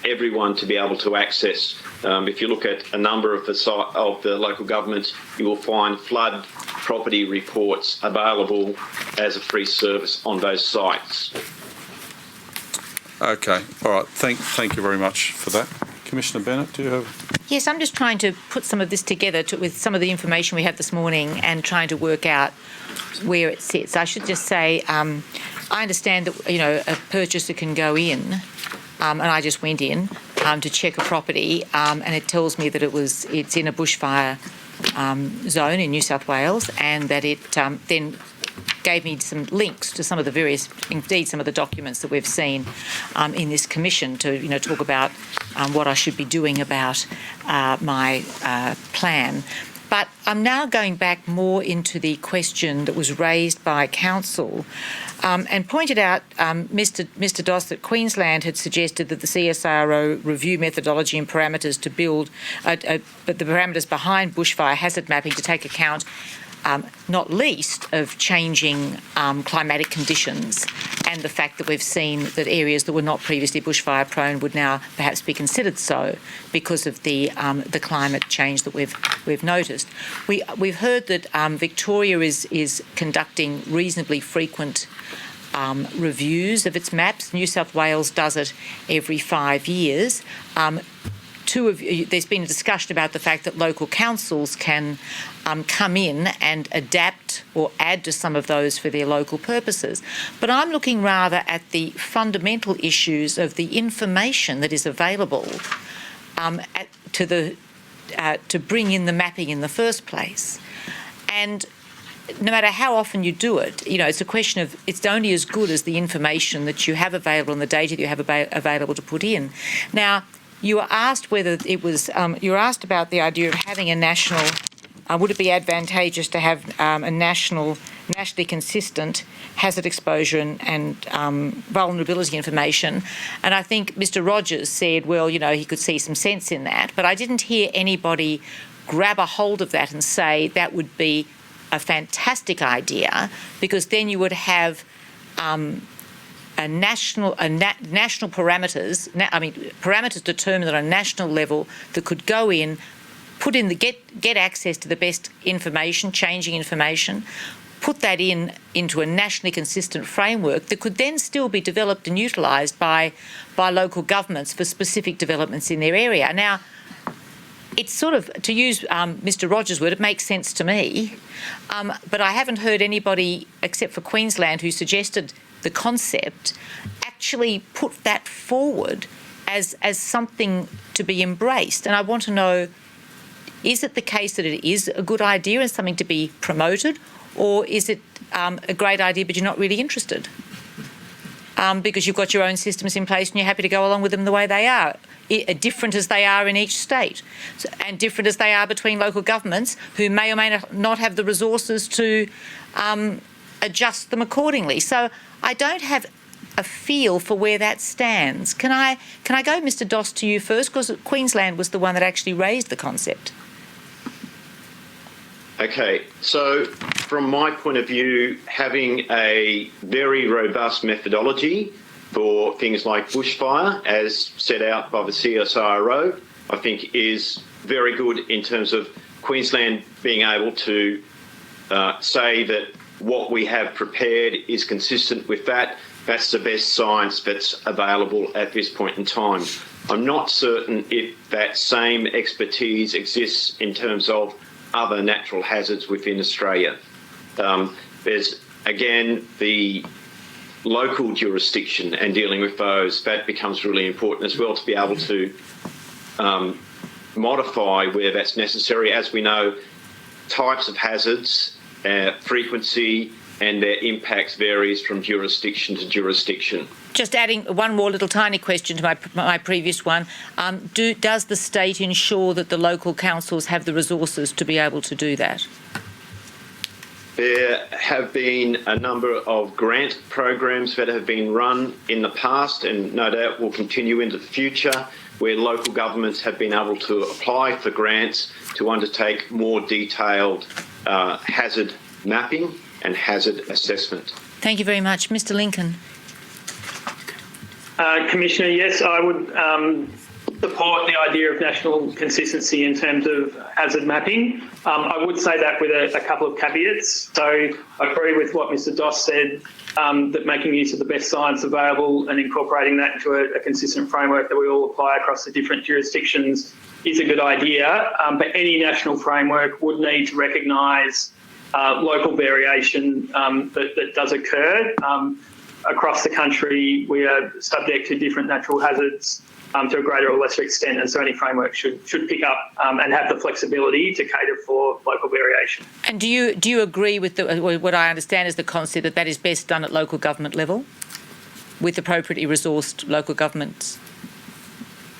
everyone to be able to access. If you look at a number of the local governments, you will find flood property reports available as a free service on those sites.
Okay, all right. Thank you very much for that. Commissioner Bennett, do you have?
Yes, I'm just trying to put some of this together with some of the information we have this morning and trying to work out where it sits. I should just say, I understand that a purchaser can go in, and I just went in to check a property, and it tells me that it's in a bushfire zone in New South Wales, and that it then gave me some links to some of the documents that we've seen in this commission to talk about what I should be doing about my plan. But I'm now going back more into the question that was raised by council and pointed out, Mr. Doss, that Queensland had suggested that the CSIRO review methodology and parameters to build, but the parameters behind bushfire hazard mapping to take account not least of changing climatic conditions and the fact that we've seen that areas that were not previously bushfire prone would now perhaps be considered so because of the climate change that we've noticed. We've heard that Victoria is conducting reasonably frequent reviews of its maps. New South Wales does it every 5 years. There's been a discussion about the fact that local councils can come in and adapt or add to some of those for their local purposes. But I'm looking rather at the fundamental issues of the information that is available to bring in the mapping in the first place. And no matter how often you do it, it's a question of it's only as good as the information that you have available and the data that you have available to put in. Now, you were asked whether it was, you were asked about the idea of having a national, would it be advantageous to have a nationally consistent hazard exposure and vulnerability information? And I think Mr. Rogers said, well, he could see some sense in that, but I didn't hear anybody grab a hold of that and say that would be a fantastic idea, because then you would have national parameters. Parameters determined on a national level that could go in, put in get access to the best information, changing information, put that into a nationally consistent framework that could then still be developed and utilised by local governments for specific developments in their area. Now, it's sort of, to use Mr. Rogers' word, it makes sense to me, but I haven't heard anybody except for Queensland who suggested the concept actually put that forward as something to be embraced. And I want to know, is it the case that it is a good idea and something to be promoted, or is it a great idea but you're not really interested? because you've got your own systems in place and you're happy to go along with them the way they are, different as they are in each state, and different as they are between local governments who may or may not have the resources to adjust them accordingly. So I don't have a feel for where that stands. Can I go, Mr. Doss, to you first, because Queensland was the one that actually raised the concept.
Okay, so from my point of view, having a very robust methodology for things like bushfire, as set out by the CSIRO, I think is very good in terms of Queensland being able to say that what we have prepared is consistent with that. That's the best science that's available at this point in time. I'm not certain if that same expertise exists in terms of other natural hazards within Australia. There's, again, the local jurisdiction and dealing with those. That becomes really important as well, to be able to modify where that's necessary. As we know, types of hazards, frequency and their impacts varies from jurisdiction to jurisdiction.
Just adding one more little tiny question to my previous one. Does the state ensure that the local councils have the resources to be able to do that?
There have been a number of grant programs that have been run in the past, and no doubt will continue into the future, where local governments have been able to apply for grants to undertake more detailed hazard mapping and hazard assessment.
Thank you very much. Mr. Lincoln.
Commissioner, yes, I would support the idea of national consistency in terms of hazard mapping. I would say that with a couple of caveats. So I agree with what Mr. Doss said, that making use of the best science available and incorporating that into a consistent framework that we all apply across the different jurisdictions is a good idea. But any national framework would need to recognise local variation that does occur. Across the country, we are subject to different natural hazards to a greater or lesser extent, and so any framework should pick up and have the flexibility to cater for local variation.
And do you agree with what I understand is the concept that is best done at local government level, with appropriately resourced local governments?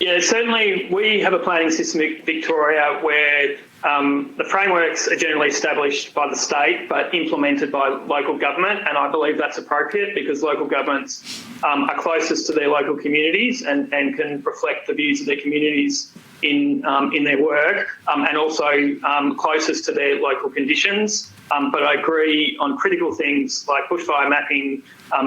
Yeah, certainly we have a planning system in Victoria where the frameworks are generally established by the state but implemented by local government, and I believe that's appropriate because local governments are closest to their local communities and can reflect the views of their communities in their work, and also closest to their local conditions. But I agree on critical things like bushfire mapping.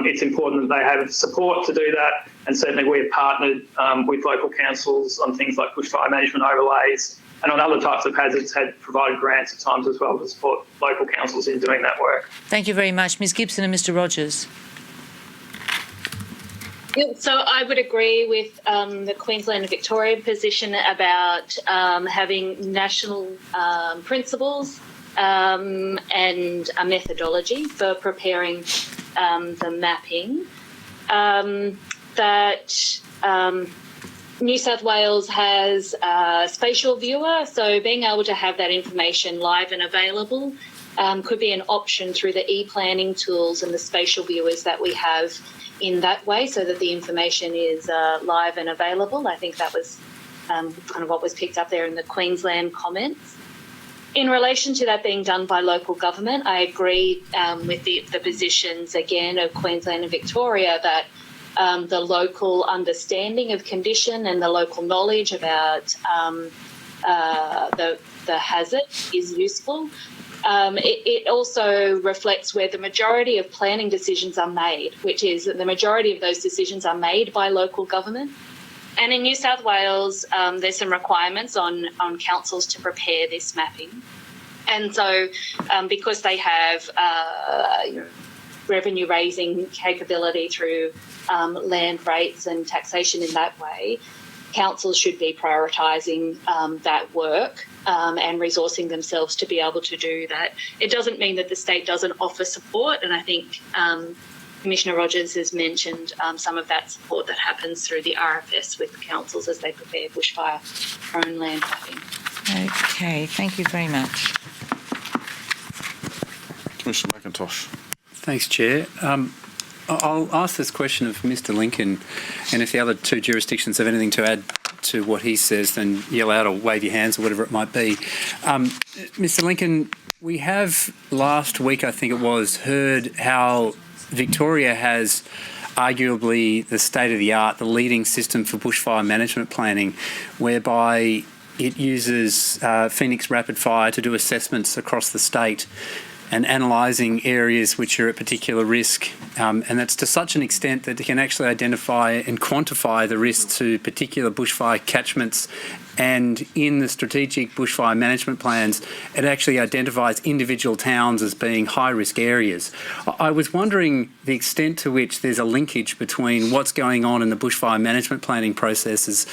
It's important that they have support to do that, and certainly we have partnered with local councils on things like bushfire management overlays, and on other types of hazards had provided grants at times as well to support local councils in doing that work.
Thank you very much. Ms Gibson and Mr Rogers.
So I would agree with the Queensland and Victorian position about having national principles and a methodology for preparing the mapping. New South Wales has a spatial viewer, so being able to have that information live and available could be an option through the e-planning tools and the spatial viewers that we have in that way, so that the information is live and available. I think that was kind of what was picked up there in the Queensland comments. In relation to that being done by local government, I agree with the positions, again, of Queensland and Victoria that the local understanding of condition and the local knowledge about the hazard is useful. It also reflects where the majority of planning decisions are made, which is that the majority of those decisions are made by local government. And in New South Wales, there's some requirements on councils to prepare this mapping. And so because they have revenue raising capability through land rates and taxation in that way, councils should be prioritising that work and resourcing themselves to be able to do that. It doesn't mean that the state doesn't offer support, and I think Commissioner Rogers has mentioned some of that support that happens through the RFS with councils as they prepare bushfire-prone land mapping.
Okay, thank you very much.
Commissioner McIntosh.
Thanks, Chair. I'll ask this question of Mr. Lincoln, and if the other two jurisdictions have anything to add to what he says, then yell out or wave your hands or whatever it might be. Mr. Lincoln, we have last week, I think it was, heard how Victoria has arguably the state-of-the-art, the leading system for bushfire management planning, whereby it uses Phoenix Rapid Fire to do assessments across the state and analysing areas which are at particular risk. And that's to such an extent that it can actually identify and quantify the risk to particular bushfire catchments. And in the strategic bushfire management plans, it actually identifies individual towns as being high-risk areas. I was wondering the extent to which there's a linkage between what's going on in the bushfire management planning processes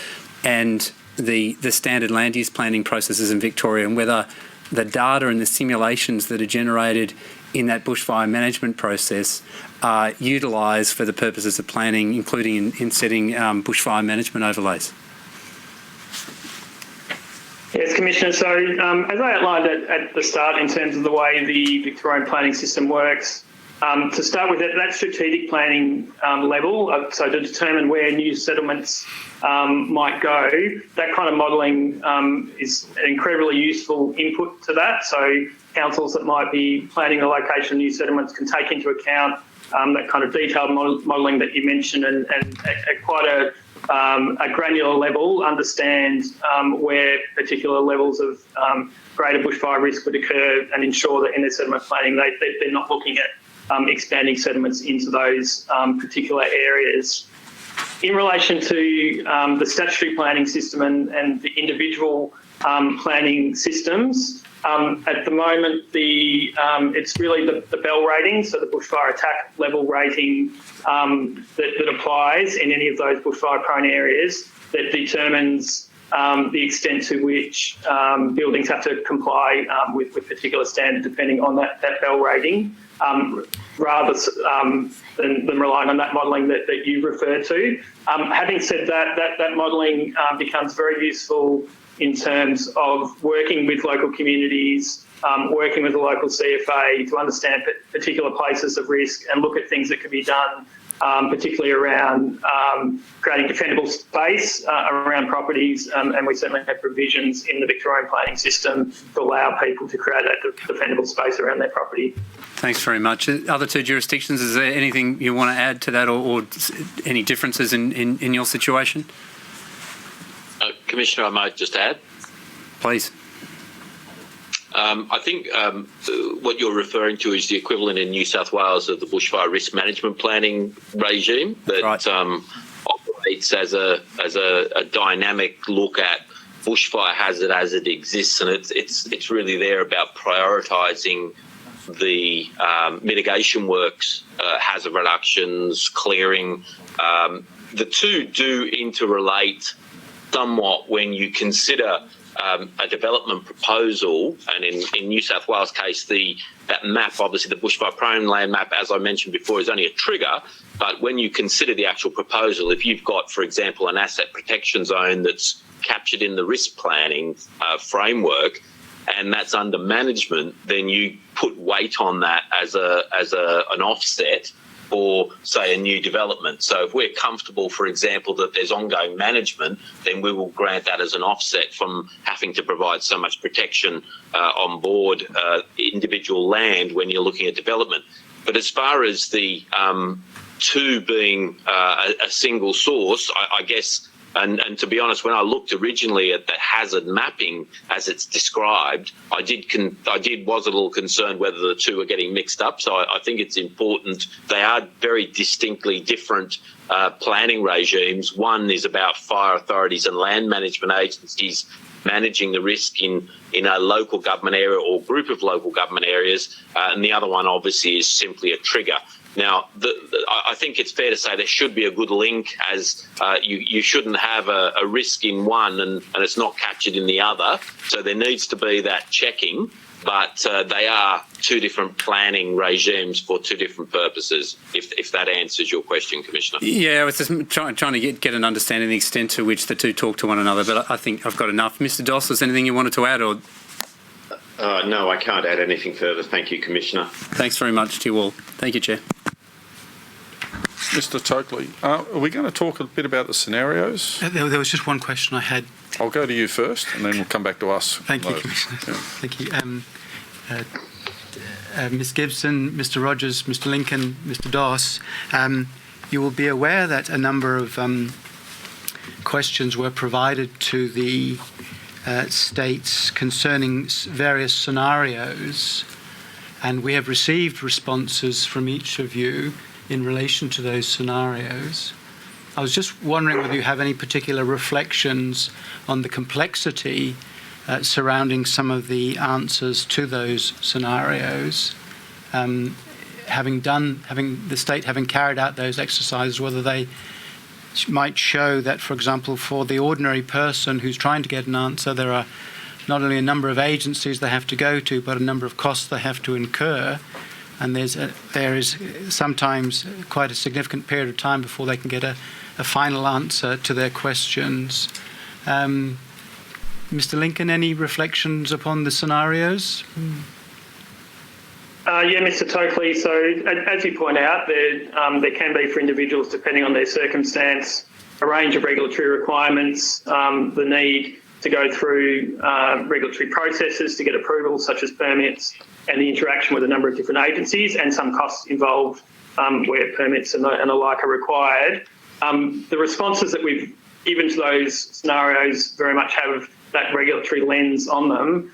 and the standard land use planning processes in Victoria, and whether the data and the simulations that are generated in that bushfire management process are utilised for the purposes of planning, including in setting bushfire management overlays.
Yes, Commissioner. So as I outlined at the start in terms of the way the Victorian planning system works, to start with, at that strategic planning level, so to determine where new settlements might go, that kind of modelling is an incredibly useful input to that. So councils that might be planning the location of new settlements can take into account that kind of detailed modelling that you mentioned, and at quite a granular level understand where particular levels of greater bushfire risk would occur, and ensure that in their settlement planning they're not looking at expanding settlements into those particular areas. In relation to the statutory planning system and the individual planning systems, at the moment it's really the Bell rating, so the bushfire attack level rating that applies in any of those bushfire prone areas, that determines the extent to which buildings have to comply with particular standards depending on that Bell rating, rather than relying on that modelling that you referred to. Having said that modelling becomes very useful in terms of working with local communities, working with the local CFA to understand particular places of risk and look at things that could be done, particularly around creating defendable space around properties, and we certainly have provisions in the Victorian planning system to allow people to create that defendable space around their property.
Thanks very much. Other two jurisdictions, is there anything you want to add to that, or any differences in your situation?
Commissioner, I might just add.
Please.
I think what you're referring to is the equivalent in New South Wales of the bushfire risk management planning regime that operates as a dynamic look at bushfire hazard as it exists, and it's really there about prioritising the mitigation works, hazard reductions, clearing. The two do interrelate somewhat when you consider a development proposal, and in New South Wales case, that map, obviously the bushfire prone land map, as I mentioned before, is only a trigger. But when you consider the actual proposal, if you've got, for example, an asset protection zone that's captured in the risk planning framework, and that's under management, then you put weight on that as an offset for, say, a new development. So if we're comfortable, for example, that there's ongoing management, then we will grant that as an offset from having to provide so much protection on board individual land when you're looking at development. But as far as the two being a single source, I guess, and to be honest, when I looked originally at the hazard mapping as it's described, I was a little concerned whether the two are getting mixed up. So I think it's important. They are very distinctly different planning regimes. One is about fire authorities and land management agencies managing the risk in a local government area or group of local government areas, and the other one obviously is simply a trigger. Now, I think it's fair to say there should be a good link, as you shouldn't have a risk in one and it's not captured in the other. So there needs to be that checking, but they are two different planning regimes for two different purposes, if that answers your question, Commissioner.
Yeah, I was just trying to get an understanding of the extent to which the two talk to one another, but I think I've got enough. Mr. Doss, is there anything you wanted to add? Or?
No, I can't add anything further. Thank you, Commissioner.
Thanks very much to you all. Thank you, Chair.
Mr. Tokley, are we going to talk a bit about the scenarios?
There was just one question I had.
I'll go to you first, and then we'll come back to us.
Thank you, Commissioner. Thank you. Ms Gibson, Mr Rogers, Mr Lincoln, Mr Doss, you will be aware that a number of questions were provided to the states concerning various scenarios, and we have received responses from each of you in relation to those scenarios. I was just wondering whether you have any particular reflections on the complexity surrounding some of the answers to those scenarios, having the state having carried out those exercises, whether they might show that, for example, for the ordinary person who's trying to get an answer, there are not only a number of agencies they have to go to, but a number of costs they have to incur, and there is sometimes quite a significant period of time before they can get a final answer to their questions. Mr Lincoln, any reflections upon the scenarios?
Yeah, Mr Tokley. So as you point out, there can be for individuals, depending on their circumstance, a range of regulatory requirements, the need to go through regulatory processes to get approval, such as permits, and the interaction with a number of different agencies, and some costs involved where permits and the like are required. The responses that we've given to those scenarios very much have that regulatory lens on them,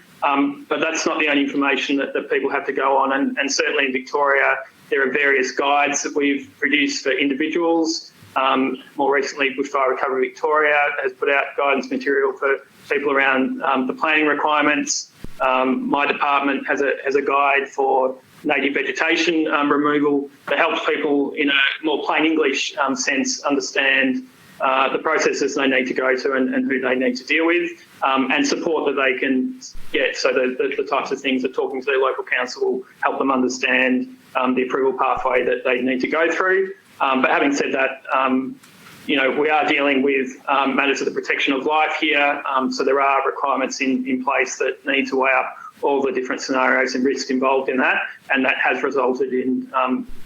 but that's not the only information that people have to go on. And certainly in Victoria, there are various guides that we've produced for individuals. More recently, Bushfire Recovery Victoria has put out guidance material for people around the planning requirements. My department has a guide for native vegetation removal that helps people in a more plain English sense understand the processes they need to go to and who they need to deal with, and support that they can get. So the types of things that talking to their local council will help them understand the approval pathway that they need to go through. But having said that, we are dealing with matters of the protection of life here, so there are requirements in place that need to weigh up all the different scenarios and risks involved in that, and that has resulted in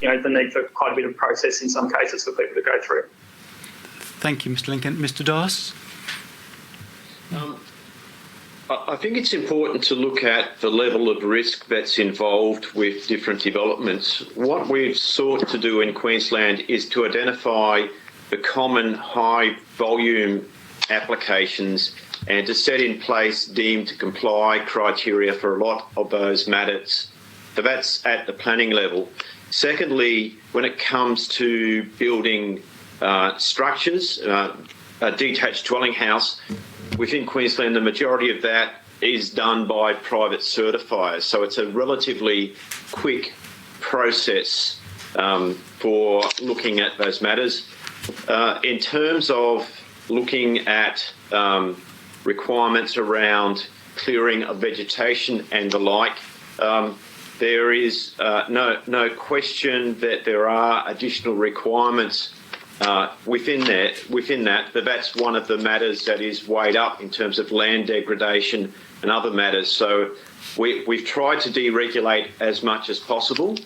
the need for quite a bit of process in some cases for people to go through.
Thank you, Mr Lincoln. Mr Doss?
I think it's important to look at the level of risk that's involved with different developments. What we've sought to do in Queensland is to identify the common high volume applications and to set in place deemed to comply criteria for a lot of those matters. So that's at the planning level. Secondly, when it comes to building structures, a detached dwelling house, within Queensland, the majority of that is done by private certifiers. So it's a relatively quick process for looking at those matters. In terms of looking at requirements around clearing of vegetation and the like, there is no question that there are additional requirements within that, but that's one of the matters that is weighed up in terms of land degradation and other matters. So we've tried to deregulate as much as possible,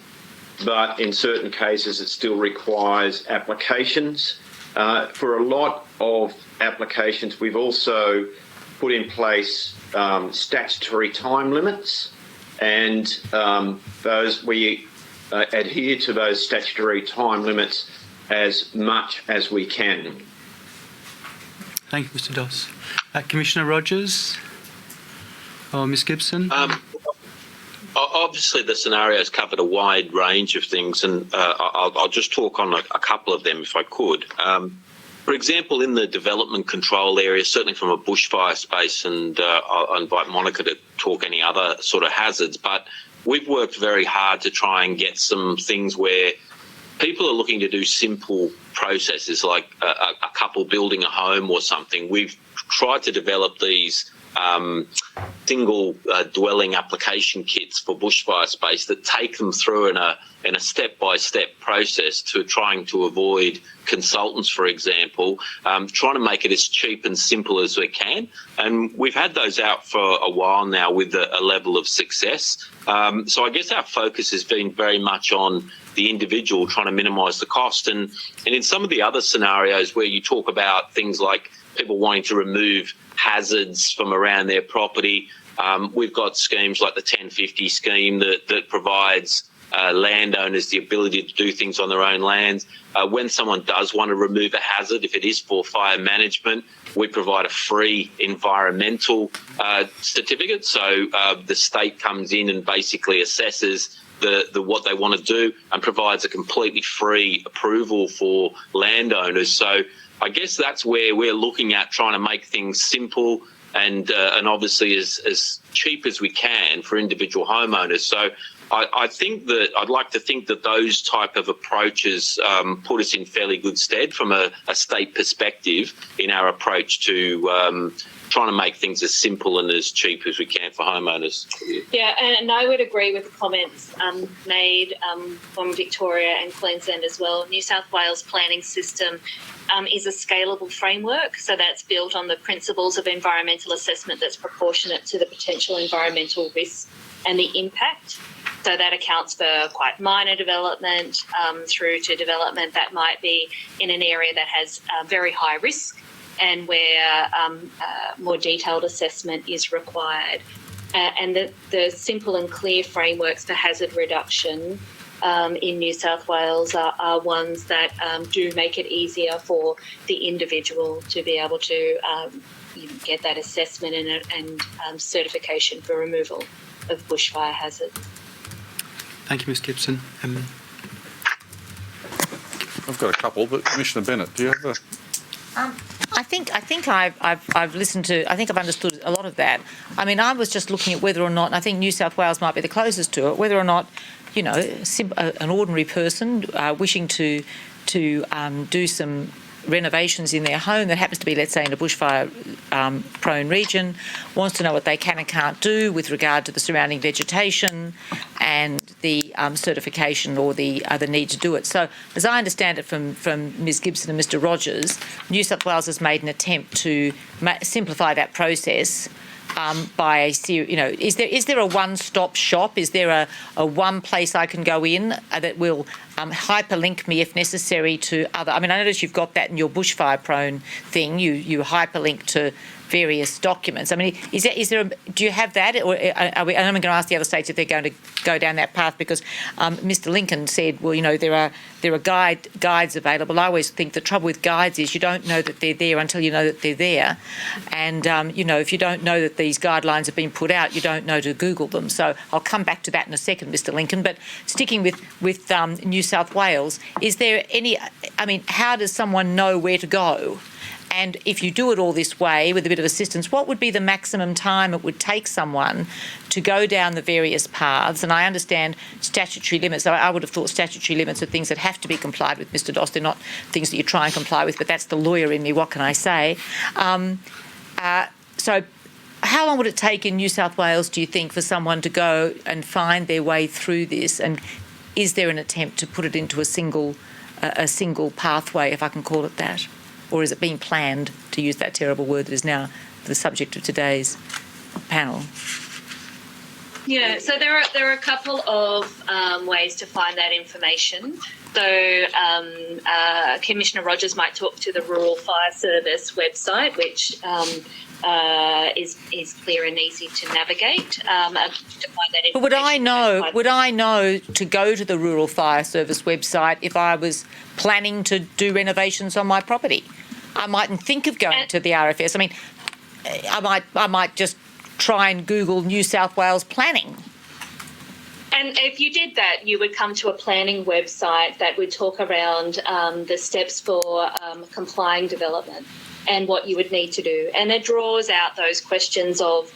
but in certain cases it still requires applications. For a lot of applications, we've also put in place statutory time limits, and those we adhere to those statutory time limits as much as we can.
Thank you, Mr Doss. Commissioner Rogers or Ms Gibson?
Obviously, the scenarios covered a wide range of things, and I'll just talk on a couple of them if I could. For example, in the development control area, certainly from a bushfire space, and I'll invite Monica to talk any other sort of hazards, but we've worked very hard to try and get some things where people are looking to do simple processes like a couple building a home or something. We've tried to develop these single dwelling application kits for bushfire space that take them through in a step-by-step process to trying to avoid consultants, for example, trying to make it as cheap and simple as we can. And we've had those out for a while now with a level of success. So I guess our focus has been very much on the individual, trying to minimise the cost. And in some of the other scenarios where you talk about things like people wanting to remove hazards from around their property, we've got schemes like the 1050 scheme that provides landowners the ability to do things on their own lands. When someone does want to remove a hazard, if it is for fire management, we provide a free environmental certificate. So the state comes in and basically assesses what they want to do and provides a completely free approval for landowners. So I guess that's where we're looking at trying to make things simple and obviously as cheap as we can for individual homeowners. So I think that I'd like to think that those type of approaches put us in fairly good stead from a state perspective in our approach to trying to make things as simple and as cheap as we can for homeowners.
Yeah, and I would agree with the comments made from Victoria and Queensland as well. New South Wales planning system is a scalable framework, so that's built on the principles of environmental assessment that's proportionate to the potential environmental risk and the impact. So that accounts for quite minor development through to development that might be in an area that has very high risk and where more detailed assessment is required. And the simple and clear frameworks for hazard reduction in New South Wales are ones that do make it easier for the individual to be able to get that assessment and certification for removal of bushfire hazards.
Thank you, Ms Gibson.
I've got a couple, but Commissioner Bennett, do you have a...
I think I've listened to. I think I've understood a lot of that. I mean, I was just looking at whether or not. I think New South Wales might be the closest to it. Whether or not, an ordinary person wishing to do some renovations in their home that happens to be, let's say, in a bushfire prone region, wants to know what they can and can't do with regard to the surrounding vegetation and the certification or the need to do it. So, as I understand it from Ms Gibson and Mr Rogers, New South Wales has made an attempt to simplify that process by is there a one-stop shop? Is there a one place I can go in that will hyperlink me if necessary to other? I mean, I notice you've got that in your bushfire-prone thing. You hyperlink to various documents. I mean, do you have that? Or I'm going to ask the other states if they're going to go down that path, because Mr Lincoln said, well, there are guides available. I always think the trouble with guides is you don't know that they're there until you know that they're there. And, if you don't know that these guidelines have been put out, you don't know to Google them. So I'll come back to that in a second, Mr Lincoln. But sticking with New South Wales, is there how does someone know where to go? And if you do it all this way with a bit of assistance, what would be the maximum time it would take someone to go down the various paths? And I understand statutory limits. I would have thought statutory limits are things that have to be complied with, Mr Doss. They're not things that you try and comply with, but that's the lawyer in me. What can I say? So how long would it take in New South Wales, do you think, for someone to go and find their way through this? And is there an attempt to put it into a single pathway, if I can call it that? Or is it being planned, to use that terrible word that is now the subject of today's panel?
Yeah, so there are a couple of ways to find that information. So Commissioner Rogers might talk to the Rural Fire Service website, which is clear and easy to navigate. To find that information.
But would I know to go to the Rural Fire Service website if I was planning to do renovations on my property? I mightn't think of going to the RFS. I mean, I might just try and Google New South Wales planning.
And if you did that, you would come to a planning website that would talk around the steps for complying development and what you would need to do. And it draws out those questions of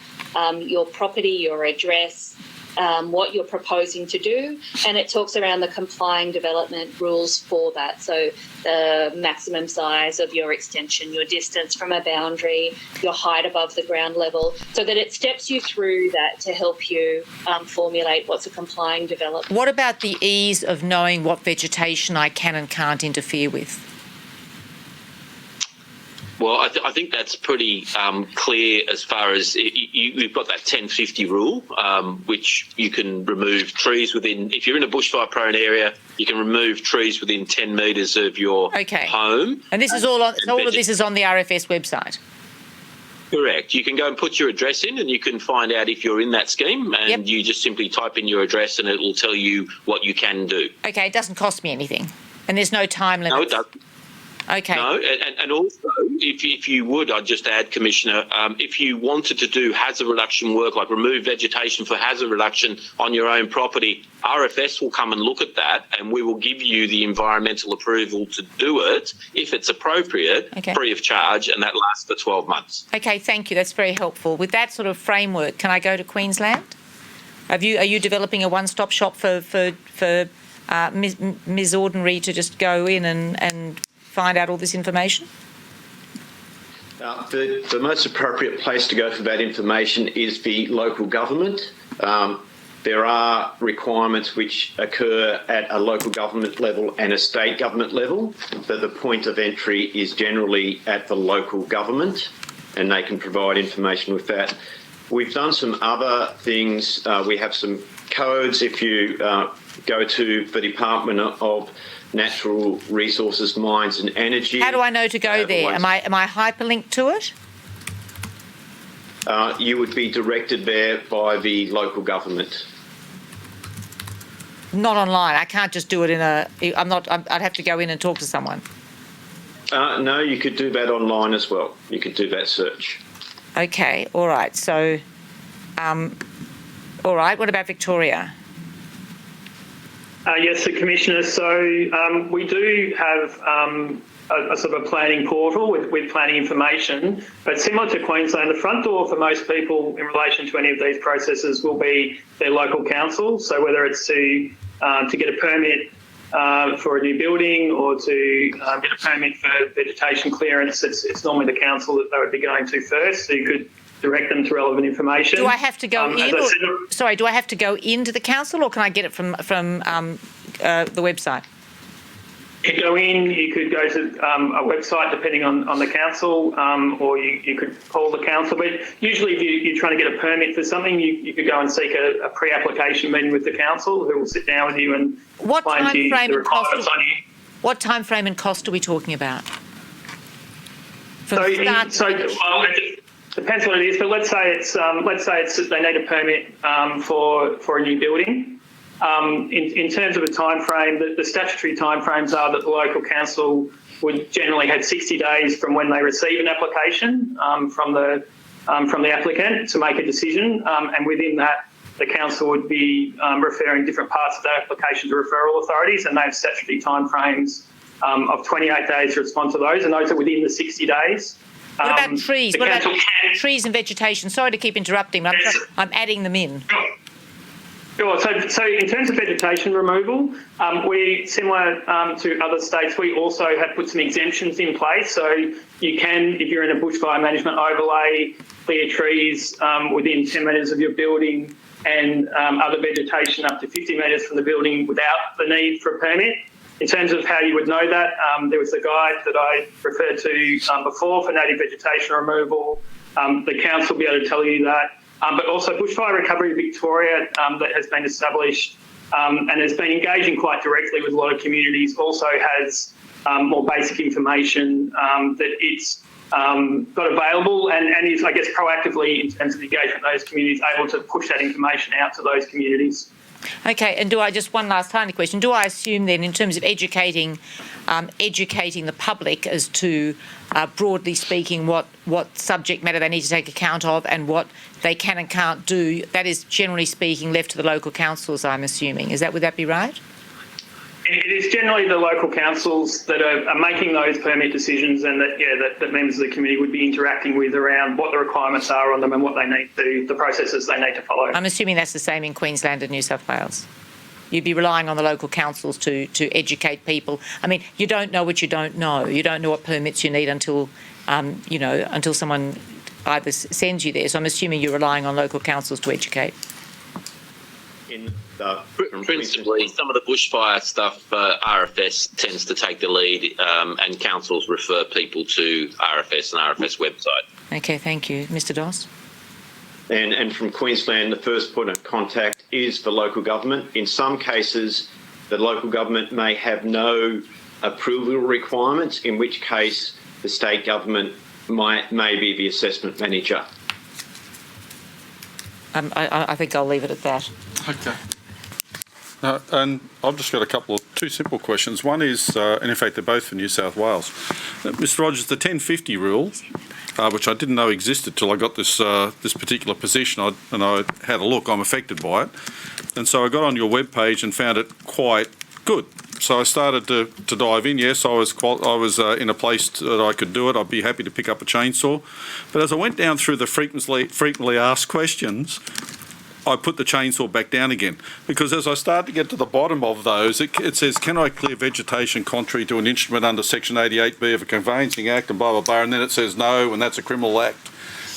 your property, your address, what you're proposing to do, and it talks around the complying development rules for that. So the maximum size of your extension, your distance from a boundary, your height above the ground level, so that it steps you through that to help you formulate what's a complying development.
What about the ease of knowing what vegetation I can and can't interfere with?
Well, I think that's pretty clear as far as you've got that 1050 rule, which you can remove trees within, if you're in a bushfire-prone area, you can remove trees within 10 metres of your home.
And this is all on, all of this is on the RFS website?
Correct. You can go and put your address in and you can find out if you're in that scheme, and you just simply type in your address and it will tell you what you can do.
Okay, it doesn't cost me anything and there's no time limit?
No, it doesn't.
Okay.
No, and also, if you would, I'd just add, Commissioner, if you wanted to do hazard reduction work, like remove vegetation for hazard reduction on your own property, RFS will come and look at that and we will give you the environmental approval to do it, if it's appropriate, free of charge, and that lasts for 12 months.
Okay, thank you. That's very helpful. With that sort of framework, can I go to Queensland? Are you developing a one-stop shop for Ms. Ordinary to just go in and find out all this information?
The most appropriate place to go for that information is the local government. There are requirements which occur at a local government level and a state government level, but the point of entry is generally at the local government, and they can provide information with that. We've done some other things. We have some codes. If you go to the Department of Natural Resources, Mines and Energy.
How do I know to go there? Am I hyperlinked to it?
You would be directed there by the local government.
Not online. I can't just do it in a. I'd have to go in and talk to someone.
No, you could do that online as well. You could do that search.
Okay. All right. So, all right. What about Victoria?
Yes, the Commissioner. So we do have a sort of a planning portal with planning information, but similar to Queensland, the front door for most people in relation to any of these processes will be their local council. So whether it's to get a permit for a new building or to get a permit for vegetation clearance, it's normally the council that they would be going to first. So you could direct them to relevant information.
Do I have to go in? Do I have to go into the council, or can I get it from the website?
You could go in, you could go to a website depending on the council, or you could call the council. But usually if you're trying to get a permit for something, you could go and seek a pre-application meeting with the council, who will sit down with you and explain to you the requirements on you.
What time frame and cost are we talking about?
It depends what it is, but let's say it's they need a permit for a new building. In terms of a time frame, the statutory time frames are that the local council would generally have 60 days from when they receive an application from the applicant to make a decision, and within that, the council would be referring different parts of that application to referral authorities, and they have statutory time frames of 28 days to respond to those, and those are within the 60 days.
What about trees? What about trees and vegetation? Sorry to keep interrupting, but I'm adding them in.
Sure. So in terms of vegetation removal, we, similar to other states, we also have put some exemptions in place. So you can, if you're in a bushfire management overlay, clear trees within 10 metres of your building and other vegetation up to 50 metres from the building without the need for a permit. In terms of how you would know that, there was a guide that I referred to before for native vegetation removal. The council will be able to tell you that. But also Bushfire Recovery Victoria that has been established and has been engaging quite directly with a lot of communities, also has more basic information that it's got available and is, I guess, proactively in terms of engagement with those communities, able to push that information out to those communities.
Okay, and one last tiny question. Do I assume then, in terms of educating the public as to, broadly speaking, what subject matter they need to take account of and what they can and can't do, that is, generally speaking, left to the local councils, I'm assuming. Would that be right?
It is generally the local councils that are making those permit decisions, and that members of the committee would be interacting with around what the requirements are on them and what they need to, the processes they need to follow.
I'm assuming that's the same in Queensland and New South Wales. You'd be relying on the local councils to educate people. I mean, you don't know what you don't know. You don't know what permits you need until until someone either sends you there. So I'm assuming you're relying on local councils to educate.
Principally, some of the bushfire stuff, RFS tends to take the lead, and councils refer people to RFS and RFS website.
Okay, thank you. Mr. Doss?
And from Queensland, the first point of contact is the local government. In some cases, the local government may have no approval requirements, in which case the state government may be the assessment manager.
I think I'll leave it at that.
Okay. And I've just got two simple questions. One is, and in fact they're both for New South Wales. Mr. Rogers, the 1050 rule, which I didn't know existed till I got this particular position, and I had a look. I'm affected by it, and so I got on your webpage and found it quite good. So I started to dive in. Yes, I was in a place that I could do it. I'd be happy to pick up a chainsaw. But as I went down through the frequently asked questions, I put the chainsaw back down again, because as I start to get to the bottom of those, it says, can I clear vegetation contrary to an instrument under Section 88B of a Conveyancing Act, and blah, blah, blah, and then it says no, and that's a criminal act.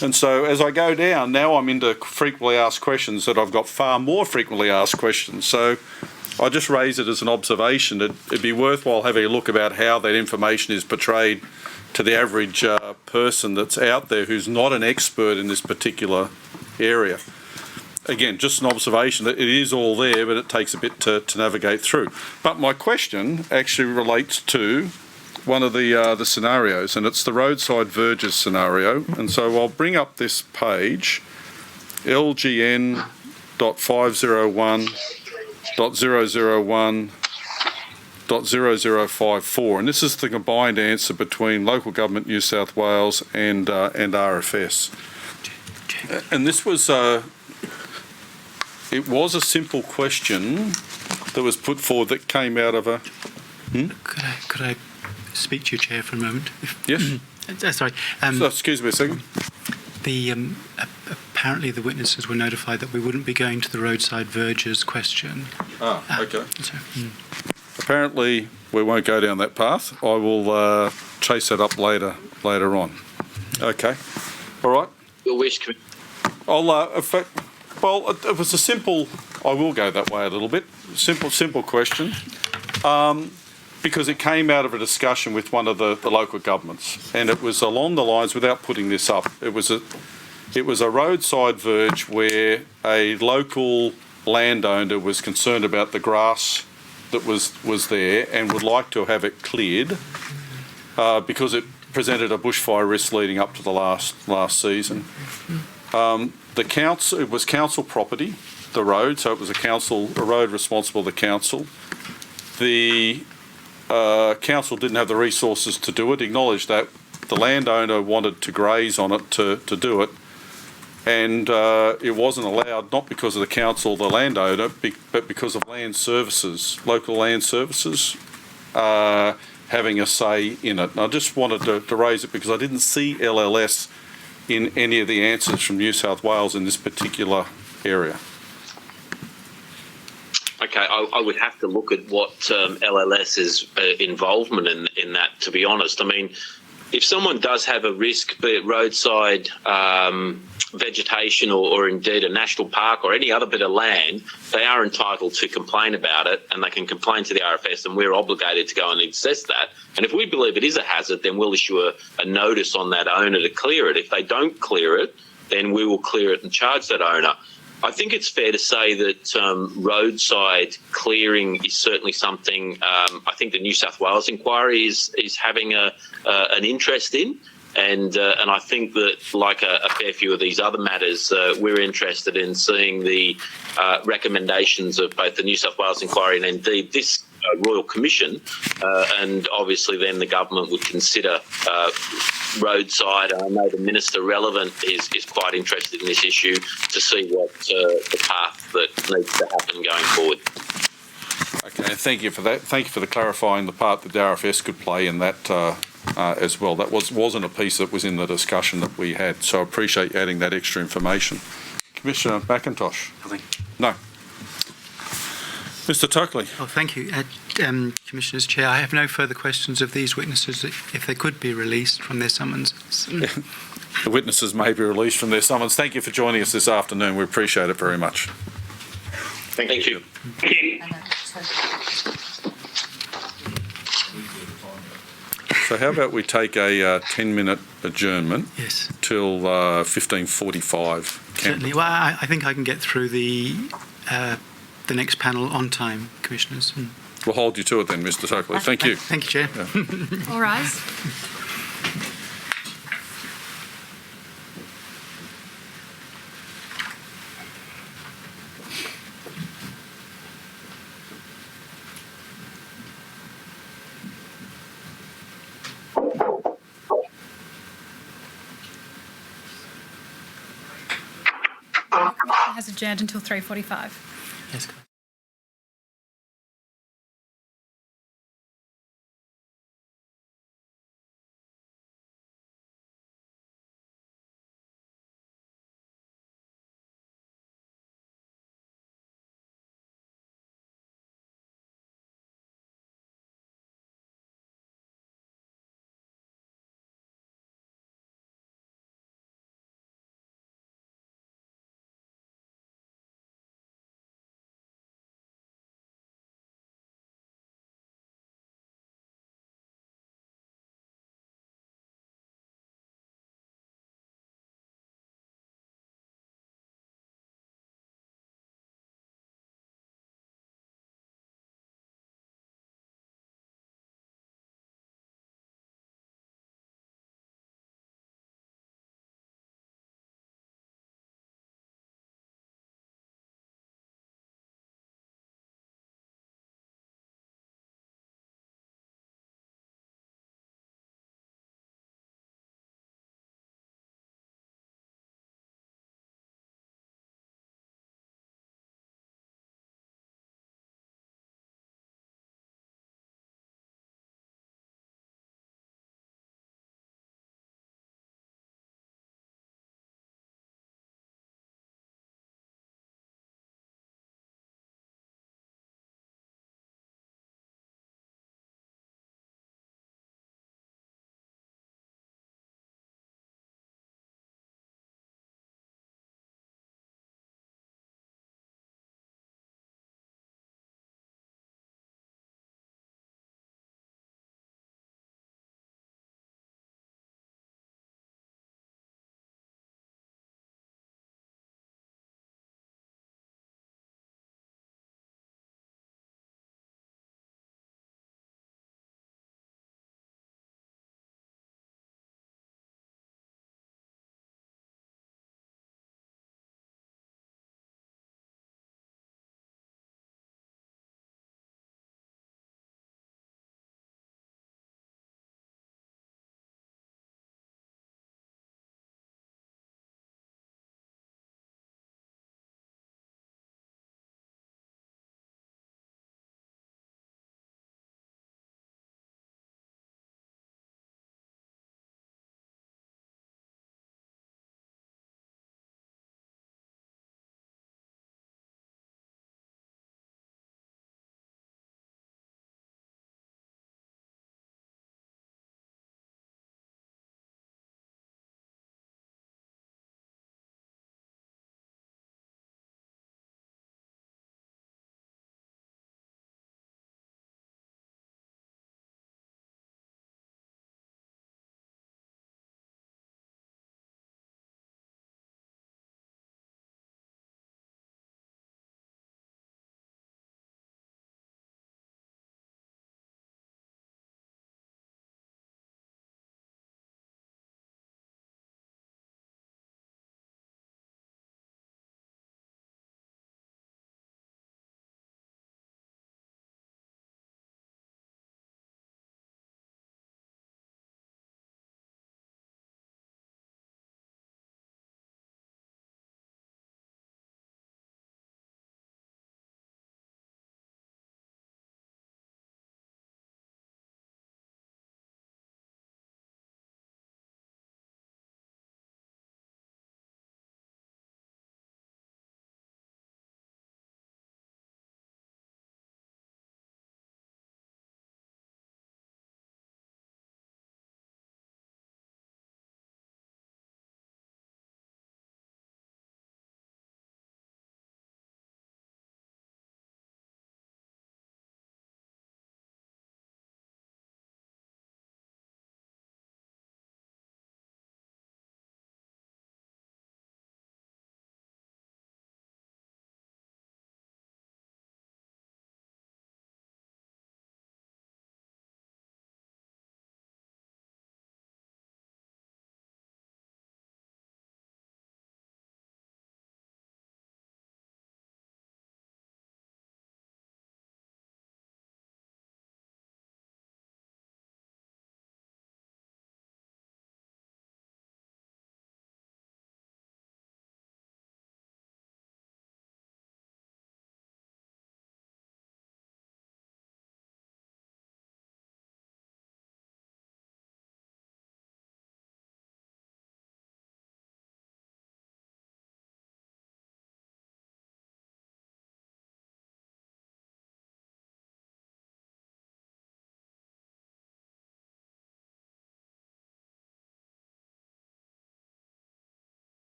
And so as I go down, now I'm into frequently asked questions that I've got far more frequently asked questions. So I just raise it as an observation. It'd be worthwhile having a look about how that information is portrayed to the average person that's out there who's not an expert in this particular area. Again, just an observation that it is all there, but it takes a bit to navigate through. But my question actually relates to one of the scenarios, and it's the roadside verges scenario. And so I'll bring up this page, LGN.501.001.0054, and this is the combined answer between Local Government New South Wales and RFS. And this was it was a simple question that was put forward that came out of a...
Could I speak to you, Chair, for a moment?
Yes.
Sorry.
So, excuse me a second.
Apparently the witnesses were notified that we wouldn't be going to the roadside verges question.
Okay. Apparently we won't go down that path. I will chase that up later on. Okay. All right.
Your wish.
Well, it was a simple... I will go that way a little bit. Simple question. Because it came out of a discussion with one of the local governments, and it was along the lines, without putting this up, it was a roadside verge where a local landowner was concerned about the grass that was there and would like to have it cleared because it presented a bushfire risk leading up to the last season. It was council property, the road, so it was a road responsible to the council. The council didn't have the resources to do it, acknowledged that. The landowner wanted to graze on it to do it, and it wasn't allowed, not because of the council, the landowner, but because of land services, local land services, having a say in it. And I just wanted to raise it because I didn't see LLS in any of the answers from New South Wales in this particular area.
Okay, I would have to look at what LLS's involvement in that, to be honest. I mean, if someone does have a risk, be it roadside vegetation or indeed a national park or any other bit of land, they are entitled to complain about it, and they can complain to the RFS, and we're obligated to go and assess that. And if we believe it is a hazard, then we'll issue a notice on that owner to clear it. If they don't clear it, then we will clear it and charge that owner. I think it's fair to say that roadside clearing is certainly something I think the New South Wales inquiry is having an interest in, and I think that, like a fair few of these other matters, we're interested in seeing the recommendations of both the New South Wales inquiry and indeed this Royal Commission, and obviously then the government would consider roadside. I know the Minister relevant is quite interested in this issue to see what the path that needs to happen going forward.
Okay, thank you for that. Thank you for the clarifying the part that the RFS could play in that as well. That wasn't a piece that was in the discussion that we had, so I appreciate you adding that extra information. Commissioner McIntosh?
Nothing.
No. Mr. Tuckley?
Oh, thank you. Commissioners, Chair, I have no further questions of these witnesses if they could be released from their summonses.
The witnesses may be released from their summons. Thank you for joining us this afternoon. We appreciate it very much.
Thank you.
So how about we take a 10-minute adjournment
Yes.
till 15:45?
Certainly. Well, I think I can get through the next panel on time, Commissioners.
We'll hold you to it then, Mr. Tuckley. Thank you.
Thank you, Chair.
All rise. Has adjourned until 3:45.
Yes.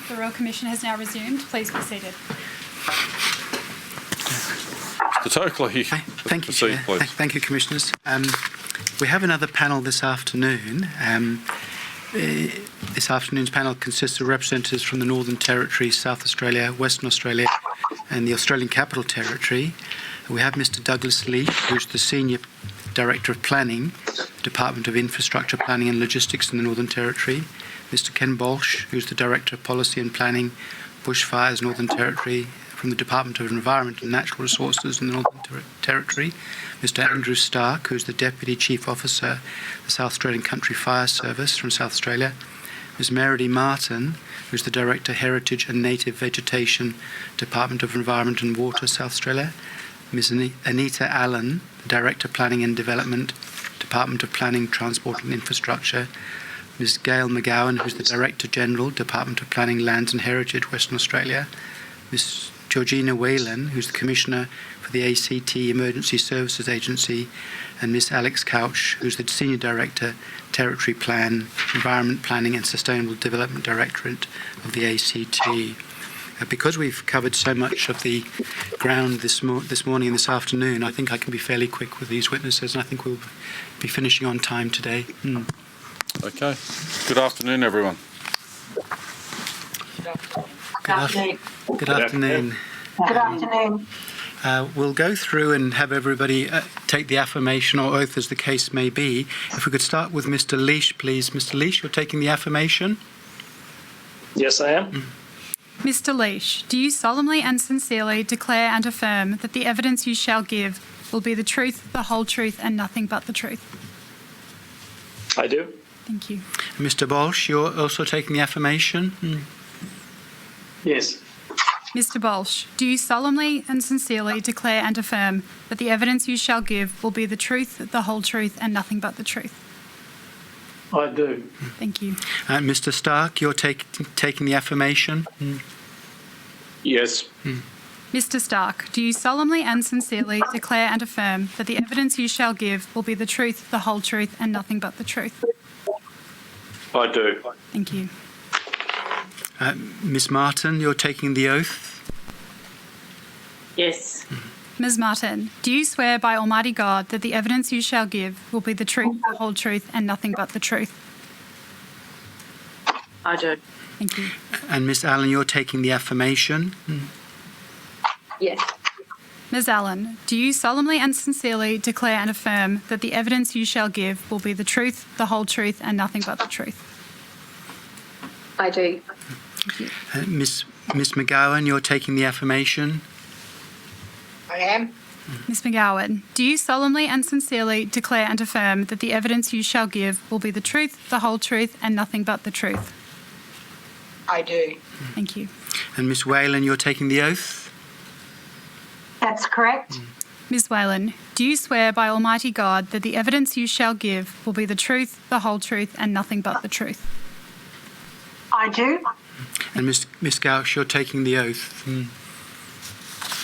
The Royal Commission has now resumed. Please be seated.
Mr. Tokley,
Thank you,
proceed,
Chair.
please.
Thank you, Commissioners. We have another panel this afternoon. This afternoon's panel consists of representatives from the Northern Territory, South Australia, Western Australia and the Australian Capital Territory. We have Mr. Douglas Leach, who's the Senior Director of Planning, Department of Infrastructure Planning and Logistics in the Northern Territory. Mr. Ken Bolsh, who's the Director of Policy and Planning, Bushfires, Northern Territory, from the Department of Environment and Natural Resources in the Northern Territory. Mr. Andrew Stark, who's the Deputy Chief Officer, the South Australian Country Fire Service from South Australia. Ms. Meredy Martin, who's the Director, Heritage and Native Vegetation, Department of Environment and Water, South Australia. Ms. Anita Allen, the Director, Planning and Development, Department of Planning, Transport and Infrastructure. Ms. Gail McGowan, who's the Director General, Department of Planning, Lands and Heritage, Western Australia. Ms. Georgina Whalen, who's the Commissioner for the ACT Emergency Services Agency, and Ms. Alex Couch, who's the Senior Director, Territory Plan, Environment Planning and Sustainable Development Directorate of the ACT. Because we've covered so much of the ground this morning and this afternoon, I think I can be fairly quick with these witnesses, and I think we'll be finishing on time today.
Okay. Good afternoon, everyone.
Good afternoon.
Good afternoon.
We'll go through and have everybody take the affirmation or oath as the case may be. If we could start with Mr. Leach, please. Mr. Leach, you're taking the affirmation?
Yes, I am.
Mr. Leach, do you solemnly and sincerely declare and affirm that the evidence you shall give will be the truth, the whole truth, and nothing but the truth?
I do.
Thank you.
Mr. Bolsh, you're also taking the affirmation?
Yes.
Mr. Bolsh, do you solemnly and sincerely declare and affirm that the evidence you shall give will be the truth, the whole truth, and nothing but the truth?
I do.
Thank you.
Mr. Stark, you're taking the affirmation?
Yes.
Mr. Stark, do you solemnly and sincerely declare and affirm that the evidence you shall give will be the truth, the whole truth, and nothing but the truth?
I do.
Thank you.
Ms. Martin, you're taking the oath?
Yes.
Ms. Martin, do you swear by Almighty God that the evidence you shall give will be the truth, the whole truth, and nothing but the truth?
I do.
Thank you.
And Ms. Allen, you're taking the affirmation?
Yes.
Ms. Allen, do you solemnly and sincerely declare and affirm that the evidence you shall give will be the truth, the whole truth, and nothing but the truth?
I do.
Ms. McGowan, you're taking the affirmation?
I am.
Ms. McGowan, do you solemnly and sincerely declare and affirm that the evidence you shall give will be the truth, the whole truth, and nothing but the truth?
I do.
Thank you.
And Ms. Whalen, you're taking the oath?
That's correct.
Ms. Whalen, do you swear by Almighty God that the evidence you shall give will be the truth, the whole truth, and nothing but the truth?
I do.
And Ms. Gouch, you're taking the oath?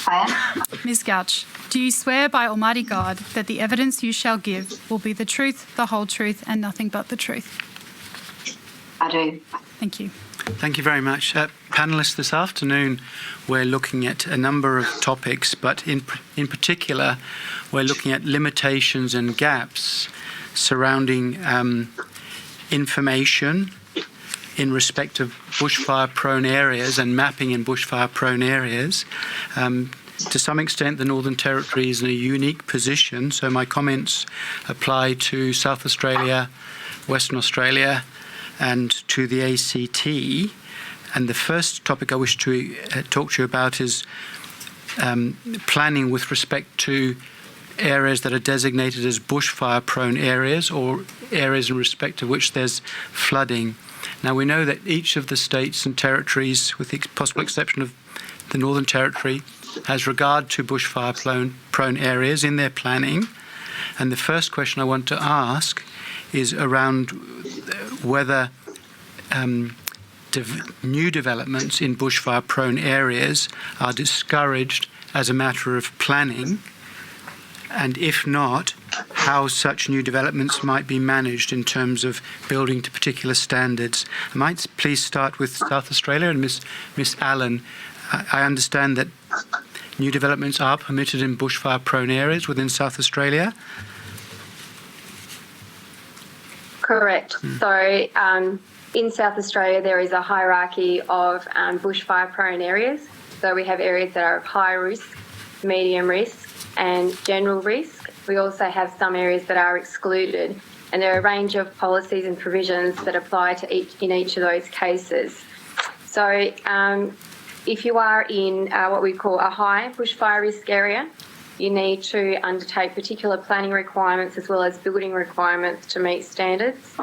I am.
Ms. Gouch, do you swear by Almighty God that the evidence you shall give will be the truth, the whole truth, and nothing but the truth?
I do.
Thank you.
Thank you very much. Panellists, this afternoon we're looking at a number of topics, but in particular we're looking at limitations and gaps surrounding information in respect of bushfire-prone areas and mapping in bushfire-prone areas. To some extent, the Northern Territory is in a unique position, so my comments apply to South Australia, Western Australia, and to the ACT. And the first topic I wish to talk to you about is planning with respect to areas that are designated as bushfire-prone areas or areas in respect of which there's flooding. Now, we know that each of the states and territories, with the possible exception of the Northern Territory, has regard to bushfire-prone areas in their planning. And the first question I want to ask is around whether new developments in bushfire-prone areas are discouraged as a matter of planning, and if not, how such new developments might be managed in terms of building to particular standards. I might please start with South Australia and Miss Allen. I understand that new developments are permitted in bushfire-prone areas within South Australia.
Correct. So in South Australia, there is a hierarchy of bushfire-prone areas. So we have areas that are of high risk, medium risk, and general risk. We also have some areas that are excluded, and there are a range of policies and provisions that apply to each of those cases. So if you are in what we call a high bushfire risk area, you need to undertake particular planning requirements as well as building requirements to meet standards.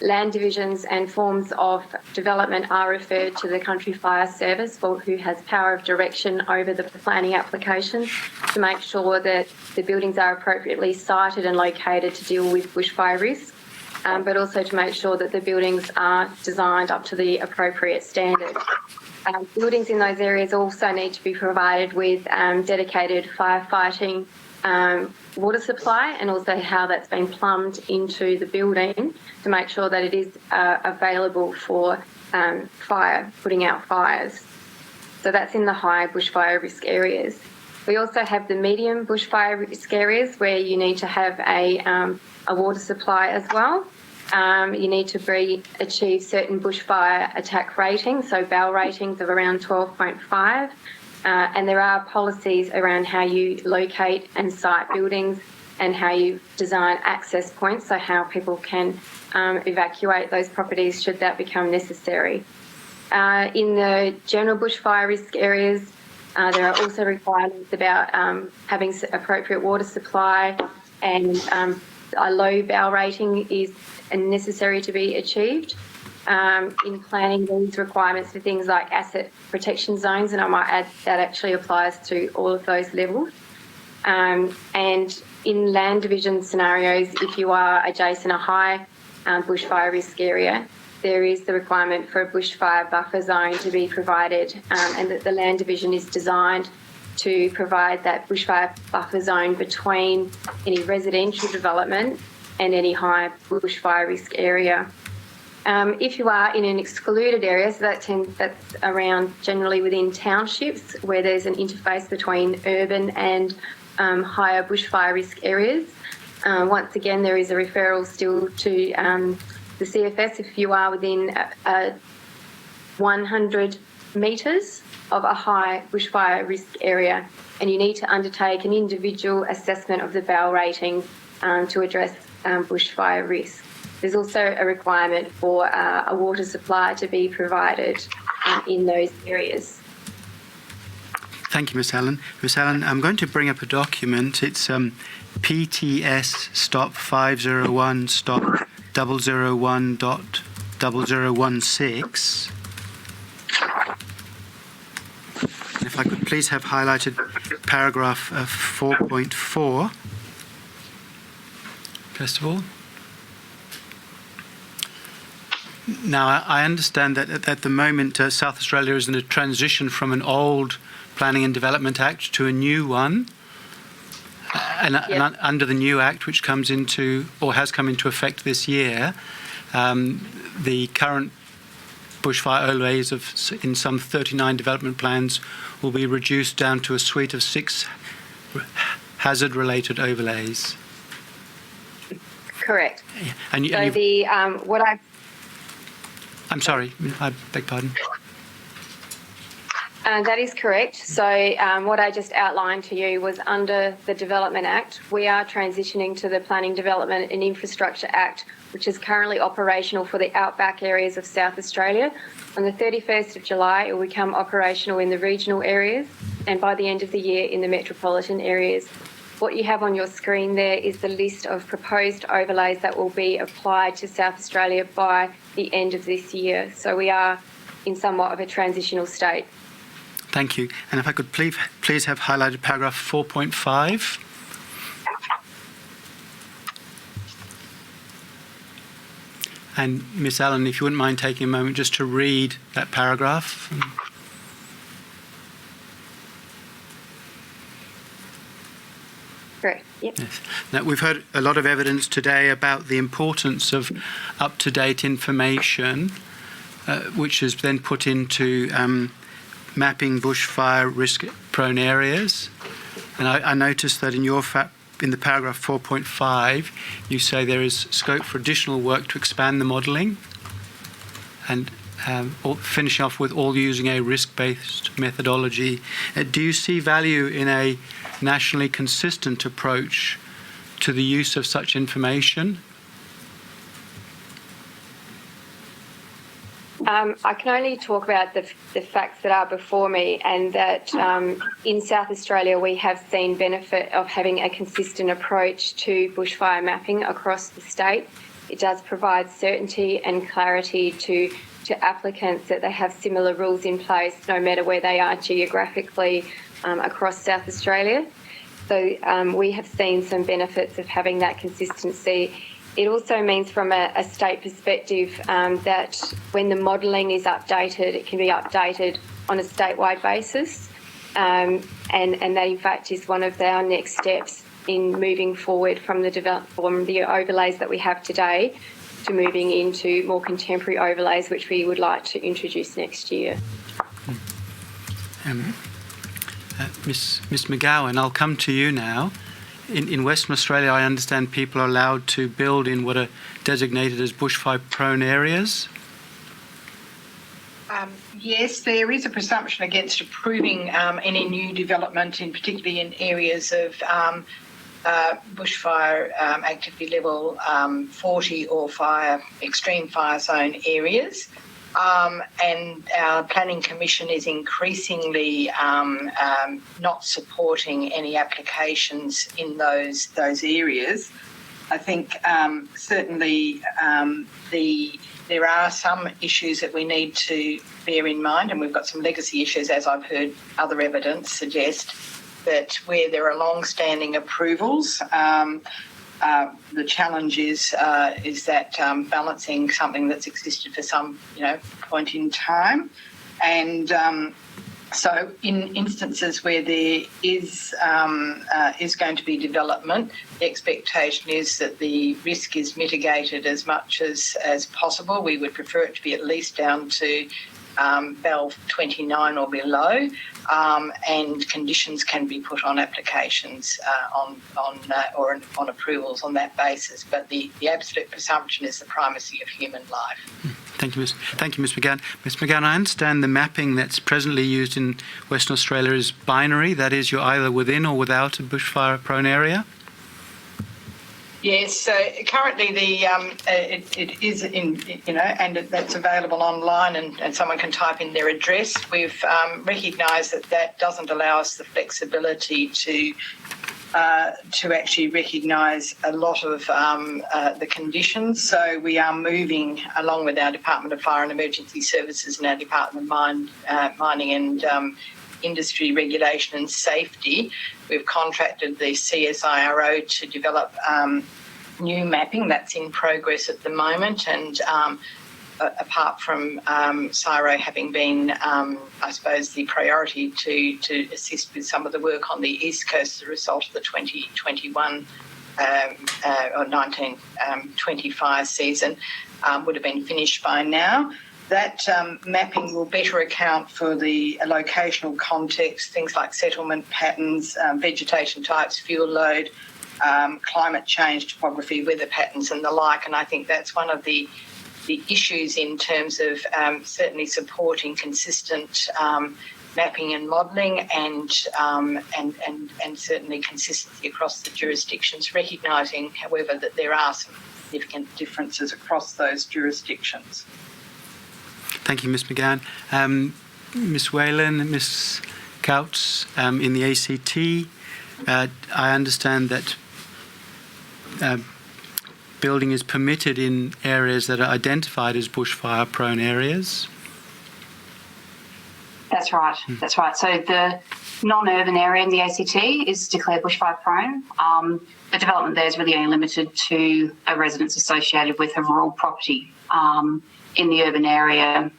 Land divisions and forms of development are referred to the Country Fire Service, who has power of direction over the planning applications to make sure that the buildings are appropriately sited and located to deal with bushfire risk, but also to make sure that the buildings are designed up to the appropriate standards. Buildings in those areas also need to be provided with dedicated firefighting water supply, and also how that's been plumbed into the building to make sure that it is available for putting out fires. So that's in the high bushfire risk areas. We also have the medium bushfire risk areas where you need to have a water supply as well. You need to achieve certain bushfire attack ratings, so BAL ratings of around 12.5. And there are policies around how you locate and site buildings and how you design access points, so how people can evacuate those properties should that become necessary. In the general bushfire risk areas, there are also requirements about having appropriate water supply, and a low BAL rating is necessary to be achieved. In planning these requirements for things like asset protection zones, and I might add that actually applies to all of those levels. And in land division scenarios, if you are adjacent a high bushfire risk area, there is the requirement for a bushfire buffer zone to be provided, and that the land division is designed to provide that bushfire buffer zone between any residential development and any high bushfire risk area. If you are in an excluded area, so that's around generally within townships where there's an interface between urban and higher bushfire risk areas. Once again, there is a referral still to the CFS if you are within 100 metres of a high bushfire risk area, and you need to undertake an individual assessment of the BAL rating to address bushfire risk. There's also a requirement for a water supply to be provided in those areas.
Thank you, Ms. Allen. Ms. Allen, I'm going to bring up a document. It's PTS stop 501 stop 001.0016. And if I could please have highlighted paragraph 4.4, first of all. Now, I understand that at the moment South Australia is in a transition from an old Planning and Development Act to a new one. And under the new Act, which comes into, or has come into effect this year, the current bushfire overlays in some 39 development plans will be reduced down to a suite of 6 hazard-related overlays.
Correct.
And
so the
I'm sorry, I beg pardon.
That is correct. So what I just outlined to you was under the Development Act. We are transitioning to the Planning, Development and Infrastructure Act, which is currently operational for the outback areas of South Australia. On the 31st of July, it will become operational in the regional areas, and by the end of the year in the metropolitan areas. What you have on your screen there is the list of proposed overlays that will be applied to South Australia by the end of this year. So we are in somewhat of a transitional state.
Thank you. And if I could please have highlighted paragraph 4.5. And Ms. Allen, if you wouldn't mind taking a moment just to read that paragraph. Yes. Now, we've heard a lot of evidence today about the importance of up-to-date information, which is then put into mapping bushfire risk-prone areas. And I noticed that in your in the paragraph 4.5, you say there is scope for additional work to expand the modelling, and finish off with all using a risk-based methodology. Do you see value in a nationally consistent approach to the use of such information?
I can only talk about the facts that are before me, and that in South Australia we have seen benefit of having a consistent approach to bushfire mapping across the state. It does provide certainty and clarity to applicants that they have similar rules in place no matter where they are geographically across South Australia. So we have seen some benefits of having that consistency. It also means from a state perspective that when the modelling is updated, it can be updated on a statewide basis, and that in fact is one of our next steps in moving forward from the overlays that we have today to moving into more contemporary overlays, which we would like to introduce next year.
Miss McGowan, I'll come to you now. In Western Australia, I understand people are allowed to build in what are designated as bushfire-prone areas.
Yes, there is a presumption against approving any new development, particularly in areas of bushfire activity level 40 or extreme fire zone areas. And our Planning Commission is increasingly not supporting any applications in those areas. I think certainly there are some issues that we need to bear in mind, and we've got some legacy issues, as I've heard other evidence suggest, that where there are long-standing approvals, the challenge is that balancing something that's existed for some point in time, and so in instances where there is going to be development, the expectation is that the risk is mitigated as much as possible. We would prefer it to be at least down to BEL 29 or below, and conditions can be put on applications or on approvals on that basis. But the absolute presumption is the primacy of human life.
Thank you, Ms. McGowan. Ms. McGowan, I understand the mapping that's presently used in Western Australia is binary. That is, you're either within or without a bushfire-prone area.
Yes, so currently it is and that's available online, and someone can type in their address. We've recognised that doesn't allow us the flexibility to actually recognise a lot of the conditions. So we are moving along with our Department of Fire and Emergency Services and our Department of Mining and Industry Regulation and Safety. We've contracted the CSIRO to develop new mapping that's in progress at the moment, and apart from CSIRO having been, I suppose, the priority to assist with some of the work on the East Coast as a result of the 2021 or 1925 season, would have been finished by now. That mapping will better account for the locational context, things like settlement patterns, vegetation types, fuel load, climate change, topography, weather patterns and the like. And I think that's one of the issues in terms of certainly supporting consistent mapping and modelling, and certainly consistency across the jurisdictions, recognising, however, that there are some significant differences across those jurisdictions.
Thank you, Ms. McGowan. Ms. Whalen, Ms. Coutts, in the ACT, I understand that building is permitted in areas that are identified as bushfire-prone areas.
That's right. That's right. So the non-urban area in the ACT is declared bushfire-prone. The development there is really only limited to a residence associated with a rural property. In the urban area,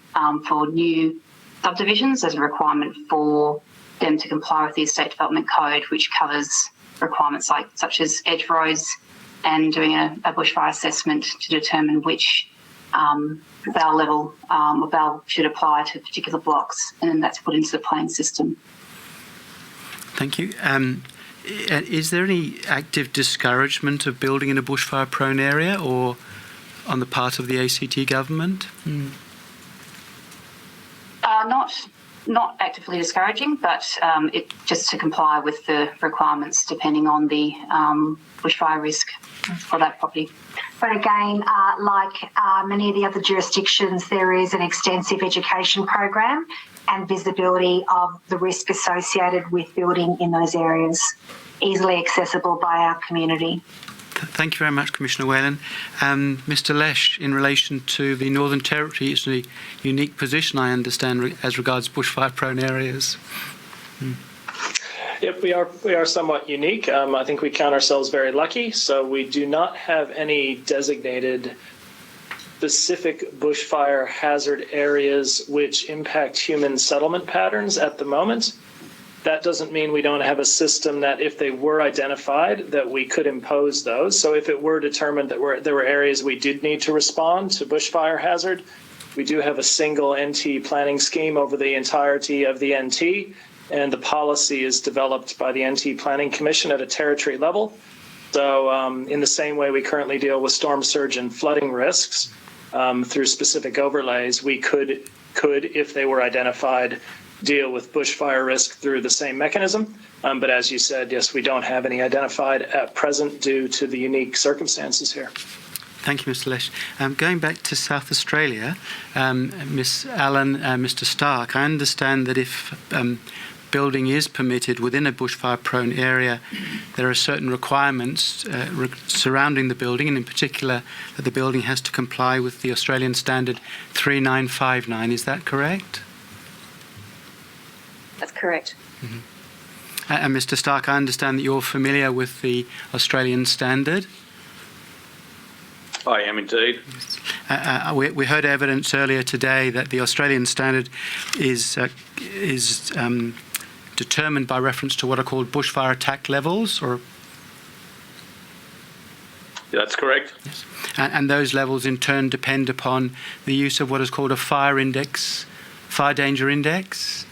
for new subdivisions, there's a requirement for them to comply with the Estate Development Code, which covers
requirements such as edge rows and doing a bushfire assessment to determine which bowel level or bowel should apply to particular blocks, and then that's put into the planning system.
Thank you. Is there any active discouragement of building in a bushfire-prone area, or on the part of the ACT government?
Not actively discouraging, but it just to comply with the requirements depending on the bushfire risk for that property.
But again, like many of the other jurisdictions, there is an extensive education program and visibility of the risk associated with building in those areas, easily accessible by our community.
Thank you very much, Commissioner Whalen. Mr. Lesh, in relation to the Northern Territory, it's a unique position, I understand, as regards bushfire-prone areas.
Yep, we are somewhat unique. I think we count ourselves very lucky. So we do not have any designated specific bushfire hazard areas which impact human settlement patterns at the moment. That doesn't mean we don't have a system that if they were identified, that we could impose those. So if it were determined that there were areas we did need to respond to bushfire hazard, we do have a single NT planning scheme over the entirety of the NT, and the policy is developed by the NT Planning Commission at a territory level. So in the same way we currently deal with storm surge and flooding risks through specific overlays, we could, if they were identified, deal with bushfire risk through the same mechanism. But as you said, yes, we don't have any identified at present due to the unique circumstances here.
Thank you, Mr. Lesh. Going back to South Australia, Ms. Allen, Mr. Stark, I understand that if building is permitted within a bushfire-prone area, there are certain requirements surrounding the building, and in particular that the building has to comply with the Australian standard 3959. Is that correct?
That's correct.
Mm-hmm. And Mr. Stark, I understand that you're familiar with the Australian standard.
I am indeed.
We heard evidence earlier today that the Australian standard is determined by reference to what are called bushfire attack levels, or
that's correct.
Yes. And those levels in turn depend upon the use of what is called a fire danger index.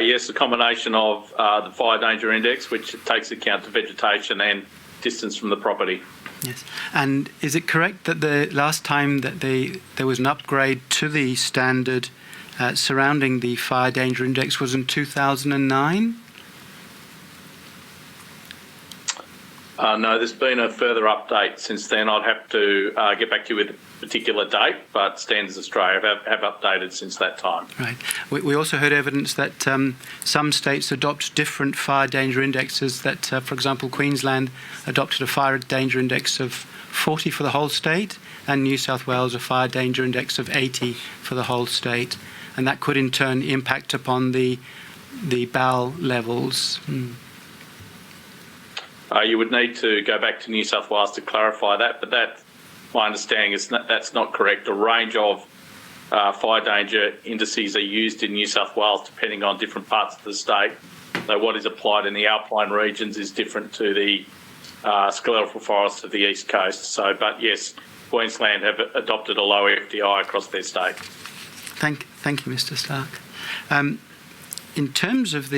Yes, a combination of the fire danger index, which takes account of vegetation and distance from the property.
Yes. And is it correct that the last time that there was an upgrade to the standard surrounding the fire danger index was in 2009?
No, there's been a further update since then. I'd have to get back to you with a particular date, but Standards Australia have updated since that time.
Right. We also heard evidence that some states adopt different fire danger indexes, that, for example, Queensland adopted a fire danger index of 40 for the whole state, and New South Wales a fire danger index of 80 for the whole state. And that could in turn impact upon the bowel levels.
You would need to go back to New South Wales to clarify that, but my understanding is that's not correct. A range of fire danger indices are used in New South Wales depending on different parts of the state. So what is applied in the alpine regions is different to the sclerophyll forests of the east coast. So, but yes, Queensland have adopted a low FDI across their state.
Thank you, Mr. Stark. In terms of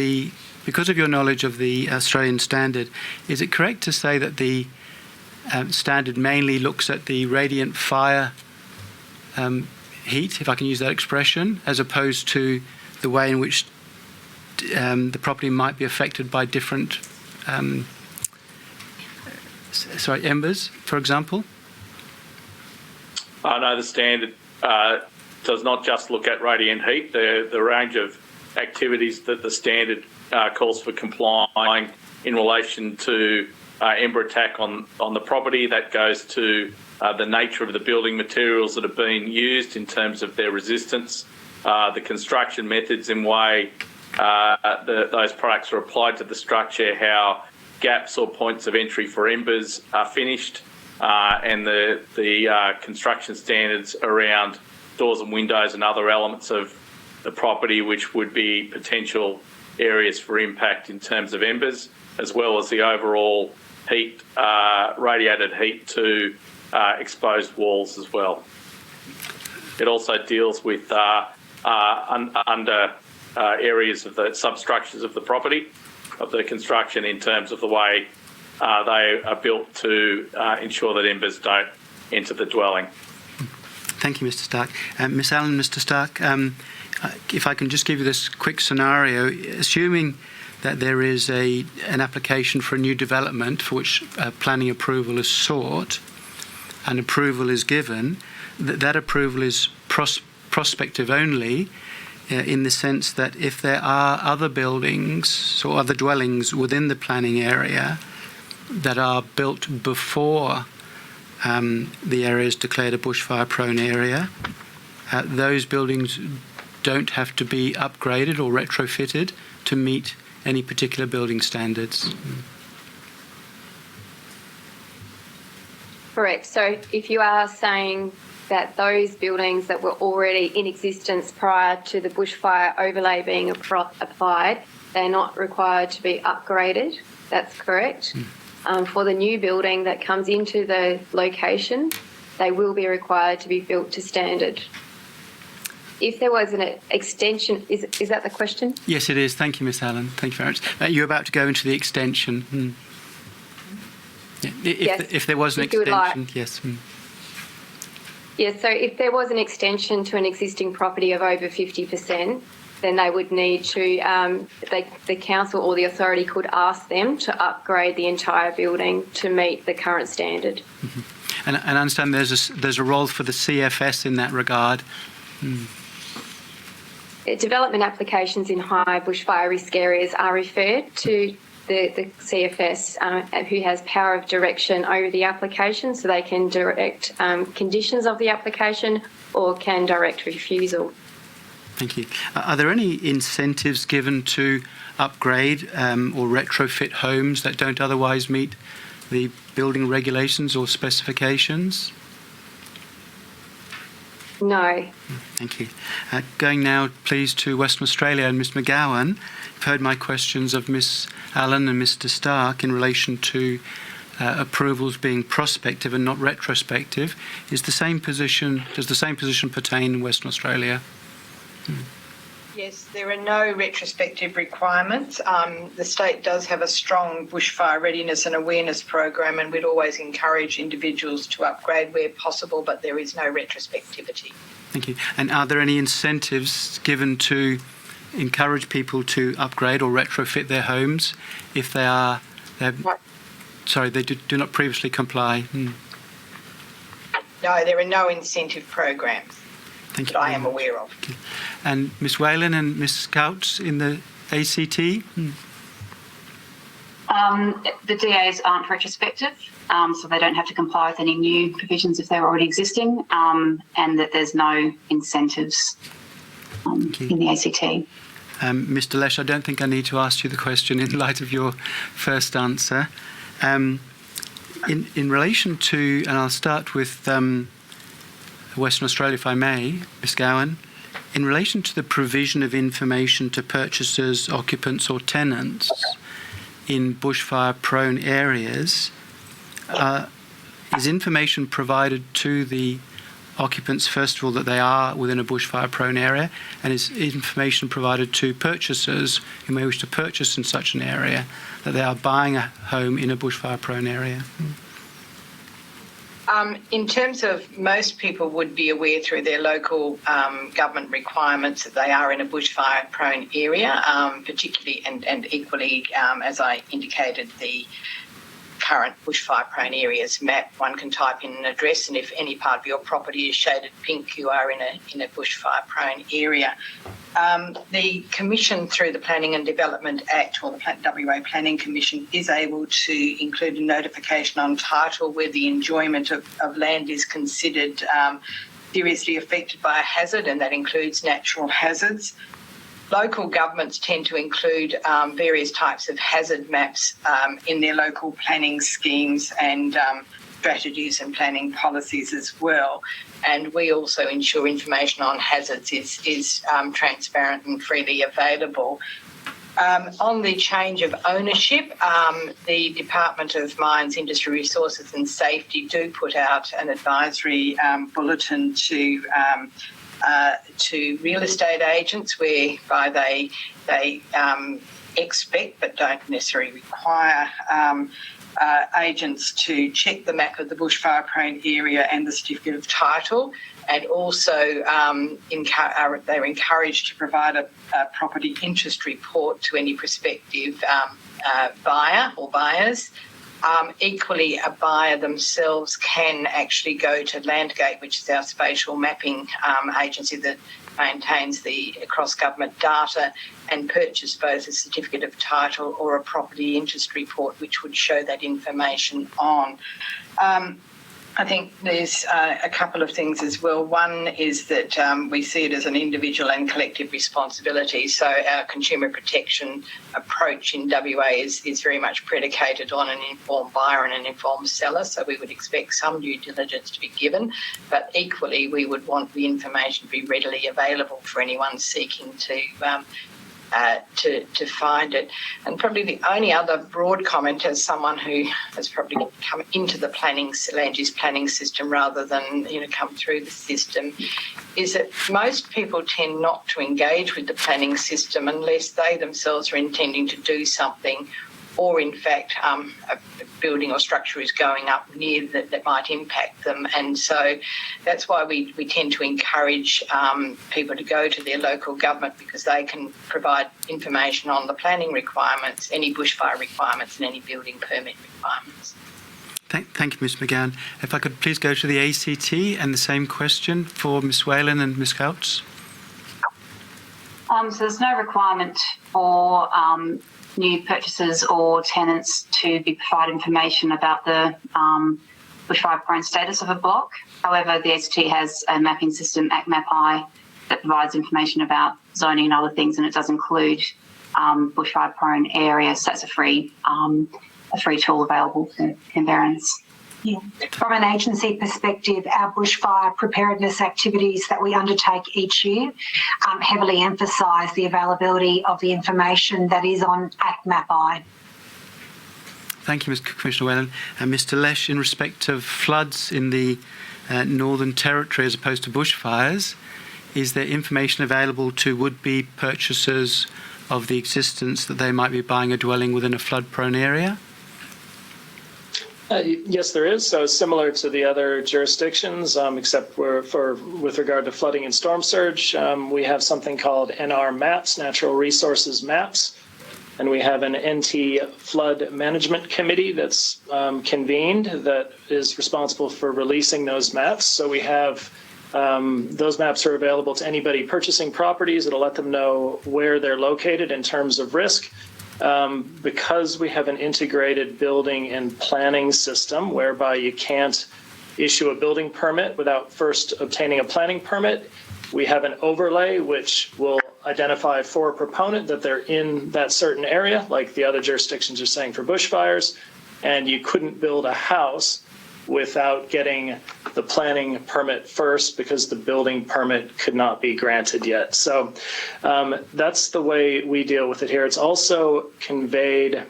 because of your knowledge of the Australian standard, is it correct to say that the standard mainly looks at the radiant fire heat, if I can use that expression, as opposed to the way in which the property might be affected by different embers, for example?
No, the standard does not just look at radiant heat. The range of activities that the standard calls for complying in relation to ember attack on the property, that goes to the nature of the building materials that are being used in terms of their resistance, the construction methods in way those products are applied to the structure, how gaps or points of entry for embers are finished, and the construction standards around doors and windows and other elements of the property which would be potential
areas for impact in terms of embers, as well as the overall heat, radiated heat to exposed walls as well. It also deals with under areas of the substructures of the property, of the construction, in terms of the way they are built to ensure that embers don't enter the dwelling.
Thank you, Mr. Stark. Ms. Allen, Mr. Stark, if I can just give you this quick scenario, assuming that there is an application for a new development for which planning approval is sought and approval is given, that approval is prospective only, in the sense that if there are other buildings or other dwellings within the planning area that are built before the area is declared a bushfire-prone area, those buildings don't have to be upgraded or retrofitted to meet any particular building standards.
Correct. So if you are saying that those buildings that were already in existence prior to the bushfire overlay being applied, they're not required to be upgraded. That's correct. For the new building that comes into the location, they will be required to be built to standard. If there was an extension, is that the question?
Yes, it is. Thank you, Ms. Allen. Thank you very much. You're about to go into the extension. Yeah. If there was an extension, yes.
Yes, so if there was an extension to an existing property of over 50%, then they would need to, the council or the authority could ask them to upgrade the entire building to meet the current standard.
And I understand there's a role for the CFS in that regard.
Development applications in high bushfire risk areas are referred to the CFS, who has power of direction over the application, so they can direct conditions of the application or can direct refusal.
Thank you. Are there any incentives given to upgrade or retrofit homes that don't otherwise meet the building regulations or specifications?
No.
Thank you. Going now, please, to Western Australia and Ms McGowan. You've heard my questions of Ms Allen and Mr Stark in relation to approvals being prospective and not retrospective. Does the same position pertain in Western Australia?
Yes, there are no retrospective requirements. The state does have a strong bushfire readiness and awareness program, and we'd always encourage individuals to upgrade where possible, but there is no retrospectivity.
Thank you. And are there any incentives given to encourage people to upgrade or retrofit their homes if they do not previously comply?
No, there are no incentive programs.
Thank you.
That I am aware of.
Okay. And Ms Whalen and Ms Scouts in the ACT?
The DAs aren't retrospective, so they don't have to comply with any new provisions if they're already existing, and that there's no incentives in the ACT.
Mr Lesh, I don't think I need to ask you the question in light of your first answer. In relation to, and I'll start with Western Australia, if I may, Ms Gowan, in relation to the provision of information to purchasers, occupants or tenants in bushfire-prone areas, is information provided to the occupants, first of all, that they are within a bushfire-prone area, and is information provided to purchasers who may wish to purchase in such an area that they are buying a home in a bushfire-prone area?
In terms of, most people would be aware through their local government requirements that they are in a bushfire-prone area, particularly and equally, as I indicated, the current bushfire-prone areas map. One can type in an address, and if any part of your property is shaded pink, you are in a bushfire-prone area. The Commission, through the Planning and Development Act, or the WA Planning Commission, is able to include a notification on title where the enjoyment of land is considered seriously affected by a hazard, and that includes natural hazards. Local governments tend to include various types of hazard maps in their local planning schemes and strategies and planning policies as well. And we also ensure information on hazards is transparent and freely available. On the change of ownership, the Department of Mines, Industry Resources and Safety do put out an advisory bulletin to real estate agents, whereby they expect but don't necessarily require agents to check the map of the bushfire-prone area and the certificate of title, and also they're encouraged to provide a property interest report to any prospective buyer or buyers. Equally, a buyer themselves can actually go to Landgate, which is our spatial mapping agency that maintains the cross-government data, and purchase both a certificate of title or a property interest report, which would show that information on. I think there's a couple of things as well. One is that we see it as an individual and collective responsibility. So our consumer protection approach in WA is very much predicated on an informed buyer and an informed seller. So we would expect some due diligence to be given, but equally we would want the information to be readily available for anyone seeking to find it. And probably the only other broad comment, as someone who has probably come into the land use planning system rather than come through the system, is that most people tend not to engage with the planning system unless they themselves are intending to do something, or in fact a building or structure is going up near that might impact them. And so that's why we tend to encourage people to go to their local government, because they can provide information on the planning requirements, any bushfire requirements and any building permit requirements.
Thank you, Ms McGowan. If I could please go to the ACT and the same question for Ms Whalen and Ms Couch.
So there's no requirement for new purchasers or tenants to be provided information about the bushfire-prone status of a block. However, the ACT has a mapping system, ACMAPI, that provides information about zoning and other things, and it does include bushfire-prone areas. So that's a free tool available for Canberrans.
Yeah. From an agency perspective, our bushfire preparedness activities that we undertake each year heavily emphasise the availability of the information that is on ACMAPI.
Thank you, Ms Commissioner Whalen. And Mr Lesh, in respect of floods in the Northern Territory as opposed to bushfires, is there information available to would-be purchasers of the existence that they might be buying a dwelling within a flood-prone area?
Yes, there is. So similar to the other jurisdictions, except with regard to flooding and storm surge, we have something called NR Maps, Natural Resources Maps, and we have an NT Flood Management Committee that's convened that is responsible for releasing those maps. So we have those maps are available to anybody purchasing properties. It'll let them know where they're located in terms of risk. Because we have an integrated building and planning system whereby you can't issue a building permit without first obtaining a planning permit, we have an overlay which will identify for a proponent that they're in that certain area, like the other jurisdictions are saying for bushfires, and you couldn't build a house without getting the planning permit first because the building permit could not be granted yet. So that's the way we deal with it here. It's also conveyed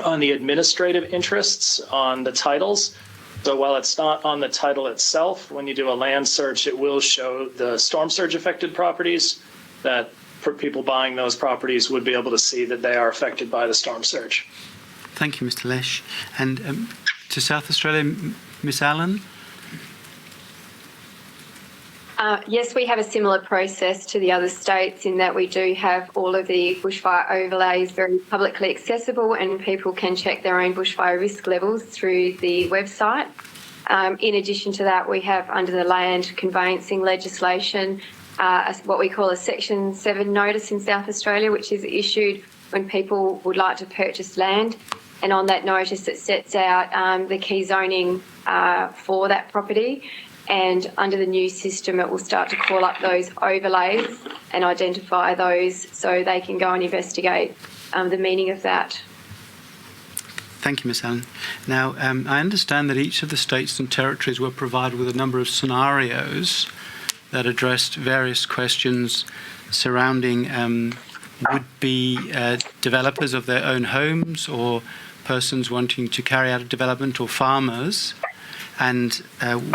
on the administrative interests on the titles. So while it's not on the title itself, when you do a land search, it will show the storm surge affected properties that for people buying those properties would be able to see that they are affected by the storm surge.
Thank you, Mr Lesh. And to South Australia, Ms Allen?
Yes, we have a similar process to the other states in that we do have all of the bushfire overlays very publicly accessible, and people can check their own bushfire risk levels through the website. In addition to that, we have under the land conveyancing legislation what we call a Section 7 notice in South Australia, which is issued when people would like to purchase land. And on that notice, it sets out the key zoning for that property. And under the new system, it will start to call up those overlays and identify those so they can go and investigate the meaning of that.
Thank you, Ms Allen. Now, I understand that each of the states and territories were provided with a number of scenarios that addressed various questions surrounding would be developers of their own homes or persons wanting to carry out a development or farmers. And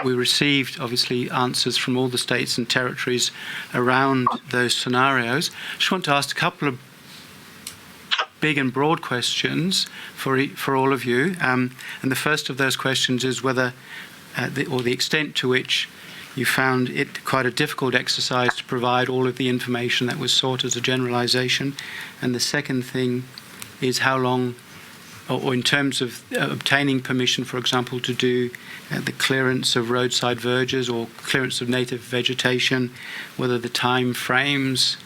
we received, obviously, answers from all the states and territories around those scenarios. I just want to ask a couple of big and broad questions for all of you. And the first of those questions is whether, the extent to which you found it quite a difficult exercise to provide all of the information that was sought as a generalisation. And the second thing is how long, or in terms of obtaining permission, for example, to do the clearance of roadside verges or clearance of native vegetation, whether the time frames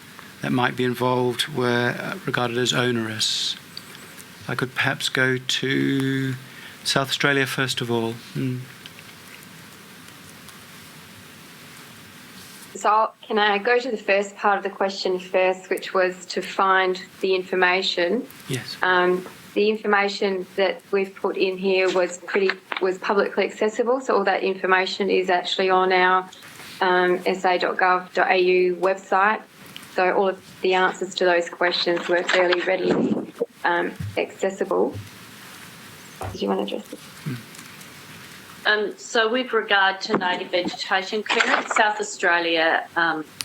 that might be involved were regarded as onerous. I could perhaps go to South Australia first of all.
So can I go to the first part of the question first, which was to find the information?
Yes.
The information that we've put in here was publicly accessible, so all that information is actually on our sa.gov.au website. So all of the answers to those questions were fairly readily accessible. Did you want to address it?
So with regard to native vegetation clearance, South Australia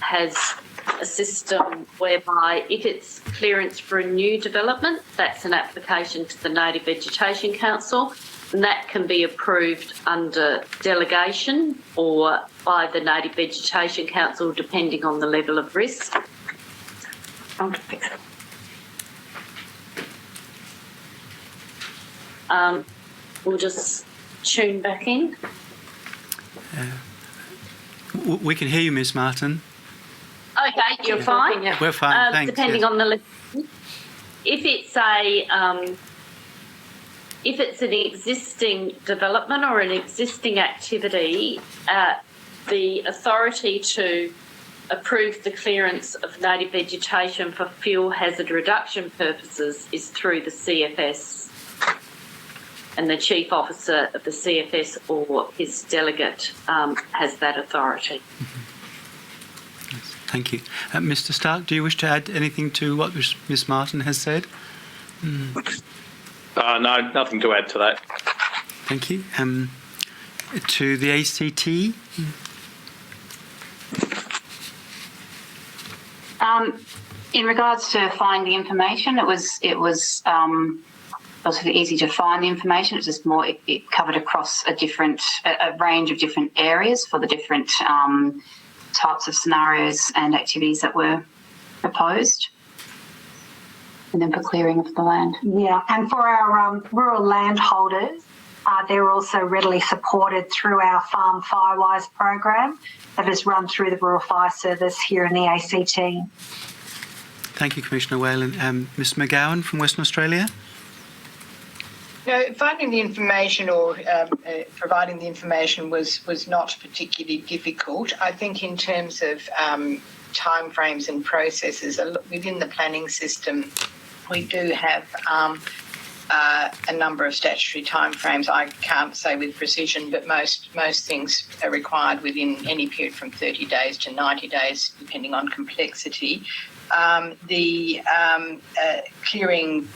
has a system whereby if it's clearance for a new development, that's an application to the Native Vegetation Council, and that can be approved under delegation or by the Native Vegetation Council, depending on the level of risk. We'll just tune back in.
We can hear you, Ms. Martin.
Okay, you're fine.
We're fine, thanks.
Depending
yes.
on the if it's an existing development or an existing activity, the authority to approve the clearance of native vegetation for fuel hazard reduction purposes is through the CFS. And the Chief Officer of the CFS or his delegate has that authority.
Thank you. Mr. Stark, do you wish to add anything to what Ms. Martin has said?
No, nothing to add to that.
Thank you. To the ACT?
In regards to finding the information, it was relatively easy to find the information. It's just more, it covered across a range of different areas for the different types of scenarios and activities that were proposed. And then for clearing of the land.
Yeah, and for our rural landholders, they're also readily supported through our Farm Firewise program that is run through the Rural Fire Service here in the ACT.
Thank you, Commissioner Whalen. Ms. McGowan from Western Australia?
No, finding the information or providing the information was not particularly difficult. I think in terms of timeframes and processes within the planning system, we do have a number of statutory timeframes. I can't say with precision, but most things are required within any period from 30 days to 90 days, depending on complexity. The clearing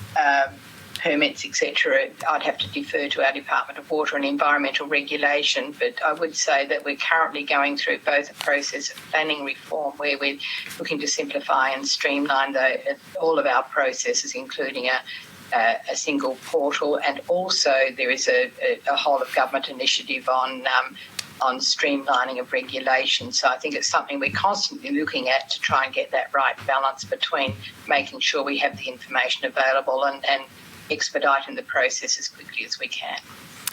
permits, etc., I'd have to defer to our Department of Water and Environmental Regulation, but I would say that we're currently going through both a process of planning reform where we're looking to simplify and streamline all of our processes, including a single portal, and also there is a whole of government initiative on streamlining of regulation. So I think it's something we're constantly looking at to try and get that right balance between making sure we have the information available and expediting the process as quickly as we can.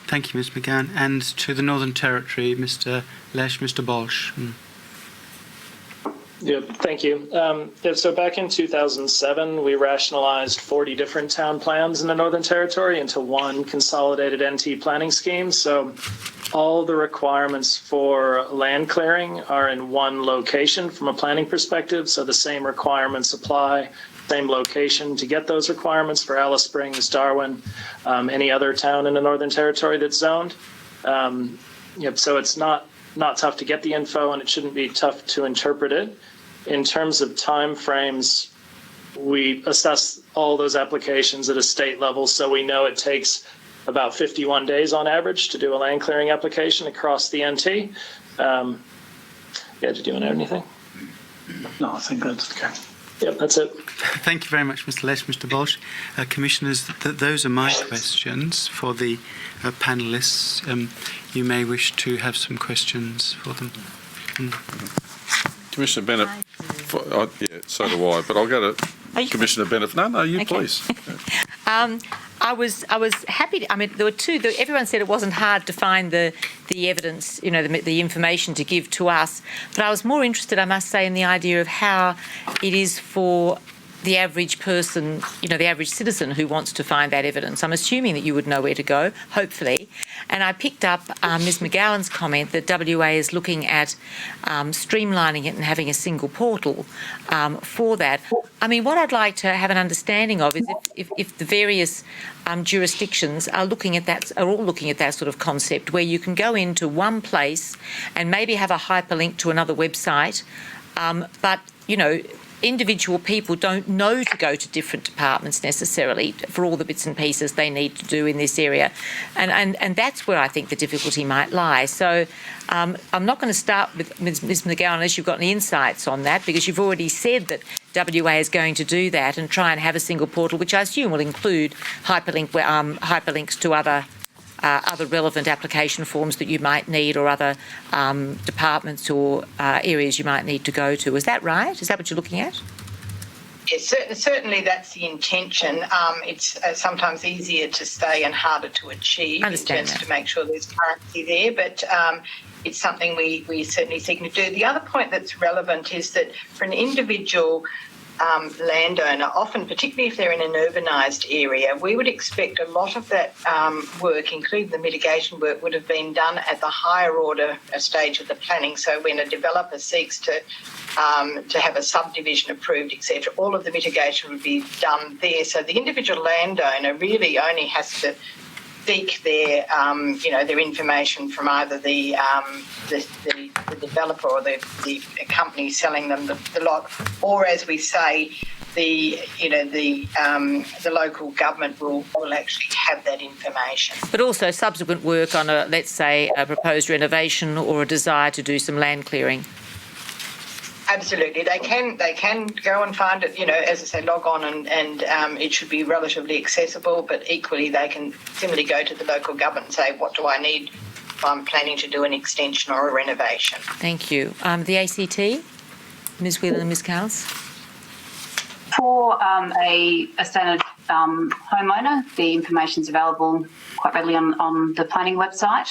Thank you, Ms. McGowan. And to the Northern Territory, Mr. Lesh, Mr. Bolsh.
Yeah, thank you. So back in 2007, we rationalised 40 different town plans in the Northern Territory into one consolidated NT planning scheme. So all the requirements for land clearing are in one location from a planning perspective. So the same requirements apply, same location to get those requirements for Alice Springs, Darwin, any other town in the Northern Territory that's zoned. So it's not tough to get the info, and it shouldn't be tough to interpret it. In terms of time frames, we assess all those applications at a state level, so we know it takes about 51 days on average to do a land clearing application across the NT. Did you want to add anything?
No, I think that's okay.
Yep, that's it.
Thank you very much, Mr. Lesh, Mr. Bolsh. Commissioners, those are my questions for the panellists. You may wish to have some questions for them.
Commissioner Bennett, so do I, but I'll go to Commissioner Bennett. No, you okay. Please.
I was happy to, there were two, everyone said it wasn't hard to find the evidence, the information to give to us, but I was more interested, I must say, in the idea of how it is for the average person, the average citizen who wants to find that evidence. I'm assuming that you would know where to go, hopefully. And I picked up Ms McGowan's comment that WA is looking at streamlining it and having a single portal for that. What I'd like to have an understanding of is if the various jurisdictions are all looking at that sort of concept where you can go into one place and maybe have a hyperlink to another website, but, individual people don't know to go to different departments necessarily for all the bits and pieces they need to do in this area. And that's where I think the difficulty might lie. So I'm not going to start with Ms McGowan unless you've got any insights on that, because you've already said that WA is going to do that and try and have a single portal, which I assume will include hyperlinks to other relevant application forms that you might need, or other departments or areas you might need to go to. Is that right? Is that what you're looking at?
Yes, certainly that's the intention. It's sometimes easier to say and harder to achieve in terms to make sure there's currency there, but it's something we certainly seek to do. The other point that's relevant is that for an individual landowner, often, particularly if they're in an urbanised area, we would expect a lot of that work, including the mitigation work, would have been done at the higher order stage of the planning. So when a developer seeks to have a subdivision approved, etc., all of the mitigation would be done there. So the individual landowner really only has to seek their information from either the developer or the company selling them the lot, or, as we say, the local government will actually have that information.
But also subsequent work on let's say a proposed renovation or a desire to do some land clearing.
Absolutely, they can go and find it. As I say, log on and it should be relatively accessible. But equally, they can similarly go to the local government and say, "What do I need if I'm planning to do an extension or a renovation?"
Thank you. The ACT, Ms. Whelan and Ms. Cowles.
For a standard homeowner, the information is available quite readily on the planning website.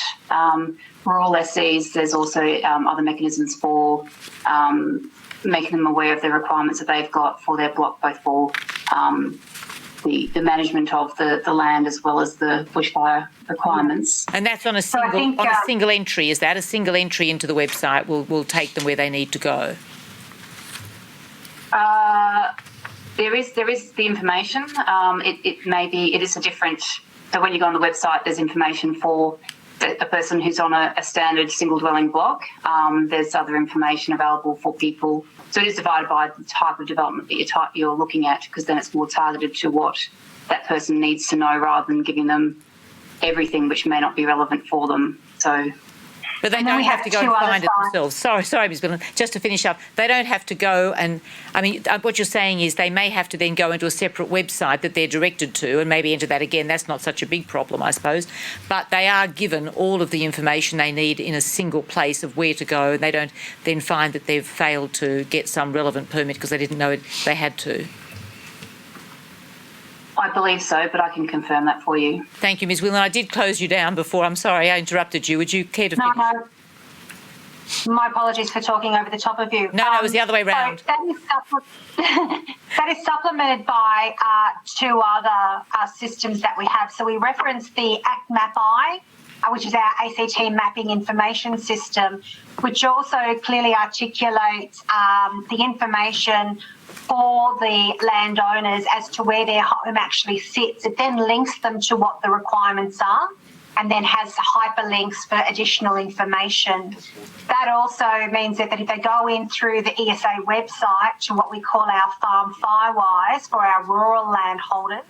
Rural SCs, there's also other mechanisms for making them aware of the requirements that they've got for their block, both for the management of the land as well as the bushfire requirements.
And that's on a single entry, is that? A single entry into the website will take them where they need to go?
There is the information. It is a different. So when you go on the website, there's information for a person who's on a standard single dwelling block. There's other information available for people. So it is divided by the type of development that you're looking at, because then it's more targeted to what that person needs to know, rather than giving them everything which may not be relevant for them. So.
But they don't have to go and find it themselves. Sorry, Ms. Whelan. Just to finish up, they don't have to go and, what you're saying is they may have to then go into a separate website that they're directed to and maybe enter that again. That's not such a big problem, I suppose. But they are given all of the information they need in a single place of where to go. They don't then find that they've failed to get some relevant permit because they didn't know they had to.
I believe so, but I can confirm that for you.
Thank you, Ms. Whelan. I did close you down before. I'm sorry I interrupted you. Would you care to finish?
No. My apologies for talking over the top of you.
No, it was the other way round.
So that is supplemented by two other systems that we have. So we reference the ACT-MAP-I, which is our ACT mapping information system, which also clearly articulates the information for the landowners as to where their home actually sits. It then links them to what the requirements are. and then has hyperlinks for additional information. That also means that if they go in through the ESA website to what we call our Farm Firewise for our rural landholders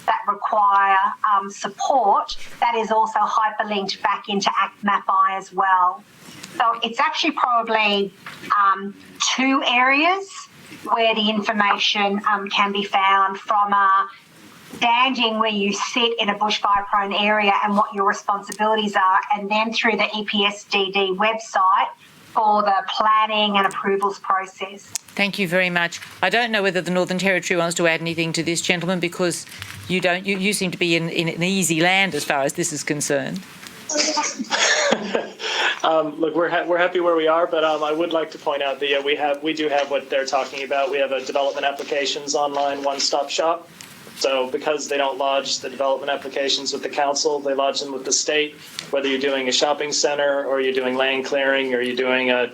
that require support, that is also hyperlinked back into ActMapI as well. So it's actually probably 2 areas where the information can be found, from standing where you sit in a bushfire-prone area and what your responsibilities are, and then through the EPSDD website for the planning and approvals process.
Thank you very much. I don't know whether the Northern Territory wants to add anything to this, gentlemen, because you don't. You seem to be in an easy land as far as this is concerned.
Look, we're happy where we are, but I would like to point out that we do have what they're talking about. We have a development applications online one-stop shop. So because they don't lodge the development applications with the council, they lodge them with the state. Whether you're doing a shopping center or you're doing land clearing or you're doing a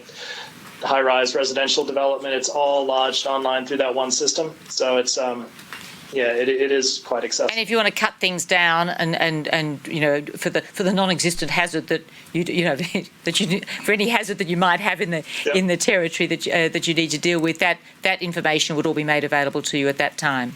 high-rise residential development, it's all lodged online through that one system. So it's it is quite accessible.
And if you want to cut things down and for the non-existent hazard that for any hazard that you might have in the territory that you need to deal with, that information would all be made available to you at that time.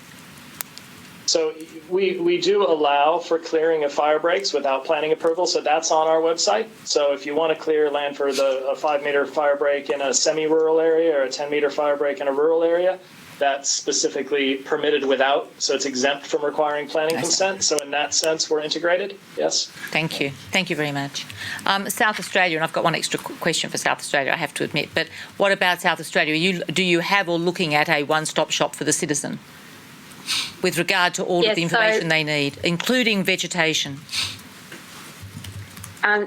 So we do allow for clearing of fire breaks without planning approval, so that's on our website. So if you want to clear land for a 5-meter fire break in a semi-rural area or a 10-meter fire break in a rural area, that's specifically permitted without, so it's exempt from requiring planning consent. So in that sense, we're integrated, yes.
Thank you. Thank you very much. South Australia, and I've got one extra question for South Australia, I have to admit, but what about South Australia? Do you have or looking at a one-stop shop for the citizen with regard to all of the information they need, including vegetation?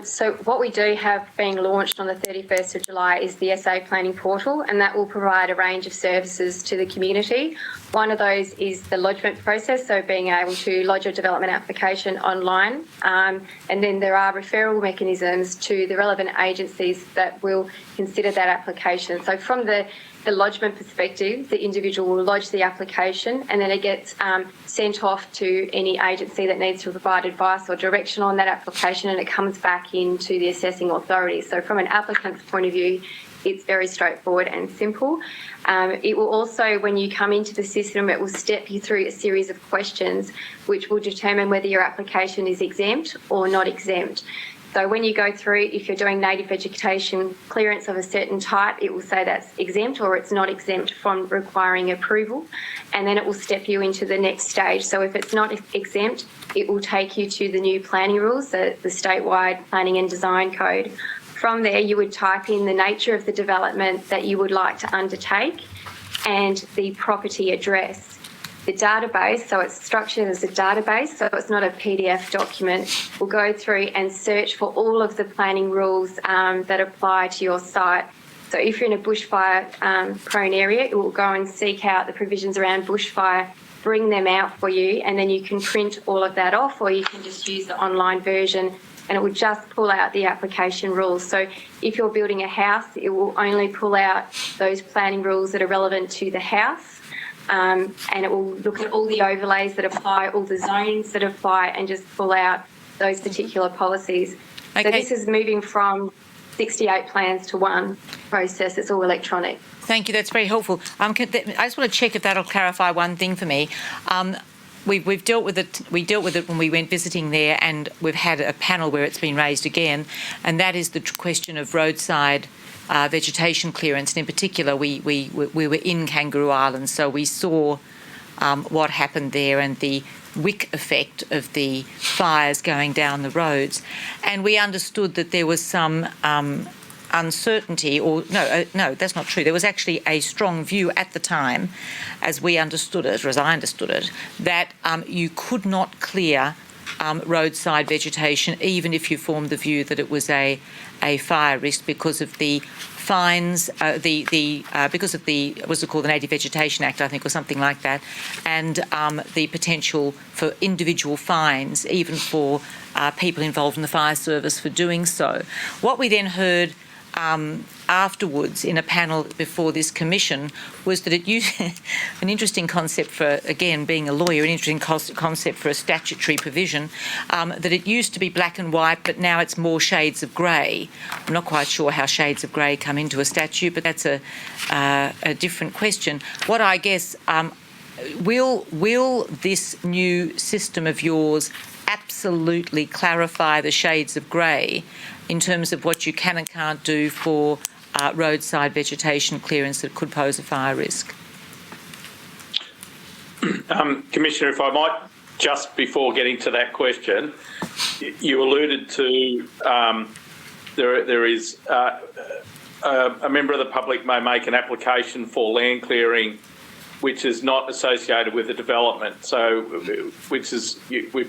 So what we do have being launched on the 31st of July is the SA Planning Portal, and that will provide a range of services to the community. One of those is the lodgement process, so being able to lodge a development application online. And then there are referral mechanisms to the relevant agencies that will consider that application. So from the lodgement perspective, the individual will lodge the application and then it gets sent off to any agency that needs to provide advice or direction on that application, and it comes back into the assessing authority. So from an applicant's point of view, it's very straightforward and simple. It will also, when you come into the system, it will step you through a series of questions which will determine whether your application is exempt or not exempt. So when you go through, if you're doing native vegetation clearance of a certain type, it will say that's exempt or it's not exempt from requiring approval, and then it will step you into the next stage. So if it's not exempt, it will take you to the new planning rules, the statewide planning and design code. From there, you would type in the nature of the development that you would like to undertake and the property address. The database, so it's structured as a database, so it's not a PDF document, will go through and search for all of the planning rules that apply to your site. So if you're in a bushfire prone area, it will go and seek out the provisions around bushfire, bring them out for you, and then you can print all of that off, or you can just use the online version and it will just pull out the application rules. So if you're building a house, it will only pull out those planning rules that are relevant to the house. And it will look at all the overlays that apply, all the zones that apply, and just pull out those particular policies. Okay. So this is moving from 68 plans to one process. It's all electronic.
Thank you. That's very helpful. I just want to check if that'll clarify one thing for me. We've dealt with it. We dealt with it when we went visiting there, and we've had a panel where it's been raised again, and that is the question of roadside vegetation clearance. And in particular, we were in Kangaroo Island, so we saw what happened there and the wick effect of the fires going down the roads. And we understood that there was some uncertainty, or no, that's not true. There was actually a strong view at the time, as we understood it, or as I understood it, that you could not clear roadside vegetation, even if you formed the view that it was a fire risk, because of the fines, because of the, what's it called, the Native Vegetation Act, I think, or something like that, and the potential for individual fines, even for people involved in the fire service for doing so. What we then heard afterwards in a panel before this commission was that it used an interesting concept for, again, being a lawyer, an interesting concept for a statutory provision, that it used to be black and white, but now it's more shades of grey. I'm not quite sure how shades of grey come into a statute, but that's a different question. What I guess, will this new system of yours absolutely clarify the shades of grey in terms of what you can and can't do for roadside vegetation clearance that could pose a fire risk?
Commissioner, if I might, just before getting to that question, you alluded to there is a member of the public may make an application for land clearing which is not associated with the development. So, we've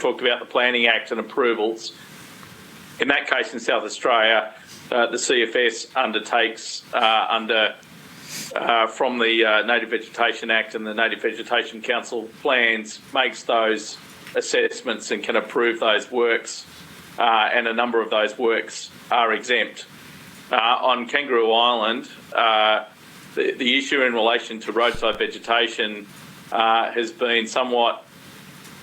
talked about the Planning Act and approvals. In that case, in South Australia, the CFS undertakes from the Native Vegetation Act and the Native Vegetation Council plans, makes those assessments and can approve those works, and a number of those works are exempt. On Kangaroo Island, the issue in relation to roadside vegetation has been somewhat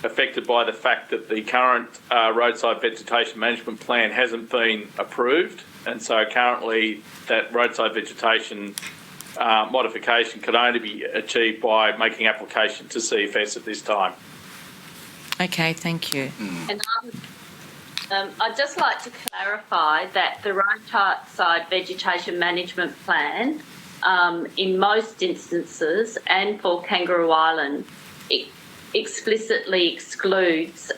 affected by the fact that the current roadside vegetation management plan hasn't been approved, and so currently that roadside vegetation modification could only be achieved by making application to CFS at this time.
Okay, thank you.
And I'd just like to clarify that the roadside vegetation management plan, in most instances, and for Kangaroo Island, it explicitly excludes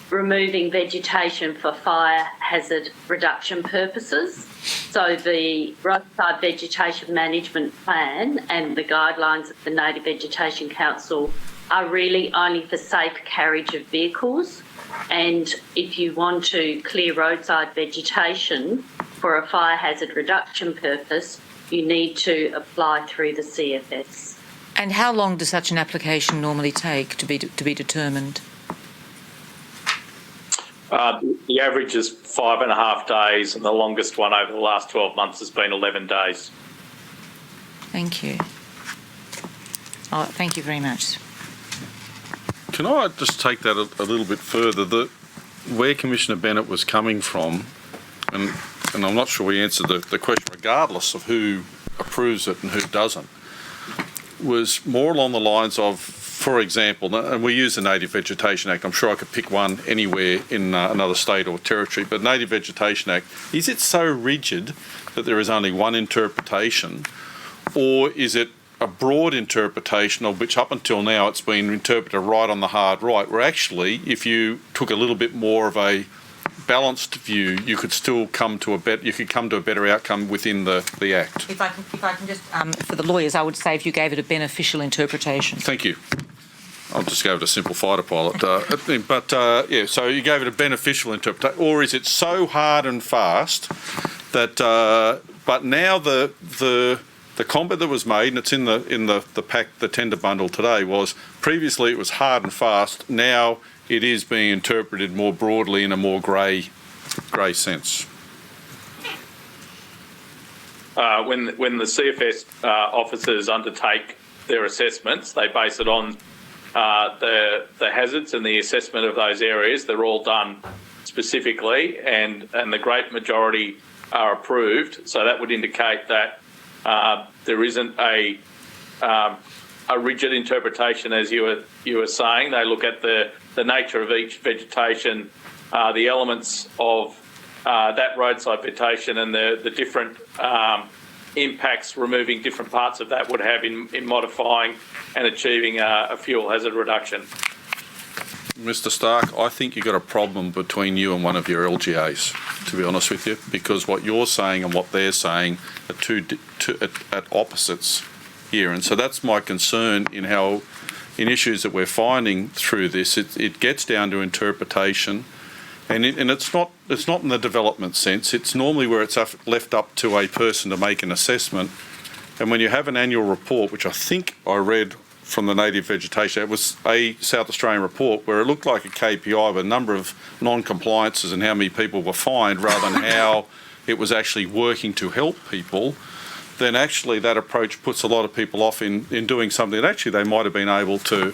removing vegetation for fire hazard reduction purposes. So the roadside vegetation management plan and the guidelines of the Native Vegetation Council are really only for safe carriage of vehicles. And if you want to clear roadside vegetation for a fire hazard reduction purpose, you need to apply through the CFS.
And how long does such an application normally take to be determined?
The average is 5.5 days, and the longest one over the last 12 months has been 11 days.
Thank you. Oh, thank you very much.
Can I just take that a little bit further? Where Commissioner Bennett was coming from, and I'm not sure we answered the question regardless of who approves it and who doesn't, was more along the lines of, for example, and we use the Native Vegetation Act. I'm sure I could pick one anywhere in another state or territory, but Native Vegetation Act, is it so rigid that there is only one interpretation, or is it a broad interpretation of which up until now it's been interpreted right on the hard right, where actually if you took a little bit more of a balanced view, you could still come to a better outcome within the Act?
If I can just, for the lawyers, I would say if you gave it a beneficial interpretation.
Thank you. I'll just go with a simple fighter pilot. Yeah, so you gave it a beneficial interpretation, or is it so hard and fast that, but now the comment that was made, and it's in the pack, the tender bundle today, was previously it was hard and fast, now it is being interpreted more broadly in a more grey sense.
When the CFS officers undertake their assessments, they base it on the hazards and the assessment of those areas. They're all done specifically, and the great majority are approved. So that would indicate that there isn't a rigid interpretation, as you were saying. They look at the nature of each vegetation, the elements of that roadside vegetation, and the different impacts removing different parts of that would have in modifying and achieving a fuel hazard reduction.
Mr. Stark, I think you've got a problem between you and one of your LGAs, to be honest with you, because what you're saying and what they're saying are two at opposites here. And so that's my concern in issues that we're finding through this. It gets down to interpretation, and it's not in the development sense. It's normally where it's left up to a person to make an assessment. And when you have an annual report, which I think I read from the Native Vegetation, it was a South Australian report where it looked like a KPI with a number of non-compliances and how many people were fined rather than how it was actually working to help people, then actually that approach puts a lot of people off in doing something that actually they might have been able to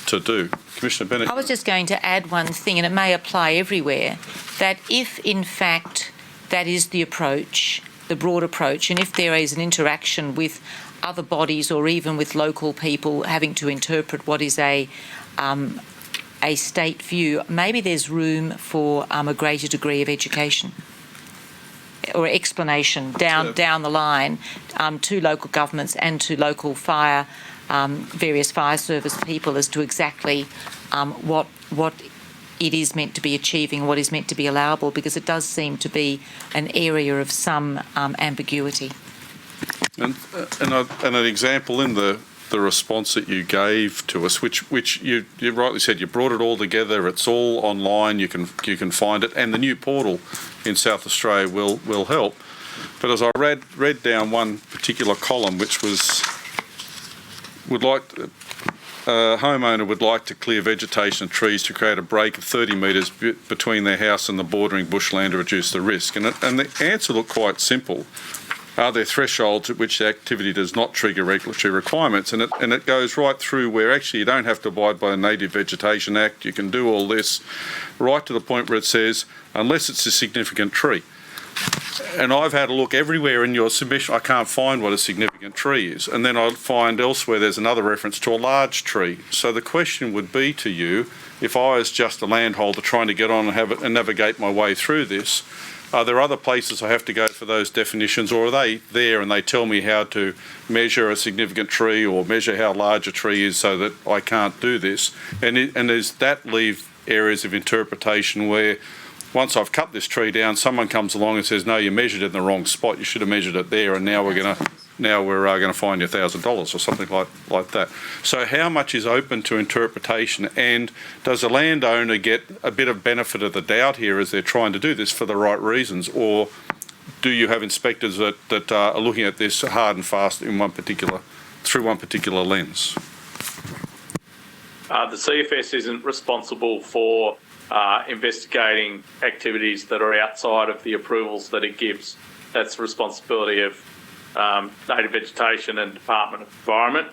do. Commissioner Bennett.
I was just going to add one thing, and it may apply everywhere, that if in fact that is the approach, the broad approach, and if there is an interaction with other bodies or even with local people having to interpret what is a state view, maybe there's room for a greater degree of education or explanation down the line to local governments and to local various fire service people as to exactly what it is meant to be achieving, what is meant to be allowable, because it does seem to be an area of some ambiguity.
And an example in the response that you gave to us, which you rightly said, you brought it all together. It's all online. You can find it, and the new portal in South Australia will help. But as I read down one particular column, which was a homeowner would like to clear vegetation and trees to create a break of 30 metres between their house and the bordering bushland to reduce the risk. And the answer looked quite simple. Are there thresholds at which the activity does not trigger regulatory requirements? And it goes right through where actually you don't have to abide by the Native Vegetation Act. You can do all this right to the point where it says, unless it's a significant tree. And I've had a look everywhere in your submission. I can't find what a significant tree is. And then I'll find elsewhere there's another reference to a large tree. So the question would be to you, if I was just a landholder trying to get on and navigate my way through this, are there other places I have to go for those definitions, or are they there and they tell me how to measure a significant tree or measure how large a tree is so that I can't do this? And does that leave areas of interpretation where once I've cut this tree down, someone comes along and says, no, you measured it in the wrong spot, you should have measured it there, and now we're going to fine you $1,000 or something like that. So how much is open to interpretation, and does a landowner get a bit of benefit of the doubt here as they're trying to do this for the right reasons, or do you have inspectors that are looking at this hard and fast through one particular lens?
The CFS isn't responsible for investigating activities that are outside of the approvals that it gives. That's the responsibility of Native Vegetation and Department of Environment.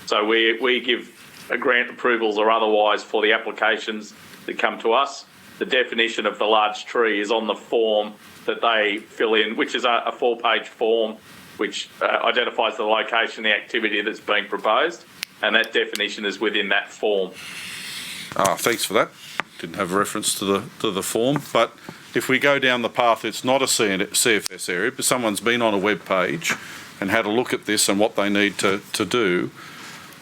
So we give grant approvals or otherwise for the applications that come to us. The definition of the large tree is on the form that they fill in, which is a 4-page form which identifies the location, the activity that's being proposed, and that definition is within that form.
Thanks for that. Didn't have a reference to the form, but if we go down the path, it's not a CFS area, but someone's been on a web page and had a look at this and what they need to do,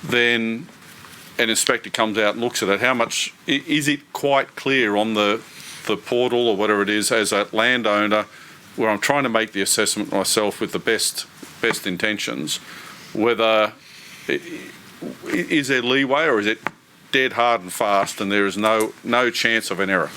then an inspector comes out and looks at it. How much is it quite clear on the portal or whatever it is as a landowner, where I'm trying to make the assessment myself with the best intentions, whether is there leeway or is it dead hard and fast and there is no chance of an error?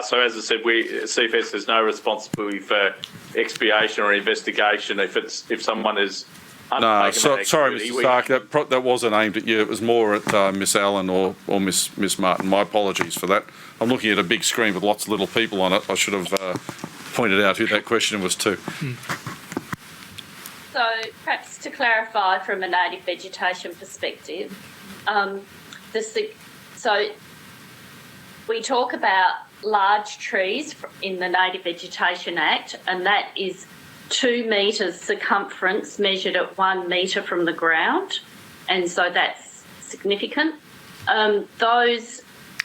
So as I said, CFS has no responsibility for expiation or investigation if someone is undertaken that
sorry,
activity.
Mr. Stark, that wasn't aimed at you. It was more at Miss Allen or Miss Martin. My apologies for that. I'm looking at a big screen with lots of little people on it. I should have pointed out who that question was to.
So perhaps to clarify from a native vegetation perspective, so we talk about large trees in the Native Vegetation Act, and that is 2 metres circumference measured at 1 metre from the ground, and so that's significant. Those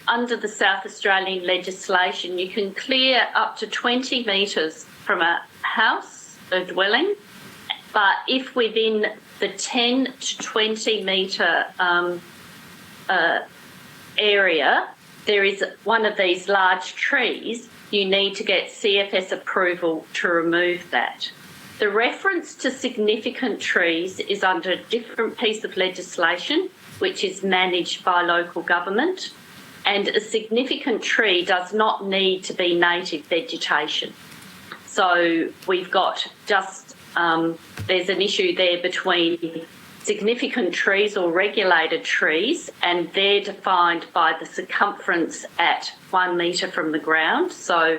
under the South Australian legislation, you can clear up to 20 metres from a house, a dwelling, but if within the 10 to 20 metre area there is one of these large trees, you need to get CFS approval to remove that. The reference to significant trees is under a different piece of legislation, which is managed by local government, and a significant tree does not need to be native vegetation. So we've got just, there's an issue there between significant trees or regulated trees, and they're defined by the circumference at 1 metre from the ground. So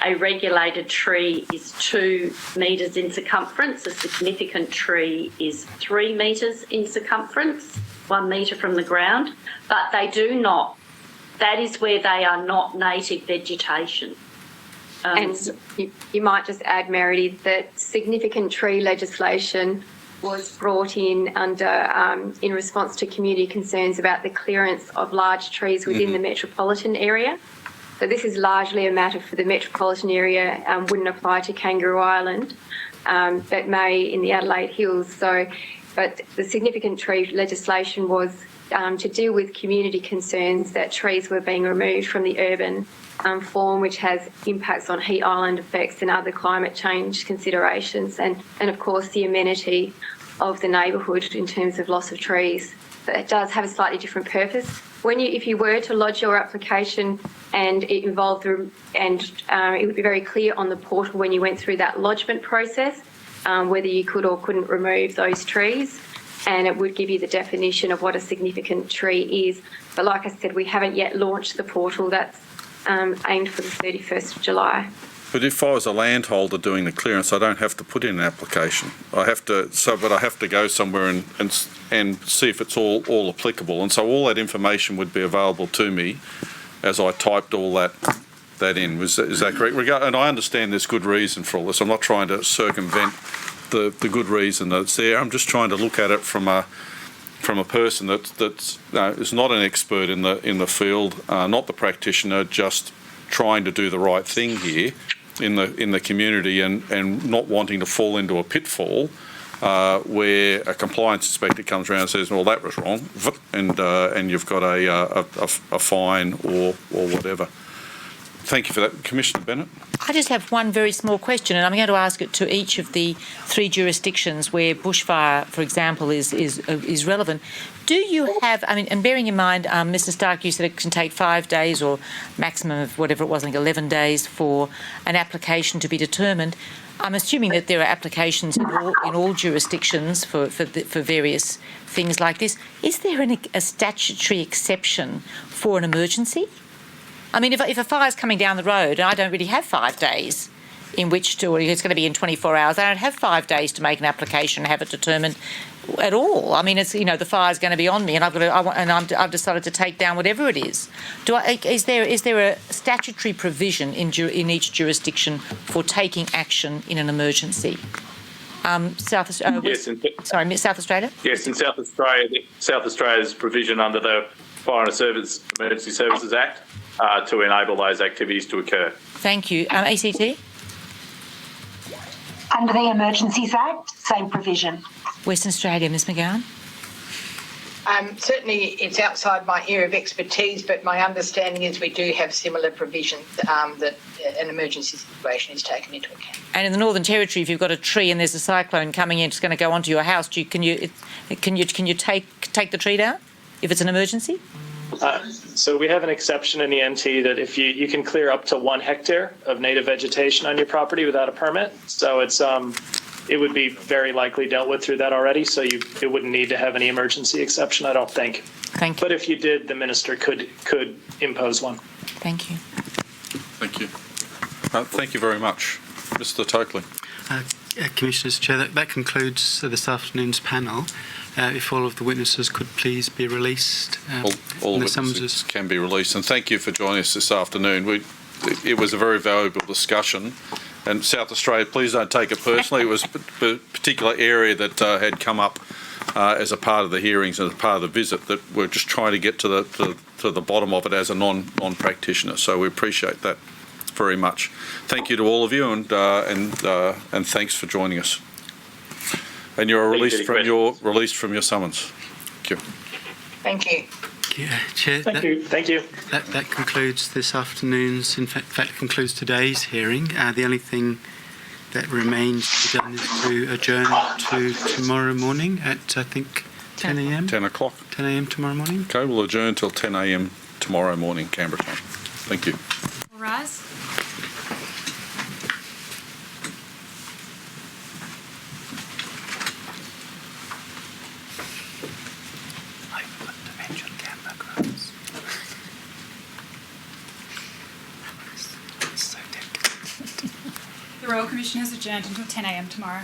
a regulated tree is 2 metres in circumference. A significant tree is 3 metres in circumference, 1 metre from the ground. But they do not, that is where they are not native vegetation.
And you might just add, Meredith, that significant tree legislation was brought in under in response to community concerns about the clearance of large trees within the metropolitan area. So this is largely a matter for the metropolitan area, wouldn't apply to Kangaroo Island, but may in the Adelaide Hills. But the significant tree legislation was to deal with community concerns that trees were being removed from the urban form, which has impacts on heat island effects and other climate change considerations, and of course the amenity of the neighbourhood in terms of loss of trees. But it does have a slightly different purpose. If you were to lodge your application and it involved, it would be very clear on the portal when you went through that lodgement process whether you could or couldn't remove those trees, and it would give you the definition of what a significant tree is. But like I said, we haven't yet launched the portal. That's aimed for the 31st of July.
But if I was a landholder doing the clearance, I don't have to put in an application. I have to go somewhere and see if it's all applicable. And so all that information would be available to me as I typed all that in. Is that correct? And I understand there's good reason for all this. I'm not trying to circumvent the good reason that's there. I'm just trying to look at it from a person that's is not an expert in the field, not the practitioner, just trying to do the right thing here in the community and not wanting to fall into a pitfall where a compliance inspector comes around and says, well, that was wrong, and you've got a fine or whatever. Thank you for that. Commissioner Bennett?
I just have one very small question, and I'm going to ask it to each of the 3 jurisdictions where bushfire, for example, is relevant. Do you have, and bearing in mind, Mr Stark, you said it can take 5 days or maximum of whatever it was, I think 11 days for an application to be determined. I'm assuming that there are applications in all jurisdictions for various things like this. Is there a statutory exception for an emergency? I mean, if a fire's coming down the road and I don't really have 5 days in which to, or it's going to be in 24 hours, I don't have 5 days to make an application and have it determined at all. I mean, it's, the fire's going to be on me and I've decided to take down whatever it is. Is there a statutory provision in each jurisdiction for taking action in an emergency? South Australia?
Yes, in South Australia, South Australia's provision under the Fire and Emergency Services Act to enable those activities to occur.
Thank you. ACT?
Under the Emergencies Act, same provision.
Western Australia, Ms McGowan?
Certainly it's outside my area of expertise, but my understanding is we do have similar provisions that an emergency situation is taken into account.
And in the Northern Territory, if you've got a tree and there's a cyclone coming in, it's going to go onto your house, can you take the tree down if it's an emergency?
So we have an exception in the NT that if you can clear up to 1 hectare of native vegetation on your property without a permit. So it would be very likely dealt with through that already. So it wouldn't need to have any emergency exception, I don't think.
Thank you.
But if you did, the minister could impose one.
Thank you.
Thank you. Thank you very much. Mr Tokley.
Commissioners, Chair, that concludes this afternoon's panel. If all of the witnesses could please be released.
All witnesses can be released. And thank you for joining us this afternoon. It was a very valuable discussion. And South Australia, please don't take it personally. It was a particular area that had come up as a part of the hearings and as a part of the visit that we're just trying to get to the bottom of it as a non-practitioner. So we appreciate that very much. Thank you to all of you, and thanks for joining us. And you're released from your summons. Thank you.
Thank you.
Yeah, Chair.
Thank you.
That concludes this afternoon's. In fact, concludes today's hearing. The only thing that remains to be done is to adjourn to tomorrow morning at I think 10 a.m.
10 o'clock.
10 a.m. tomorrow morning.
Okay, we'll adjourn till 10 a.m. tomorrow morning, Canberra time. Thank you.
All rise. The Royal Commission has adjourned until 10 a.m. tomorrow.